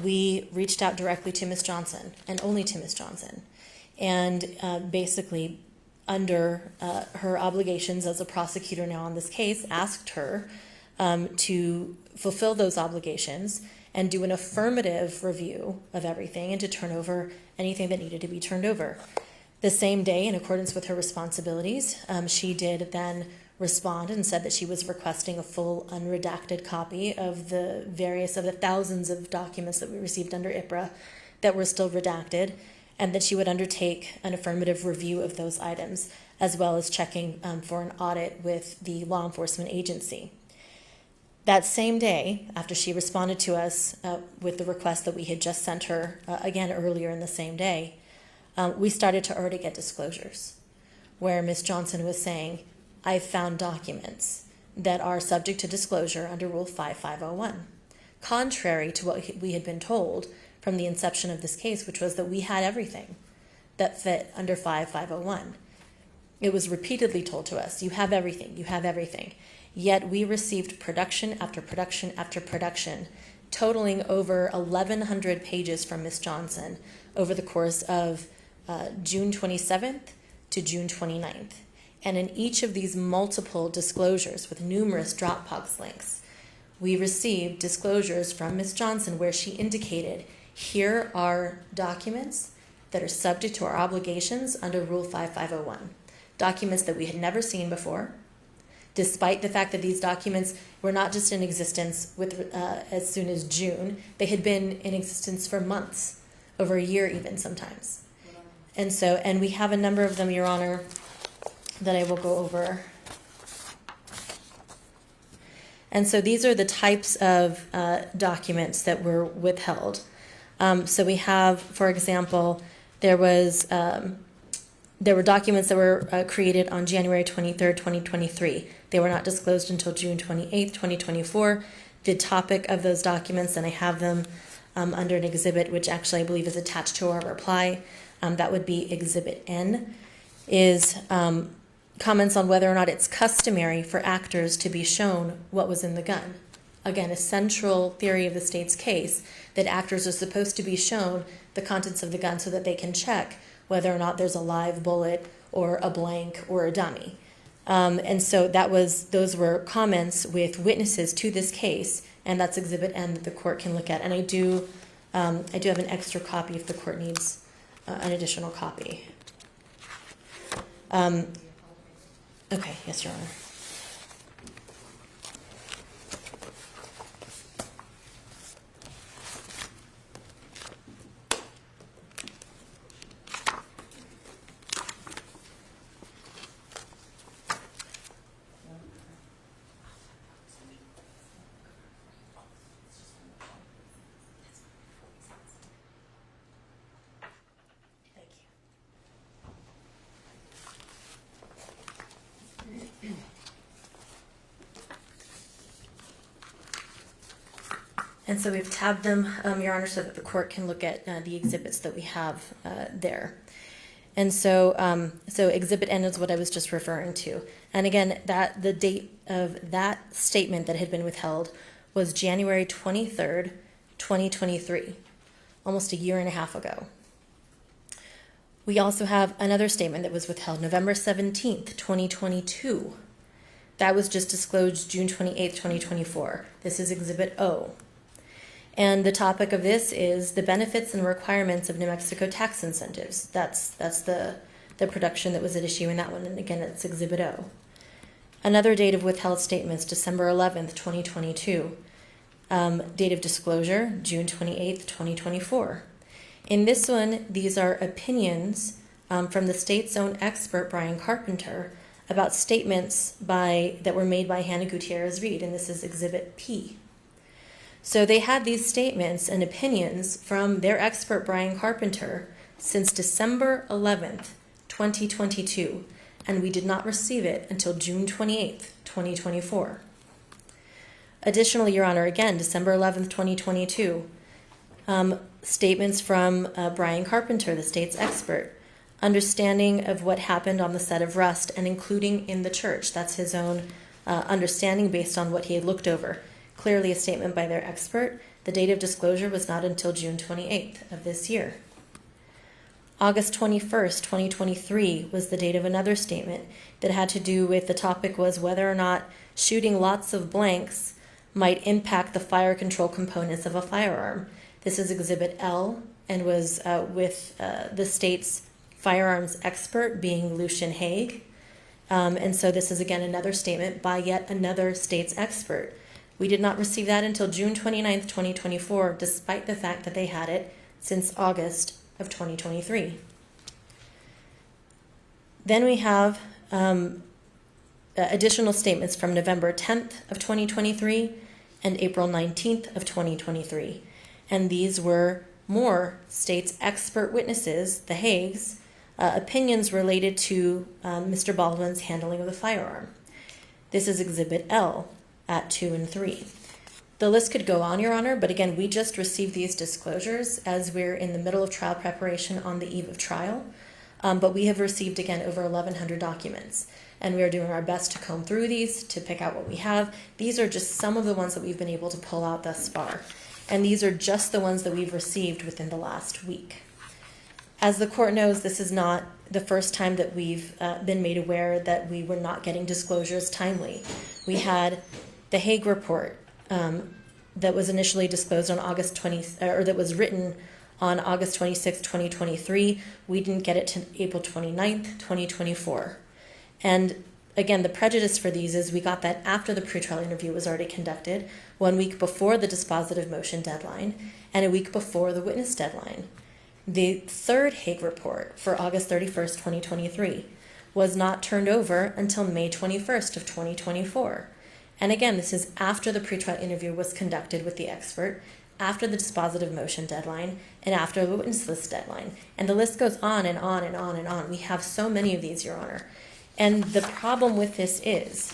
we reached out directly to Ms. Johnson, and only to Ms. Johnson, and basically, under her obligations as a prosecutor now on this case, asked her to fulfill those obligations and do an affirmative review of everything and to turn over anything that needed to be turned over. The same day, in accordance with her responsibilities, she did then respond and said that she was requesting a full unredacted copy of the thousands of documents that we received under IPRA that were still redacted, and that she would undertake an affirmative review of those items, as well as checking for an audit with the law enforcement agency. That same day, after she responded to us with the request that we had just sent her, again earlier in the same day, we started to already get disclosures, where Ms. Johnson was saying, I've found documents that are subject to disclosure under Rule 5501, contrary to what we had been told from the inception of this case, which was that we had everything that fit under 5501. It was repeatedly told to us, you have everything, you have everything. Yet we received production after production after production, totaling over 1,100 pages from Ms. Johnson over the course of June 27th to June 29th. And in each of these multiple disclosures with numerous Dropbox links, we received disclosures from Ms. Johnson where she indicated, here are documents that are subject to our obligations under Rule 5501, documents that we had never seen before, despite the fact that these documents were not just in existence as soon as June, they had been in existence for months, over a year even sometimes. And we have a number of them, Your Honor, that I will go over. And so these are the types of documents that were withheld. So we have, for example, there were documents that were created on January 23rd, 2023. They were not disclosed until June 28th, 2024. The topic of those documents, and I have them under an exhibit, which actually I believe is attached to our reply, that would be Exhibit N, is comments on whether or not it's customary for actors to be shown what was in the gun. Again, a central theory of the state's case, that actors are supposed to be shown the contents of the gun so that they can check whether or not there's a live bullet or a blank or a dummy. And so those were comments with witnesses to this case, and that's Exhibit N that the court can look at. And I do have an extra copy if the court needs an additional copy. Okay, yes, Your Honor. And so we've tabbed them, Your Honor, so that the court can look at the exhibits that we have there. And so, so Exhibit N is what I was just referring to. And again, the date of that statement that had been withheld was January 23rd, 2023, almost a year and a half ago. We also have another statement that was withheld November 17th, 2022. That was just disclosed June 28th, 2024. This is Exhibit O. And the topic of this is the benefits and requirements of New Mexico tax incentives. That's the production that was at issue in that one. And again, it's Exhibit O. Another date of withheld statements, December 11th, 2022. Date of disclosure, June 28th, 2024. In this one, these are opinions from the state's own expert, Brian Carpenter, about statements that were made by Halyna Gutierrez-Reed, and this is Exhibit P. So they had these statements and opinions from their expert, Brian Carpenter, since December 11th, 2022, and we did not receive it until June 28th, 2024. Additionally, Your Honor, again, December 11th, 2022, statements from Brian Carpenter, the state's expert, understanding of what happened on the set of Rust and including in the church. That's his own understanding based on what he had looked over. Clearly a statement by their expert. The date of disclosure was not until June 28th of this year. August 21st, 2023 was the date of another statement that had to do with the topic was whether or not shooting lots of blanks might impact the fire control components of a firearm. This is Exhibit L and was with the state's firearms expert being Lucian Haig. And so this is again another statement by yet another state's expert. We did not receive that until June 29th, 2024, despite the fact that they had it since August of 2023. Then we have additional statements from November 10th of 2023 and April 19th of 2023. And these were more states' expert witnesses, the Haigs, opinions related to Mr. Baldwin's handling of the firearm. This is Exhibit L at 2 and 3. The list could go on, Your Honor, but again, we just received these disclosures as we're in the middle of trial preparation on the eve of trial. But we have received, again, over 1,100 documents. And we are doing our best to comb through these, to pick out what we have. These are just some of the ones that we've been able to pull out thus far. And these are just the ones that we've received within the last week. As the court knows, this is not the first time that we've been made aware that we were not getting disclosures timely. We had the Hague report that was initially disclosed on August 20th, or that was written on August 26, 2023. We didn't get it to April 29th, 2024. And again, the prejudice for these is we got that after the pretrial interview was already conducted, 1 week before the dispositive motion deadline, and a week before the witness deadline. The third Hague report for August 31st, 2023 was not turned over until May 21st of 2024. And again, this is after the pretrial interview was conducted with the expert, after the dispositive motion deadline, and after the witness list deadline. And the list goes on and on and on and on. We have so many of these, Your Honor. And the problem with this is,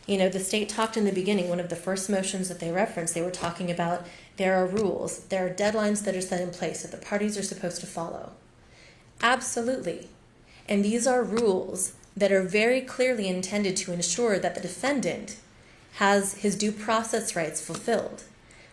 the state talked in the beginning, one of the first motions that they referenced, they were talking about there are rules, there are deadlines that are set in place that the parties are supposed to follow. Absolutely. And these are rules that are very clearly intended to ensure that the defendant has his due process rights fulfilled,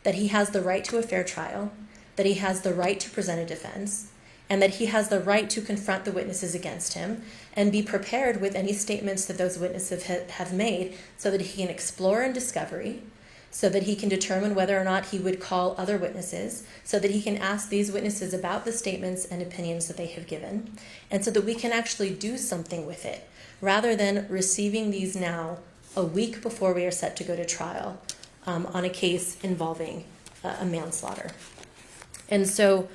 that he has the right to a fair trial, that he has the right to present a defense, and that he has the right to confront the witnesses against him and be prepared with any statements that those witnesses have made so that he can explore in discovery, so that he can determine whether or not he would call other witnesses, so that he can ask these witnesses about the statements and opinions that they have given, and so that we can actually do something with it, rather than receiving these now a week before we are set to go to trial on a case involving a manslaughter. And so,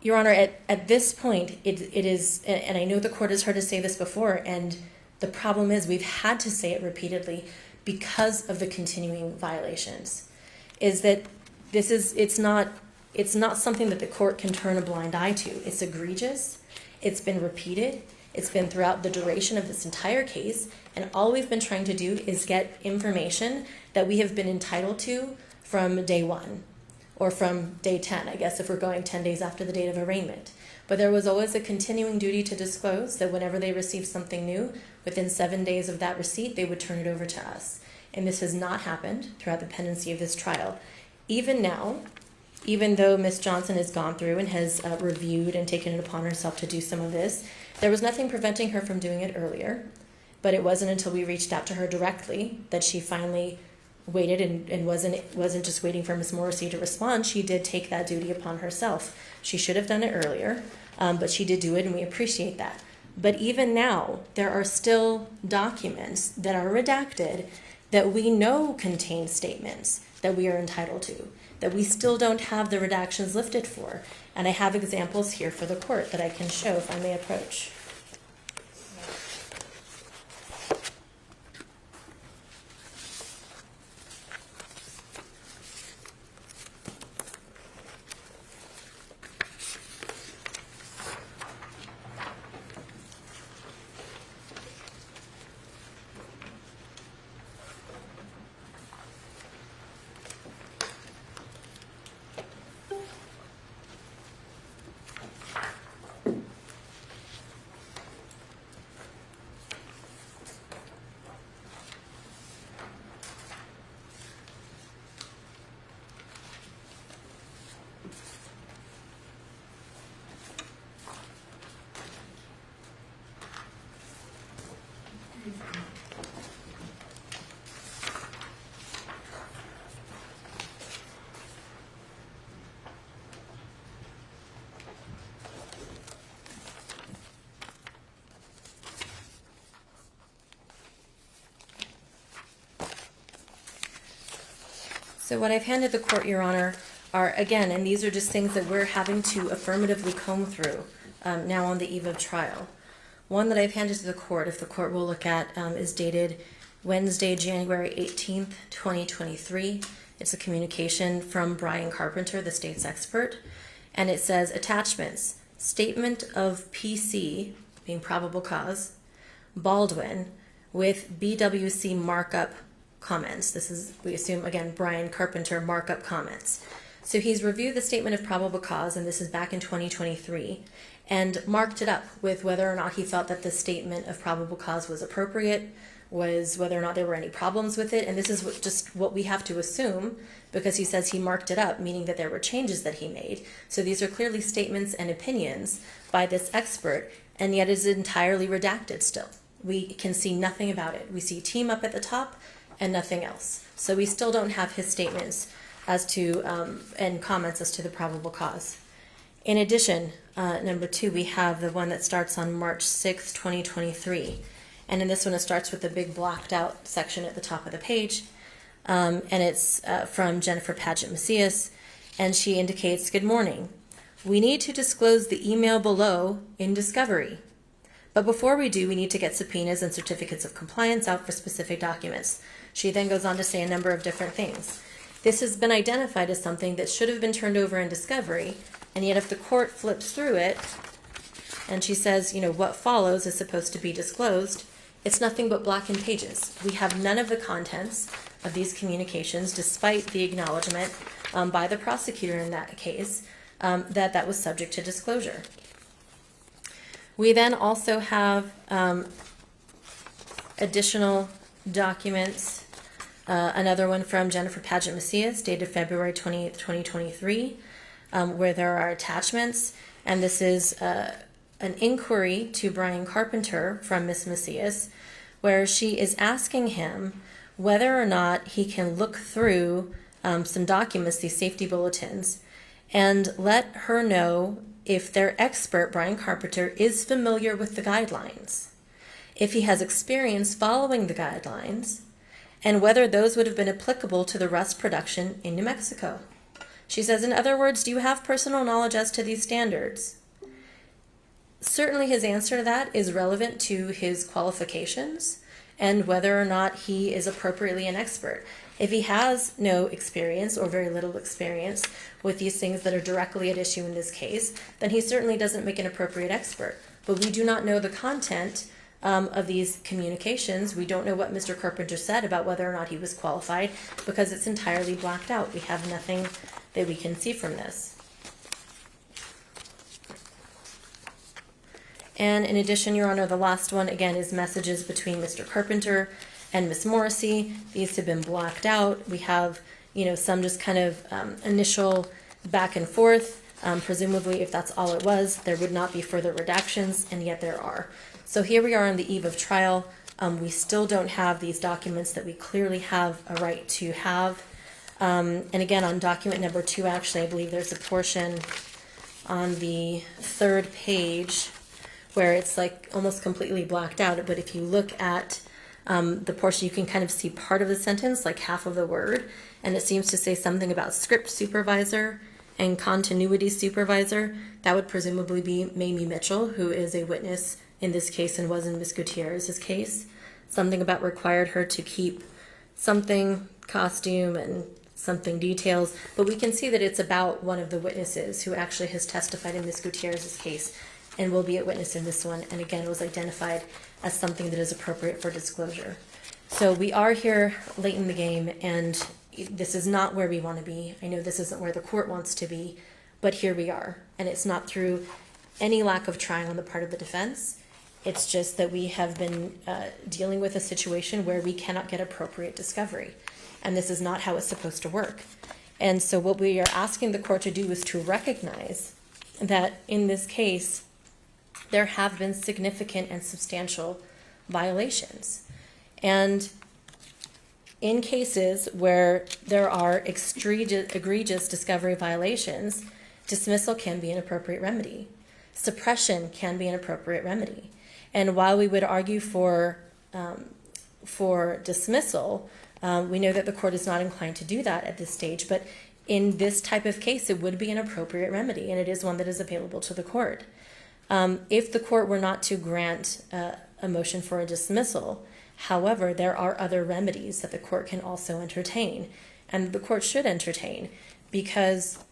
Your Honor, at this point, it is, and I know the court has heard us say this before, and the problem is we've had to say it repeatedly because of the continuing violations, is that it's not something that the court can turn a blind eye to. It's egregious. It's been repeated. It's been throughout the duration of this entire case, and all we've been trying to do is get information that we have been entitled to from day one, or from day 10, I guess, if we're going 10 days after the date of arraignment. But there was always a continuing duty to disclose that whenever they received something new, within 7 days of that receipt, they would turn it over to us. And this has not happened throughout the pendency of this trial. Even now, even though Ms. Johnson has gone through and has reviewed and taken it upon herself to do some of this, there was nothing preventing her from doing it earlier. But it wasn't until we reached out to her directly that she finally waited and wasn't just waiting for Ms. Morrissey to respond. She did take that duty upon herself. She should have done it earlier, but she did do it, and we appreciate that. But even now, there are still documents that are redacted that we know contain statements that we are entitled to, that we still don't have the redactions lifted for. And I have examples here for the court that I can show if I may approach. So what I've handed the court, Your Honor, are, again, and these are just things that we're having to affirmatively comb through now on the eve of trial. One that I've handed to the court, if the court will look at, is dated Wednesday, January 18th, 2023. It's a communication from Brian Carpenter, the state's expert, and it says, attachments, statement of PC, being probable cause, Baldwin, with BWC markup comments. This is, we assume, again, Brian Carpenter markup comments. So he's reviewed the statement of probable cause, and this is back in 2023, and marked it up with whether or not he felt that the statement of probable cause was appropriate, was whether or not there were any problems with it, and this is just what we have to assume, because he says he marked it up, meaning that there were changes that he made. So these are clearly statements and opinions by this expert, and yet it is entirely redacted still. We can see nothing about it. We see team up at the top and nothing else. So we still don't have his statements as to, and comments as to the probable cause. In addition, number 2, we have the one that starts on March 6, 2023. And in this one, it starts with the big blocked out section at the top of the page. And it's from Jennifer Paget Macias. And she indicates, good morning. We need to disclose the email below in discovery. But before we do, we need to get subpoenas and certificates of compliance out for specific documents. She then goes on to say a number of different things. This has been identified as something that should have been turned over in discovery, and yet if the court flips through it and she says, what follows is supposed to be disclosed, it's nothing but blackened pages. We have none of the contents of these communications, despite the acknowledgement by the prosecutor in that case that was subject to disclosure. We then also have additional documents. Another one from Jennifer Paget Macias, dated February 28th, 2023, where there are attachments. And this is an inquiry to Brian Carpenter from Ms. Macias, where she is asking him whether or not he can look through some documents, these safety bulletins, and let her know if their expert, Brian Carpenter, is familiar with the guidelines, if he has experience following the guidelines, and whether those would have been applicable to the rust production in New Mexico. She says, in other words, do you have personal knowledge as to these standards? Certainly his answer to that is relevant to his qualifications and whether or not he is appropriately an expert. If he has no experience or very little experience with these things that are directly at issue in this case, then he certainly doesn't make an appropriate expert. But we do not know the content of these communications. We don't know what Mr. Carpenter said about whether or not he was qualified because it's entirely blacked out. We have nothing that we can see from this. And in addition, Your Honor, the last one, again, is messages between Mr. Carpenter and Ms. Morrissey. These have been blacked out. We have, some just kind of initial back and forth. Presumably, if that's all it was, there would not be further redactions, and yet there are. So here we are on the eve of trial. We still don't have these documents that we clearly have a right to have. And again, on document number 2, actually, I believe there's a portion on the 3rd page where it's like almost completely blacked out. But if you look at the portion, you can kind of see part of the sentence, like half of the word, and it seems to say something about script supervisor and continuity supervisor. That would presumably be Mamie Mitchell, who is a witness in this case and was in Ms. Gutierrez's case. Something about required her to keep something, costume, and something details. But we can see that it's about one of the witnesses who actually has testified in Ms. Gutierrez's case and will be a witness in this one, and again was identified as something that is appropriate for disclosure. So we are here late in the game, and this is not where we want to be. I know this isn't where the court wants to be, but here we are. And it's not through any lack of trying on the part of the defense. It's just that we have been dealing with a situation where we cannot get appropriate discovery. And this is not how it's supposed to work. And so what we are asking the court to do is to recognize that in this case, there have been significant and substantial violations. And in cases where there are egregious discovery violations, dismissal can be an appropriate remedy. Suppression can be an appropriate remedy. And while we would argue for dismissal, we know that the court is not inclined to do that at this stage, but in this type of case, it would be an appropriate remedy, and it is one that is available to the court. If the court were not to grant a motion for a dismissal, however, there are other remedies that the court can also entertain, and the court should entertain, because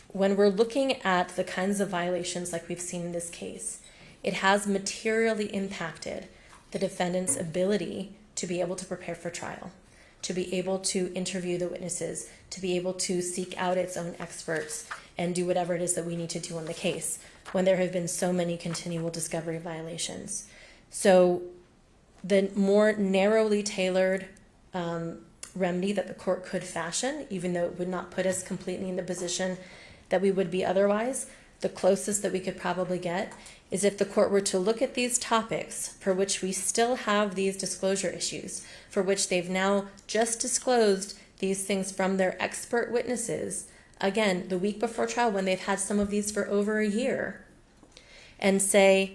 when we're looking at the kinds of violations like we've seen in this case, it has materially impacted the defendant's ability to be able to prepare for trial, to be able to interview the witnesses, to be able to seek out its own experts and do whatever it is that we need to do on the case when there have been so many continual discovery violations. So the more narrowly tailored remedy that the court could fashion, even though it would not put us completely in the position that we would be otherwise, the closest that we could probably get is if the court were to look at these topics for which we still have these disclosure issues, for which they've now just disclosed these things from their expert witnesses, again, the week before trial when they've had some of these for over a year, and say,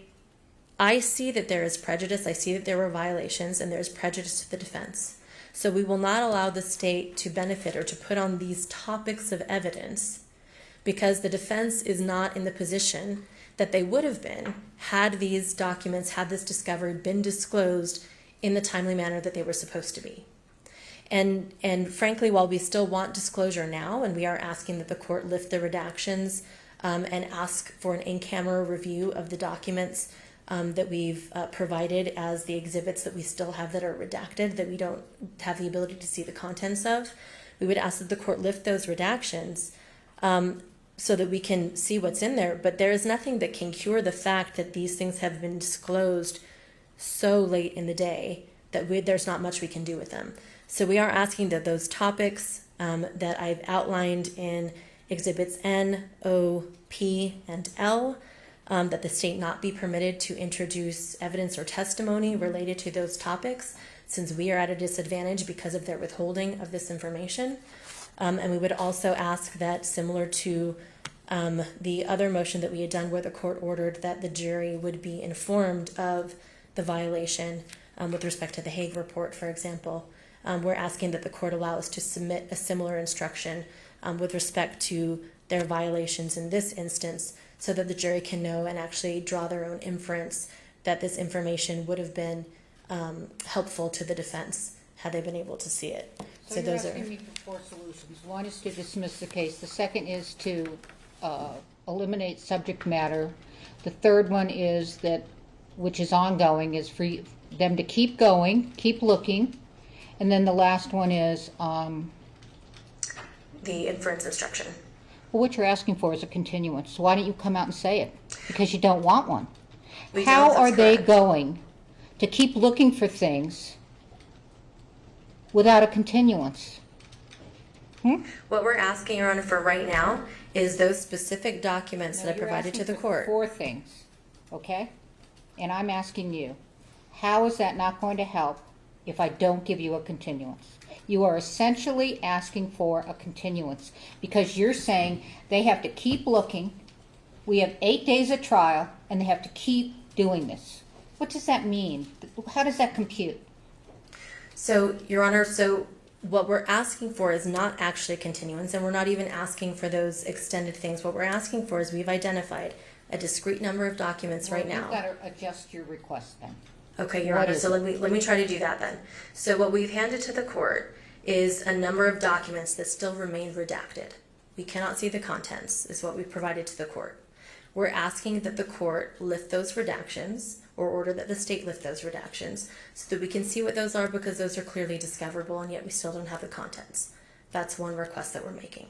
I see that there is prejudice, I see that there were violations, and there's prejudice to the defense. So we will not allow the state to benefit or to put on these topics of evidence because the defense is not in the position that they would have been had these documents, had this discovery been disclosed in the timely manner that they were supposed to be. And frankly, while we still want disclosure now, and we are asking that the court lift the redactions and ask for an in-camera review of the documents that we've provided as the exhibits that we still have that are redacted, that we don't have the ability to see the contents of, we would ask that the court lift those redactions so that we can see what's in there. But there is nothing that can cure the fact that these things have been disclosed so late in the day that there's not much we can do with them. So we are asking that those topics that I've outlined in Exhibits N, O, P, and L, that the state not be permitted to introduce evidence or testimony related to those topics, since we are at a disadvantage because of their withholding of this information. And we would also ask that, similar to the other motion that we had done where the court ordered that the jury would be informed of the violation with respect to the Hague report, for example, we're asking that the court allow us to submit a similar instruction with respect to their violations in this instance, so that the jury can know and actually draw their own inference that this information would have been helpful to the defense had they been able to see it. So you're asking me for 4 solutions. One is to dismiss the case. The second is to eliminate subject matter. The third one is that, which is ongoing, is for them to keep going, keep looking. And then the last one is The inference instruction. well, what you're asking for is a continuance. So why don't you come out and say it? Because you don't want one. We How don't, are that's they correct. going to keep looking for things without a continuance? What we're asking, Your Honor, for right now is those specific documents that I provided to the court. 4 things, okay? And I'm asking you, how is that not going to help if I don't give you a continuance? You are essentially asking for a continuance because you're saying they have to keep looking. We have 8 days of trial and they have to keep doing this. What does that mean? How does that compute? So, Your Honor, so what we're asking for is not actually a continuance, and we're not even asking for those extended things. What we're asking for is we've identified a discrete number of documents right now. You've got to adjust your request then. Okay, Your What Honor, is so it? let me try to do that then. So what we've handed to the court is a number of documents that still remain redacted. We cannot see the contents, is what we've provided to the court. We're asking that the court lift those redactions, or order that the state lift those redactions, so that we can see what those are, because those are clearly discoverable and yet we still don't have the contents. That's one request that we're making.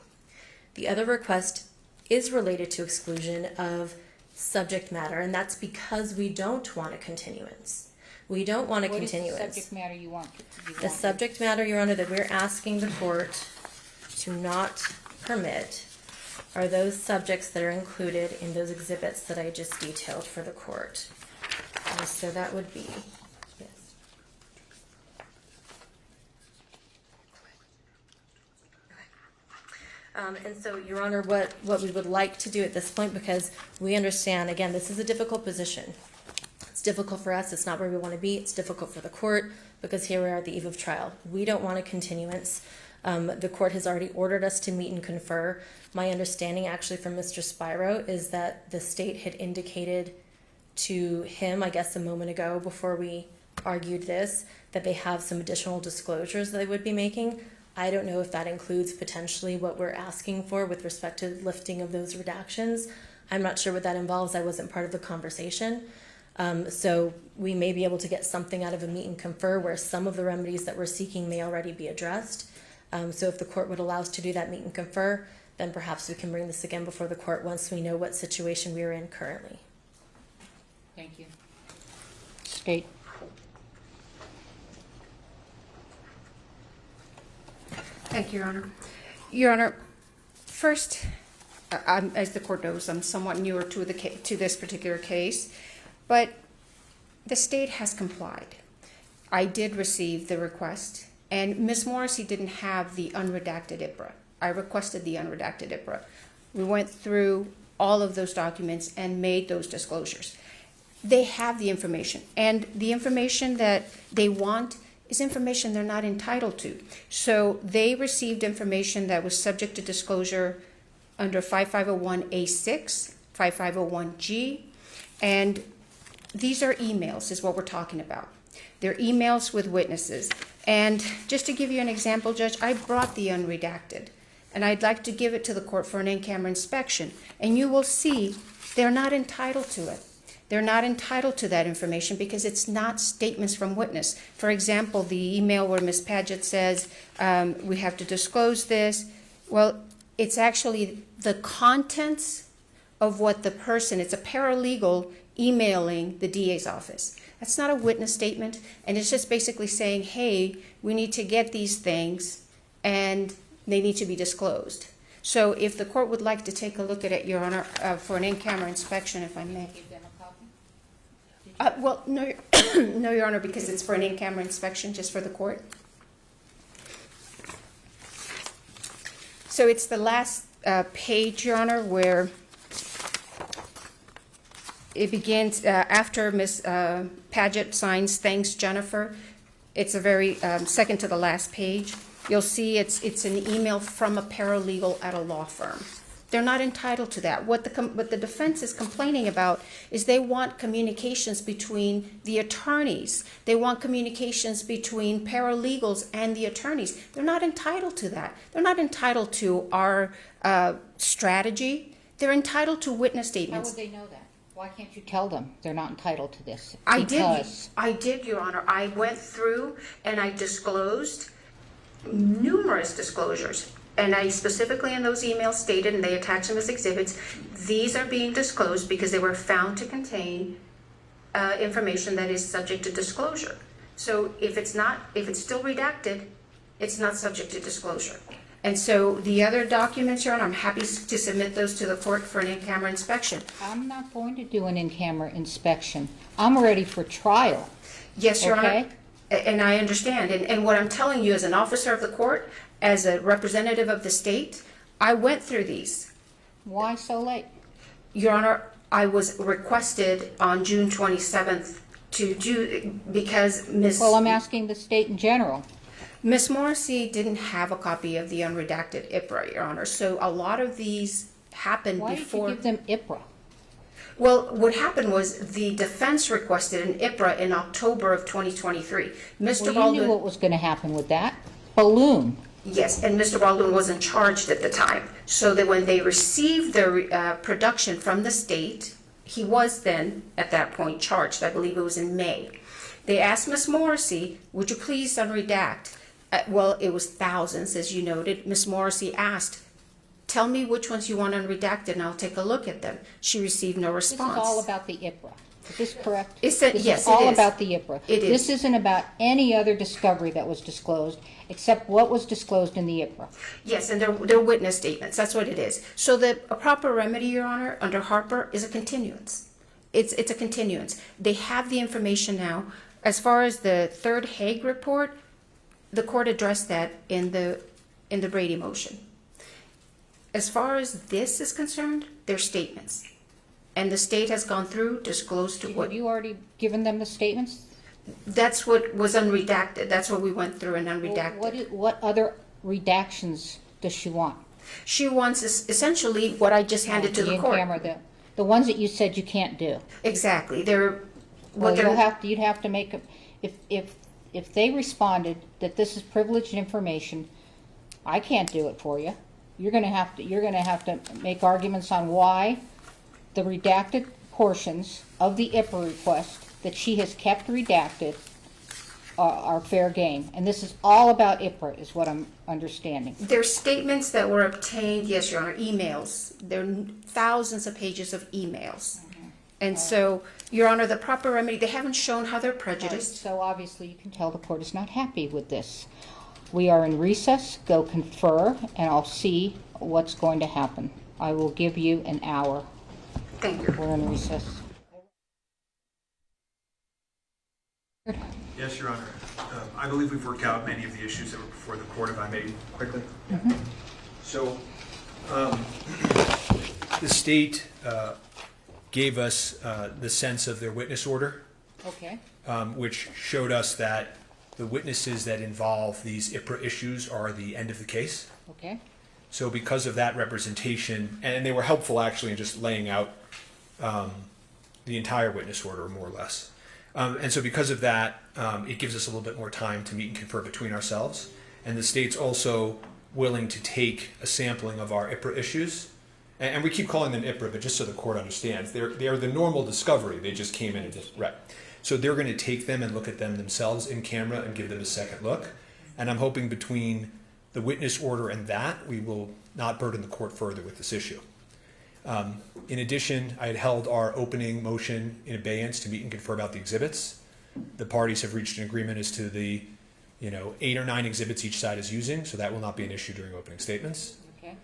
The other request is related to exclusion of subject matter, and that's because we don't want a continuance. We don't want a continuance. What is the subject matter you want? The subject matter, Your Honor, that we're asking the court to not permit are those subjects that are included in those exhibits that I just detailed for the court. And so that would be, yes. And so, Your Honor, what we would like to do at this point, because we understand, again, this is a difficult position. It's difficult for us. It's not where we want to be. It's difficult for the court, because here we are at the eve of trial. We don't want a continuance. The court has already ordered us to meet and confer. My understanding, actually, from Mr. Spiro is that the state had indicated to him, I guess a moment ago before we argued this, that they have some additional disclosures that they would be making. I don't know if that includes potentially what we're asking for with respect to lifting of those redactions. I'm not sure what that involves. I wasn't part of the conversation. So we may be able to get something out of a meet and confer where some of the remedies that we're seeking may already be addressed. So if the court would allow us to do that meet and confer, then perhaps we can bring this again before the court once we know what situation we are in currently. Thank you. State. Thank you, Your Honor. Your Honor, first, as the court knows, I'm somewhat newer to this particular case, but the state has complied. I did receive the request, and Ms. Morrissey didn't have the unredacted IPRA. I requested the unredacted IPRA. We went through all of those documents and made those disclosures. They have the information, and the information that they want is information they're not entitled to. So they received information that was subject to disclosure under 5501A6, 5501G, and these are emails is what we're talking about. They're emails with witnesses. And just to give you an example, Judge, I brought the unredacted, and I'd like to give it to the court for an in-camera inspection. And you will see they're not entitled to it. They're not entitled to that information because it's not statements from witness. For example, the email where Ms. Padgett says, we have to disclose this. Well, it's actually the contents of what the person, it's a paralegal emailing the DA's office. That's not a witness statement, and it's just basically saying, hey, we need to get these things, and they need to be disclosed. So if the court would like to take a look at it, Your Honor, for an in-camera inspection, if I may. Give them a copy? Well, no, no, Your Honor, because it's for an in-camera inspection, just for the court. So it's the last page, Your Honor, where it begins after Ms. Padgett signs, "Thanks, Jennifer." It's a very second to the last page. You'll see it's an email from a paralegal at a law firm. They're not entitled to that. What the defense is complaining about is they want communications between the attorneys. They want communications between paralegals and the attorneys. They're not entitled to that. They're not entitled to our strategy. They're entitled to witness How statements. would they know that? Why can't you tell them they're not entitled to this? I Because did, Your Honor. I went through and I disclosed numerous disclosures. And I specifically in those emails stated, and they attached them as exhibits, these are being disclosed because they were found to contain information that is subject to disclosure. So if it's still redacted, it's not subject to disclosure. And so the other documents, Your Honor, I'm happy to submit those to the court for an in-camera inspection. I'm not going to do an in-camera inspection. I'm ready for trial. Yes, Your Okay. Honor, and I understand. And what I'm telling you as an officer of the court, as a representative of the state, I went through these. Why so late? Your Honor, I was requested on June 27th to do, because Well, I'm asking the state in general. Ms. Morrissey didn't have a copy of the unredacted IPRA, Your Honor, so a lot of these happened Why before. did you give them IPRA? Well, what happened was the defense requested an IPRA in October of 2023. Mr. Well, you Baldwin, knew what was going to happen with that. Balloon. yes, and Mr. Baldwin wasn't charged at the time. So that when they received the production from the state, he was then, at that point, charged. I believe it was in May. They asked Ms. Morrissey, would you please unredact? Well, it was thousands, as you noted. Ms. Morrissey asked, tell me which ones you want unredacted and I'll take a look at them. She received no This is response. all about the IPRA. Is this correct? Yes, This it is all is. about the IPRA. It is. This isn't about any other discovery that was disclosed except what was disclosed in the IPRA. Yes, and they're witness statements. That's what it is. So a proper remedy, Your Honor, under Harper is a continuance. It's a continuance. They have the information now. As far as the third Hague report, the court addressed that in the Brady motion. As far as this is concerned, they're statements. And the state has gone through, disclosed to what. Have you already given them the statements? That's what was unredacted. That's what we went through and unredacted. Well, what other redactions does she want? She wants essentially what I just handed to the court. in-camera, the ones that you said you can't do. Exactly. They're Well, what they're. you'd have to make if they responded that this is privileged information, I can't do it for you. You're going to have to make arguments on why the redacted portions of the IPRA request that she has kept redacted are fair game. And this is all about IPRA, is what I'm understanding. They're statements that were obtained, yes, Your Honor, emails. There are thousands of pages of emails. And so, Your Honor, the proper remedy, they haven't shown how they're prejudiced. So obviously you can tell the court is not happy with this. We are in recess, go confer, and I'll see what's going to happen. I will give you an hour. Thank you. We're in recess. Yes, Your Honor. I believe we've worked out many of the issues that were before the court, if I may quickly. So, the state gave us the sense of their witness order, Okay. which showed us that the witnesses that involve these IPRA issues are the end of the case. Okay. So because of that representation, and they were helpful actually in just laying out the entire witness order, more or less. And so because of that, it gives us a little bit more time to meet and confer between ourselves. And the state's also willing to take a sampling of our IPRA issues. And we keep calling them IPRA, but just so the court understands, they are the normal discovery. They just came in and did, right. So they're going to take them and look at them themselves in camera and give them a second look. And I'm hoping between the witness order and that, we will not burden the court further with this issue. In addition, I had held our opening motion in abeyance to meet and confer about the exhibits. The parties have reached an agreement as to the 8 or 9 exhibits each side is using, so that will not be an issue during opening statements. Okay.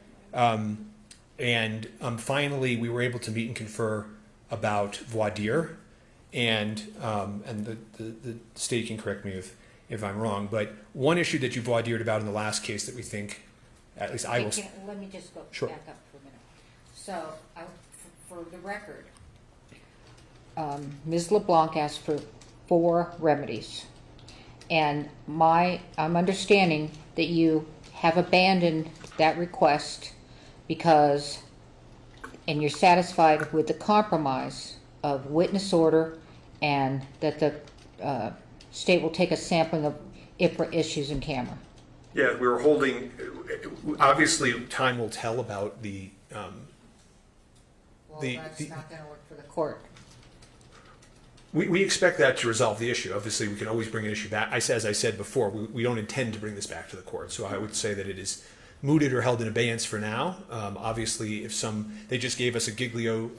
And finally, we were able to meet and confer about voir dire, and the state can correct me if I'm wrong, but one issue that you voir dired about in the last case that we think, at least I will... Let me just go Sure. back up for a minute. So, for the record, Ms. LeBlanc asked for 4 remedies. And I'm understanding that you have abandoned that request because, and you're satisfied with the compromise of witness order and that the state will take a sampling of IPRA issues in camera. Yeah, we were holding, obviously time will tell about the... Well, that's not going to work for the court. We expect that to resolve the issue. Obviously, we can always bring an issue back. As I said before, we don't intend to bring this back to the court. So I would say that it is mooted or held in abeyance for now. Obviously, they just gave us a Giglio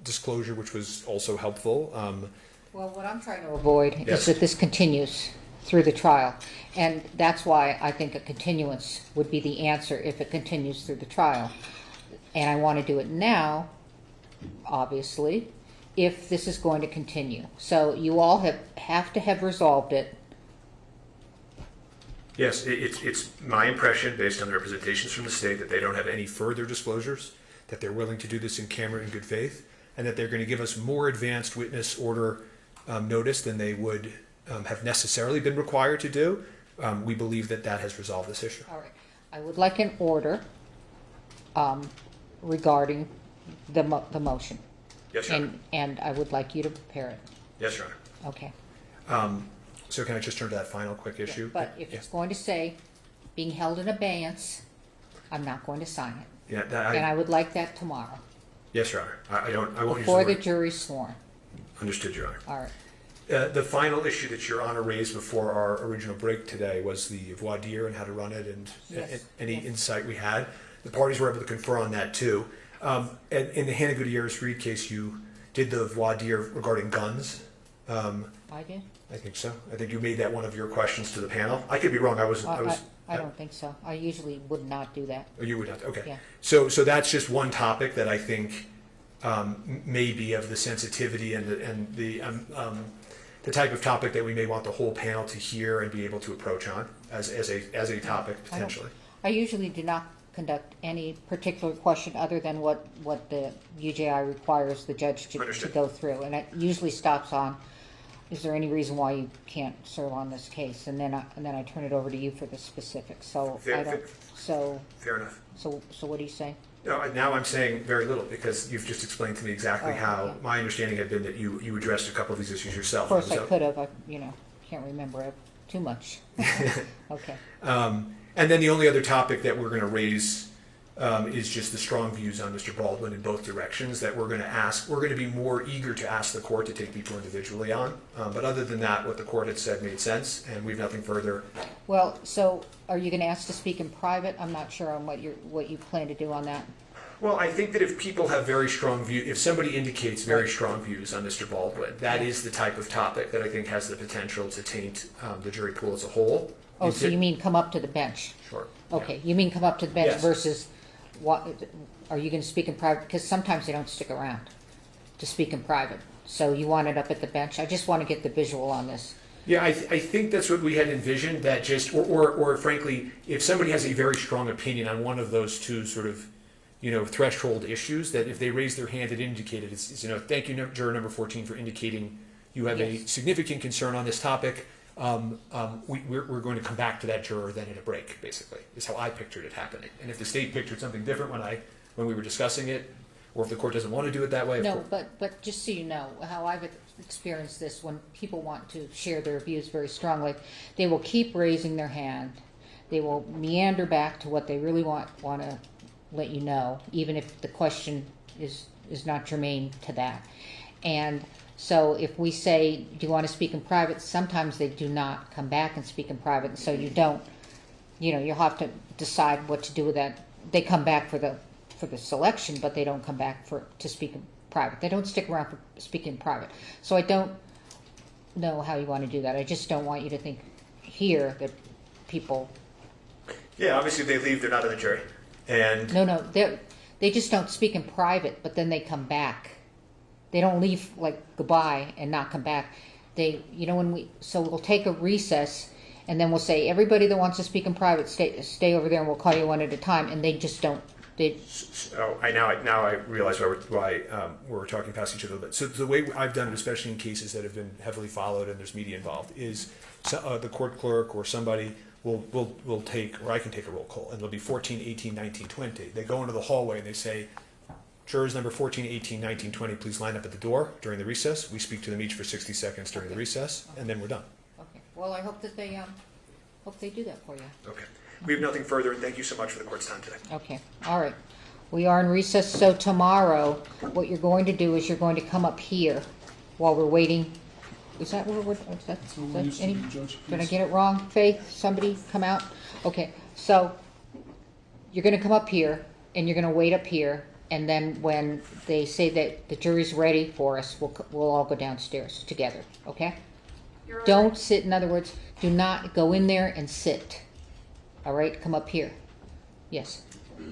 disclosure, which was also helpful. Well, what I'm trying to avoid Yes. is that this continues through the trial. And that's why I think a continuance would be the answer if it continues through the trial. And I want to do it now, obviously, if this is going to continue. So you all have to have resolved it. Yes, it's my impression, based on the representations from the state, that they don't have any further disclosures, that they're willing to do this in camera in good faith, and that they're going to give us more advanced witness order notice than they would have necessarily been required to do. We believe that that has resolved this issue. All right. I would like an order regarding the motion. Yes, Your Honor. And I would like you to prepare it. Yes, Your Honor. Okay. So can I just turn to that final quick issue? But if it's going to say being held in abeyance, I'm not going to sign it. Yeah, And I would like that tomorrow, yes, Your Honor. I won't use the before the word. jury's sworn. Understood, Your Honor. All right. The final issue that Your Honor raised before our original break today was the voir dire and how to run it and Yes. any Yes. insight we had. The parties were able to confer on that too. And in the Halyna Gutierrez-Reed case, you did the voir dire regarding guns. I did? I think so. I think you made that one of your questions to the panel. I could be wrong. I don't think so. I usually would not do that. Oh, you would not. Okay. Yeah. So that's just one topic that I think may be of the sensitivity and the type of topic that we may want the whole panel to hear and be able to approach on as a topic potentially. I usually do not conduct any particular question other than what the UJI requires the judge to Understood. go through. And it usually stops on, is there any reason why you can't serve on this case? And then I turn it over to you for the specifics. So Fair- I don't. So Fair enough. what do you say? No, now I'm saying very little because you've just explained to me exactly Oh, how yeah. my understanding had been that you addressed a couple of these issues yourself. Of course, I So- could have. I can't remember it too much. Okay. And then the only other topic that we're going to raise is just the strong views on Mr. Baldwin in both directions that we're going to ask. We're going to be more eager to ask the court to take people individually on. But other than that, what the court had said made sense, and we have nothing further. Well, so are you going to ask to speak in private? I'm not sure on what you plan to do on that. Well, I think that if people have very strong views, if somebody indicates very strong views on Mr. Baldwin, that is the type of topic that I think has the potential to taint the jury pool as a whole. Oh, so you mean come up to the bench? Sure. Okay, you mean come up to the bench Yes. versus what? Are you going to speak in private? Because sometimes they don't stick around to speak in private. So you want it up at the bench? I just want to get the visual on this. Yeah, I think that's what we had envisioned. That just, or frankly, if somebody has a very strong opinion on one of those two sort of, threshold issues, that if they raise their hand and indicate it, it's thank you, juror number 14, for indicating you have a Yes. significant concern on this topic. We're going to come back to that juror then at a break, basically, is how I pictured it happening. And if the state pictured something different when we were discussing it, or if the court doesn't want to do it that way. of No, course- but just so you know, how I've experienced this, when people want to share their views very strongly, they will keep raising their hand. They will meander back to what they really want to let you know, even if the question is not germane to that. And so if we say, do you want to speak in private, sometimes they do not come back and speak in private, and so you don't, you'll have to decide what to do with that. They come back for the selection, but they don't come back to speak in private. They don't stick around for speaking in private. So I don't know how you want to do that. I just don't want you to think here that people... Yeah, obviously if they leave, they're not in the jury. And No, they just don't speak in private, but then they come back. They don't leave like goodbye and not come back. So we'll take a recess, and then we'll say, everybody that wants to speak in private, stay over there, and we'll call you one at a time. And they just don't. now I realize why we're talking past each other a little bit. So the way I've done it, especially in cases that have been heavily followed and there's media involved, is the court clerk or somebody will take, or I can take a roll call, and it'll be 14, 18, 19, 20. They go into the hallway and they say, jurors number 14, 18, 19, 20, please line up at the door during the recess. We speak to them each for 60 seconds during the recess, and then we're done. Okay. Well, I hope that they do that for you. Okay. We have nothing further, and thank you so much for the court's time today. Okay. All right. We are in recess. So tomorrow, what you're going to do is you're going to come up here while we're waiting. Is that where did I get it wrong? Faith, somebody come out? Okay. So you're going to come up here, and you're going to wait up here. And then when they say that the jury's ready for us, we'll all go downstairs together, okay? Don't sit, in other words, do not go in there and sit. All right, come up here. Yes.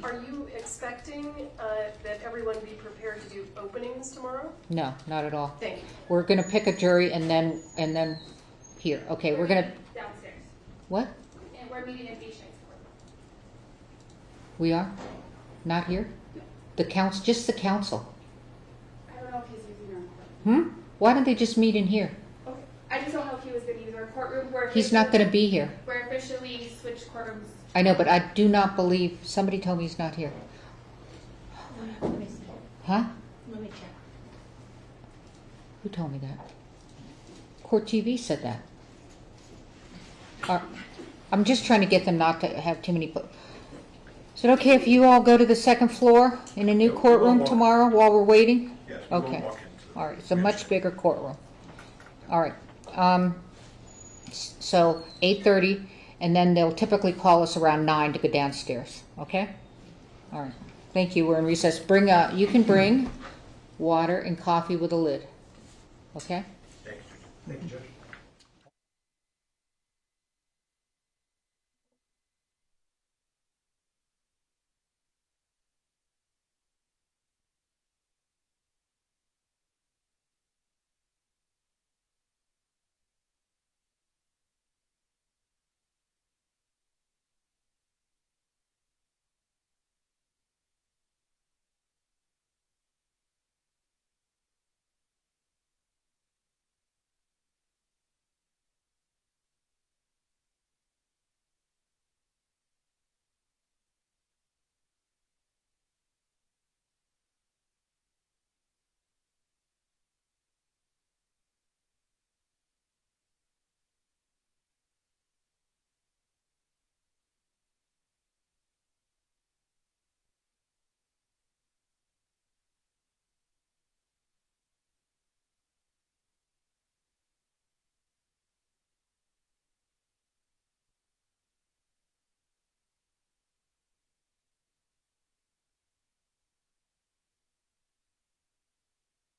Are you expecting that everyone be prepared to do openings tomorrow? No, not at all. Thank you. We're going to pick a jury and then here. Okay, we're going to... Downstairs. What? And we're meeting in Beach Nights. We are? Not here? The council, just the council. I don't know if he's using our courtroom. Why don't they just meet in here? Okay. I just don't know if he was going to use our courtroom. He's not going to be here. We're officially switched courtrooms. I know, but I do not believe, somebody told me he's not here. Let me see. Huh? Let me check. Who told me that? Court TV said that. I'm just trying to get them not to have too many... Is it okay if you all go to the second floor in a new courtroom tomorrow while we're waiting? Yes, Okay. All right, it's a much bigger courtroom. All right. So 8:30, and then they'll typically call us around 9 to go downstairs. Okay? All right. Thank you. We're in recess. You can bring water and coffee with a lid. Okay? Thank you. Thank you, Judge.